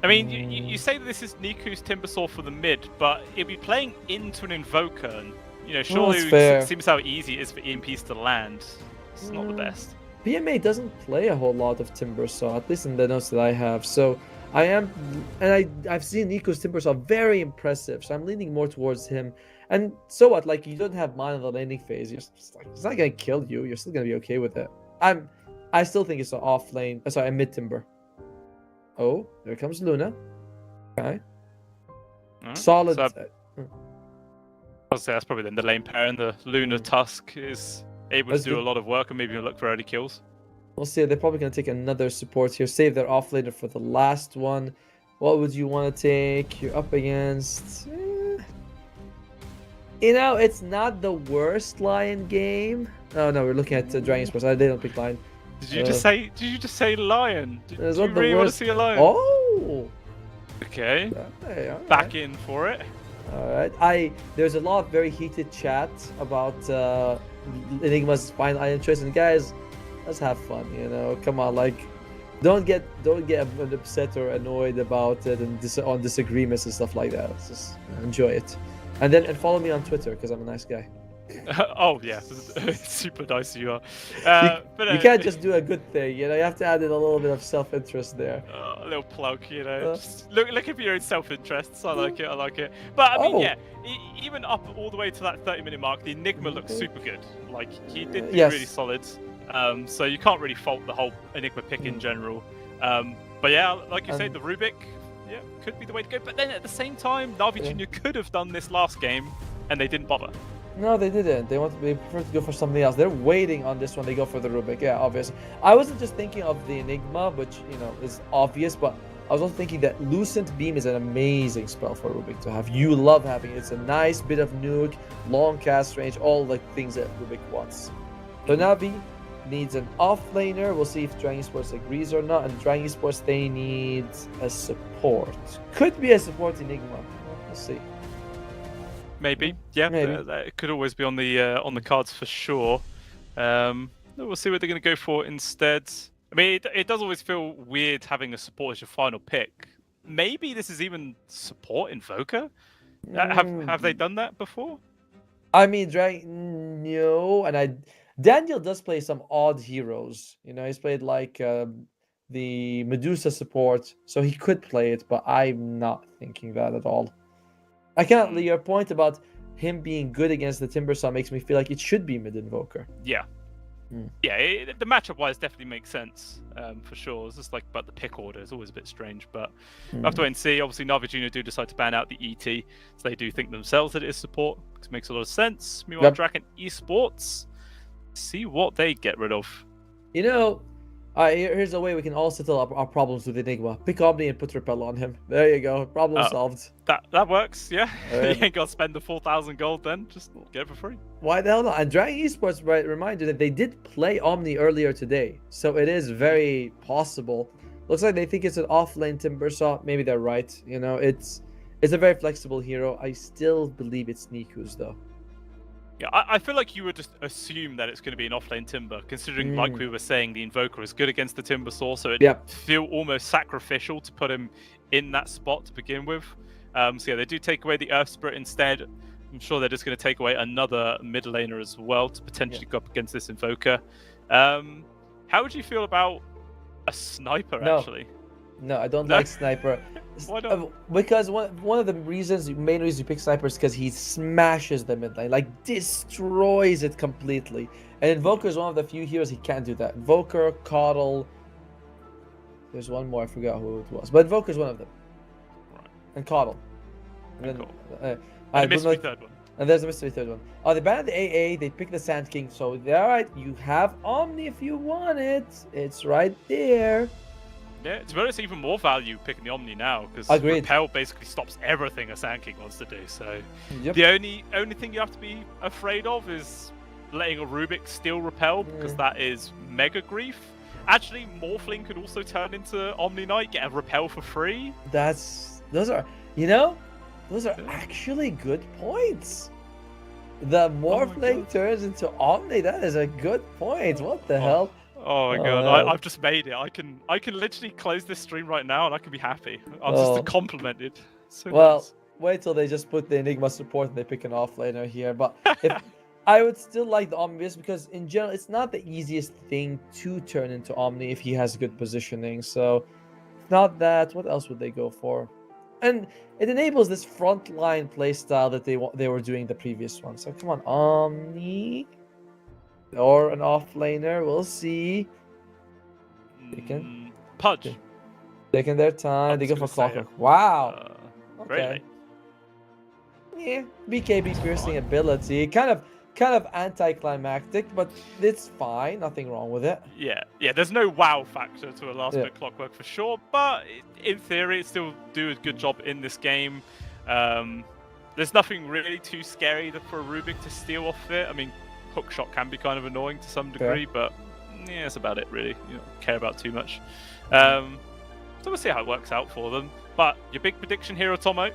I mean, you say that this is Niku's Timbersaw for the mid, but he'll be playing into an Invoker, and surely it seems how easy it is for EMPs to land. It's not the best. PMA doesn't play a whole lot of Timbersaw, at least in the notes that I have. So I've seen Niku's Timbersaw very impressive. So I'm leaning more towards him. And so what? Like, you don't have mine in the laning phase. You're just like, it's not gonna kill you. You're still gonna be okay with it. I still think it's an off lane. Sorry, a mid Timber. Oh, there comes Luna. Okay. Solid. So I'll say that's probably then the lane pair, and the Luna Tusk is able to do a lot of work and maybe look for early kills. We'll see. They're probably going to take another support here. Save their offlaner for the last one. What would you want to take? You're up against... it's not the worst Lion game. Oh, no, we're looking at Dragon Sports. They don't pick Lion. Did you just say Lion? Did you not really want to see a Lion? Oh! Okay. Hey, all right. Back in for it. Alright. There's a lot of very heated chat about Enigma's final item choice, and guys, let's have fun, come on, like, don't get upset or annoyed about it and on disagreements and stuff like that. Let's just enjoy it, and follow me on Twitter because I'm a nice guy. Oh yeah, super nice you are. But you can't just do a good thing, you have to add in a little bit of self-interest there. A little plug, just look at your own self-interests. I like it. But I mean, even up all the way to that 30-minute mark, the Enigma looks super good. Like, he did do really solid. So you can't really fault the whole Enigma pick in general. But yeah, like you said, the Rubik, could be the way to go. But then at the same time, Na'Vi Jr. could have done this last game, and they didn't bother. No, they didn't. They prefer to go for something else. They're waiting on this one. They go for the Rubik. Yeah, obviously. I wasn't just thinking of the Enigma, which, is obvious, but I was also thinking that Lucent Beam is an amazing spell for Rubik to have. You love having it. It's a nice bit of nuke, long cast range, all the things that Rubik wants. So Na'Vi needs an offlaner. We'll see if Dragon Sports agrees or not. And Dragon Sports, they need a support. Could be a support Enigma. We'll see. Maybe, yeah. That could always be on the cards for sure. We'll see what they're going to go for instead. I mean, it does always feel weird having a support as your final pick. Maybe this is even support Invoker. Have they done that before? I mean, no, and Daniel does play some odd heroes. He's played like the Medusa support, so he could play it, but I'm not thinking that at all. I can't. Your point about him being good against the Timbersaw makes me feel like it should be mid Invoker. Yeah. Yeah, the matchup wise definitely makes sense, for sure. It's just like, but the pick order is always a bit strange, but we'll have to wait and see. Obviously, Na'Vi Jr. do decide to ban out the ET, so they do think themselves that it is support, because it makes a lot of sense. Meanwhile, Draken Esports, see what they get rid of. Here's a way we can all settle up our problems with Enigma. Pick Omni and put Repel on him. There you go. Problem solved. That works, yeah. You ain't got to spend the 4,000 gold then. Just get it for free. Why the hell not? And Dragon Esports remind you that they did play Omni earlier today. So it is very possible. Looks like they think it's an off-lane Timbersaw. Maybe they're right. It's a very flexible hero. I still believe it's Niku's though. Yeah, I feel like you would just assume that it's going to be an offlane Timber, considering, like we were saying, the Invoker is good against the Timbersaw, so it'd feel almost sacrificial to put him in that spot to begin with. So yeah, they do take away the Earth Spirit instead. I'm sure they're just going to take away another mid laner as well to potentially go up against this Invoker. How would you feel about a Sniper, actually? No, I don't like Sniper. Why not? Because one of the main reasons you pick Sniper is because he smashes the mid lane, like destroys it completely. And Invoker is one of the few heroes he can't do that. Invoker, Coddle. There's one more, I forgot who it was, but Invoker is one of them. Right. And Coddle. And then, and the mystery third one. And there's a mystery third one. Oh, they banned the AA. They picked the Sand King. So all right, you have Omni if you want it. It's right there. Yeah, to be honest, even more value picking the Omni now, because Repel basically stops everything a Sand King wants to do. So the only thing you have to be afraid of is letting a Rubik steal Repel, because that is mega grief. Actually, Morphling could also turn into Omni Knight, get a Repel for free. Those are actually good points. The Morphling turns into Omni. That is a good point. What the hell? Oh my god, I've just made it. I can literally close this stream right now and I can be happy. I'm just complimented. So well, nice. wait till they just put the Enigma support and they pick an offlaner here. But if I would still like the Omni because in general it's not the easiest thing to turn into Omni if he has good positioning. So if not that, what else would they go for? And it enables this frontline playstyle that they were doing the previous one. So come on, Omni or an offlaner, we'll see. Pudge. Taking their time. They go for say Clockwork. Wow. Really? Yeah, BKB piercing ability, kind of anticlimactic, but it's fine. Nothing wrong with it. Yeah. There's no wow factor to a last bit Clockwork for sure, but in theory, it still do a good job in this game. There's nothing really too scary for Rubik to steal off it. I mean, hookshot can be kind of annoying to some degree, but yeah, that's about it really. You don't care about too much. So we'll see how it works out for them. But your big prediction here, Otomo,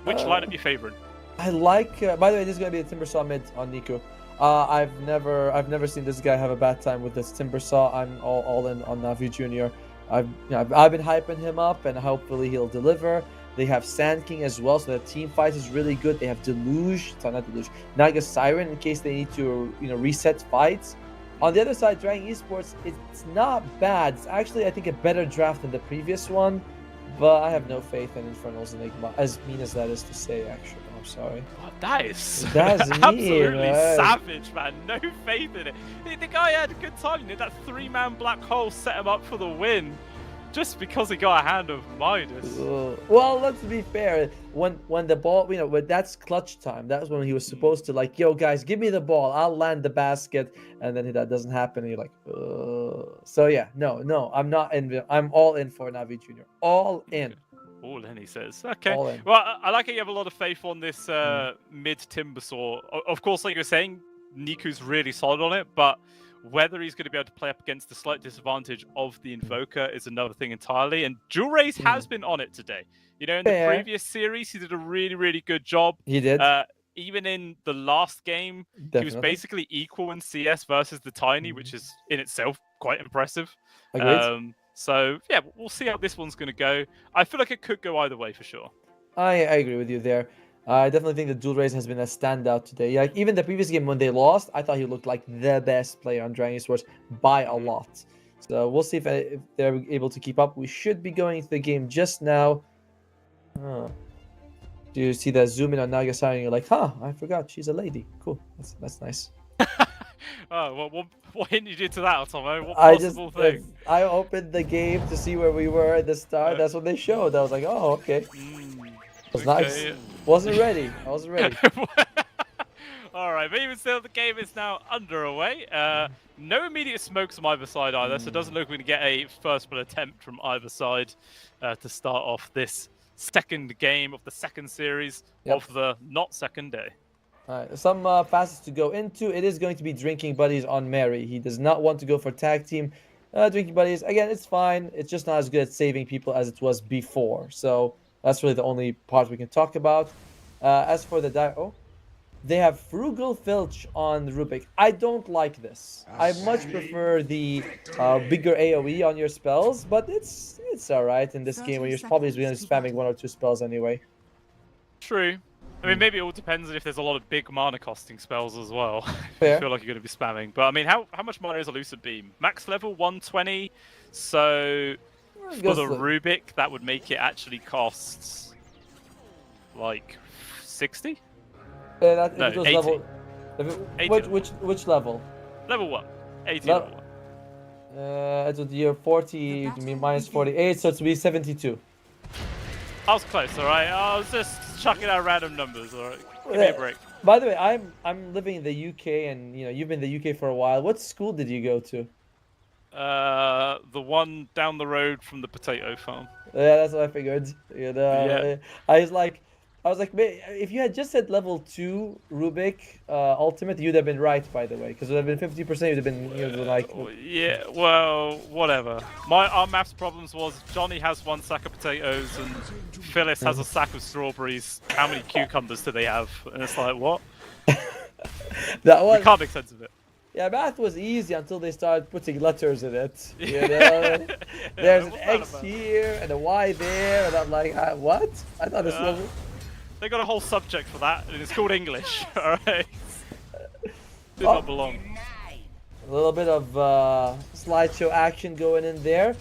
which lineup you favouring? I like. By the way, this is gonna be the Timbersaw mid on Niku. I've never seen this guy have a bad time with this Timbersaw. I'm all in on Navi Junior. I've been hyping him up, and hopefully he'll deliver. They have Sand King as well, so the team fight is really good. They have Deluge, not Deluge, Naga Siren in case they need to reset fights. On the other side, Dragon Esports, it's not bad. It's actually, I think, a better draft than the previous one, but I have no faith in Infernal's Enigma, as mean as that is to say, actually. I'm sorry. Oh, that is absolutely savage, man. No faith in it. The guy had a good time. That 3-man black hole set him up for the win. Just because he got a hand of Midas. Well, let's be fair. When the ball, when that's clutch time, that's when he was supposed to yo guys, give me the ball, I'll land the basket, and then that doesn't happen, and you're like, So yeah, no, I'm not in. I'm all in for Navi Junior. All in. All in, he says. Okay. All in. Well, I like how you have a lot of faith on this mid Timbersaw. Of course, like you're saying, Niku's really solid on it, but whether he's going to be able to play up against the slight disadvantage of the Invoker is another thing entirely. And Jewel Rays has been on it today. In the previous series, he did a really, really good job. He did. Even in the last game, he was basically equal in CS versus the Tiny, which is in itself quite impressive. Agreed. So, yeah, we'll see how this one's going to go. I feel like it could go either way for sure. I agree with you there. I definitely think that Jewel Rays has been a standout today. Like even the previous game when they lost, I thought he looked like the best player on Dragon Esports by a lot. So we'll see if they're able to keep up. We should be going into the game just now. Do you see that zoom in on Nagasaki and you're like, I forgot she's a lady. Cool. That's nice. What hint you did to that, Otomo? What possible thing? I opened the game to see where we were at the start. That's what they showed. I was like, oh, okay. Nice. Wasn't ready. I wasn't ready. All right, but even still, the game is now underway. No immediate smokes from either side either, so it doesn't look like we're going to get a first blood attempt from either side to start off this second game of the second series of the not second day. All right, some passes to go into. It is going to be Drinking Buddies on Mary. He does not want to go for tag team. Drinking Buddies, again, it's fine. It's just not as good at saving people as it was before. So that's really the only part we can talk about. As for the they have Frugal Filch on Rubik. I don't like this. I much prefer the bigger AoE on your spells, but it's alright in this game where you're probably going to be spamming 1 or 2 spells anyway. True. I mean, maybe it all depends on if there's a lot of big mana costing spells as well. Fair. I feel like you're going to be spamming. But I mean, how much mana is a Lucid Beam? Max level 120. So for the Rubik, that would make it actually cost like 60. No, 80. level. 80. Which level? Level 1. 80 level 1. It would be 40. You mean minus 48, so it would be 72. I was close, alright? I was just chucking out random numbers, alright? Give me a break. By the way, I'm living in the UK, and you've been in the UK for a while. What school did you go to? The one down the road from the potato farm. Yeah, that's what I figured. I was like, if you had just said level 2 Rubik Ultimate, you'd have been right, by the way, because it would have been 50%. You'd have been like. Yeah, well, whatever. Our maths problems was Johnny has 1 sack of potatoes and Phyllis has a sack of strawberries. How many cucumbers do they have? And it's like, what? We can't make sense of it. Yeah, math was easy until they started putting letters in it. You know? Yeah, There's an what's that X about? here and a Y there, and I'm like, what? I thought this Uh, level. They got a whole subject for that, and it's called English. All right, did Oh, not belong. a little bit of slideshow action going in there.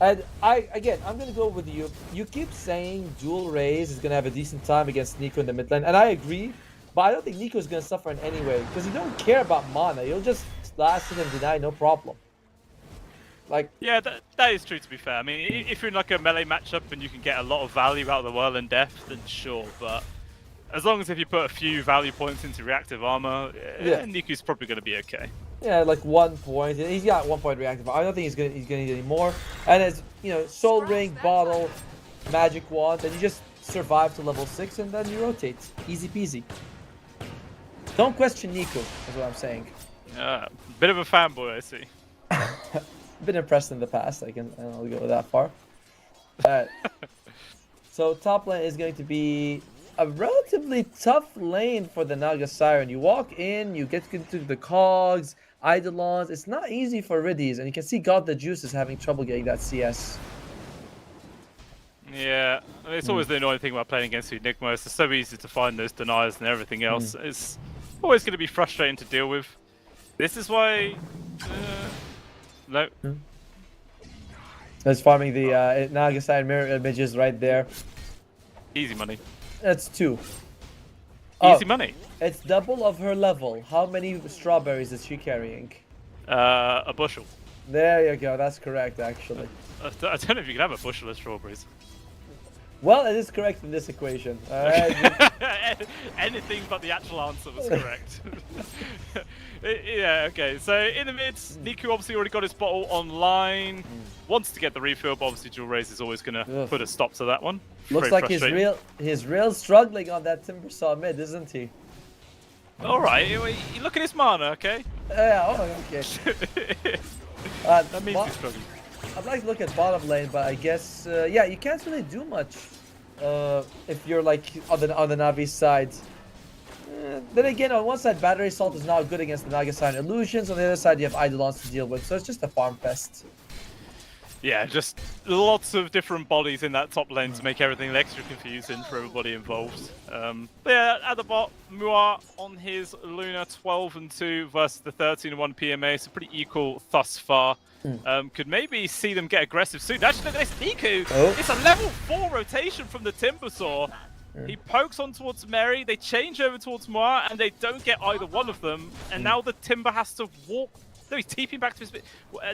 And I'm gonna go with you. You keep saying Dual Rays is gonna have a decent time against Nico in the mid lane, and I agree. But I don't think Nico's gonna suffer in any way because you don't care about mana. You'll just last it and deny, no problem. Like, Yeah, that is true. To be fair, I mean, if you're in like a melee matchup and you can get a lot of value out of the whirl and death, then sure. But as long as if you put a few value points into reactive armor, Yeah. Niku's probably going to be okay. yeah, like 1 point. He's got 1 point reactive. I don't think he's gonna need any more. And it's, you know, Soul Ring, Bottle, Magic Wand, and you just survive to level 6 and then you rotate. Easy peasy. Don't question Nico, is what I'm saying. Bit of a fanboy, I see. Been impressed in the past. I'll go that far. Alright. So top lane is going to be a relatively tough lane for the Naga Siren. You walk in, you get into the cogs, Eidolons. It's not easy for Riddies, and you can see God the Juice is having trouble getting that CS. Yeah, I mean, it's always the annoying thing about playing against the Enigma. It's so easy to find those deniers and everything else. It's always going to be frustrating to deal with. This is why. No. That's farming the Naga Siren mirror images right there. Easy money. That's 2. Easy money. It's double of her level. How many strawberries is she carrying? A bushel. There you go. That's correct, actually. I don't know if you can have a bushel of strawberries. Well, it is correct in this equation. Anything but the actual answer was correct. Yeah, okay. So in the mid, Niku obviously already got his bottle online. Wants to get the refill, but obviously Dual Raze is always going to put a stop to that one. Looks Very like he's real struggling on that Timbersaw mid, isn't he? All right, you look at his mana, okay? Yeah, okay. That means he's struggling. I'd like to look at bottom lane, but I guess yeah, you can't really do much if you're like on the Navi side. Then again, on one side, Battery Salt is not good against the Naga Siren Illusions. On the other side, you have Eidolons to deal with, so it's just a farm fest. Yeah, just lots of different bodies in that top lane to make everything extra confusing for everybody involved. But yeah, at the bot, Mua on his Luna 12-2 versus the 13-1 PMA, so pretty equal thus far. Could maybe see them get aggressive soon. Actually, look at this, Niku! Oh. It's a level 4 rotation from the Timbersaw. He pokes on towards Mary, they change over towards Mua, and they don't get either one of them. And now the Timber has to walk. No, he's TPing back to his.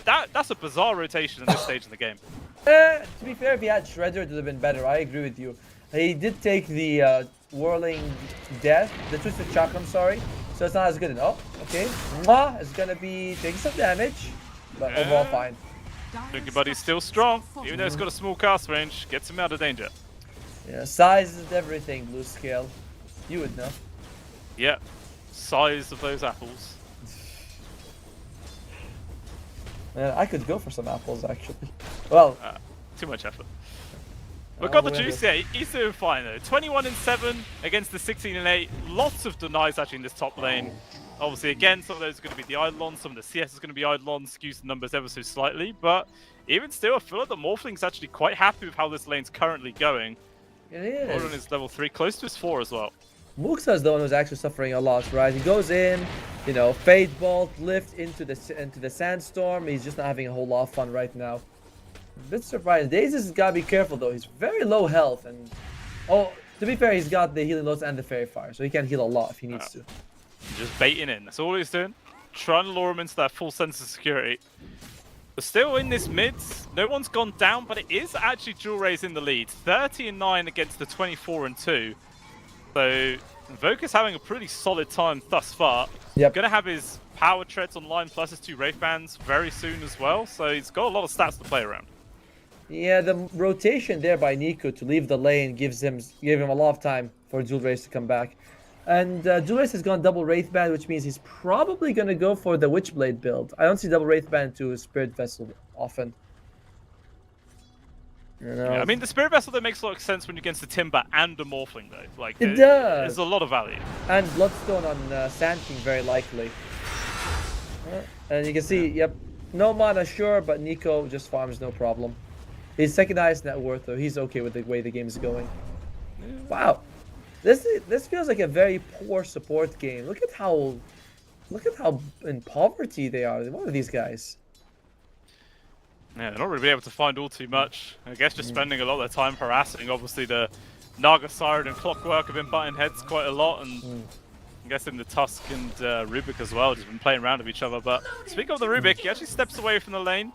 That's a bizarre rotation at this stage in the game. To be fair, if he had Shredder, it would have been better. I agree with you. He did take the Whirling Death, the Twisted Chakra, I'm sorry. So it's not as good. Oh, okay. Mwah is going to be taking some damage, but overall fine. Drinky Buddy's still strong, even though it's got a small cast range, gets him out of danger. Yeah, size is everything, Blue Scale. You would know. Yeah, size of those apples. Man, I could go for some apples, actually. Well, Too much effort. But got the juice, yeah, he's doing fine though. 21-7 against the 16-8. Lots of denies actually in this top lane. Obviously, again, some of those are going to be the Eidolons, some of the CS is going to be Eidolons, skews the numbers ever so slightly. But even still, I feel like the Morphling's actually quite happy with how this lane's currently going. it is. Gordon is level 3, close to his 4 as well. Muxa is the one who's actually suffering a lot, right? He goes in, you know, Fade Bolt, lift into the Sandstorm. He's just not having a whole lot of fun right now. A bit surprised. Daze has got to be careful though. He's very low health, and to be fair, he's got the healing loads and the Fairy Fire, so he can heal a lot if he needs to. Just baiting in. That's all he's doing. Trying to lure him into that full sense of security. But still in this mid, no one's gone down, but it is actually Dual Raze in the lead. 30-9 against the 24-2. So Invoker's having a pretty solid time thus far. Yep. Gonna have his power treads online plus his 2 Wraith Bands very soon as well. So he's got a lot of stats to play around. Yeah, the rotation there by Nico to leave the lane gave him a lot of time for Dual Raze to come back. And Dual Raze has gone double Wraith Band, which means he's probably going to go for the Witchblade build. I don't see double Wraith Band to Spirit Vessel often. You know? Yeah, I mean, the Spirit Vessel, that makes a lot of sense when you're against the Timber and the Morphling, though. Like, it does. There's a lot of value. And Bloodstone on Sand King, very likely. And you can see, yep, no mana, sure, but Nico just farms no problem. His second highest net worth, though. He's okay with the way the game is going. Wow, this feels like a very poor support game. Look at how in poverty they are. What are these guys? Yeah, they're not really able to find all too much. I guess just spending a lot of their time harassing. Obviously, the Naga Siren and Clockwork have been butting heads quite a lot, and I'm guessing the Tusk and Rubik as well just been playing around with each other. But speaking of the Rubik, he actually steps away from the lane.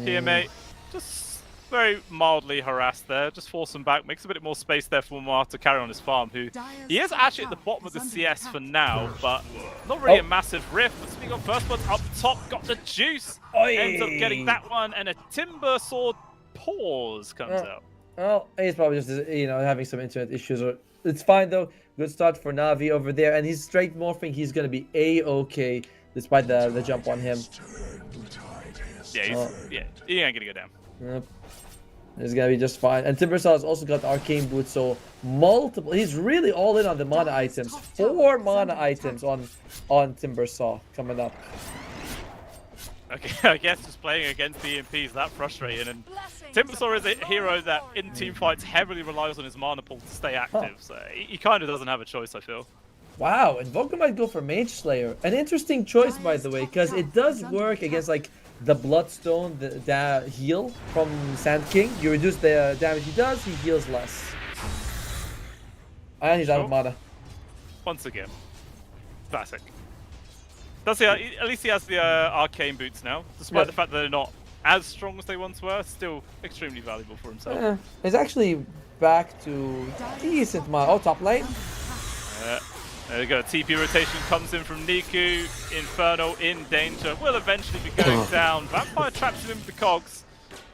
PMA just very mildly harassed there, just force him back, makes a bit more space there for Mar to carry on his farm, who he is actually at the bottom of the CS for now, but not really a massive rift. But speaking of first ones up top, got the juice, ends up getting that one, and a Timber Sword pause comes out. Well, he's probably just, having some internet issues. It's fine though. Good start for Navi over there, and he's straight morphing. He's gonna be a-okay despite the jump on him. Yeah, he ain't gonna go down. Yep. It's gonna be just fine. And Timbersaw has also got the arcane boots, so multiple. He's really all in on the mana items. 4 mana items on Timbersaw coming up. Okay, I guess just playing against the EMP is that frustrating. And Timbersaw is a hero that in team fights heavily relies on his mana pool to stay active, so he kind of doesn't have a choice, I feel. Wow, Invoker might go for Mage Slayer. An interesting choice, by the way, because it does work against like the Bloodstone, the heal from Sand King. You reduce the damage he does, he heals less. And he's out of mana. Once again, classic. Does he? At least he has the arcane boots now, despite the fact that they're not as strong as they once were. Still extremely valuable for himself. He's actually back to decent mana. Oh, top lane. There we go. TP rotation comes in from Niku. Inferno in danger. Will eventually be going down. Vampire traps him with the cogs,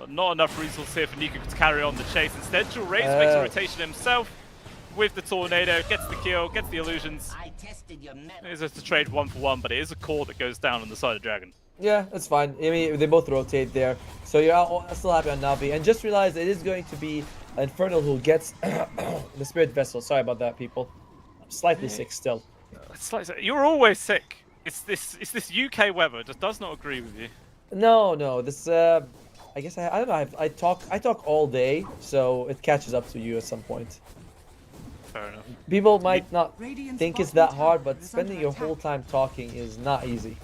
but not enough resources here for Niku to carry on the chase. Instead, Jewel Raze makes a rotation himself with the tornado, gets the kill, gets the illusions. It is just a trade 1-for-1, but it is a core that goes down on the side of Dragon. Yeah, that's fine. I mean, they both rotate there. So you're still happy on Navi. And just realize it is going to be Infernal who gets the Spirit Vessel. Sorry about that, people. I'm slightly sick still. You're always sick. It's this UK weather. It just does not agree with you. No. This I guess I don't know. I talk all day, so it catches up to you at some point. Fair enough. People might not think it's that hard, but spending your whole time talking is not easy.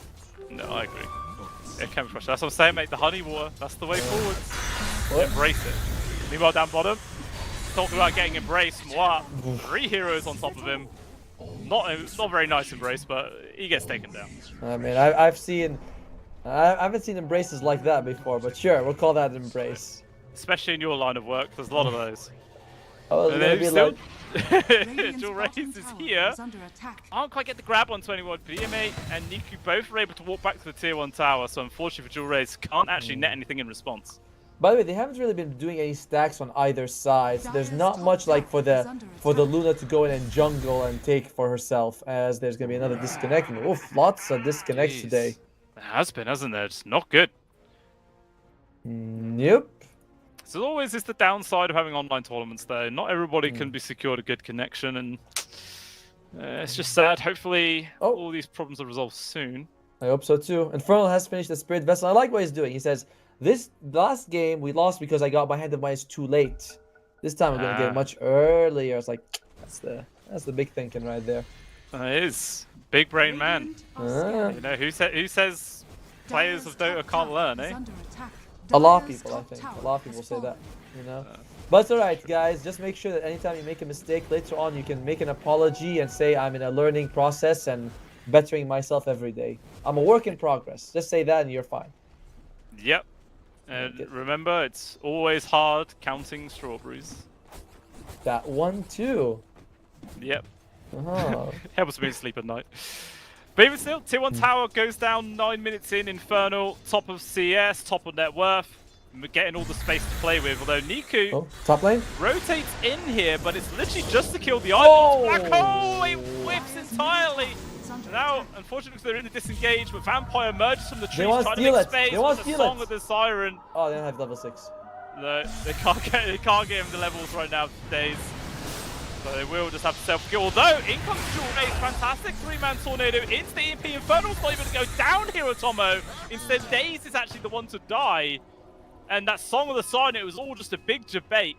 No, I agree. It can be frustrating. That's what I'm saying, mate. The honey water. That's the way forward. Embrace it. Meanwhile, down bottom, talking about getting embraced. Moi, 3 heroes on top of him. Not very nice embrace, but he gets taken down. I mean, I haven't seen embraces like that before, but sure, we'll call that an embrace. Especially in your line of work, there's a lot of those. Oh, and then still... Jewel Raze is here. Can't quite get the grab on 21. PMA and Niku both were able to walk back to the tier 1 tower, so unfortunately for Jewel Raze, can't actually net anything in response. By the way, they haven't really been doing any stacks on either side. So there's not much like for the Luna to go in and jungle and take for herself, as there's gonna be another disconnect. Oof, lots of disconnects today. There has been, hasn't there? It's not good. Yep. So always is the downside of having online tournaments though. Not everybody can be secured a good connection, and it's just sad. Hopefully all these problems are resolved soon. I hope so too. Infernal has finished the Spirit Vessel. I like what he's doing. He says, this last game we lost because I got my hand of mines too late. This time we're gonna get it much earlier. It's like that's the big thinking right there. It is big brain man. You know who says players of Dota can't learn, eh? A lot of people, I think. A lot of people say that, you know. But it's alright, guys. Just make sure that anytime you make a mistake, later on you can make an apology and say, I'm in a learning process and bettering myself every day. I'm a work in progress. Just say that and you're fine. Yep. And remember, it's always hard counting strawberries. That one too. Yep. Oh. Helps me to sleep at night. But even still, tier 1 tower goes down 9 minutes in. Infernal, top of CS, top of net worth. We're getting all the space to play with. Although Niku top lane rotates in here, but it's literally just to kill the island. Black hole! It whips entirely. Now, unfortunately, they're in the disengage, but Vampire emerges from the trees, trying to make space with the Song of the Siren. Oh, they don't have level 6. No, they can't get him the levels right now for days. So they will just have to self-kill. Although, in comes Jewel Ace, fantastic 3-man tornado into the EMP. Infernal's not even going to go down here, Atomo. Instead, Daze is actually the one to die. And that Song of the Sign, it was all just a big debate.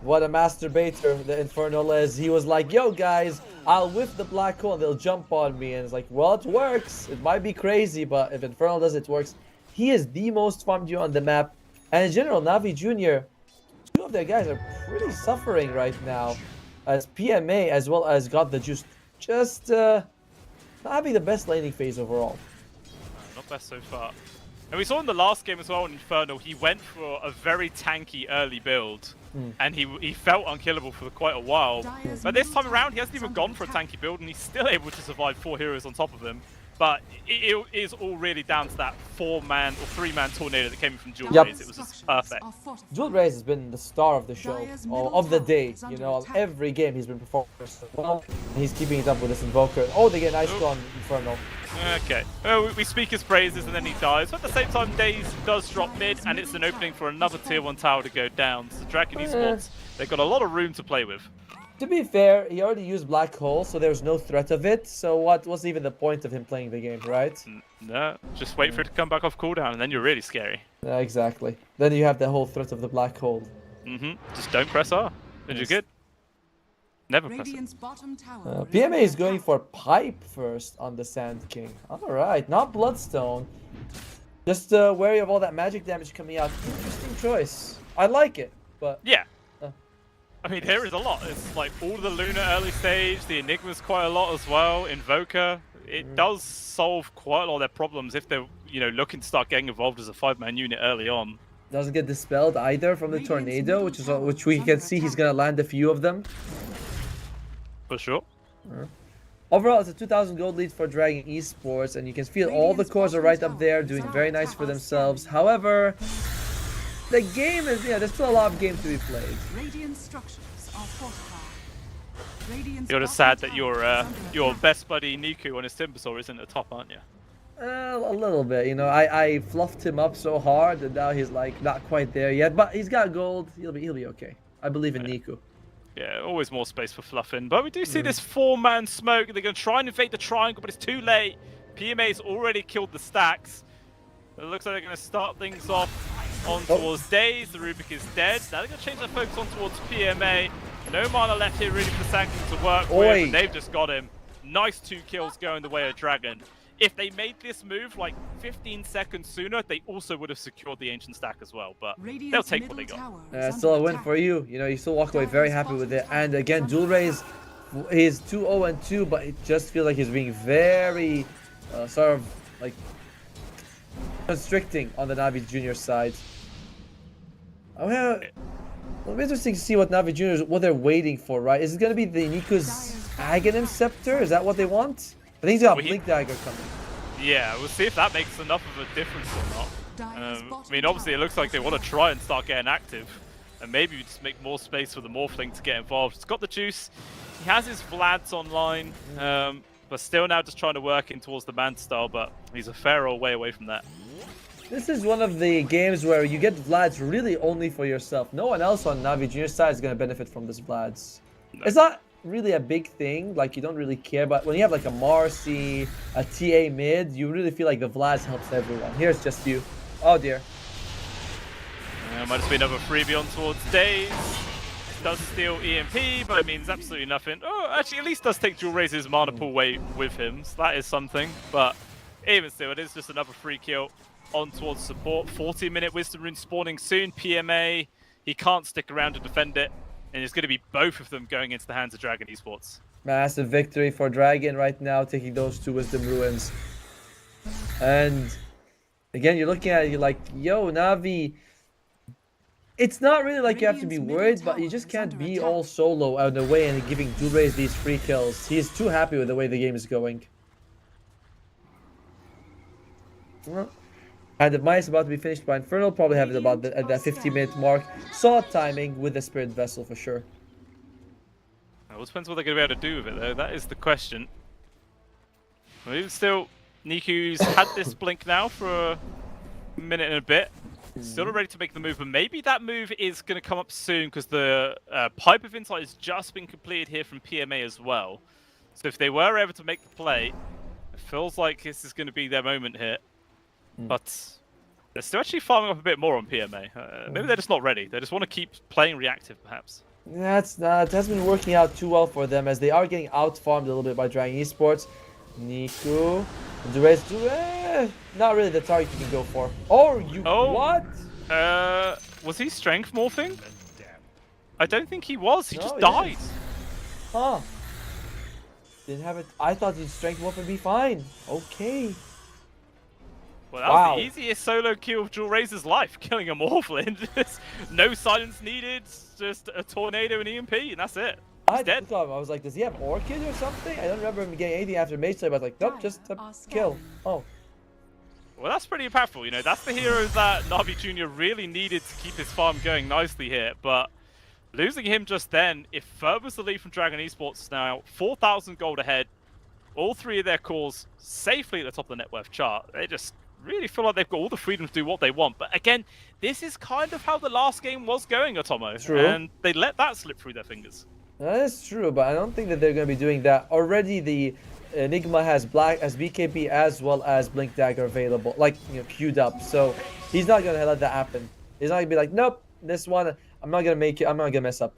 What a masturbator the Infernal is. He was like, yo guys, I'll whiff the black hole and they'll jump on me. And it's like, well, it works. It might be crazy, but if Infernal does it, it works. He is the most farmed duo on the map. And in general, Navi Jr., two of their guys are pretty suffering right now. As PMA as well as Got the Juice just not having the best laning phase overall. Not best so far. And we saw in the last game as well in Infernal, he went for a very tanky early build. And he felt unkillable for quite a while. But this time around, he hasn't even gone for a tanky build, and he's still able to survive 4 heroes on top of him. But it is all really down to that 4-man or 3-man tornado that came in from Jewel Raze. It was just perfect. Jewel Raze has been the star of the show, of the day. You know, every game he's been performing so well. And he's keeping it up with this Invoker. Oh, they get nice on Infernal. Okay. Well, we speak his praises and then he dies. But at the same time, Daze does drop mid, and it's an opening for another tier 1 tower to go down. So Dragon Esports, they've got a lot of room to play with. To be fair, he already used Black Hole, so there's no threat of it. So what was even the point of him playing the game, right? No, just wait for it to come back off cooldown, and then you're really scary. Yeah, exactly. Then you have the whole threat of the Black Hole. Just don't press R, and you're good. Never press it. PMA is going for Pipe first on the Sand King. Alright, not Bloodstone. Just wary of all that magic damage coming out. Interesting choice. I like it, but... Yeah. I mean, here is a lot. It's like all the Luna early stage, the Enigma's quite a lot as well, Invoker. It does solve quite a lot of their problems if they're, you know, looking to start getting involved as a 5-man unit early on. Doesn't get dispelled either from the Tornado, which we can see he's gonna land a few of them. For sure. Overall, it's a 2,000 gold lead for Dragon Esports, and you can feel all the cores are right up there, doing very nice for themselves. However, the game is, there's still a lot of game to be played. You're just sad that your best buddy Niku on his Timbersaw isn't at top, aren't you? A little bit, you know. I fluffed him up so hard that now he's like not quite there yet, but he's got gold. He'll be okay. I believe in Niku. Yeah, always more space for fluffing. But we do see this 4-man smoke. They're going to try and invade the triangle, but it's too late. PMA's already killed the stacks. It looks like they're going to start things off on towards Daze. The Rubik is dead. Now they're going to change their focus on towards PMA. No mana left here really for Sand King to work with, and they've just got him. Nice 2 kills going the way of Dragon. If they made this move like 15 seconds sooner, they also would have secured the Ancient Stack as well, but they'll take what they got. Still a win for you. You know, you still walk away very happy with it. And again, Jewel Raze, he's 2-0-2, but it just feels like he's being very sort of like constricting on the Navi Junior side. Well, it'll be interesting to see what Navi Juniors, what they're waiting for, right? Is it going to be the Niku's Aghanim Scepter? Is that what they want? I think he's got a Blink Dagger coming. Yeah, we'll see if that makes enough of a difference or not. I mean, obviously it looks like they want to try and start getting active. And maybe just make more space for the Morphling to get involved. He's got the juice. He has his Vlads online. But still now just trying to work in towards the man style, but he's a fair old way away from that. This is one of the games where you get Vlads really only for yourself. No one else on Navi Junior side is going to benefit from this Vlads. No. It's not really a big thing, like you don't really care, but when you have like a Marcy, a TA mid, you really feel like the Vlads helps everyone. Here's just you. Oh dear. Might just be another freebie on towards Daze. Does steal EMP, but it means absolutely nothing. Oh, actually at least does take Jewel Raze's mana pool away with him, so that is something. But even still, it is just another free kill on towards support. 40-minute Wisdom Rune spawning soon. PMA, he can't stick around to defend it. And it's going to be both of them going into the hands of Dragon Esports. Massive victory for Dragon right now, taking those 2 Wisdom Ruins. And again, you're looking at it, you're like, yo, Navi, it's not really like you have to be worried, but you just can't be all solo out of the way and giving Jewel Raze these free kills. He is too happy with the way the game is going. And the Maya is about to be finished by Infernal, probably have it about at that 50-minute mark. Solid timing with the Spirit Vessel for sure. Well, it depends what they're going to be able to do with it though, that is the question. Well, even still, Niku's had this blink now for a minute and a bit. Still not ready to make the move, but maybe that move is going to come up soon because the Pipe of Insight has just been completed here from PMA as well. So if they were able to make the play, it feels like this is going to be their moment here. But they're still actually farming up a bit more on PMA. Maybe they're just not ready. They just want to keep playing reactive, perhaps. It hasn't been working out too well for them as they are getting out-farmed a little bit by Dragon Esports. Niku, Durez, not really the target you can go for. What? Was he strength morphing? I don't think he was. He just he died. didn't. Huh. Didn't have it. I thought his strength morph would be fine. Okay. Well, that was the easiest solo kill of Jewel Razor's life, killing a Morphlin. Just no silence needed, just a tornado and EMP, and that's it. He's dead. I was like, does he have Orchid or something? I don't remember him getting anything after Mage Slave. I was like, nope, just a kill. Oh. Well, that's pretty impactful. You know, that's the hero that Na'Vi Jr. really needed to keep his farm going nicely here. But losing him just then, it furthers the lead from Dragon Esports now. 4,000 gold ahead. All three of their cores safely at the top of the net worth chart. They just really feel like they've got all the freedom to do what they want. But again, this is kind of how the last game was going, Atomo. True. And they let that slip through their fingers. That is true, but I don't think that they're going to be doing that. Already the Enigma has BKB as well as Blink Dagger available, like, queued up. So he's not going to let that happen. He's not going to be like, nope, this one, I'm not going to make it. I'm not going to mess up.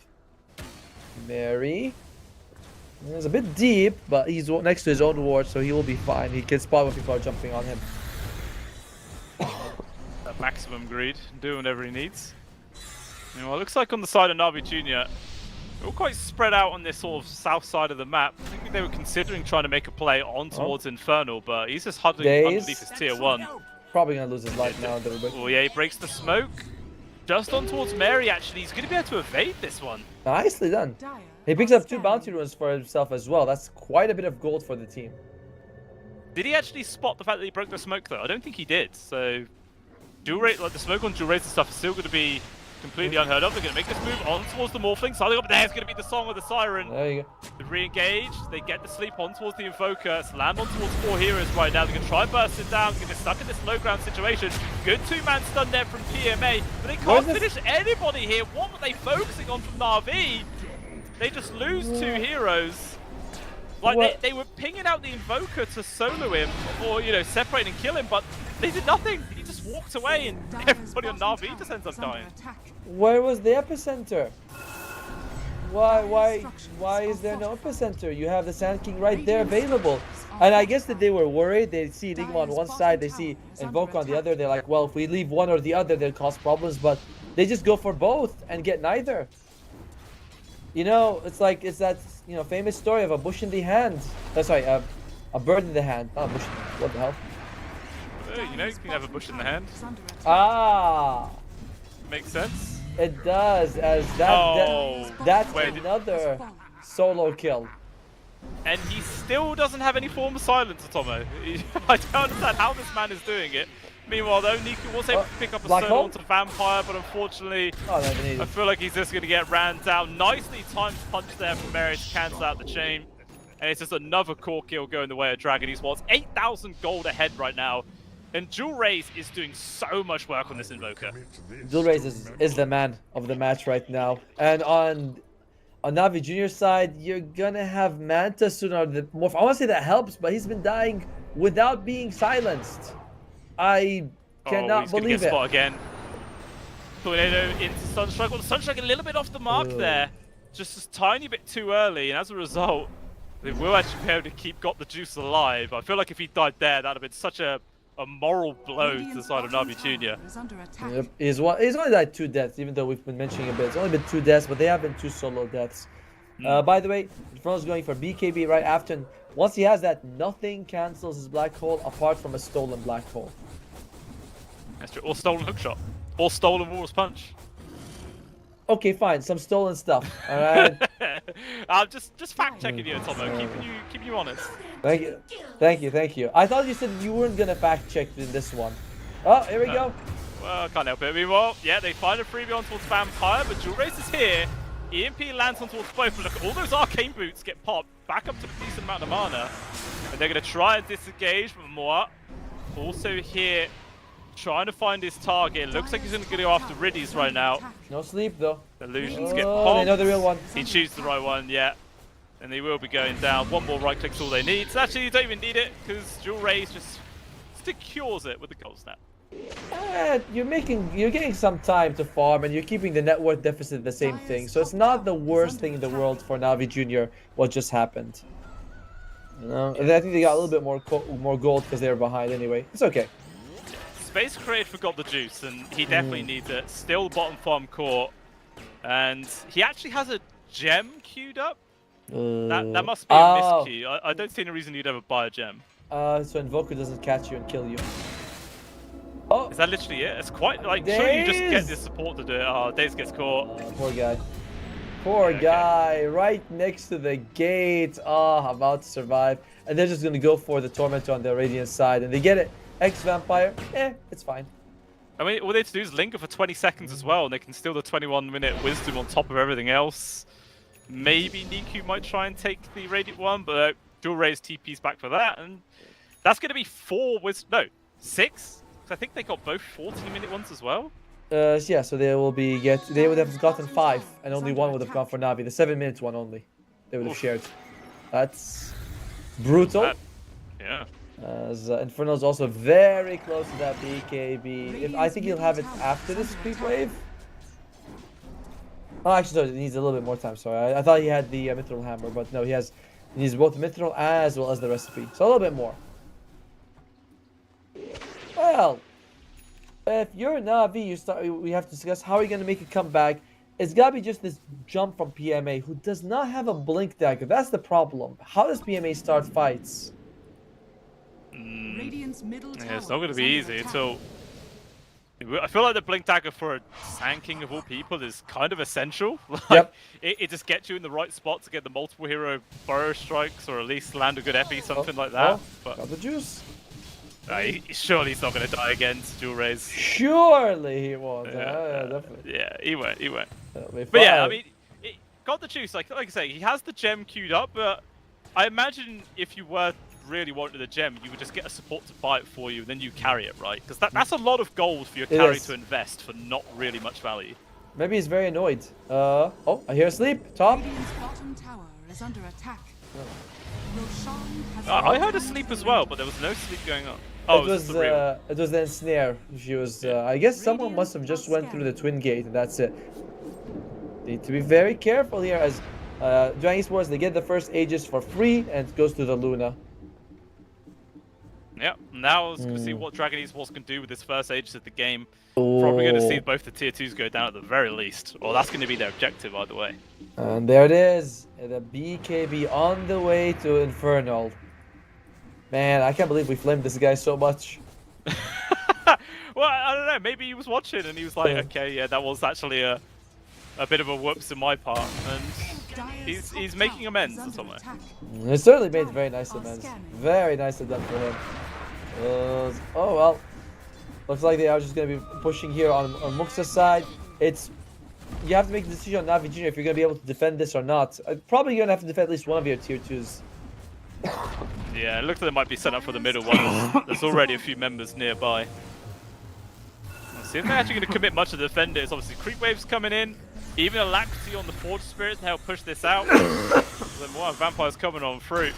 Mary. It's a bit deep, but he's next to his own ward, so he will be fine. He can spot when people are jumping on him. Maximum greed, do whatever he needs. Well, it looks like on the side of Na'Vi Jr., they're all quite spread out on this sort of south side of the map. I think they were considering trying to make a play on towards Infernal, but he's just huddling underneath his tier 1. Probably going to lose his life now. Oh yeah, he breaks the smoke. Just on towards Mary, actually. He's going to be able to evade this one. Nicely done. He picks up 2 bounty runes for himself as well. That's quite a bit of gold for the team. Did he actually spot the fact that he broke the smoke, though? I don't think he did. So, the smoke on Jewel Razor stuff is still going to be completely unheard of. They're going to make this move on towards the Morphling. Starting up there is going to be the Song of the Siren. There you go. They re-engage. They get the sleep on towards the Invoker. It's land on towards 4 heroes right now. They're going to try and burst it down. They're going to get stuck in this low ground situation. Good 2-man stun there from PMA. But they can't finish anybody here. What were they focusing on from Na'Vi? They just lose 2 heroes. Like, they were pinging out the Invoker to solo him, or, separate and kill him, but they did nothing. He just walked away, and everybody on Na'Vi just ends up dying. Where was the epicenter? Why is there no epicenter? You have the Sand King right there available. And I guess that they were worried. They see Enigma on one side, they see Invoker on the other. They're like, well, if we leave one or the other, they'll cause problems, but they just go for both and get neither. It's that famous story of a bush in the hand. That's right, a bird in the hand, not a bush. What the hell? You can have a bush in the hand. Ah, makes sense. It does, as that's another solo kill. And he still doesn't have any form of silence, Atomo. I don't understand how this man is doing it. Meanwhile, though, Niku was able to pick up a solo onto Vampire, but unfortunately, I feel like he's just going to get ran down. Nicely timed punch there from Mary to cancel out the chain. And it's just another core kill going the way of Dragon Esports. 8,000 gold ahead right now. And Jewel Raze is doing so much work on this Invoker. Jewel Raze is the man of the match right now. And on Na'Vi Jr. side, you're going to have Manta soon. I want to say that helps, but he's been dying without being silenced. I cannot believe it. Spot again. Tornado into Sunstrike. Well, Sunstrike a little bit off the mark there. Just a tiny bit too early, and as a result, they will actually be able to keep Got the Juice alive. I feel like if he died there, that would have been such a moral blow to the side of Na'Vi Jr. Yep. He's only died 2 deaths, even though we've been mentioning a bit. It's only been 2 deaths, but they have been 2 solo deaths. By the way, Infernal's going for BKB right after. And once he has that, nothing cancels his black hole apart from a stolen black hole. That's true. Or stolen hookshot. Or stolen Walrus Punch. Okay, fine. Some stolen stuff. All right. I'm just fact checking you, Tomo. Keeping you honest. Thank you. I thought you said you weren't gonna fact check in this one. Oh, here we go. Well, I can't help it. Meanwhile, yeah, they find a freebie on towards Vampire, but Jewel Raze is here. EMP lands on towards both, but look, all those arcane boots get popped back up to a decent amount of mana. And they're gonna try and disengage, but more. Also here, trying to find his target. Looks like he's going to go after Riddies right now. No sleep though. Illusions get Oh, they know popped. the real one. He chooses the right one, yeah. And they will be going down. One more right click's all they need. So actually, you don't even need it because Dual Rays just secures it with the gold snap. You're getting some time to farm, and you're keeping the net worth deficit the same thing. So it's not the worst thing in the world for Navi Jr. what just happened. You know, and I think they got a little bit more gold because they were behind anyway. It's okay. Space Crate forgot the juice, and he definitely needs it. Still bottom farm court, and he actually has a gem queued up. That must be a miscue. I don't see any reason you'd ever buy a gem. So Invoker doesn't catch you and kill you. Oh, is that literally it? It's quite like sure you just get this support to do it. Oh, Daze gets caught. Poor guy. Poor guy, right next to the gate. About to survive, and they're just gonna go for the Tormentor on the Radiant side, and they get it. Vampire, it's fine. I mean, all they have to do is linger for 20 seconds as well, and they can steal the 21-minute wisdom on top of everything else. Maybe Niku might try and take the Radiant one, but Dual Rays TP's back for that, and that's going to be 6? I think they got both 14-minute ones as well. Yeah, so they would have gotten 5, and only 1 would have gone for Navi. The 7 minutes one only, they would have shared. That's brutal. Yeah. As Inferno's also very close to that BKB. I think he'll have it after this creep wave. Oh, actually, sorry, he needs a little bit more time. Sorry, I thought he had the Mithril Hammer, but no, he needs both the Mithril as well as the recipe. So a little bit more. Well, if you're Navi, we have to discuss how are you going to make a comeback. It's got to be just this jump from PMA, who does not have a Blink Dagger. That's the problem. How does PMA start fights? Yeah, it's not going to be easy until... I feel like the Blink Dagger for a tanking of all people is kind of essential. Like, it just gets you in the right spot to get the multiple hero burrow strikes, or at least land a good epi, something like that. But got the juice. Surely he's not going to die against Dual Rays. Surely he won't. Definitely. Yeah, he won't. But yeah, I mean, it got the juice. Like I say, he has the gem queued up, but I imagine if you were really wanted the gem, you would just get a support to buy it for you, and then you carry it, right? Because that's a lot of gold for your carry to invest for not really much value. Maybe he's very annoyed. I hear a sleep. Top. Radiant's bottom tower is under attack. I heard a sleep as well, but there was no sleep going on. Oh, it was the ensnare. She was. I guess someone must have just went through the twin gate, and that's it. Need to be very careful here, as Dragon Esports, they get the first Aegis for free, and it goes to the Luna. Yep, now let's see what Dragon Esports can do with this first Aegis of the game. Probably going to see both the tier 2s go down at the very least. Or that's going to be their objective either way. And there it is. The BKB on the way to Infernal. Man, I can't believe we flamed this guy so much. Well, I don't know. Maybe he was watching and he was like, okay, yeah, that was actually a bit of a whoops in my part. And he's making amends in some way. He certainly made very nice amends. Very nicely done for him. Oh well. Looks like they are just going to be pushing here on Muxa's side. You have to make the decision on Navi Jr. if you're going to be able to defend this or not. Probably going to have to defend at least one of your tier 2s. Yeah, it looks like they might be set up for the middle one. There's already a few members nearby. Let's see if they're actually going to commit much to defend it. It's obviously creep waves coming in. Even Alacrity on the Forge Spirit to help push this out. Then more vampires coming on through.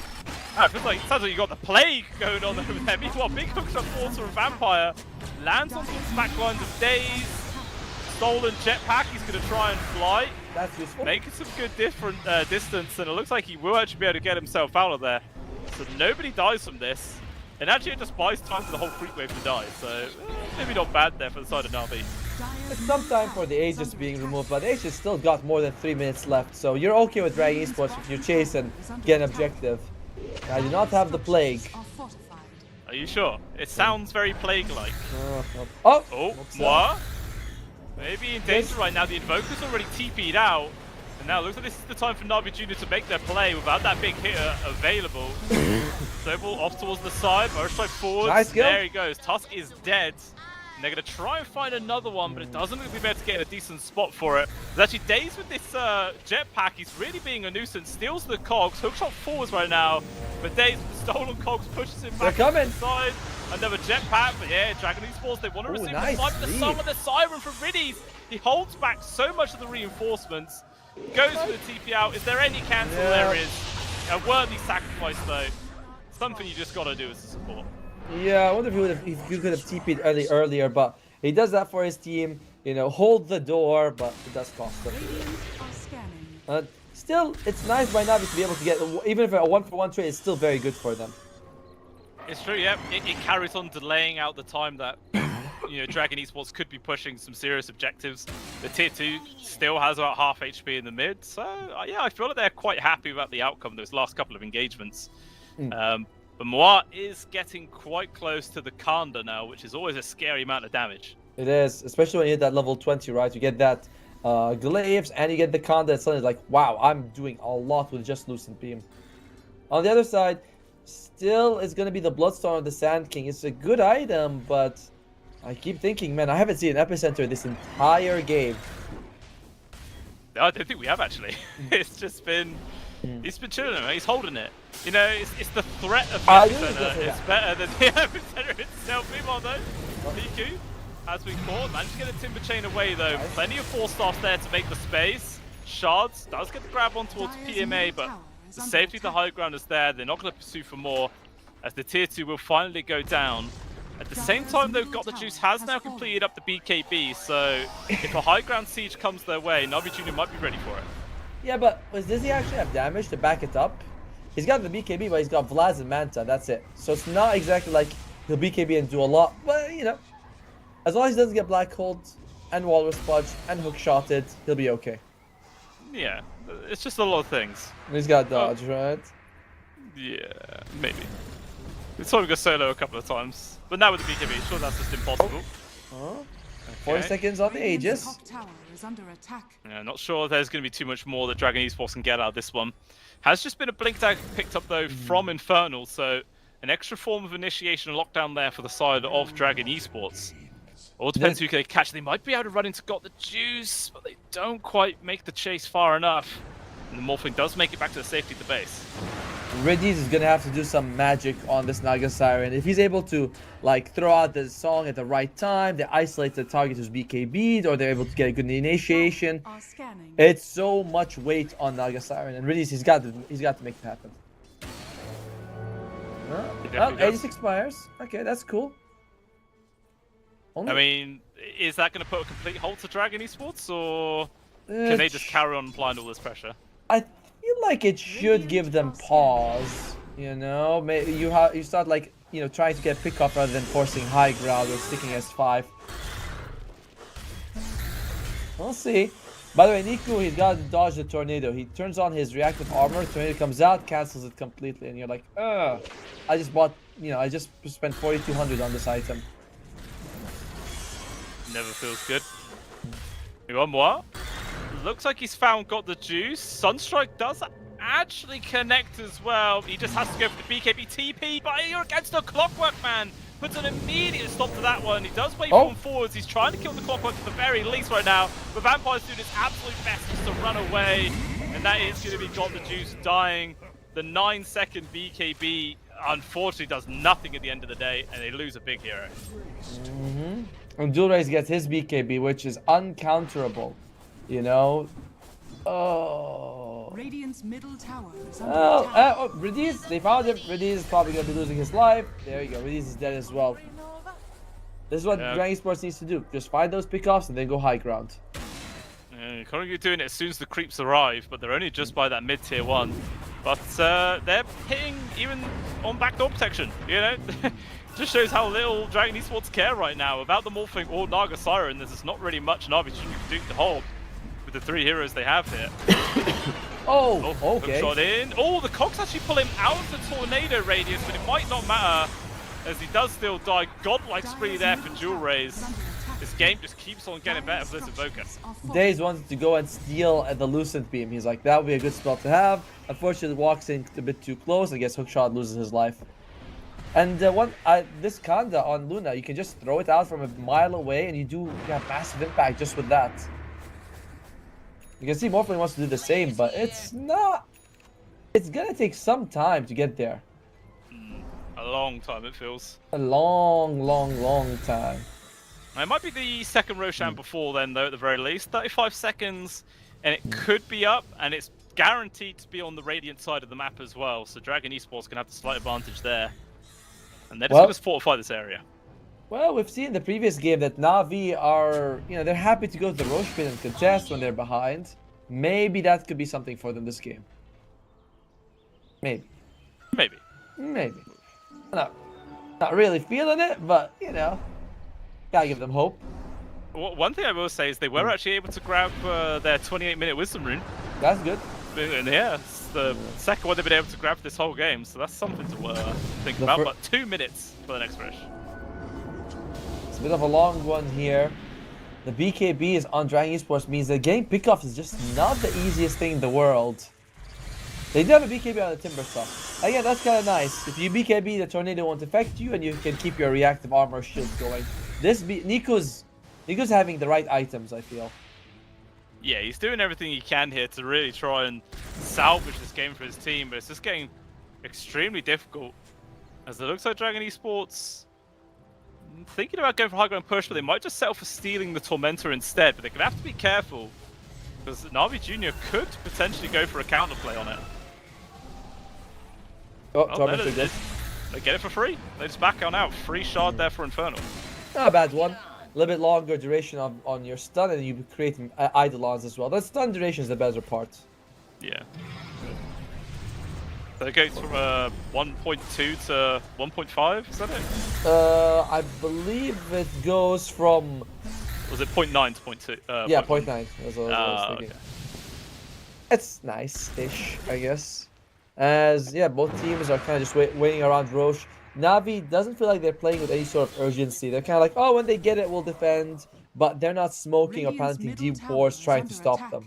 It sounds like you got the plague going on over there. Meanwhile, big hooks up forward to a vampire. Lands on some back lines of Daze. Stolen jetpack. He's going to try and fly. That's useful. Making some good distance, and it looks like he will actually be able to get himself out of there. So nobody dies from this. And actually it just buys time for the whole creep wave to die. So maybe not bad there for the side of Navi. It's some time for the Aegis being removed, but the Aegis still got more than 3 minutes left. So you're okay with Dragon Esports if you chase and get an objective. I do not have the plague. Are you sure? It sounds very plague-like. What? Maybe in danger right now. The Invoker's already TP'd out. And now it looks like this is the time for Navi Jr. to make their play without that big hitter available. Snowball off towards the side, Burst strike forwards. Nice kill. There he goes. Tusk is dead. And they're going to try and find another one, but it doesn't look like they're able to get in a decent spot for it. There's actually Daze with this jetpack. He's really being a nuisance. Steals the cogs. Hookshot forwards right now. But Daze with the stolen cogs pushes him back They're coming. inside. Another jetpack, but yeah, Dragon Esports, they want to receive nice the lead. song of the siren from Riddies. He holds back so much of the reinforcements, goes for the TP out. Is there any cancel? Yeah. There is. A worthy sacrifice though. Something you just gotta do as a support. Yeah, I wonder if he could have TP'd earlier, but he does that for his team. You know, hold the door, but it does cost him. Still, it's nice by Navi to be able to get, even if a 1-for-1 trade is still very good for them. It's true, yeah. It carries on delaying out the time that Dragon Esports could be pushing some serious objectives. The tier 2 still has about half HP in the mid, so yeah, I feel like they're quite happy about the outcome of those last couple of engagements. But Moat is getting quite close to the Kanda now, which is always a scary amount of damage. It is, especially when you hit that level 20, right? You get that glaives and you get the Kanda, and suddenly like, wow, I'm doing a lot with just Lucent Beam. On the other side, still is going to be the Bloodstone of the Sand King. It's a good item, but I keep thinking, man, I haven't seen an Epicenter this entire game. I don't think we have, actually. It's just been... He's been chilling, man. He's holding it. You know, it's the threat of the Epicenter. It's better than the Epicenter itself. Meanwhile, though, Miku, as we thought, managed to get a Timber Chain away, though. Nice. Plenty of 4-stars there to make the space. Shards does get the grab on towards PMA, but the safety of the high ground is there. They're not going to pursue for more, as the tier 2 will finally go down. At the same time, though, Got the Juice has now completed up the BKB, so if a high ground siege comes their way, Navi Jr. might be ready for it. Yeah, but does he actually have damage to back it up? He's got the BKB, but he's got Vlad and Manta, that's it. So it's not exactly like he'll BKB and do a lot, but you know, as long as he doesn't get Black Hold and Walrus Pudge and hook-shotted, he'll be okay. Yeah, it's just a lot of things. And he's got dodge, right? Yeah, maybe. We saw him go solo a couple of times, but now with the BKB, sure that's just impossible. Okay. 4 seconds on the Aegis. Yeah, not sure there's going to be too much more that Dragon Esports can get out of this one. Has just been a blink tag picked up though from Infernal, so an extra form of initiation and lockdown there for the side of Dragon Esports. All depends who they catch. They might be able to run into Got the Juice, but they don't quite make the chase far enough. And the Morphling does make it back to the safety of the base. Riddies is gonna have to do some magic on this Naga Siren. If he's able to like throw out the song at the right time, they isolate the target who's BKB'd, or they're able to get a good initiation. It's so much weight on Naga Siren, and Riddies he's got to make it happen. Well, 86 expires. Okay, that's cool. I mean, is that going to put a complete halt to Dragon Esports, or can they just carry on applying all this pressure? I feel like it should give them pause. You know, maybe you start like trying to get pickup rather than forcing high ground or sticking S5. We'll see. By the way, Niku, he's got to dodge the tornado. He turns on his reactive armor. Tornado comes out, cancels it completely, and you're like, ugh. I just bought, I just spent 4,200 on this item. Never feels good. One more. Looks like he's Got the Juice. Sunstrike does actually connect as well. He just has to go for the BKB TP, but you're against the Clockwork Man. Puts an immediate stop to that one. He does wave on forwards. He's trying to kill the Clockwork at the very least right now. But Vampire's doing his absolute best just to run away. And that is going to be Got the Juice dying. The 9-second BKB unfortunately does nothing at the end of the day, and they lose a big hero. And Dual Race gets his BKB, which is uncounterable. Radiant's middle tower is under attack. Riddies, they found him. Riddies is probably going to be losing his life. There you go. Riddies is dead as well. This is what Dragon Esports needs to do. Just find those pickoffs and then go high ground. Currently doing it as soon as the creeps arrive, but they're only just by that mid-tier 1. But they're hitting even on backdoor protection, Just shows how little Dragon Esports care right now about the Morphling or Naga Siren. There's just not really much Navi can do to hold with the 3 heroes they have here. Okay. Shot in. The Cogs actually pull him out of the tornado radius, but it might not matter as he does still die. Godlike spree there for Jewel Rays. This game just keeps on getting better for this Invoker. Daze wanted to go and steal at the Lucent Beam. He's like, that would be a good spell to have. Unfortunately, walks in a bit too close. I guess Hookshot loses his life. And this Kanda on Luna, you can just throw it out from a mile away, and you have massive impact just with that. You can see Morphling wants to do the same, but it's not. It's gonna take some time to get there. A long time, it feels. A long time. It might be the second Roshan before then, though, at the very least. 35 seconds, and it could be up, and it's guaranteed to be on the Radiant side of the map as well. So Dragon Esports can have the slight advantage there. And they're just going to fortify this area. Well, we've seen in the previous game that Na'Vi are, they're happy to go to the Roche pit and contest when they're behind. Maybe that could be something for them this game. Maybe. Maybe. Maybe. Not really feeling it, but, gotta give them hope. Well, one thing I will say is they were actually able to grab their 28-minute Wisdom Rune. That's good. And yeah, it's the second one they've been able to grab this whole game, so that's something to think about. But 2 minutes for the next rush. It's a bit of a long one here. The BKB is on Dragon Esports means that getting pickoffs is just not the easiest thing in the world. They do have a BKB on the Timber stuff. Again, that's kind of nice. If you BKB, the tornado won't affect you, and you can keep your reactive armor shield going. Nico's having the right items, I feel. Yeah, he's doing everything he can here to really try and salvage this game for his team, but it's just getting extremely difficult. As it looks like Dragon Esports thinking about going for high ground push, but they might just settle for stealing the Tormentor instead. But they're going to have to be careful, because Na'Vi Jr. could potentially go for a counterplay on it. Oh, Tormentor good. They get it for free. They just back on out. Free shard there for Infernal. Not a bad one. A little bit longer duration on your stun, and you create Eidolons as well. The stun duration is the better part. Yeah. So it goes from 1.2 to 1.5, is that it? I believe it goes from... Was it 0.9 to 0.2? Yeah, 0.9. That's what I was thinking. Okay. It's nice-ish, I guess. As, yeah, both teams are kind of just waiting around Roche. Na'Vi doesn't feel like they're playing with any sort of urgency. They're kind of like, oh, when they get it, we'll defend. But they're not smoking or planting deep wars trying to stop them.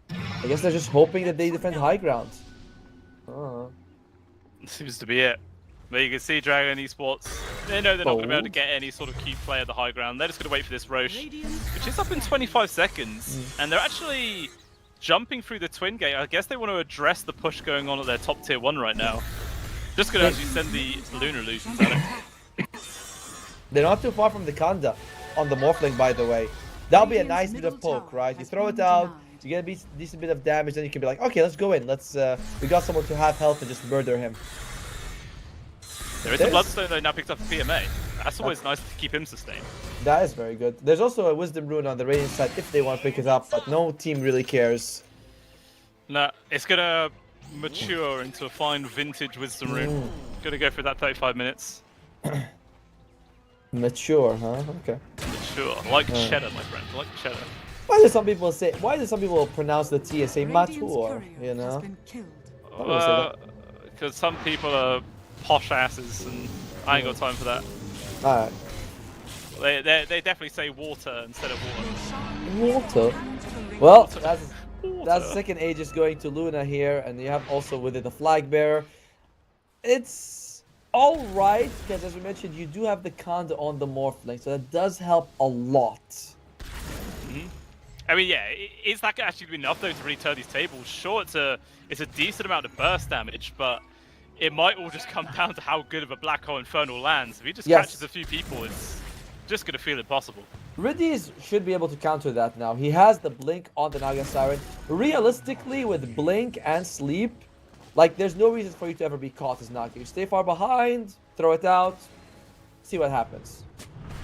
I guess they're just hoping that they defend high ground. Seems to be it. But you can see Dragon Esports, they know they're not going to be able to get any sort of key play at the high ground. They're just going to wait for this Roche, which is up in 25 seconds. And they're actually jumping through the Twin Gate. I guess they want to address the push going on at their top tier 1 right now. Just going to actually send the Lunar Illusions at it. They're not too far from the Kanda on the Morphling, by the way. That'll be a nice bit of poke, right? You throw it out, you get a decent bit of damage, then you can be like, okay, let's go in. We got someone to have health and just murder him. There is a Bloodstone though now picked up for PMA. That's always nice to keep him sustained. That is very good. There's also a Wisdom Rune on the Radiant side if they want to pick it up, but no team really cares. Nah, it's going to mature into a fine vintage Wisdom Rune. Gonna go for that 35 minutes. Mature, huh? Okay. Mature. Like cheddar, my friend. Like cheddar. Why do some people pronounce the T and say mature, you know? Because some people are posh asses and I ain't got time for that. Alright. They definitely say water instead of water. Water? Well, Water. that's the second Aegis going to Luna here, and you have also with it the Flag Bearer. It's alright, because as we mentioned, you do have the Kanda on the Morphling, so that does help a lot. I mean, yeah, is that actually enough though to really turn these tables? Sure, it's a decent amount of burst damage, but it might all just come down to how good of a Black Hole Infernal lands. If he just catches a few people, it's just going to feel impossible. Riddies should be able to counter that now. He has the Blink on the Naga Siren. Realistically, with Blink and Sleep, like, there's no reason for you to ever be caught as Naga. You stay far behind, throw it out, see what happens.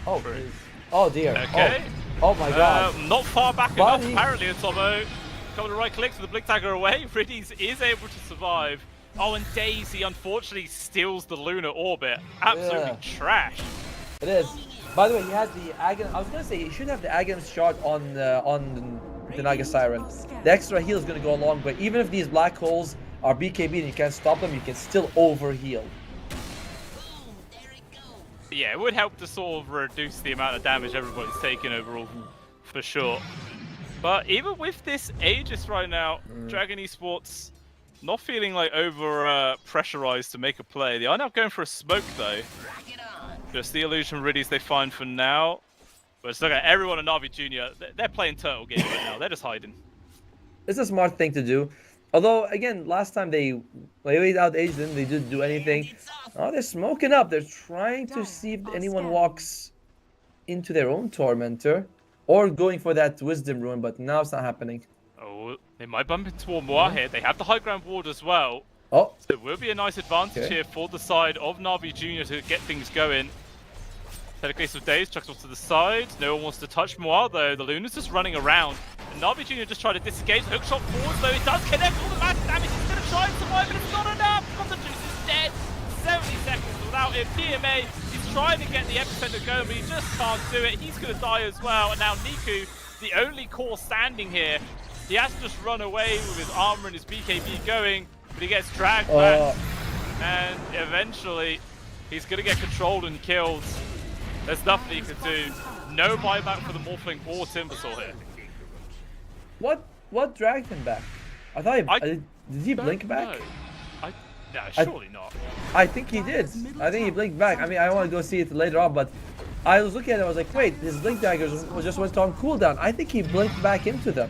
Oh, please. Oh, dear. Okay. Oh my god. Not far back enough, apparently, Atomo. Couple of right clicks with the Blink Dagger away. Riddies is able to survive. Oh, and Daisy, unfortunately, steals the Lunar Orbit. Absolutely trash. It is. By the way, he has the Aghanim. I was gonna say he should have the Aghanim shard on the Naga Siren. The extra heal is gonna go a long way. Even if these black holes are BKB and you can't stop them, you can still overheal. Yeah, it would help to sort of reduce the amount of damage everybody's taking overall, for sure. But even with this Aegis right now, Dragon Esports not feeling like over pressurized to make a play. They are now going for a smoke though. Just the illusion Riddies they find for now. But it's look at everyone in Na'Vi Jr. They're playing turtle game right now. They're just hiding. It's a smart thing to do. Although, again, last time they waited out age, then they didn't do anything. Oh, they're smoking up. They're trying to see if anyone walks into their own Tormentor. Or going for that Wisdom Rune, but now it's not happening. Oh, they might bump into Moa here. They have the high ground ward as well. Oh. So it will be a nice advantage here for the side of Na'Vi Jr. to get things going. Telegrace of Days chucks off to the side. No one wants to touch Moa though. The Luna's just running around. And Na'Vi Jr. just tried to disengage. Hookshot forwards though. It does connect all the max damage. He's going to try and survive, but it's not enough. The Juice is dead. 70 seconds without him. PMA is trying to get the epicenter going, but he just can't do it. He's going to die as well. And now Niku, the only core standing here, he has to just run away with his armor and his BKB going, but he gets dragged back. And eventually, he's going to get controlled and killed. There's nothing he can do. No buyback for the Morphling or Timbersaw here. What dragged him back? I thought did he blink back? No, surely not. I think he did. I think he blinked back. I mean, I want to go see it later on, but I was looking at it, I was like, wait, his blink daggers just went on cooldown. I think he blinked back into them.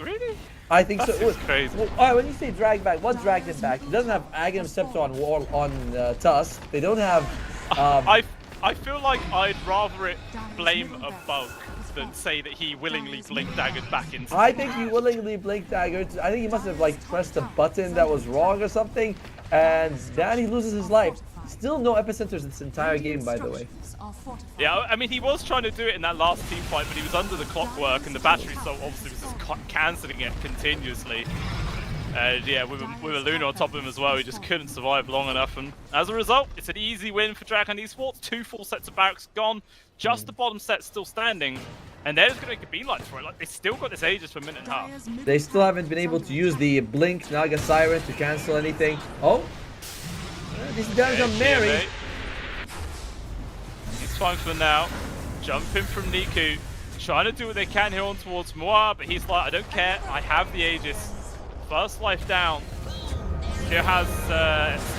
Really? I think That's so. Crazy. Well, all right, when you say drag back, what dragged him back? He doesn't have Aghanim Scepter on Tusk. They don't have. I feel like I'd rather it blame a bug than say that he willingly blink daggered back into. I think he willingly blink daggered. I think he must have like pressed a button that was wrong or something, and then he loses his life. Still no epicenters this entire game, by the way. Yeah, I mean, he was trying to do it in that last team fight, but he was under the clockwork, and the battery so obviously was just cancelling it continuously. Yeah, with a Luna on top of him as well, he just couldn't survive long enough, and as a result, it's an easy win for Dragon Esports. 2 full sets of barracks gone, just the bottom set still standing, and they're just going to make a beeline for it. Like, they still got this Aegis for a minute and a half. They still haven't been able to use the Blink Naga Siren to cancel anything. Oh, this damage on Mary. It's fine for now. Jumping from Niku, trying to do what they can here on towards Moa, but he's like, I don't care, I have the Aegis. First life down. Here has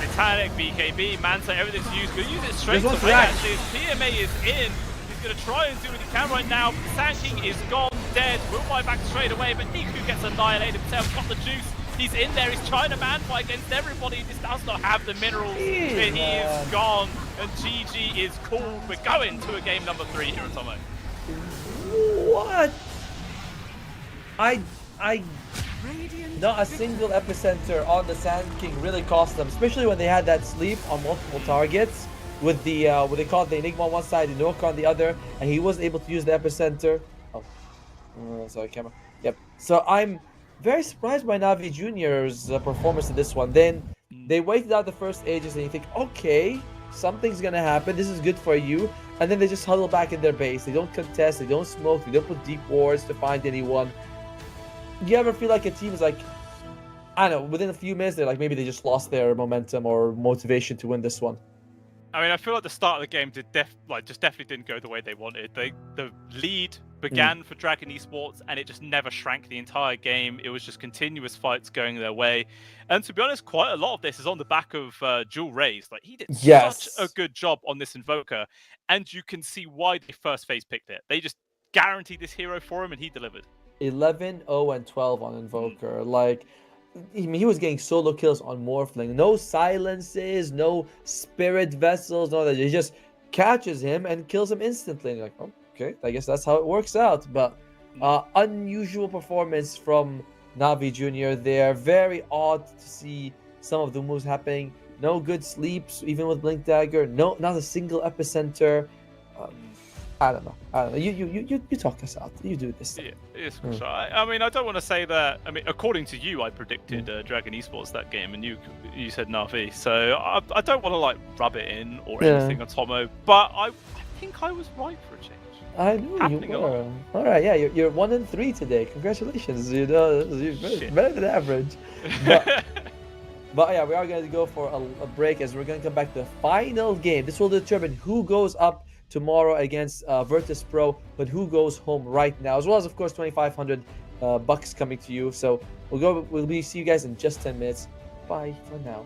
Satanic, BKB, Manta, everything's used. Gonna use it straight away actually. His PMA is in. He's gonna try and do what he can right now. Sand King is gone, dead. Will buy back straight away, but Niku gets annihilated himself, got the juice. He's in there, he's trying to man fight against everybody. He just does not have the minerals, but he is gone. And GG is called. We're going to a game number 3 here at Tomo. What? Not a single epicenter on the Sand King really cost them, especially when they had that sleep on multiple targets with the what they call it, the Enigma on one side, the Nook on the other, and he was able to use the epicenter. Sorry, camera. Yep. So I'm very surprised by Na'Vi Jr.'s performance in this one. Then they waited out the first Aegis, and you think, okay, something's gonna happen. This is good for you. And then they just huddle back in their base. They don't contest. They don't smoke. They don't put deep wards to find anyone. Do you ever feel like a team is like, I don't know, within a few minutes, they're like, maybe they just lost their momentum or motivation to win this one? I mean, I feel like the start of the game just definitely didn't go the way they wanted. The lead began for Dragon Esports, and it just never shrank the entire game. It was just continuous fights going their way. And to be honest, quite a lot of this is on the back of Jewel Rays. Like, he did such a good job on this Invoker, and you can see why they first phase picked it. They just guaranteed this hero for him, and he delivered. 11, 0, and 12 on Invoker. Like, I mean, he was getting solo kills on Morphling. No silences, no spirit vessels, no that. He just catches him and kills him instantly. And you're like, oh, okay, I guess that's how it works out. But unusual performance from Na'Vi Jr. there. Very odd to see some of the moves happening. No good sleeps, even with Blink Dagger. No, not a single epicenter. I don't know. You talk us out. You do this. Yeah, it's cool. I mean, I don't want to say that. I mean, according to you, I predicted Dragon Esports that game, and you said Na'Vi. So I don't want to like rub it in or anything on Tomo, but I think I was right for a change. I knew you were. All right, yeah, you're 1-3 today. Congratulations. You know, you're better than average. But yeah, we are going to go for a break as we're going to come back to the final game. This will determine who goes up tomorrow against Virtus Pro, but who goes home right now, as well as of course 2,500 bucks coming to you. So we'll see you guys in just 10 minutes. Bye for now.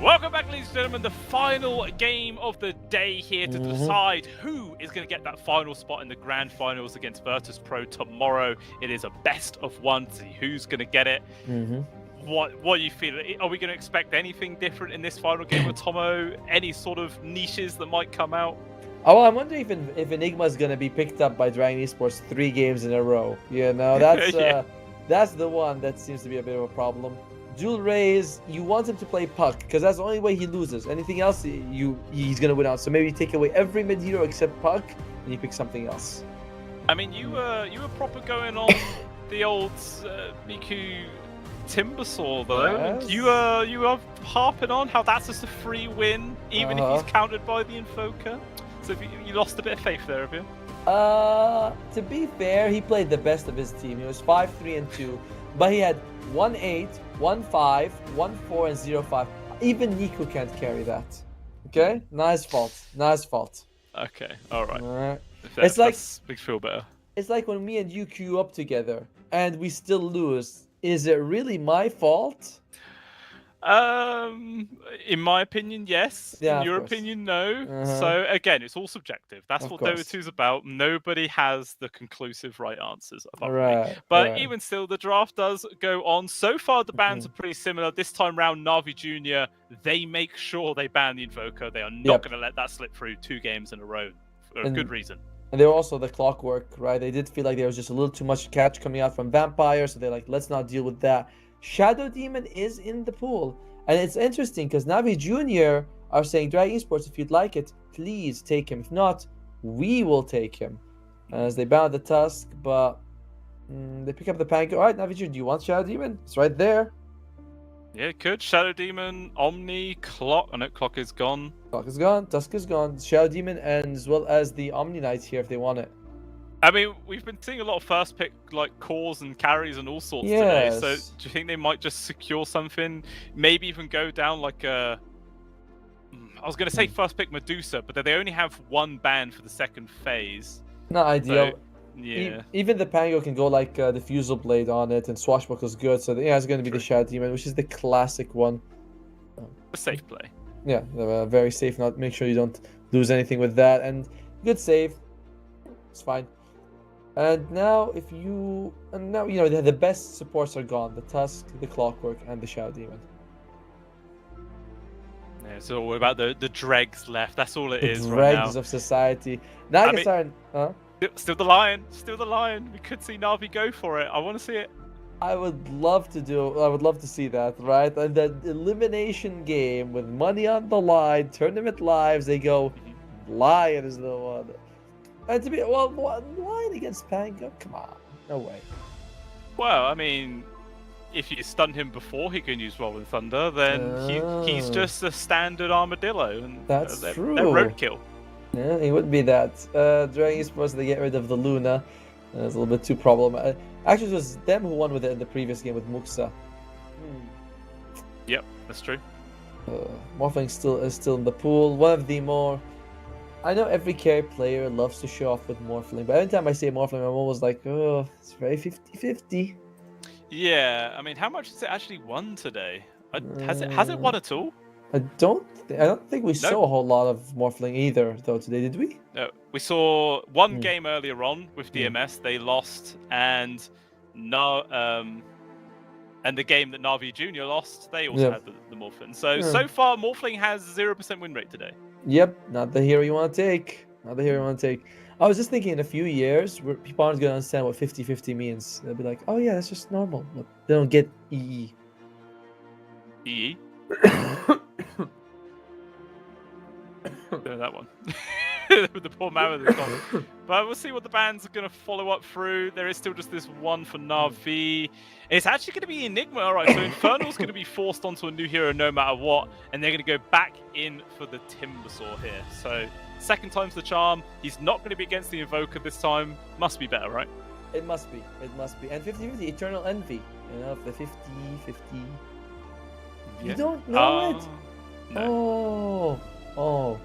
Welcome back, ladies and gentlemen. The final game of the day here to decide who is going to get that final spot in the grand finals against Virtus Pro tomorrow. It is a best of one to see who's going to get it. What do you feel? Are we going to expect anything different in this final game with Tomo? Any sort of niches that might come out? Oh, I'm wondering if Enigma is going to be picked up by Dragon Esports 3 games in a row. You know, that's that's the one that seems to be a bit of a problem. Dual Rays, you want him to play Puck because that's the only way he loses. Anything else, he's gonna win out. So maybe you take away every mid hero except Puck, and you pick something else. I mean, you were proper going on the old Miku Timbersaw though. Yes. You are harping on how that's just a free win, even if he's countered by the Invoker. So you lost a bit of faith there, have you? To be fair, he played the best of his team. He was 5-3-2, but he had 1-8, 1-5, 1-4, and 0-5. Even Nico can't carry that. Okay? Nice fault. Okay, alright. It's like makes me feel better. It's like when me and you queue up together and we still lose. Is it really my fault? In my opinion, yes. Yeah, in your course. opinion, no. So again, it's all subjective. That's Of what course. Dota 2 is about. Nobody has the conclusive right answers apart from me. Right. But even still, the draft does go on. So far, the bans are pretty similar. This time round, Navi Jr., they make sure they ban the Invoker. They are not going to let that slip through 2 games in a row for a good reason. And they were also the clockwork, right? They did feel like there was just a little too much catch coming out from Vampire, so they're like, let's not deal with that. Shadow Demon is in the pool. And it's interesting because Navi Jr. are saying, Dragon Esports, if you'd like it, please take him. If not, we will take him. As they bound the Tusk, but they pick up the Pango. All right, Navi Jr., do you want Shadow Demon? It's right there. Yeah, it could. Shadow Demon, Omni, Clock. Oh no, Clock is gone. Clock is gone. Tusk is gone. Shadow Demon, and as well as the Omni Knights here if they want it. I mean, we've been seeing a lot of first pick like cores and carries and all sorts today. So do you think they might just secure something? Maybe even go down like a. I was going to say first pick Medusa, but they only have 1 ban for the second phase. Not ideal. So, yeah. Even the Pango can go like the Fusel Blade on it, and Swashbuckle's good. So yeah, it's going to be the Shadow Demon, which is the classic one. A safe play. Yeah, very safe. Not make sure you don't lose anything with that, and good save. It's fine. And now, you know the best supports are gone: the Tusk, the Clockwork, and the Shadow Demon. Yeah, it's all about the dregs left. That's all it is The right now. dregs of society. Now Still the lion. Still the lion. We could see Navi go for it. I want to see it. I would love to see that, right? And the elimination game with money on the line, tournament lives, they go, Lion is the one. And to be, Lion against Pango? Come on. No way. Well, I mean, if you stun him before he can use Rolling Thunder, then he's just a standard armadillo. And That's true. They're roadkill. Yeah, he would be that. Dragon Esports, they get rid of the Luna. It's a little bit too problematic. Actually, it was them who won with it in the previous game with Muxa. Yep, that's true. Morphling is still in the pool. One of the more... I know every carry player loves to show off with Morphling, but every time I say Morphling, I'm always like, oh, it's very 50-50. Yeah, I mean, how much has it actually won today? Has it won at all? I don't think we saw a whole lot of Morphling either, though, today, did we? No, we saw one game earlier on with DMS. They lost, and the game that Navi Jr. lost, they also had the Morphin. So far, Morphling has 0% win rate today. Yep, not the hero you want to take. I was just thinking in a few years, people aren't going to understand what 50-50 means. They'll be like, oh yeah, that's just normal. But they don't get EE. EE? That one. With the poor man with the gone. But we'll see what the bands are going to follow up through. There is still just this one for Navi. It's actually going to be Enigma. All right, so Infernal's going to be forced onto a new hero no matter what, and they're going to go back in for the Timbersaw here. So second time's the charm. He's not going to be against the Invoker this time. Must be better, right? It must be. And 50-50, Eternal Envy. You know, the 50-50. You don't know it? No. Oh.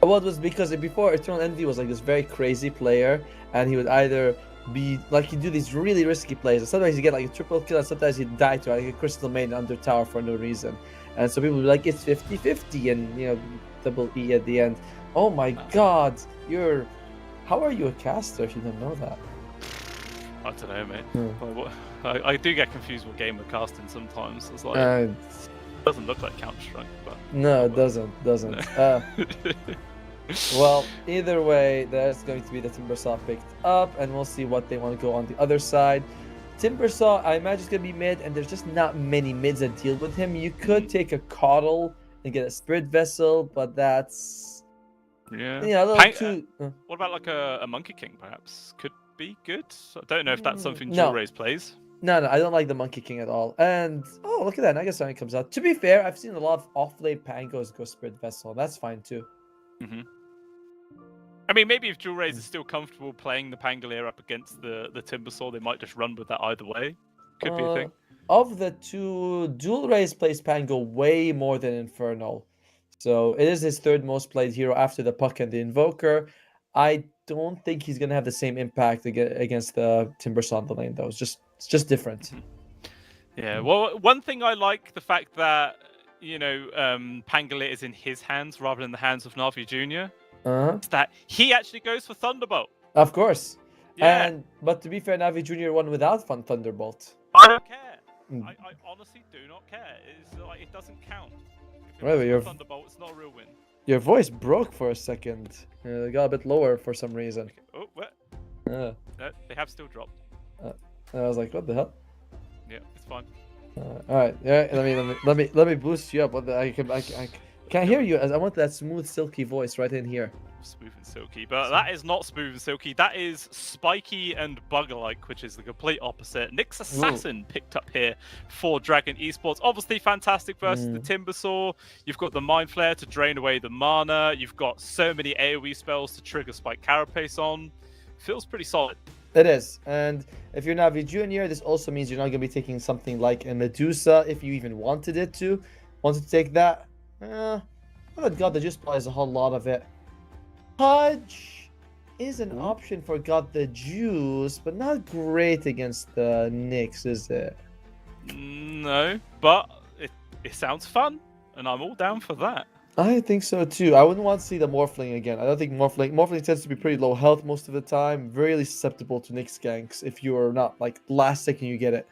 Well, it was because before Eternal Envy was like this very crazy player, and he would either be like you do these really risky plays. And sometimes you get like a triple kill, and sometimes you die to like a crystal main under tower for no reason. And so people will be like, it's 50-50, and you know, double E at the end. Oh my god, how are you a caster if you don't know that? I don't know, mate. I do get confused with game of casting sometimes. It's like it doesn't look like Counter-Strike, but no, it doesn't. No. Well, either way, there's going to be the Timbersaw picked up, and we'll see what they want to go on the other side. Timbersaw, I imagine, is going to be mid, and there's just not many mids that deal with him. You could take a Coddle and get a Spirit Vessel, but that's... Yeah. Yeah, a little too... What about like a Monkey King, perhaps? Could be good. I don't know if that's something No. Jewel plays. No, I don't like the Monkey King at all. And, oh, look at that. I guess something comes out. To be fair, I've seen a lot of off-lane Pangos go Spirit Vessel. That's fine, too. Mm-hmm. I mean, maybe if Jewel Rays is still comfortable playing the Pangolier up against the Timbersaw, they might just run with that either way. Could be a thing. Of the two, Dual Rays plays Pango way more than Infernal. So it is his third most played hero after the Puck and the Invoker. I don't think he's going to have the same impact against the Timbersaw on the lane, though. It's just different. Yeah, well, one thing I like, the fact that, you know, Pangolier is in his hands rather than the hands of Na'Vi Jr. Is that he actually goes for Thunderbolt. Of course. Yeah. But to be fair, Na'Vi Jr. won without Thunderbolt. I don't care. I honestly do not care. It's like, it doesn't count. If Right, but it's Thunderbolt, it's not a real win. Your voice broke for a second. It got a bit lower for some reason. Oh, what? No, they have still dropped. I was like, what the hell? Yeah, it's fine. All right, yeah. Let me boost you up. I can't hear you. I want that smooth, silky voice right in here. Smooth and silky, but that is not smooth and silky. That is spiky and bug-like, which is the complete opposite. Nyx Assassin picked up here for Dragon Esports. Obviously, fantastic versus the Timbersaw. You've got the Mind Flare to drain away the mana. You've got so many AoE spells to trigger Spike Carapace on. Feels pretty solid. It is, and if you're Na'Vi Junior, this also means you're not going to be taking something like a Medusa if you even wanted to take that. But God, the Juice plays a whole lot of it. Pudge is an option for God the Juice, but not great against the Nyx, is it? No, but it sounds fun, and I'm all down for that. I think so too. I wouldn't want to see the Morphling again. I don't think Morphling tends to be pretty low health most of the time. Really susceptible to Nyx ganks if you are not like last second you get it.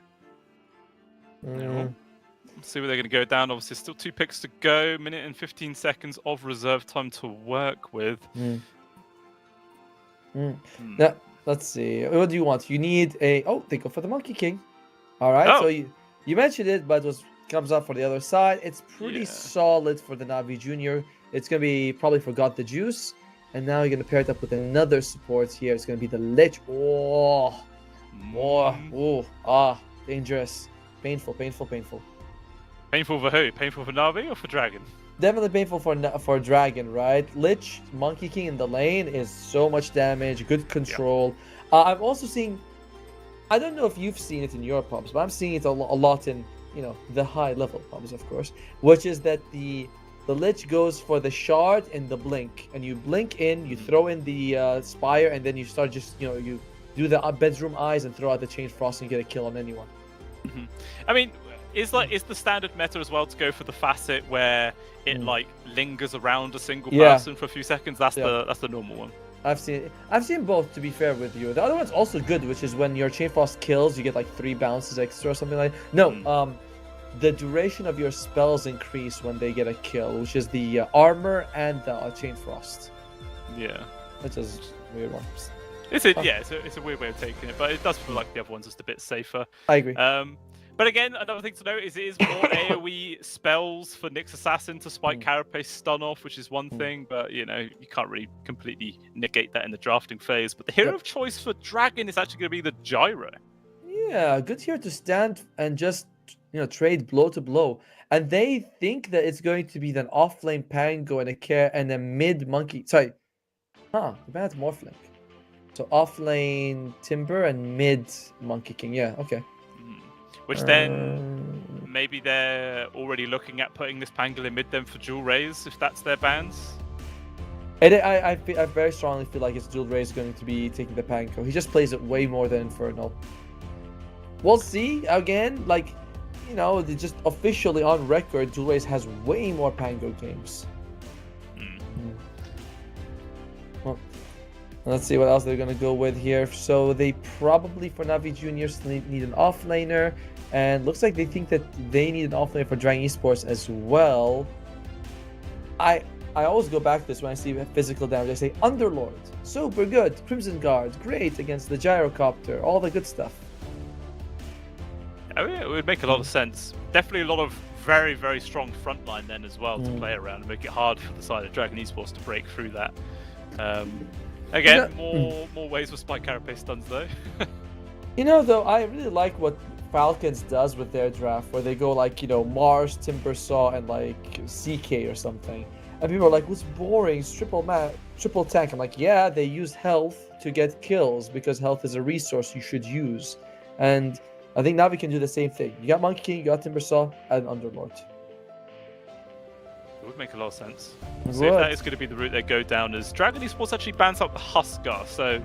Let's see where they're going to go down. Obviously, still 2 picks to go. Minute and 15 seconds of reserve time to work with. Now, let's see. What do you want? You need a... Oh, they go for the Monkey King. All right. So you mentioned it, but it comes up for the other side. It's pretty solid for the Na'Vi Junior. It's going to be probably for God the Juice. And now you're going to pair it up with another support here. It's going to be the Lich. Dangerous. Painful. Painful for who? Painful for Na'Vi or for Dragon? Definitely painful for Dragon, right? Lich, Monkey King in the lane is so much damage, good control. I'm also seeing, I don't know if you've seen it in your pubs, but I'm seeing it a lot in, you know, the high level pubs, of course, which is that the Lich goes for the shard and the blink, and you blink in, you throw in the spire, and then you start just, you know, you do the bedroom eyes and throw out the chain frost and get a kill on anyone. I mean, is the standard meta as well to go for the facet where it like lingers around a single person for a few seconds? That's the normal one. I've seen both, to be fair with you. The other one's also good, which is when your chain frost kills, you get like 3 bounces extra or something like that. No, the duration of your spells increase when they get a kill, which is the armor and the chain frost. Yeah, which is a weird one. It's a weird way of taking it, but it does feel like the other one's just a bit safer. I agree. But again, another thing to note is it is more AoE spells for Nyx Assassin to spike Carapace stun off, which is one thing, but you know, you can't really completely negate that in the drafting phase. But the hero of choice for Dragon is actually going to be the Gyro. Yeah, good hero to stand and just, you know, trade blow to blow. And they think that it's going to be an off-lane Pango and a care and a mid Monkey. Sorry. Bad Morphling. So off-lane Timber and mid Monkey King. Yeah, okay. Which then maybe they're already looking at putting this Pangolier mid then for Jewel Rays if that's their bans. I very strongly feel like it's Dual Ray is going to be taking the Panko. He just plays it way more than Infernal. We'll see. Again, like, you know, just officially on record, Dual Rays has way more Pango games. Well, let's see what else they're going to go with here. So they probably, for Navi Juniors, need an offlaner. And looks like they think that they need an offlaner for Dragon Esports as well. I always go back to this when I see physical damage. I say Underlord, super good. Crimson Guard, great against the Gyrocopter, all the good stuff. Oh yeah, it would make a lot of sense. Definitely a lot of very, very strong frontline then as well to play around and make it hard for the side of Dragon Esports to break through that. Again, more ways with Spike Carapace stuns though. You know, though, I really like what Falcons does with their draft, where they go like, you know, Mars, Timbersaw, and like CK or something. And people are like, what's boring? It's triple tank. I'm like, yeah, they use health to get kills because health is a resource you should use. And I think Navi can do the same thing. You got Monkey King, you got Timbersaw, and Underlord. It would make a lot of sense. So if that is going to be the route they go down, as Dragon Esports actually bans out the Husker, so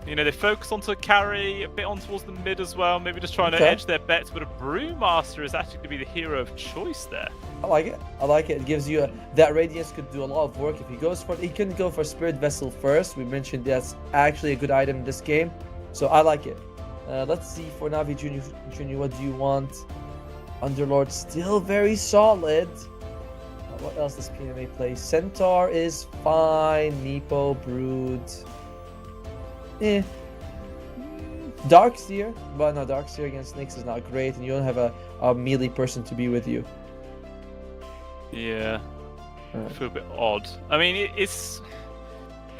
you know they focus onto carry, a bit on towards the mid as well, maybe just trying to edge their bets. But a Brewmaster is actually going to be the hero of choice there. I like it. I like it. It gives you that Radiance could do a lot of work if he goes for it. He couldn't go for Spirit Vessel first. We mentioned that's actually a good item in this game, so I like it. Let's see for Navi Junior, what do you want? Underlord still very solid. What else does PMA play? Centaur is fine. Nepo, Brood. Darkseer. But no, Darkseer against Nyx is not great, and you don't have a melee person to be with you. Yeah. I feel a bit odd. I mean,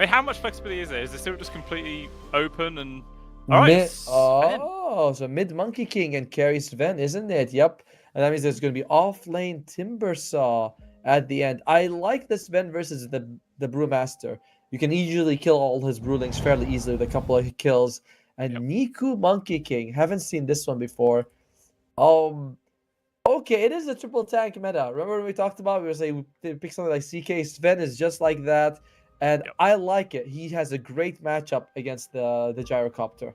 how much flexibility is there? Is it still just completely open and... Alright, so mid Monkey King and carry Sven, isn't it? Yep. And that means there's going to be off-lane Timbersaw at the end. I like the Sven versus the Brewmaster. You can easily kill all his Brewlings fairly easily with a couple of kills. And Niku Monkey King, haven't seen this one before. Okay, it is a triple tank meta. Remember when we talked about, we were saying we pick something like CK. Sven is just like that. And I like it. He has a great matchup against the Gyrocopter.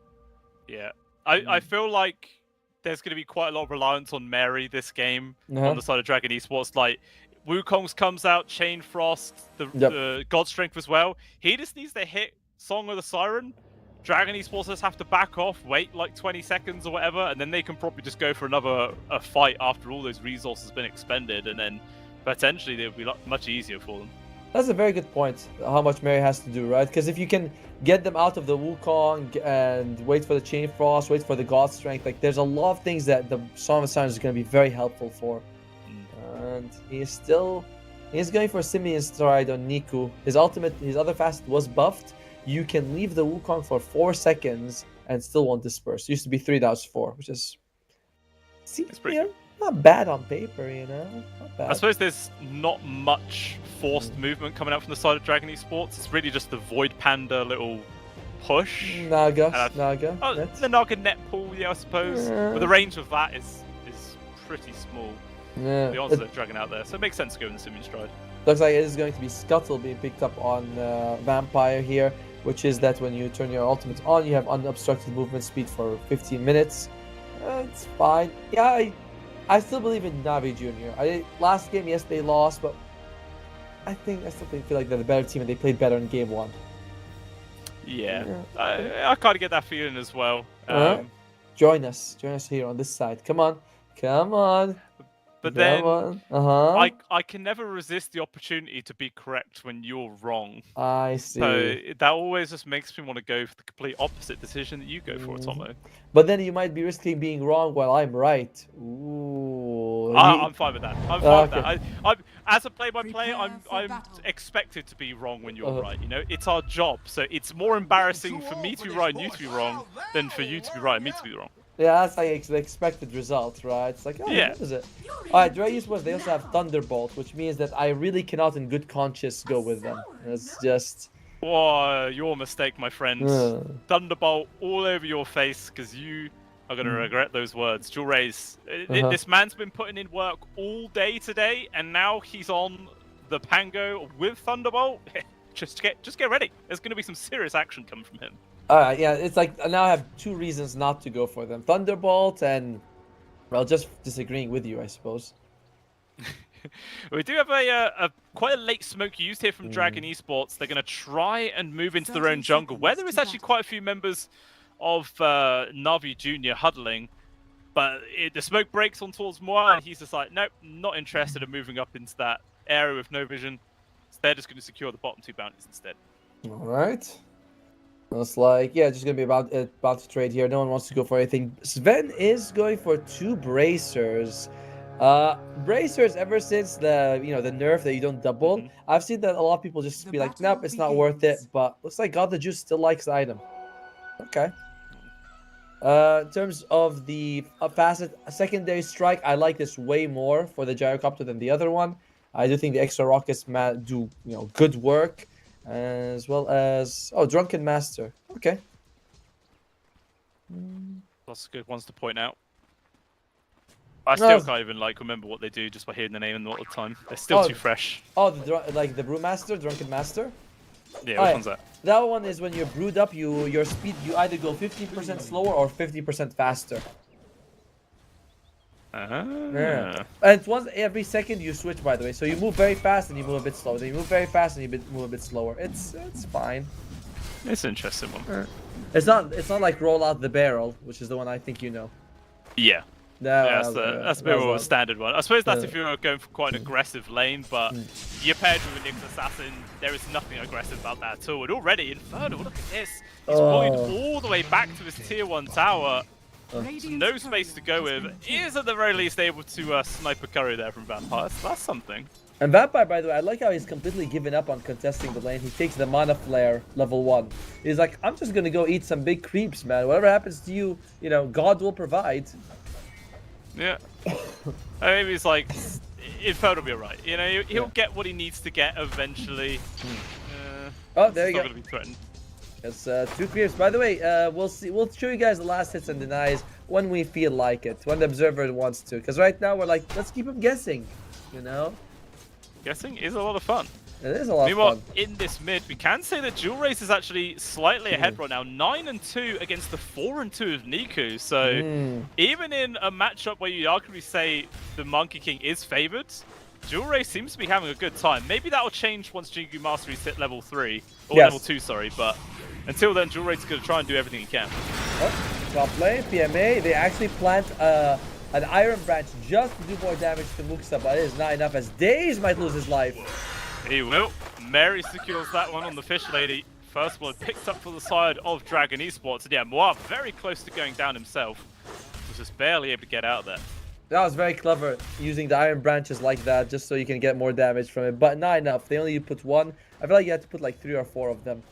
Yeah. I feel like there's going to be quite a lot of reliance on Mary this game on the side of Dragon Esports. Like, Wukong's comes out, Chain Frost, the God Strength as well. He just needs to hit Song of the Siren. Dragon Esports just have to back off, wait like 20 seconds or whatever, and then they can probably just go for another fight after all those resources have been expended, and then potentially it will be much easier for them. That's a very good point, how much Mary has to do, right? Because if you can get them out of the Wukong and wait for the Chain Frost, wait for the God Strength, like there's a lot of things that the Song of Siren is going to be very helpful for. And he's going for Simeon Stride on Niku. His other facet was buffed. You can leave the Wukong for 4 seconds and still won't disperse. It used to be 3, now it's 4, which is not bad on paper, you know? Not bad. I suppose there's not much forced movement coming out from the side of Dragon Esports. It's really just the Void Panda little push. Naga. The Naga net pool, I suppose. But the range of that is pretty small. Yeah. The odds of Dragon out there. So it makes sense to go in the Simeon Stride. Looks like it is going to be Scuttle being picked up on Vampire here, which is that when you turn your ultimates on, you have unobstructed movement speed for 15 minutes. It's fine. Yeah, I still believe in Navi Junior. Last game, yes, they lost, but I still feel like they're the better team and they played better in game 1. Yeah. I kind of get that feeling as well. Join us here on this side. Come on. But then I can never resist the opportunity to be correct when you're wrong. I see. So that always just makes me want to go for the complete opposite decision that you go for, Tomo. But then you might be risking being wrong while I'm right. Ooh. I'm fine with that. I'm fine with that. As a play-by-play, I'm expected to be wrong when you're right. You know, it's our job. So it's more embarrassing for me to be right and you to be wrong than for you to be right and me to be wrong. Yeah, that's like the expected result, right? It's like, what is it? Alright, Dragon Esports, they also have Thunderbolt, which means that I really cannot in good conscience go with them. It's just... Oh, your mistake, my friend. Thunderbolt all over your face, because you are going to regret those words. Dual Rays, this man's been putting in work all day today, and now he's on the Pango with Thunderbolt. just get ready. There's going to be some serious action coming from him. Yeah, it's like now I have two reasons not to go for them: Thunderbolt and, well, just disagreeing with you, I suppose. We do have a quite a late smoke used here from Dragon Esports. They're going to try and move into their own jungle, where there is actually quite a few members of Navi Jr. huddling. But the smoke breaks on towards Moa, and he's just like, nope, not interested in moving up into that area with no vision. So they're just going to secure the bottom 2 bounties instead. All right. Looks like, yeah, just gonna be about to trade here. No one wants to go for anything. Sven is going for 2 bracers. Bracers, ever since the the nerf that you don't double, I've seen that a lot of people just be like, nope, it's not worth it. But looks like God the Juice still likes the item. Okay. In terms of the facet secondary strike, I like this way more for the gyrocopter than the other one. I do think the extra rockets do good work, as well as Drunken Master. Okay. Lots of good ones to point out. I still can't even remember what they do just by hearing the name all the time. They're still too fresh. Oh, the Brewmaster, Drunken Master. Yeah, which one's that? That one is when you're brewed up, your speed, you either go 50% slower or 50% faster. Yeah. And it's once every second you switch, by the way. So you move very fast and you move a bit slower. Then you move very fast and you move a bit slower. It's fine. It's an interesting one. It's not like Roll Out the Barrel, which is the one I think you know. Yeah. That's a bit more of a standard one. I suppose that's if you're going for quite an aggressive lane, but you're paired with a Nyx Assassin, there is nothing aggressive about that at all. And already, Inferno, look at this. He's bullied all the way back to his tier 1 tower. No space to go with. He is at the very least able to snipe a curry there from Vampire. So that's something. And Vampire, by the way, I like how he's completely given up on contesting the lane. He takes the Mana Flare level 1. He's like, I'm just gonna go eat some big creeps, man. Whatever happens to you, God will provide. Yeah. Maybe it's like, Inferno will be alright. He'll get what he needs to get eventually. There you go. Not gonna be threatened. It's 2 creeps. By the way, we'll see. We'll show you guys the last hits and denies when we feel like it, when the observer wants to. Because right now we're like, let's keep him guessing. Guessing is a lot of fun. It is a lot of fun. In this mid, we can say that Duel Race is actually slightly ahead right now. 9-2 against the 4-2 of Niku. So even in a matchup where you arguably say the Monkey King is favored, Duel Race seems to be having a good time. Maybe that'll change once Jingu Mastery's hit level 3. Or level 2, sorry. But until then, Duel Race is going to try and do everything he can. Top lane, PMA, they actually plant an Iron Branch just to do more damage to Muxa, but it is not enough as Daze might lose his life. He will. Mary secures that one on the Fish Lady. First blood picked up for the side of Dragon Esports. And yeah, Moab very close to going down himself. Was just barely able to get out there. That was very clever, using the Iron Branches like that, just so you can get more damage from it. But not enough. They only put 1. I feel like you had to put like 3 or 4 of them.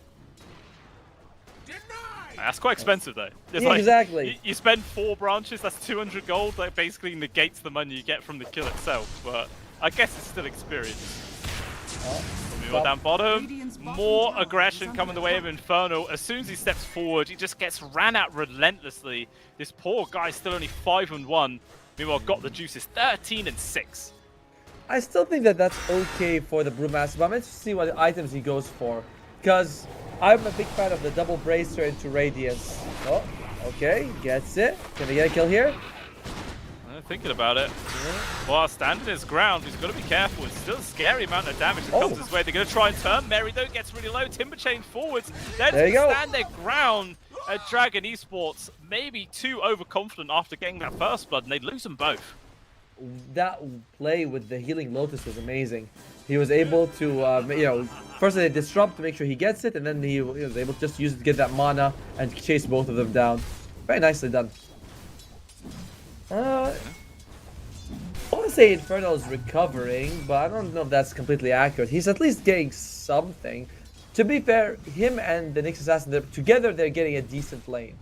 That's quite expensive though. Yeah, exactly. You spend 4 branches, that's 200 gold. That basically negates the money you get from the kill itself. But I guess it's still experience. Down bottom, more aggression coming the way of Inferno. As soon as he steps forward, he just gets ran at relentlessly. This poor guy's still only 5-1. Meanwhile, Got the Juice is 13-6. I still think that that's okay for the Brewmaster, but I'm interested to see what items he goes for. Because I'm a big fan of the double bracer into Radiance. Oh, okay, gets it. Can he get a kill here? Thinking about it. Well, standing his ground, he's got to be careful. It's still a scary amount of damage that comes his way. They're going to try and turn. Mary, though, gets really low. Timber chain forwards. They're just going to stand their ground at Dragon Esports. Maybe too overconfident after getting that first blood, and they'd lose them both. That play with the Healing Lotus was amazing. He was able to, first they disrupt to make sure he gets it, and then he was able to just use it to get that mana and chase both of them down. Very nicely done. I want to say Inferno is recovering, but I don't know if that's completely accurate. He's at least getting something. To be fair, him and the Nyx Assassin, together they're getting a decent lane.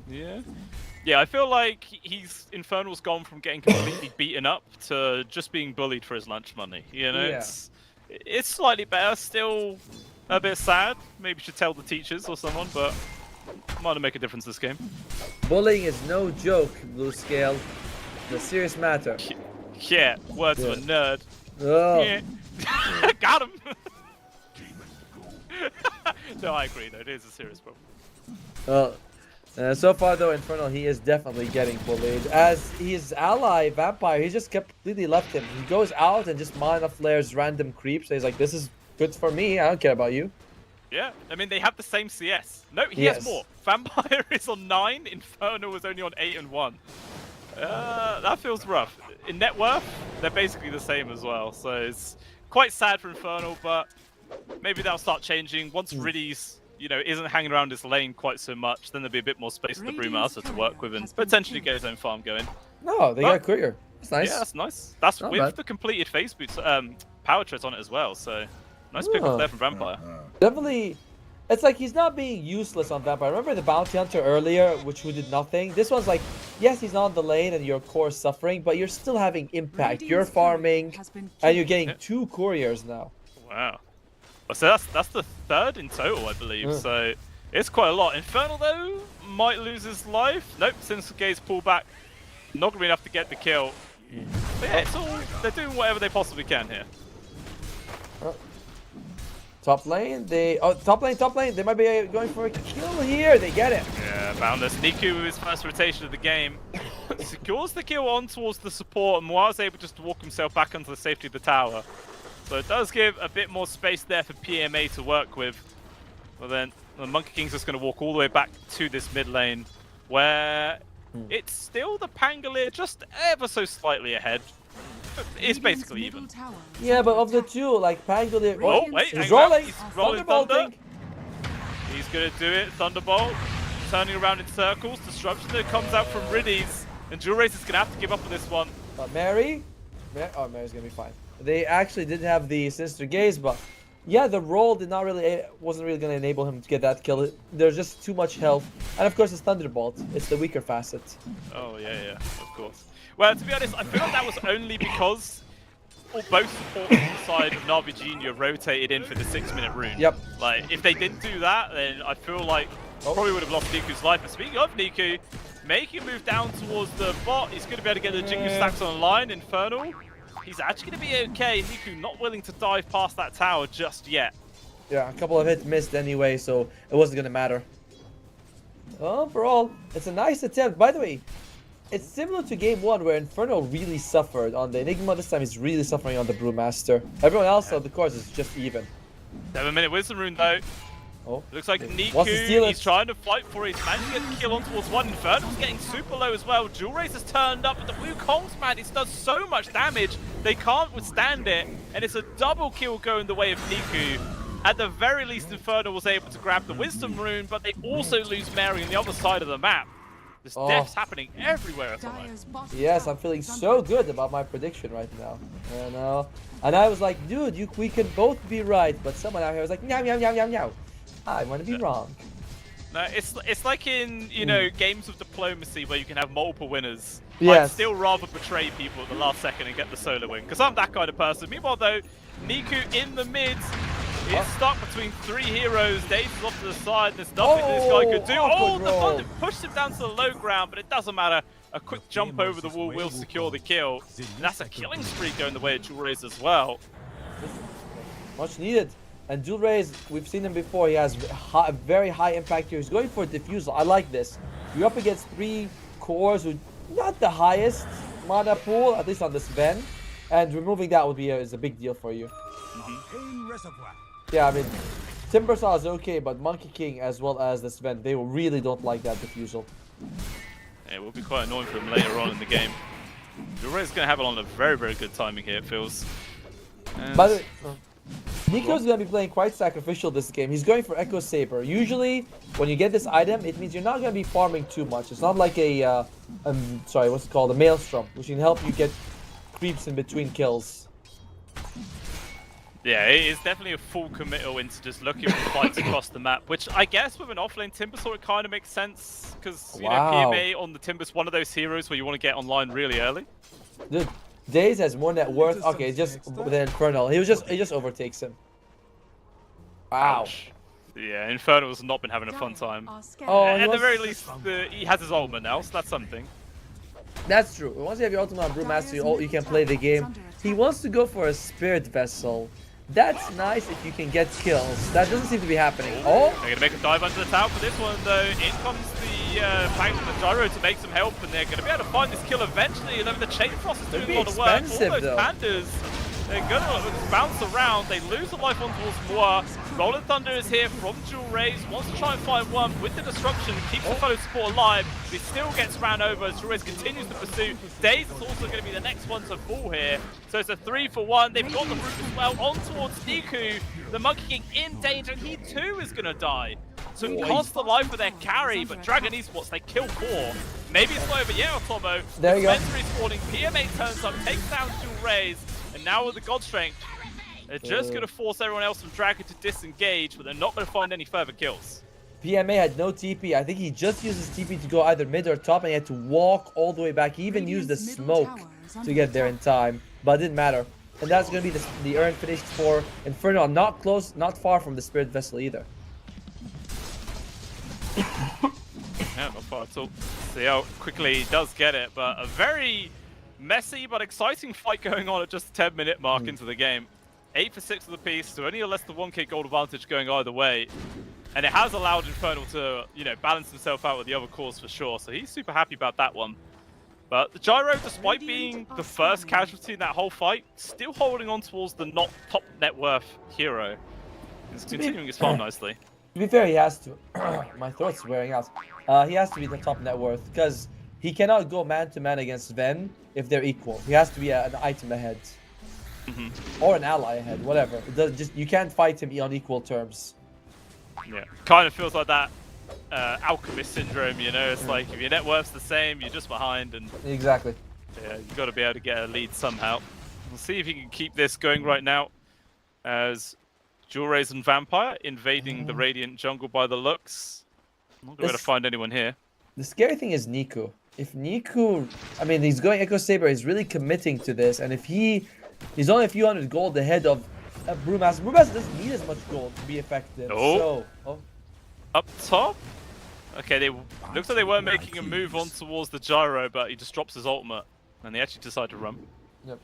Yeah, I feel like Infernal's gone from getting completely beaten up to just being bullied for his lunch money. It's slightly better, still a bit sad. Maybe should tell the teachers or someone, but might make a difference this game. Bullying is no joke, Blue Scale. It's a serious matter. Yeah, words of a nerd. Oh. Yeah. Got him! No, I agree though. It is a serious problem. Well, so far though, Infernal, he is definitely getting bullied. As his ally, Vampire, he just completely left him. He goes out and just mana flares random creeps. So he's like, this is good for me. I don't care about you. Yeah, I mean, they have the same CS. No, he Yes. has more. Vampire is on 9, Infernal is only on 8 and 1. That feels rough. In net worth, they're basically the same as well. So it's quite sad for Infernal, but maybe that'll start changing. Once Riddy's, you know, isn't hanging around his lane quite so much, then there'll be a bit more space for the Brewmaster to work with and potentially get his own farm going. No, they got a courier. That's nice. Yeah, that's nice. That's Not with bad. the completed face boots, power treads on it as well. So nice pick up there from Vampire. Definitely, it's like he's not being useless on Vampire. Remember the Bounty Hunter earlier, who did nothing? This one's like, yes, he's not on the lane and your core is suffering, but you're still having impact. You're farming, and you're getting 2 couriers now. Wow. So that's the 3rd in total, I believe. So it's quite a lot. Infernal though might lose his life. Nope, since Gaze pull back, not gonna be enough to get the kill. But yeah, it's all they're doing whatever they possibly can here. Top lane, top lane. They might be going for a kill here. They get it. Yeah, Boundless. Niku with his first rotation of the game secures the kill on towards the support, and Moa is able just to walk himself back onto the safety of the tower. So it does give a bit more space there for PMA to work with. But then the Monkey King's just going to walk all the way back to this mid lane, where it's still the Pangolier just ever so slightly ahead. It's basically even. Yeah, but of the two, like Pangolier, Oh, wait, he's hang on. rolling. He's rolling thunder. Thunderbolting. He's going to do it. Thunderbolt. Turning around in circles. Disruption that comes out from Riddies. And Jewel Race is going to have to give up on this one. But Mary's going to be fine. They actually did have the Sinister Gaze, but yeah, the roll wasn't really going to enable him to get that kill. There's just too much health. And of course, it's Thunderbolt. It's the weaker facet. Oh, yeah, of course. Well, to be honest, I feel like that was only because both supports on the side of Na'Vi Jr. rotated in for the 6-minute rune. Yep. Like, if they didn't do that, then I feel like probably would have lost Niku's life. But speaking of Niku, making a move down towards the bot, he's going to be able to get the Jingu stacks on the line. Infernal, he's actually going to be okay. Niku not willing to dive past that tower just yet. Yeah, a couple of hits missed anyway, so it wasn't going to matter. Overall, it's a nice attempt. By the way, it's similar to game 1 where Infernal really suffered on the Enigma. This time he's really suffering on the Brewmaster. Everyone else on the course is just even. 7-minute Wisdom Rune though. Oh, Looks like wants to steal Niku, it. he's trying to fight for it. He's managed to get the kill on towards one. Infernal's getting super low as well. Jewel Race has turned up, but the Wukongs, man, it does so much damage. They can't withstand it, and it's a double kill going the way of Niku. At the very least, Infernal was able to grab the Wisdom Rune, but they also lose Mary on the other side of the map. There's deaths happening everywhere at the moment. Yes, I'm feeling so good about my prediction right now. You know? And I was like, dude, we could both be right, but someone out here was like, meow, meow, meow, meow, meow. I want to be wrong. No, it's like in, you know, games of diplomacy where you can have multiple winners. Yes. I'd still rather betray people at the last second and get the solo win, because I'm that kind of person. Meanwhile, though, Niku in the mid is stuck between 3 heroes. Daze is off to the side. There's nothing this guy could do. Oh, the thunder pushed him down to the low ground, but it doesn't matter. A quick jump over the wall will secure the kill. And that's a killing streak going the way of Jewel Raze as well. Much needed. And Jewel Raze, we've seen him before. He has very high impact here. He's going for a diffusal. I like this. You're up against 3 cores with not the highest mana pool, at least on this Ven. And removing that would be is a big deal for you. Yeah, I mean, Timbersaw is okay, but Monkey King as well as this Ven, they really don't like that diffusal. Yeah, it will be quite annoying for him later on in the game. Jewel Raze is going to have it on a very, very good timing here, it feels. And By the way, Nico's going to be playing quite sacrificial this game. He's going for Echo Saber. Usually, when you get this item, it means you're not going to be farming too much. It's not like a, sorry, what's it called? A Maelstrom, which can help you get creeps in between kills. yeah, it is definitely a full committal into just looking for fights across the map, which I guess with an offlane Timbersaw it kind of makes sense, because, you know, PMA on the Timber's one of those heroes where you want to get online really early. Dude, Daze has more net worth. Okay, just the Infernal. He just overtakes him. Wow. Ouch. Yeah, Infernal's not been having a fun time. Oh, At the very least, he has his ultimate now, so that's something. That's true. Once you have your ultimate on Brewmaster, you can play the game. He wants to go for a Spirit Vessel, That's nice if you can get kills. That doesn't seem to be happening. Oh! They're going to make a dive under the tower for this one, though. In comes the Fang from the Gyro to make some help, and they're going to be able to find this kill eventually. And then the Chain Frost is doing a lot of work. All those pandas, they're going to bounce around. They lose a life on towards Moa. Rolling Thunder is here from Dual Rays. Wants to try and find one with the destruction. Keeps the fellow support alive. But he still gets ran over as Dual Rays continues the pursuit. Daze is also going to be the next one to fall here. So it's a 3-for-1. They've got the root as well on towards Niku. The Monkey King in danger. He too is going to die. So it costs the life of their carry. But Dragon Esports, they kill 4. Maybe it's not over yet, Otomo. There you go. Dispensary spawning. PMA turns up, takes down Dual Rays. And now with the God Strength, they're just going to force everyone else from Dragon to disengage, but they're not going to find any further kills. PMA had no TP. I think he just used his TP to go either mid or top, and he had to walk all the way back. He even used the smoke to get there in time, but it didn't matter. And that's going to be the earn finish for Inferno. Not close, not far from the Spirit Vessel either. Yeah, not far at all. See how quickly he does get it, but a very messy but exciting fight going on at just the 10-minute mark into the game. 8 for 6 of the piece, so only a less than 1k gold advantage going either way. And it has allowed Infernal to, you know, balance himself out with the other cores for sure, so he's super happy about that one. But the Gyro, despite being the first casualty in that whole fight, still holding on towards the not top net worth hero. He's continuing his farm nicely. To be fair, he has to. My throat's wearing out. He has to be the top net worth, because he cannot go man-to-man against Sven if they're equal. He has to be an item ahead. Or an ally ahead, whatever. It does just, you can't fight him on equal terms. Yeah, kind of feels like that alchemist syndrome, you know? It's like if your net worth's the same, you're just behind, and Exactly. yeah, you've got to be able to get a lead somehow. We'll see if he can keep this going right now, as Dual Rays and Vampire invading the Radiant jungle by the looks. I'm not going to be able to find anyone here. The scary thing is Niku. If Niku, I mean, he's going Echo Saber, he's really committing to this, and if he's only a few hundred gold ahead of Brewmaster. Brewmaster doesn't need as much gold to be effective. Oh. So, Up top? Okay, looks like they were making a move on towards the Gyro, but he just drops his ultimate, and they actually decide to run. Yep.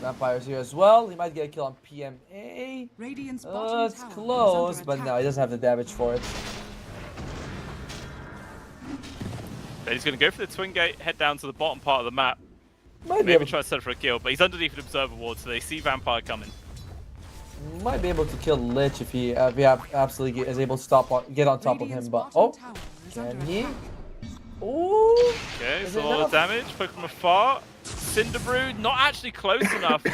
Vampire's here as well. He might get a kill on PMA. Radiant's It's close, but no, he doesn't have the damage for it. But he's going to go for the Twin Gate, head down to the bottom part of the map. Might Try to set for a kill, but he's underneath an Observer Ward, so they see Vampire coming. might be able to kill Lich if he absolutely is able to get on top of him. But can he? Ooh. Okay, so a lot of damage, poke from afar. Cinderbrew, not actually close enough.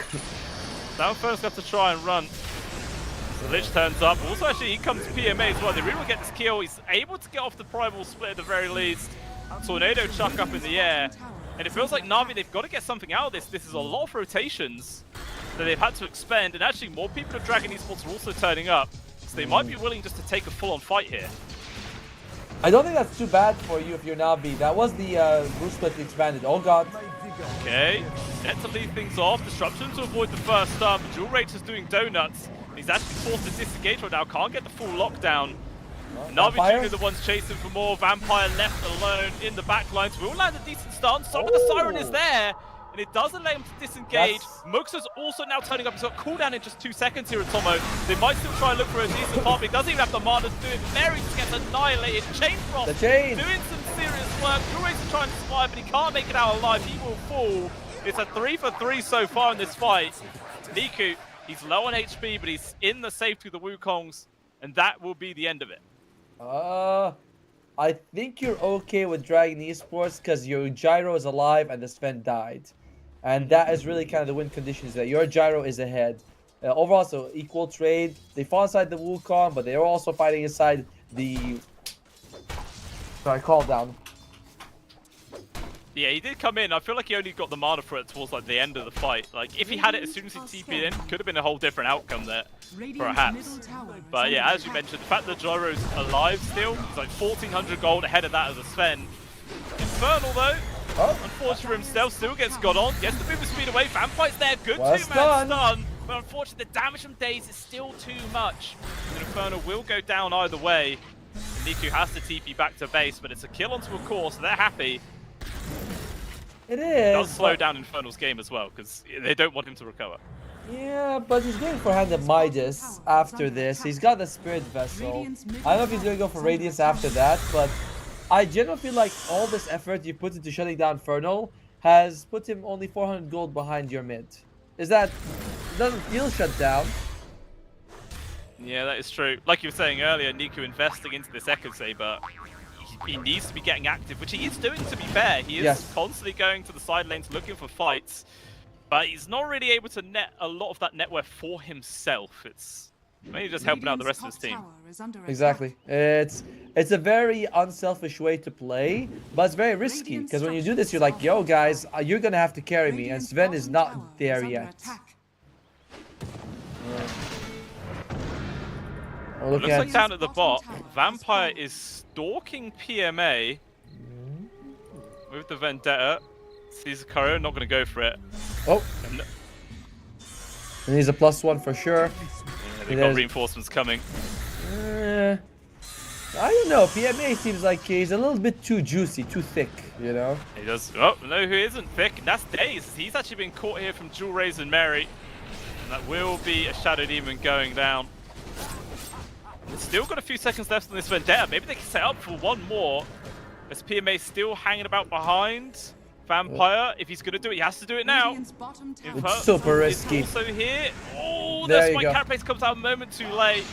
Now first have to try and run. So Lich turns up. Also, actually, he comes to PMA as well. They really will get this kill. He's able to get off the Primal Split at the very least. Tornado chuck up in the air. And it feels like Na'Vi, they've got to get something out of this. This is a lot of rotations that they've had to expend. And actually, more people of Dragon Esports are also turning up. So they might be willing just to take a full-on fight here. I don't think that's too bad for you if you're Na'Vi. That was the Bruce Split expanded. Oh god. Okay, set to lead things off. Disruption to avoid the first stun. Dual Rage is doing donuts. He's actually forced to disengage right now. Can't get the full lockdown. Na'Vi Jr. the ones chasing for more. Vampire left alone in the back line. So we'll land a decent stun. Some of the Siren is there. And it doesn't let him to disengage. Muxa's also now turning up. He's got cooldown in just 2 seconds here at Tomo. They might still try and look for a decent pop. He doesn't even have the mana to do it. Mary just gets annihilated. Chain Frost doing some serious work. Dual is trying to survive, but he can't make it out alive. He will fall. It's a 3 for 3 so far in this fight. Niku, he's low on HP, but he's in the safety of the Wukongs, and that will be the end of it. I think you're okay with Dragon Esports because your Gyro is alive and the Sven died. And that is really kind of the win conditions that your Gyro is ahead. Overall, so equal trade. They fought inside the Wukong, but they are also fighting inside the... Sorry, call down. Yeah, he did come in. I feel like he only got the mana for it towards like the end of the fight. Like if he had it as soon as he TP'd in, could have been a whole different outcome there, perhaps. But yeah, as you mentioned, the fact that Gyro's alive still, he's like 1,400 gold ahead of that as a Sven. Infernal though, unfortunately for himself, still gets got on. Gets the movement speed away. Vampire's there, good two-man stun. But unfortunately, the damage from Daze is still too much. And Infernal will go down either way. Niku has to TP back to base, but it's a kill onto a core, so they're happy. It is. It does slow down Infernal's game as well, because they don't want him to recover. Yeah, but he's going for Hand of Midas after this. He's got the Spirit Vessel. I don't know if he's going to go for Radiance after that, but I generally feel like all this effort you put into shutting down Infernal has put him only 400 gold behind your mid. Is that... doesn't feel shut down. Yeah, that is true. Like you were saying earlier, Niku investing into this Echo Saber, he needs to be getting active, which he is doing, to be fair. He is constantly going to the side lanes looking for fights, but he's not really able to net a lot of that net worth for himself. It's mainly just helping out the rest of his team. Exactly. It's a very unselfish way to play, but it's very risky, because when you do this, you're like, yo guys, you're going to have to carry me, and Sven is not there yet. Looks like down at the bot, Vampire is stalking PMA with the Vendetta. Sees the courier, not going to go for it. Oh. And he's a +1 for sure. Yeah, they've got reinforcements coming. I don't know. PMA seems like he's a little bit too juicy, too thick, you know? He does. Oh, no, who isn't thick? And that's Daze. He's actually been caught here from Jewel Rays and Mary. And that will be a Shadow Demon going down. They've still got a few seconds left on this Vendetta. Maybe they can set up for one more. As PMA still hanging about behind. Vampire, if he's going to do it, he has to do it now. It's super risky. Also here. Oh, that's why Carapace comes out a moment too late.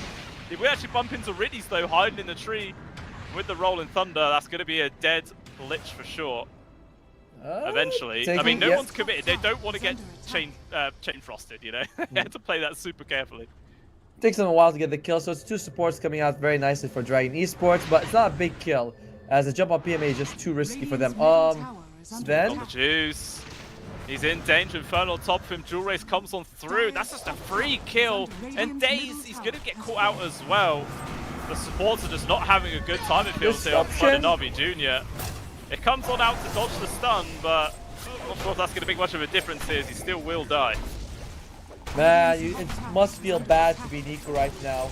If we actually bump into Riddies though, hiding in the tree with the Rolling Thunder, that's going to be a dead Lich for sure. Eventually. I mean, no one's committed. They don't want to get chain frosted, you know? They have to play that super carefully. Takes them a while to get the kill, so it's two supports coming out very nicely for Dragon Esports, but it's not a big kill, as a jump on PMA is just too risky for them. Sven? Got the juice. He's in danger. Infernal on top of him. Jewel Race comes on through. That's just a free kill. And Daze, he's going to get caught out as well. The supports are just not having a good time, it feels, here on Navi Jr. It comes on out to dodge the stun, but I'm not sure if that's going to make much of a difference here, as he still will die. Man, it must feel bad to be Nico right now.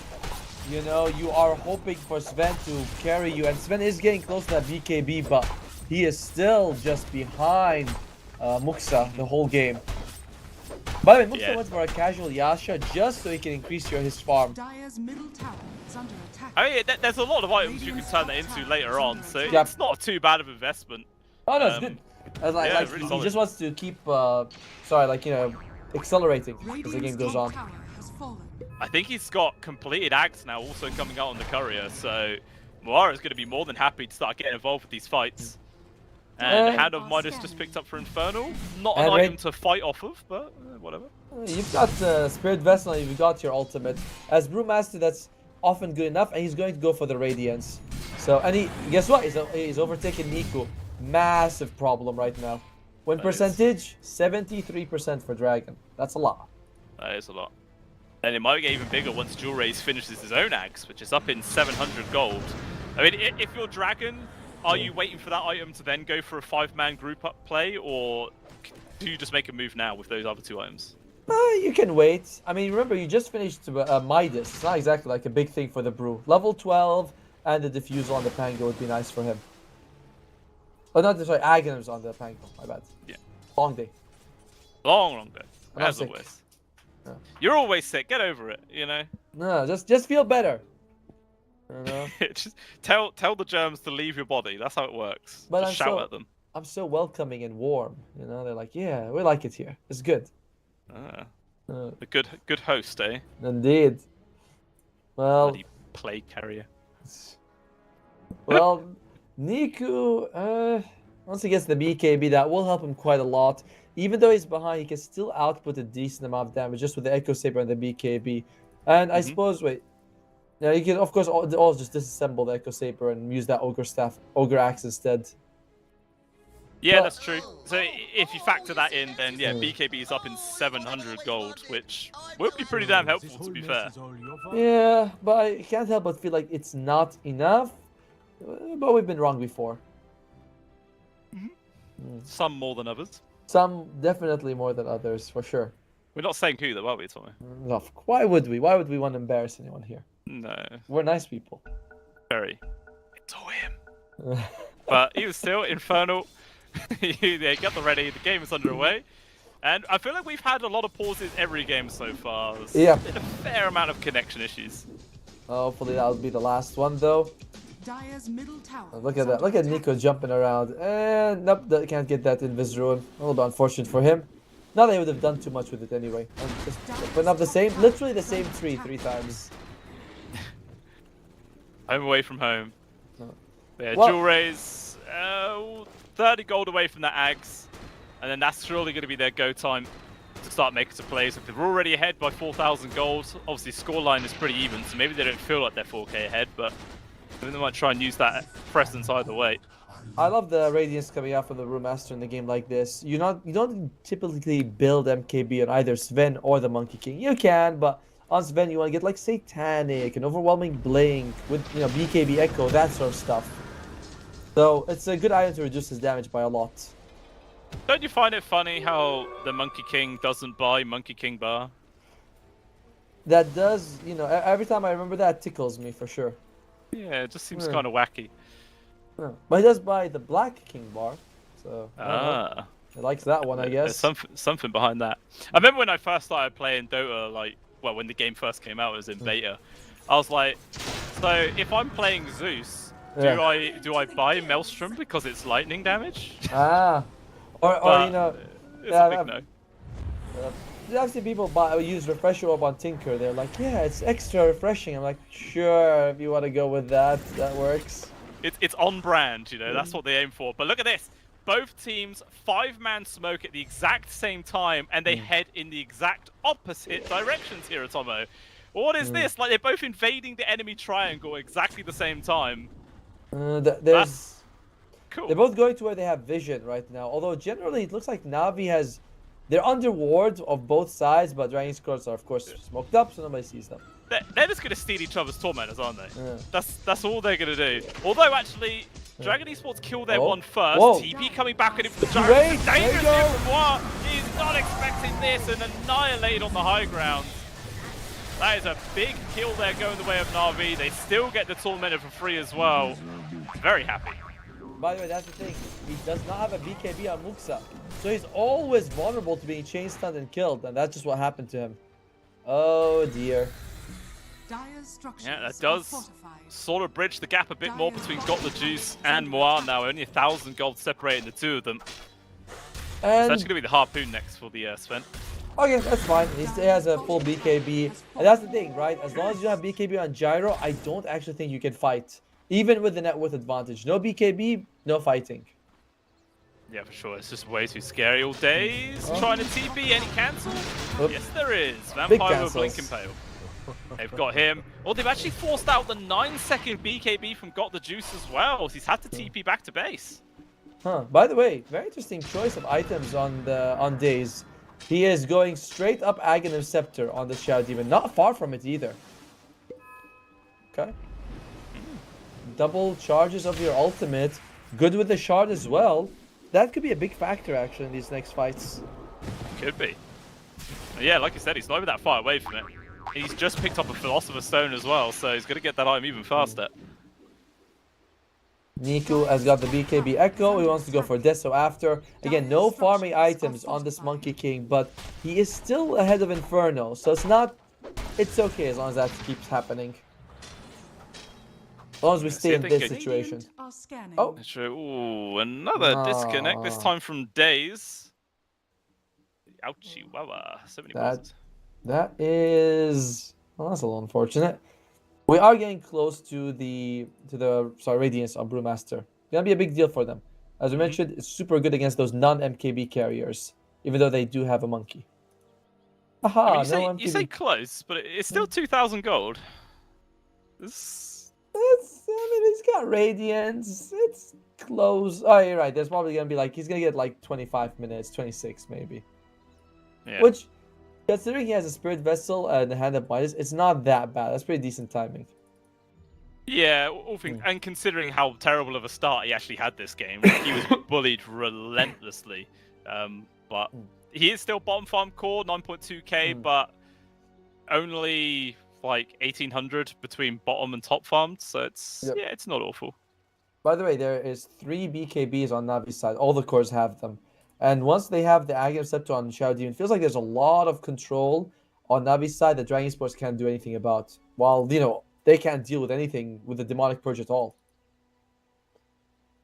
You know, you are hoping for Sven to carry you, and Sven is getting close to that BKB, but he is still just behind Muxa the whole game. By the way, Muxa went for a casual Yasha just so he can increase his farm. I mean, there's a lot of items you can turn that into later on, so it's not too bad of an investment. Oh no, it's good. Really he just wants to keep, accelerating as the game goes on. I think he's got completed acts now also coming out on the courier, so Moira's going to be more than happy to start getting involved with these fights. And Hand of Midas just picked up for Infernal. Not an item to fight off of, but whatever. You've got Spirit Vessel and you've got your ultimate. As Brewmaster, that's often good enough, and he's going to go for the Radiance. So, and guess what? He's overtaken Niku. Massive problem right now. Win percentage, 73% for Dragon. That's a lot. That is a lot. And it might get even bigger once Jewel Rays finishes his own axe, which is up in 700 gold. I mean, if you're Dragon, are you waiting for that item to then go for a 5-man group up play, or do you just make a move now with those other 2 items? You can wait. I mean, remember, you just finished Midas. It's not exactly like a big thing for the Brew. Level 12 and the Diffusal on the Pango would be nice for him. Oh, not sorry, Aghanim's on the Pango. My bad. Yeah. Long day. Long day. As always. Yeah. You're always sick. Get over it, you know? No, just feel better. You know? Just tell the germs to leave your body. That's how it works. But just shout at them. I'm so welcoming and warm. You know, they're like, yeah, we like it here. It's good. A good host, eh? Indeed. Well, bloody plague carrier. Well, Niku, once he gets the BKB, that will help him quite a lot. Even though he's behind, he can still output a decent amount of damage just with the Echo Saber and the BKB. And I suppose, yeah, you can of course also just disassemble the Echo Saber and use that Ogre Axe instead. Yeah, that's true. So if you factor that in, then yeah, BKB is up in 700 gold, which would be pretty damn helpful, to be fair. Yeah, but I can't help but feel like it's not enough. But we've been wrong before. Some more than others. Some definitely more than others, for sure. We're not saying who though, are we, Tommy? No, why would we? Why would we want to embarrass anyone here? No. We're nice people. Very. It's all him. But he was still Infernal. They got the ready. The game is underway. And I feel like we've had a lot of pauses every game so far. There's been a fair amount of connection issues. Hopefully that'll be the last one though. Dire's middle tower. Look at that. Look at Nico jumping around. And nope, can't get that Invis Ruin. A little bit unfortunate for him. Now they would have done too much with it anyway. And just putting up the same, literally the same tree 3 times. Home away from home. No. Yeah, Jewel Rays, 30 gold away from the Ags. And then that's surely going to be their go time to start making some plays. If they're already ahead by 4,000 gold, obviously scoreline is pretty even, so maybe they don't feel like they're 4k ahead, but they might try and use that presence either way. I love the Radiance coming out from the Brewmaster in a game like this. You don't typically build MKB on either Sven or the Monkey King. You can, but on Sven you want to get like Satanic and Overwhelming Blink with BKB Echo, that sort of stuff. So it's a good item to reduce his damage by a lot. Don't you find it funny how the Monkey King doesn't buy Monkey King bar? That does, every time I remember that, it tickles me for sure. Yeah, it just seems kind of wacky. Yeah. But he does buy the Black King bar, so he likes that one, I guess. There's something behind that. I remember when I first started playing Dota, when the game first came out, it was in beta. I was like, so if I'm playing Zeus, do I buy Maelstrom because it's lightning damage? Or it's a big no. I've seen people use Refresher Orb on Tinker. They're like, yeah, it's extra refreshing. I'm like, sure, if you want to go with that, that works. It's on brand, that's what they aim for. But look at this. Both teams 5-man smoke at the exact same time, and they head in the exact opposite directions here at Tomo. What is this? Like, they're both invading the enemy triangle exactly the same time. That's cool. They're both going to where they have vision right now. Although generally it looks like Na'Vi has... They're under ward of both sides, but Dragon Scrolls are of course smoked up, so nobody sees them. They're just going to steal each other's tormentors, aren't they? Yeah. That's all they're going to do. Although actually, Dragon Esports killed their one first. Whoa. TP coming back at him for the Dragon. Dangerous here from War. He's not expecting this and annihilated on the high ground. That is a big kill there going the way of Na'Vi. They still get the tormentor for free as well. Very happy. By the way, that's the thing. He does not have a BKB on Muxa. So he's always vulnerable to being chain stunned and killed. And that's just what happened to him. Oh dear. Yeah, that does sort of bridge the gap a bit more between Got the Juice and Moir now. Only 1,000 gold separating the two of them. And it's actually going to be the Harpoon next for the Sven. Okay, that's fine. He has a full BKB. And that's the thing, right? As long as you have BKB on Gyro, I don't actually think you can fight. Even with the net worth advantage. No BKB, no fighting. Yeah, for sure. It's just way too scary all days. Trying to TP, any cancel? Oops. Yes, there is. Vampire with Blink Impale. They've got him. Oh, they've actually forced out the 9-second BKB from Got the Juice as well. So he's had to TP back to base. By the way, very interesting choice of items on days. He is going straight up Aghanim Scepter on the Shadow Demon. Not far from it either. Okay. Double charges of your ultimate. Good with the shard as well. That could be a big factor actually in these next fights. Could be. Yeah, like you said, he's not even that far away from it. He's just picked up a Philosopher's Stone as well, so he's going to get that item even faster. Niku has got the BKB Echo. He wants to go for Deso after. Again, no farming items on this Monkey King, but he is still ahead of Inferno, so it's okay as long as that keeps happening. As long as we stay in this situation. Oh, ooh, another disconnect. This time from Days. Ouchie, wow, 70%. That is, well, that's a little unfortunate. We are getting close to the Radiance on Brewmaster. Gonna be a big deal for them. As we mentioned, it's super good against those non-MKB carriers, even though they do have a monkey. Aha, I mean, you say close, but it's still 2,000 gold. I mean, he's got Radiance. It's close. Oh, you're right. There's probably gonna be he's gonna get like 25 minutes, 26 maybe. Yeah. Which, considering he has a Spirit Vessel and a Hand of Midas, it's not that bad. That's pretty decent timing. Yeah, and considering how terrible of a start he actually had this game, he was bullied relentlessly. But he is still bottom farm core, 9.2k, but only like 1,800 between bottom and top farmed, so it's not awful. By the way, there is 3 BKBs on Navi's side. All the cores have them. And once they have the Aghanim Scepter on Shadow Demon, it feels like there's a lot of control on Navi's side that Dragon Sports can't do anything about. While, they can't deal with anything with the Demonic Purge at all.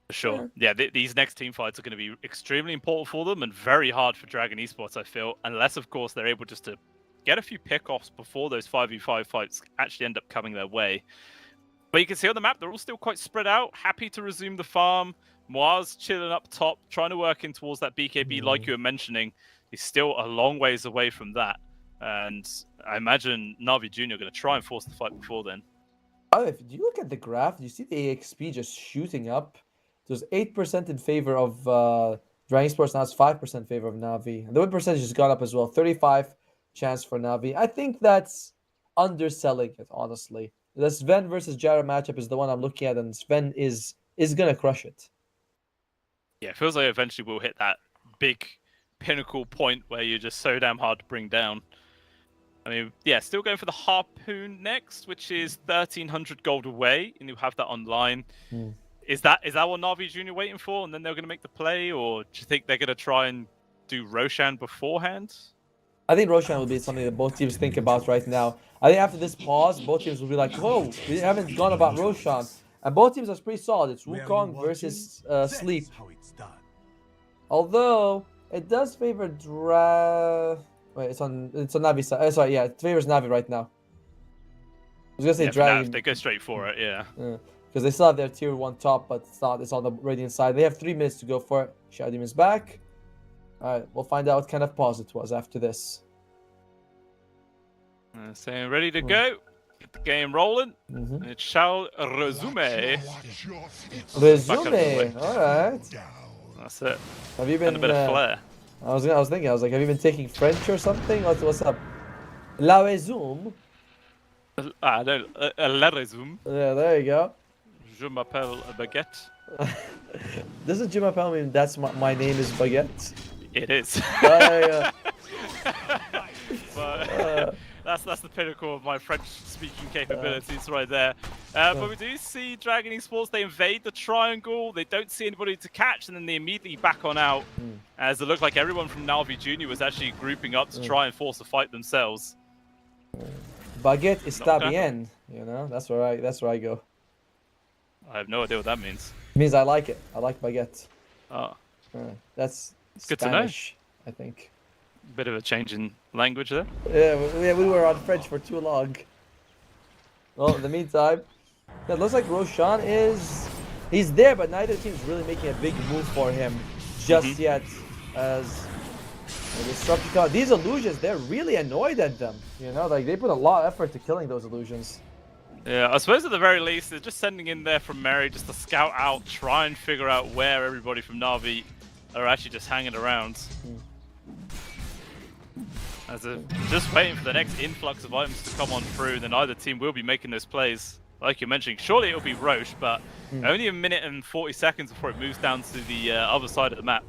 For sure. Yeah, these next team fights are going to be extremely important for them and very hard for Dragon Esports, I feel. Unless, of course, they're able just to get a few pickoffs before those 5v5 fights actually end up coming their way. But you can see on the map, they're all still quite spread out, happy to resume the farm. Moaz chilling up top, trying to work in towards that BKB like you were mentioning. He's still a long ways away from that. And I imagine Na'Vi Jr. are going to try and force the fight before then. If you look at the graph, you see the AXP just shooting up. There's 8% in favor of Dragon Sports, now it's 5% in favor of Na'Vi. And the win percentage has gone up as well, 35 chance for Na'Vi. I think that's underselling it, honestly. The Sven versus Jara matchup is the one I'm looking at, and Sven is gonna crush it. Yeah, it feels like eventually we'll hit that big pinnacle point where you're just so damn hard to bring down. I mean, yeah, still going for the Harpoon next, which is 1,300 gold away, and you have that online. Is that what Na'Vi Jr. waiting for, and then they're going to make the play, or do you think they're going to try and do Roshan beforehand? I think Roshan will be something that both teams think about right now. I think after this pause, both teams will be like, whoa, we haven't gone about Roshan. And both teams are pretty solid. It's Wukong versus Sleep. Although, it does favor Wait, it's on Navi side. Sorry, yeah, it favors Navi right now. I was gonna say Dragon. They go straight for it, yeah. Because they still have their tier 1 top, but it's not. It's on the Radiant side. They have 3 minutes to go for it. Shadow Demon's back. Alright, we'll find out what kind of pause it was after this. Saying ready to go. Get the game rolling. And it shall resume. Resume. Alright. That's it. Have you been? And a bit of flair. I was thinking. I was like, have you been taking French or something? What's up? La resume. Ah, no, la resume. Yeah, there you go. Je m'appelle Baguette. Doesn't Jim Appel mean that's my name is Baguette? It is. But that's the pinnacle of my French-speaking capabilities right there. But we do see Dragon Esports, they invade the triangle, they don't see anybody to catch, and then they immediately back on out, as it looked like everyone from Na'Vi Jr. was actually grouping up to try and force a fight themselves. Baguette está bien, that's where I go. I have no idea what that means. It means I like it. I like baguette. Oh. That's good Spanish, to know. I think. Bit of a change in language there. Yeah, we were on French for too long. Well, in the meantime, it looks like Roshan he's there, but neither team's really making a big move for him just yet. As these illusions, they're really annoyed at them. Like they put a lot of effort to killing those illusions. Yeah, I suppose at the very least, they're just sending in there from Mary just to scout out, try and figure out where everybody from Na'Vi are actually just hanging around. As they're just waiting for the next influx of items to come on through, then either team will be making those plays. Like you're mentioning, surely it'll be Roche, but only a minute and 40 seconds before it moves down to the other side of the map.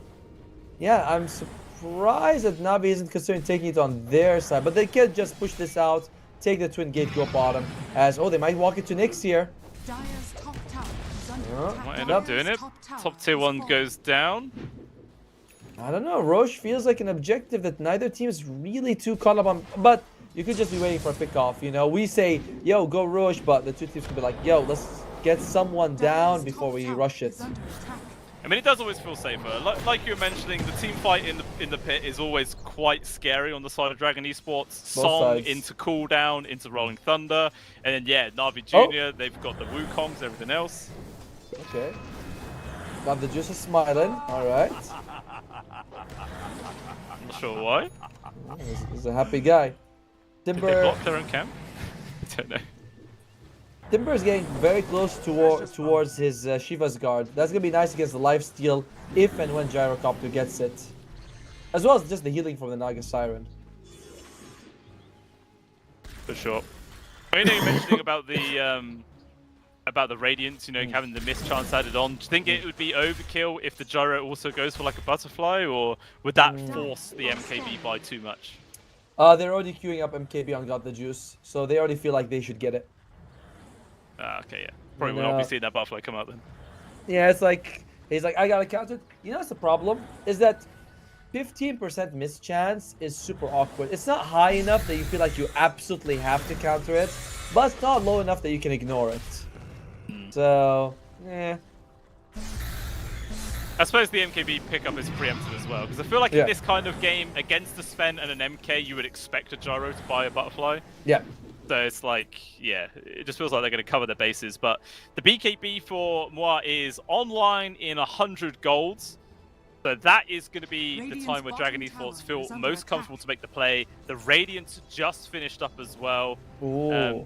Yeah, I'm surprised that Na'Vi isn't considering taking it on their side, but they can just push this out. Take the twin gate, go bottom. They might walk into Nyx here. Might end up doing it. Top tier 1 goes down. I don't know. Roche feels like an objective that neither team is really too caught up on. But you could just be waiting for a pick-off. We say, yo, go Roche, but the two teams could be like, yo, let's get someone down before we rush it. I mean, it does always feel safer. Like you were mentioning, the team fight in the pit is always quite scary on the side of Dragon Esports. Song into cooldown, into Rolling Thunder, and then yeah, Na'Vi Jr. They've got the Wukongs, everything else. Okay. Got the Juice is smiling. All right. I'm not sure why. He's a happy guy. Timber. Did they block their own camp? I don't know. Timber is getting very close towards his Shiva's guard. That's going to be nice against the lifesteal if and when Gyrocopter gets it. As well as just the healing from the Naga Siren. For sure. You know, you're mentioning about the Radiance, having the miss chance added on. Do you think it would be overkill if the Gyro also goes for like a butterfly, or would that force the MKB by too much? They're already queuing up MKB on Got the Juice, so they already feel like they should get it. Okay, yeah. Probably will not be seeing that butterfly come out then. Yeah, it's like, he's like, I gotta count it. That's the problem, is that 15% miss chance is super awkward. It's not high enough that you feel like you absolutely have to counter it, but it's not low enough that you can ignore it. So, I suppose the MKB pickup is preemptive as well, because I feel like in this kind of game, against the Sven and an MK, you would expect a gyro to buy a butterfly. Yeah. So it's like, yeah, it just feels like they're going to cover their bases. But the BKB for Moi is online in 100 golds. So that is going to be the time where Dragon Esports feel most comfortable to make the play. The Radiance just finished up as well.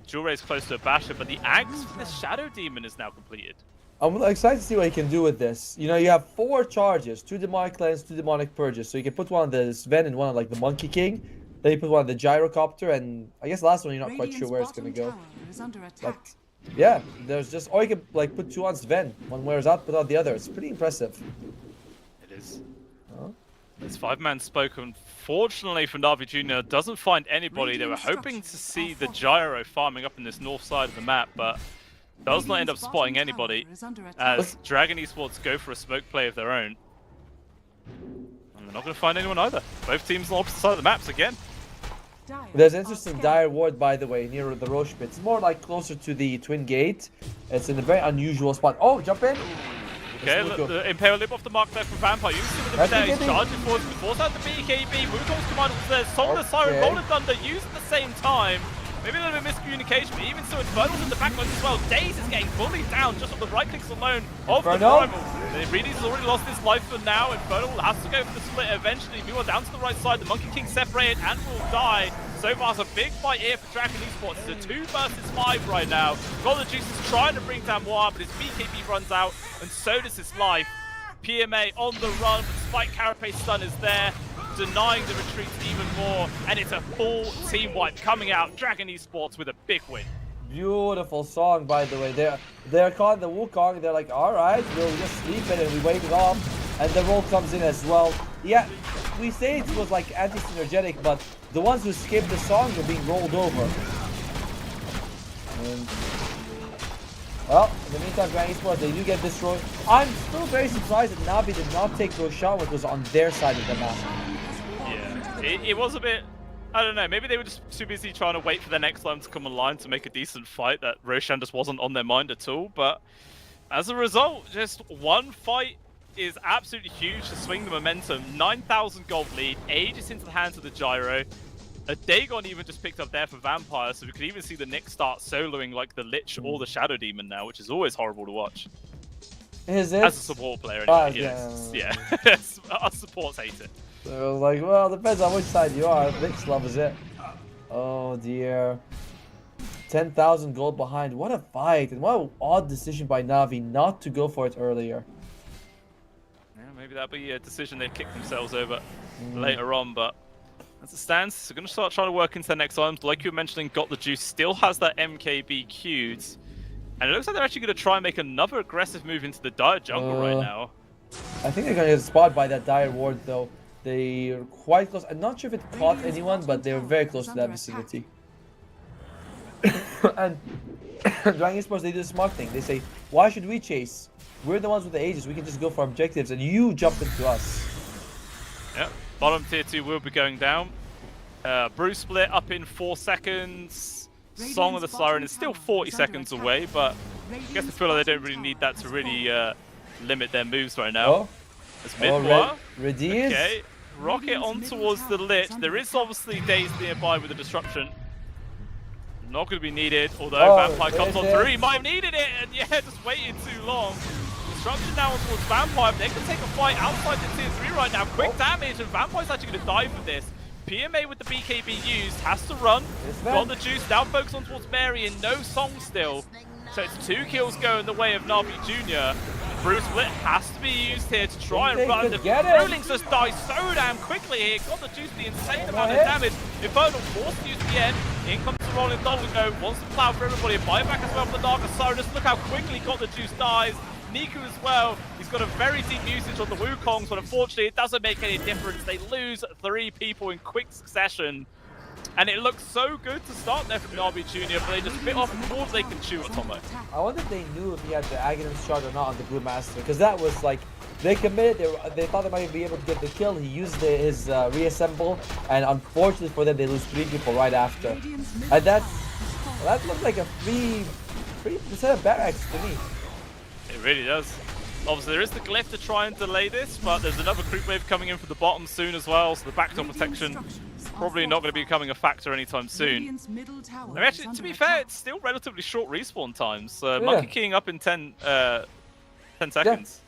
Jewelry is close to a basher, but the Axe for the Shadow Demon is now completed. I'm excited to see what you can do with this. You know, you have 4 charges, 2 Demonic Lens, 2 Demonic Purges. So you can put one on the Sven and one on like the Monkey King. Then you put one on the Gyrocopter, and I guess the last one you're not quite sure where it's going to go. But yeah, there's just, or you can like put 2 on Sven. One wears out, put out the other. It's pretty impressive. It is. This 5-man spoke, unfortunately for Na'Vi Jr. doesn't find anybody. They were hoping to see the Gyro farming up in this north side of the map, but does not end up spotting anybody as Dragon Esports go for a smoke play of their own. And they're not going to find anyone either. Both teams on the opposite side of the maps again. There's an interesting dire ward, by the way, near the Roche pit. It's more like closer to the Twin Gate. It's in a very unusual spot. Oh, jump in! Okay, the Imperial Lip off the mark there from Vampire. You can see with the there, he's charging forward, force out the BKB. Wukong's command was there. Song of the Siren, Rolling Thunder used at the same time. Maybe a little bit of miscommunication, but even so, Infernal's in the backline as well. Daze is getting bullied down just with the right clicks alone of the rival. Reedy's has already lost his life for now. Infernal has to go for the split eventually. Meanwhile, down to the right side, the Monkey King separated and will die. So far, it's a big fight here for Dragon Esports. It's a 2 versus 5 right now. Got the Juice is trying to bring down Moir, but his BKB runs out, and so does his life. PMA on the run, but Spike Carapace stun is there, denying the retreat even more, and it's a full team wipe coming out. Dragon Esports with a big win. Beautiful song, by the way. They're calling the Wukong. They're like, all right, we'll just sleep it and we wave it off, and the roll comes in as well. Yeah, we say it was like anti-synergetic, but the ones who skipped the song were being rolled over. And, well, in the meantime, Dragon Esports, they do get destroyed. I'm still very surprised that Na'Vi did not take Roshan, which was on their side of the map. Yeah, it was a bit, I don't know, maybe they were just too busy trying to wait for the next line to come online to make a decent fight that Roshan just wasn't on their mind at all. But as a result, just one fight is absolutely huge to swing the momentum. 9,000 gold lead, ages into the hands of the Gyro. A Dagon even just picked up there for Vampire, so we could even see the Nyx start soloing like the Lich or the Shadow Demon now, which is always horrible to watch. Is it? As a support player, anyway. Yeah. Us supports hate it. So like, well, depends on which side you are. Nyx loves it. Oh dear. 10,000 gold behind. What a fight, and what an odd decision by Na'Vi not to go for it earlier. Yeah, maybe that'll be a decision they kick themselves over later on, but as it stands, they're going to start trying to work into their next items. Like you were mentioning, Got the Juice still has that MKB queued. And it looks like they're actually going to try and make another aggressive move into the Dire jungle right now. I think they're going to get spotted by that Dire ward, though. They're quite close. I'm not sure if it caught anyone, but they were very close to that vicinity. And Dragon Esports, they do the smart thing. They say, why should we chase? We're the ones with the Aegis. We can just go for objectives, and you jump into us. Yep. Bottom tier 2 will be going down. Bruce split up in 4 seconds. Song of the Siren is still 40 seconds away, but I guess I feel like they don't really need that to really limit their moves right now. Oh, it's mid-war. Radius. Okay. Rocket on towards the Lich. There is obviously Daze nearby with the disruption. Not going to be needed, although Vampire comes on through. He might have needed it, and yeah, just waited too long. Disruption now on towards Vampire, but they can take a fight outside the tier 3 right now. Quick damage, and Vampire's actually going to die for this. PMA with the BKB used, has to run. Got the Juice, now focus on towards Mary, and no Song still. So it's 2 kills go in the way of Na'Vi Jr. Bruce Split has to be used here to try and run. The Rulings just die so damn quickly here. Got the Juice, the insane amount of damage. Infernal forced to use the end. In comes the Rolling Thunder, wants to plow for everybody. A buyback as well from the Darker Siren. Just look how quickly Got the Juice dies. Niku as well. He's got a very deep usage on the Wukongs, but unfortunately it doesn't make any difference. They lose 3 people in quick succession. And it looks so good to start there from Na'Vi Jr., but they just bit off more than they can chew, Atomo. I wonder if they knew if he had the Aghanim shot or not on the Blue Master, because that was like They committed. They thought they might be able to get the kill. He used his reassemble, and unfortunately for them, they lose 3 people right after. And that looks like a free set of barracks to me. It really does. Obviously, there is the glyph to try and delay this, but there's another creep wave coming in from the bottom soon as well, so the backdoor protection probably not going to be becoming a factor anytime soon. I mean, actually, to be fair, it's still relatively short respawn times. Monkey King up in 10 seconds.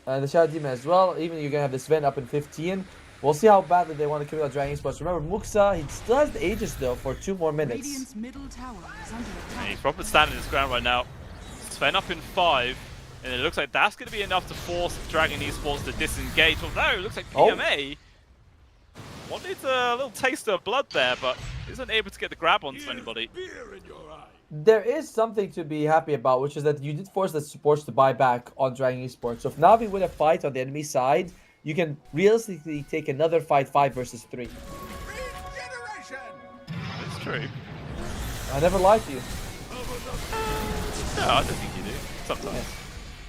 Yeah. The Shadow Demon as well. Even you're going to have this Sven up in 15. We'll see how badly they want to kill out Dragon Esports. Remember, Muxa, he still has the Aegis though for 2 more minutes. He's probably standing his ground right now. Sven up in 5. And it looks like that's going to be enough to force Dragon Esports to disengage. Although it looks like PMA wanted a little taste of blood there, but isn't able to get the grab onto anybody. There is something to be happy about, which is that you did force the supports to buy back on Dragon Esports. So if Na'Vi win a fight on the enemy side, you can realistically take another fight 5 versus 3. It's true. I never lied to you. No, I don't think you do. Sometimes.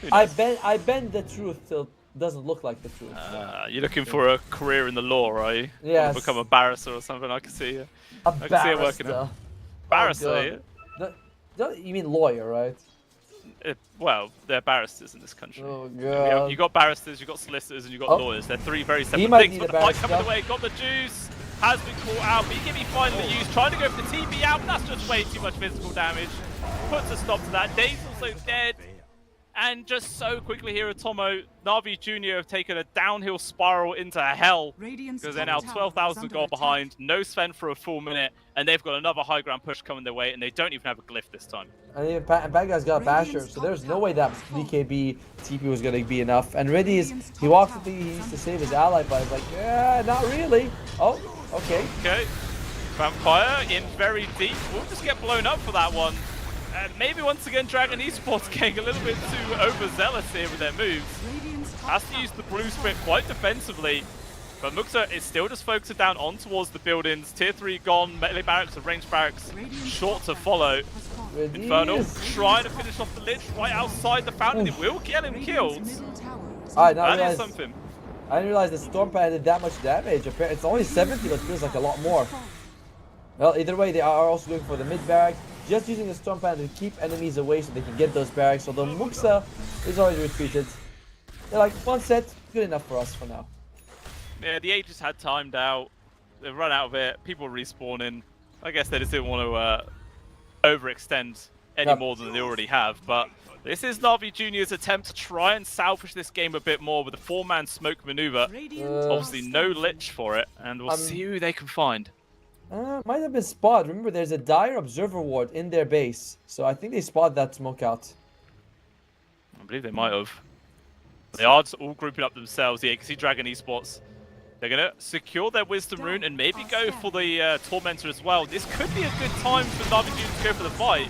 Yeah. I bend the truth till it doesn't look like the truth. You're looking for a career in the law, are you? Yes. Become a barrister or something. I can see you. A I can see it working out. Barrister. You mean lawyer, right? Well, they're barristers in this country. Oh god. You got barristers, you got solicitors, and you got lawyers. They're 3 very separate might things. need But a the fight barrister. coming away, got the juice, has been caught out. BKB finally used, trying to go for the TP out, but that's just way too much physical damage. Puts a stop to that. Dave's also dead. And just so quickly here at Tomo, Na'Vi Jr. have taken a downhill spiral into hell. Because they're now 12,000 gold behind, no Sven for a full minute, and they've got another high ground push coming their way, and they don't even have a glyph this time. And even Bad Guy's got a basher, so there's no way that BKB TP was going to be enough. And Riddy's, he walks to he needs to save his ally, but he's like, yeah, not really. Oh, okay. Okay. Vampire in very deep. We'll just get blown up for that one. And maybe once again Dragon Esports getting a little bit too overzealous here with their moves. Has to use the blue sprint quite defensively. But Muxa is still just focusing down on towards the buildings. Tier 3 gone, melee barracks and range barracks short to follow. Infernal trying to finish off the lich right outside the fountain. It will get him killed. That is something. I didn't realize the Storm Pan did that much damage. It's only 70, but it feels like a lot more. Well, either way, they are also going for the mid barrack. Just using the Storm Pan to keep enemies away so they can get those barracks. Although Muxa is already retreated. They're like, 1 set, good enough for us for now. Yeah, the Aegis had timed out. They've run out of it. People respawning. I guess they just didn't want to overextend any more than they already have. But this is Na'Vi Jr.'s attempt to try and salvage this game a bit more with a 4-man smoke maneuver. Obviously, no lich for it. And we'll see who they can find. Might have been spot. Remember, there's a dire observer ward in their base, so I think they spot that smoke out. I believe they might have. They are just all grouping up themselves. Yeah, you can see Dragon Esports. They're gonna secure their Wisdom Rune and maybe go for the Tormentor as well. This could be a good time for Na'Vi Jr. to go for the fight.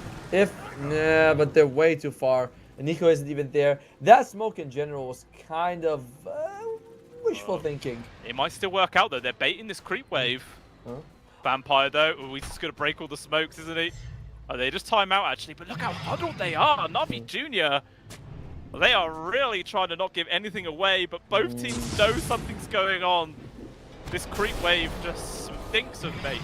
Nah, but they're way too far. And Nico isn't even there. That smoke in general was kind of wishful thinking. It might still work out though. They're baiting this creep wave. Vampire though, he's just gonna break all the smokes, isn't he? Oh, they just time out actually, but look how huddled they are. Na'Vi Jr. They are really trying to not give anything away, but both teams know something's going on. This creep wave just thinks of bait.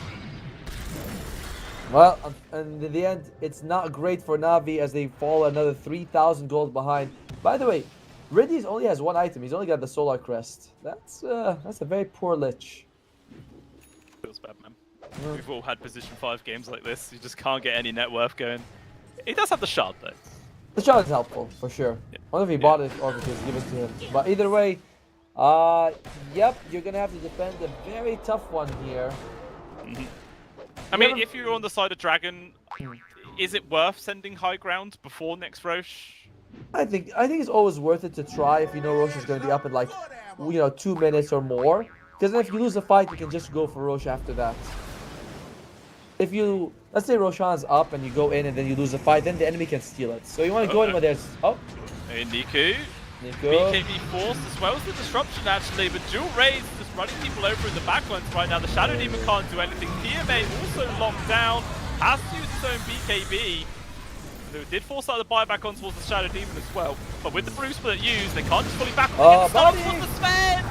Well, and in the end, it's not great for Na'Vi as they fall another 3,000 gold behind. By the way, Riddy's only has 1 item. He's only got the Solar Crest. That's a very poor lich. Feels bad, man. We've all had position 5 games like this. You just can't get any net worth going. He does have the shard though. The shard is helpful, for sure. I wonder if he bought it or if it was given to him. But either way, yep, you're going to have to defend a very tough one here. I mean, if you're on the side of Dragon, is it worth sending high ground before next Roche? I think it's always worth it to try if you know Roche is going to be up in like, 2 minutes or more. Because then if you lose a fight, you can just go for Roche after that. If you, let's say Roshan's up and you go in and then you lose a fight, then the enemy can steal it. So you want to go in when there's, Hey, Niku. BKB forced as well as the disruption actually, but dual raids just running people over in the backlines right now. The Shadow Demon can't do anything. PMA also locked down, has to use his own BKB. They did force out the buyback on towards the Shadow Demon as well. But with the Bruce Split used, they can't just fully back Oh, up. Start buddy! towards the Sven!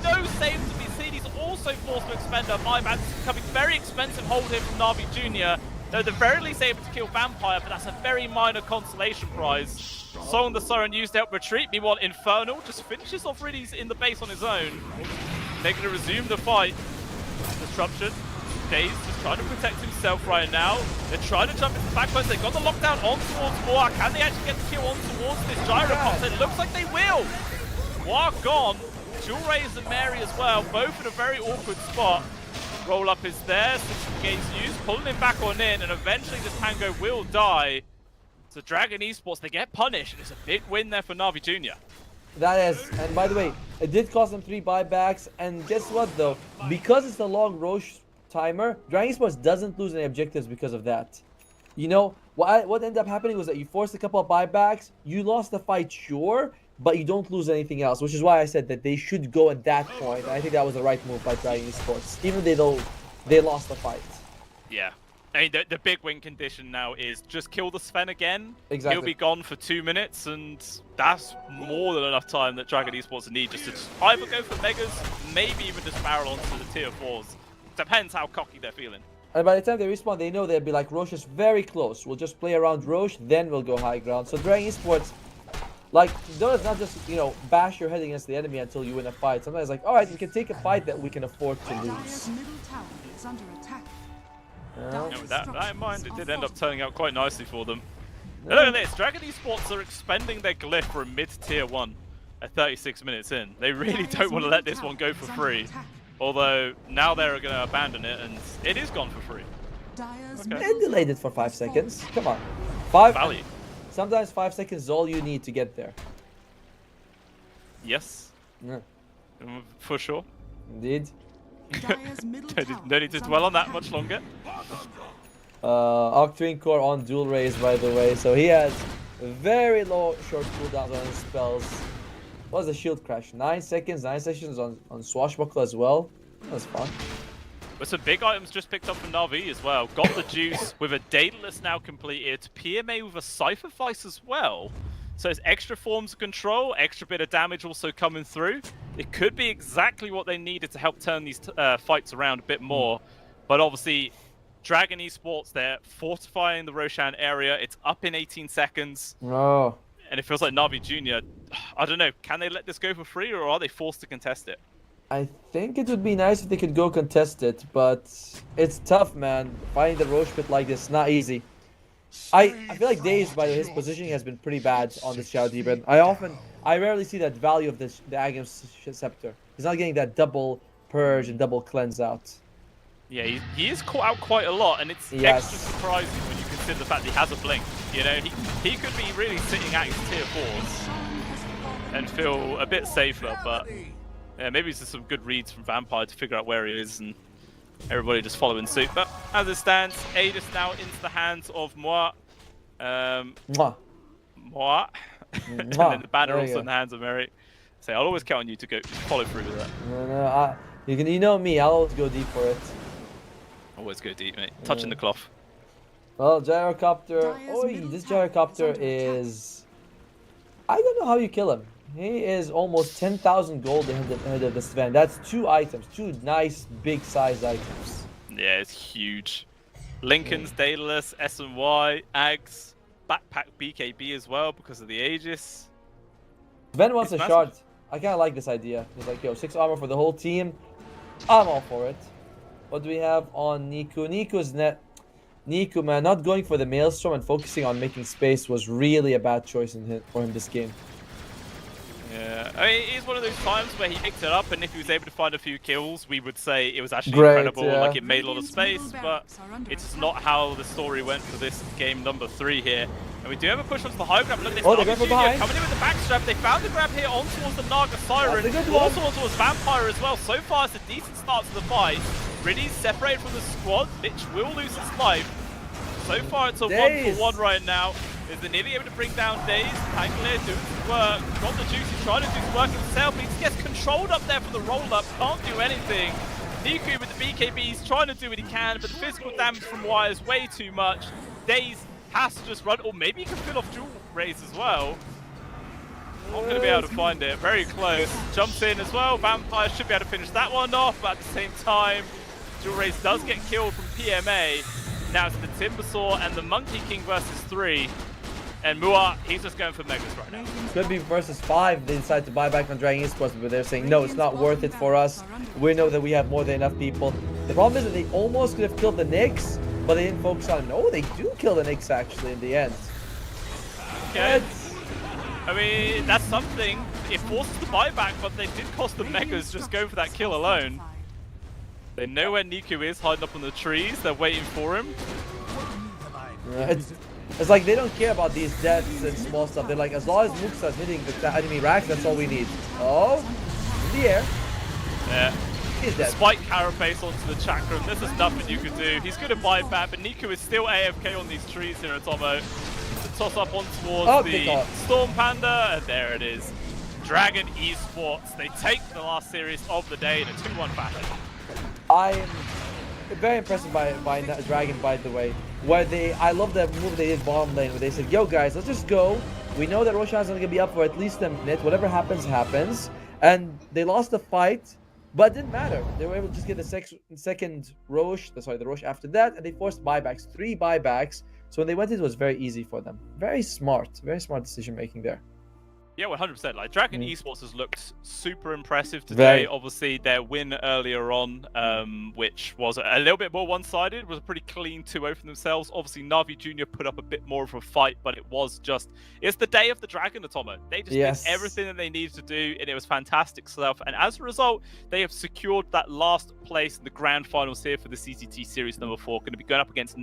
No save to be seen. He's also forced to expend a buyback. It's becoming very expensive hold here from Na'Vi Jr. They're at the very least able to kill Vampire, but that's a very minor consolation prize. Song the Siren used to help retreat. Meanwhile, Infernal just finishes off really in the base on his own. They're going to resume the fight. Disruption. Daze just trying to protect himself right now. They're trying to jump into the back post. They've got the lockdown on towards Moa. Can they actually get the kill on towards this Gyrocopter? It looks like they will. Moa gone. Jewel Rays and Mary as well, both in a very awkward spot. Roll up is there, 60 games used, pulling him back on in, and eventually this Tango will die. So Dragon Esports, they get punished, and it's a big win there for Na'Vi Jr. That is, and by the way, it did cost them 3 buybacks, and guess what though? Because it's a long Roche timer, Dragon Esports doesn't lose any objectives because of that. You know, what ended up happening was that you forced a couple of buybacks, you lost the fight, sure, but you don't lose anything else, which is why I said that they should go at that point. I think that was the right move by Dragon Esports, even though they lost the fight. Yeah. I mean, the big win condition now is just kill the Sven again. Exactly. He'll be gone for 2 minutes, and that's more than enough time that Dragon Esports need just to either go for Megas, maybe even just barrel onto the tier 4s. Depends how cocky they're feeling. And by the time they respawn, they know they'll be like, Roche is very close. We'll just play around Roche, then we'll go high ground. So Dragon Esports, like, Dota's not just, you know, bash your head against the enemy until you win a fight. Sometimes like, alright, we can take a fight that we can afford to lose. Dire's middle tower is under attack. Yeah, with that in mind, it did end up turning out quite nicely for them. Now look at this, Dragon Esports are expending their glyph for a mid-tier 1 at 36 minutes in. They really don't want to let this one go for free. Although, now they're going to abandon it, and it is gone for free. And delayed it for 5 seconds. Come on. 5 Value. Sometimes 5 seconds is all you need to get there. Yes. Yeah. For sure. Indeed. No need to dwell on that much longer. Octarine Core on dual raise, by the way, so he has very low short cooldowns on his spells. What was the shield crash? 9 seconds, 9 seconds on Swashbuckle as well. That was fun. But some big items just picked up from Na'Vi as well. Got the juice with a Daedalus now completed. PMA with a Cypher Vice as well. So it's extra forms of control, extra bit of damage also coming through. It could be exactly what they needed to help turn these fights around a bit more. But obviously, Dragon Esports, they're fortifying the Roshan area. It's up in 18 seconds. Oh. And it feels like Na'Vi Jr., I don't know, can they let this go for free or are they forced to contest it? I think it would be nice if they could go contest it, but it's tough, man. Finding the Roche pit like this, not easy. I feel like Daze, by the way, his positioning has been pretty bad on this Shadow Demon. I rarely see that value of the Aghanim Scepter. He's not getting that double purge and double cleanse out. Yeah, he is caught out quite a lot, and it's extra surprising when you consider the fact that he has a blink. You know, he could be really sitting at his tier 4s and feel a bit safer, but yeah, maybe it's just some good reads from Vampire to figure out where he is and everybody just following suit. But as it stands, Aegis now into the hands of Moa. Moa. And then the banner also in the hands of Mary. So I'll always count on you to go follow through with that. No, you know me, I'll always go deep for it. Always go deep, mate. Touching the cloth. Well, Gyrocopter. This Gyrocopter is... I don't know how you kill him. He is almost 10,000 gold ahead of the Sven. That's 2 items. 2 nice, big-sized items. Yeah, it's huge. Lincoln's, Daedalus, S&Y, Ags, Backpack BKB as well because of the Aegis. Sven wants a shard. I kind of like this idea. He's like, yo, 6 armor for the whole team. I'm all for it. What do we have on Niku? Niku, man, not going for the Maelstrom and focusing on making space was really a bad choice for him this game. Yeah, I mean, it is one of those times where he picked it up, and if he was able to find a few kills, we would say it was actually incredible, like it made a lot of space, but it's not how the story went for this game number 3 here. And we do have a push onto the high grab. Look at this, they're going from behind. Coming in with the backstrap. They found the grab here on towards the Naga Siren, also towards Vampire as well. So far, it's a decent start to the fight. Riddy's separated from the squad. Mitch will lose his life. So far, it's a 1-for-1 right now. Is the nearly able to bring down Daze? Pangolier doing some work. Got the juice, he's trying to do some work himself. He just gets controlled up there for the roll-up. Can't do anything. Niku with the BKB, he's trying to do what he can, but the physical damage from Wire is way too much. Daze has to just run, or maybe he can fill off dual rays as well. Not going to be able to find it. Very close. Jumps in as well. Vampire should be able to finish that one off, but at the same time, dual rays does get killed from PMA. Now it's the Timbersaw and the Monkey King versus 3. And Mua, he's just going for Megas right now. Could be versus 5. They decide to buy back on Dragon Esports, but they're saying, no, it's not worth it for us. We know that we have more than enough people. The problem is that they almost could have killed the Nyx, but they didn't focus on it. No, they do kill the Nyx actually in the end. Okay. I mean, that's something. It forces the buyback, but they did cost the Megas just go for that kill alone. They know where Niku is, hiding up on the trees. They're waiting for him. It's like they don't care about these deaths and small stuff. They're like, as long as Muxa's hitting the enemy racks, that's all we need. Oh, in the air. Yeah. He's dead. Spike Carapace onto the Chakram. This is nothing you can do. He's going to buy back, but Niku is still AFK on these trees here at Tomo. The toss up on towards the Storm Panda, and there it is. Dragon Esports. They take the last series of the day in a 2-1 fashion. I am very impressed by Dragon, by the way. I love that move they did bomb lane, where they said, yo guys, let's just go. We know that Roshan's going to be up for at least a minute. Whatever happens, happens. And they lost the fight, but it didn't matter. They were able to just get the second Roche, the Roche after that, and they forced buybacks, 3 buybacks. So when they went in, it was very easy for them. Very smart decision making there. Yeah, 100%. Like Dragon Esports has looked super impressive today. Obviously, their win earlier on, which was a little bit more one-sided, was a pretty clean 2-0 for themselves. Obviously, Na'Vi Jr. put up a bit more of a fight, but it's the day of the Dragon, Atomo. They just did everything that they needed to do, and it was fantastic stuff. And as a result, they have secured that last place in the grand finals here for the CCT Series number 4. Going to be going up against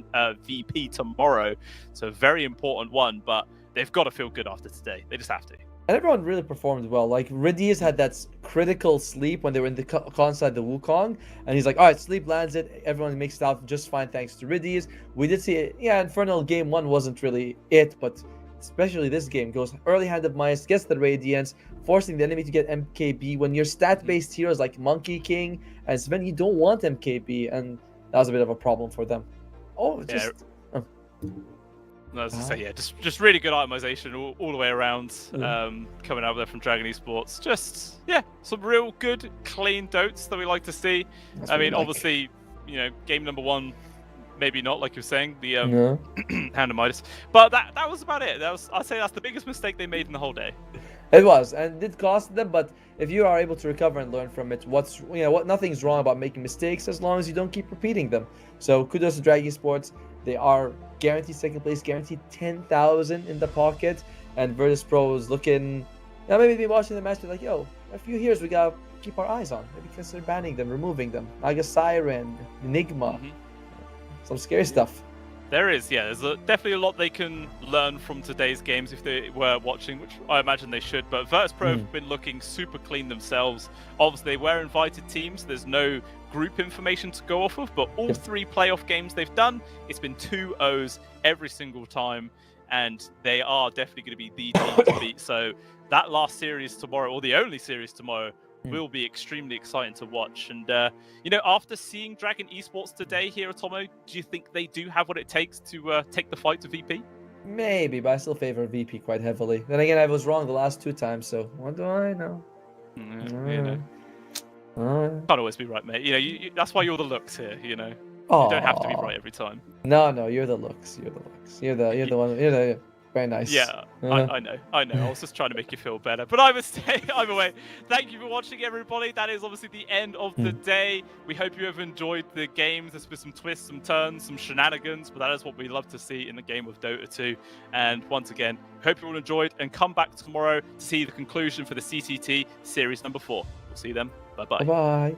VP tomorrow, so a very important one. But they've got to feel good after today. They just have to. And everyone really performed well. Like, Ridius had that critical sleep when they were in the con side, the Wukong. And he's like, all right, sleep lands it. Everyone makes it out just fine thanks to Ridius. We did see it. Yeah, Infernal game 1 wasn't really it, but especially this game goes early hand of Mice, gets the Radiance, forcing the enemy to get MKB. When you're stat-based heroes like Monkey King and Sven, you don't want MKB. And that was a bit of a problem for them. Oh, just... Yeah. No, as I say, yeah, just really good itemization all the way around, coming out there from Dragon Esports. Just, yeah, some real good, clean dotes that we like to see. I mean, obviously, you know, game number 1, maybe not, like you're saying, the Hand of Midas. But that was about it. I'd say that's the biggest mistake they made in the whole day. It was, and it cost them, but if you are able to recover and learn from it, nothing's wrong about making mistakes as long as you don't keep repeating them. So kudos to Dragon Esports. They are guaranteed second place, guaranteed 10,000 in the pocket, and Virtus Pro is looking, maybe watching the match, be like, yo, a few heroes we gotta keep our eyes on. Maybe consider banning them, removing them. Naga Siren, Enigma, some scary stuff. There is, yeah. There's definitely a lot they can learn from today's games if they were watching, which I imagine they should. But Virtus Pro have been looking super clean themselves. Obviously, they were invited teams. There's no group information to go off of, but all 3 playoff games they've done, it's been 2-0s every single time, and they are definitely going to be the team to beat. So that last series tomorrow, or the only series tomorrow, will be extremely exciting to watch. And you know, after seeing Dragon Esports today here at Tomo, do you think they do have what it takes to take the fight to VP? Maybe, but I still favor VP quite heavily. Then again, I was wrong the last 2 times, so what do I know? You know. Can't always be right, mate. You know, that's why you're the looks here. You know, you don't have to be right every time. No, you're the looks. You're the looks. You're the one. You're the very nice. Yeah, I know. I was just trying to make you feel better. But I must say, either way, thank you for watching, everybody. That is obviously the end of the day. We hope you have enjoyed the games. There's been some twists, some turns, some shenanigans, but that is what we love to see in the game of Dota 2. And once again, hope you all enjoyed, and come back tomorrow to see the conclusion for the CCT Series number 4. We'll see you then. Bye-bye. Bye-bye.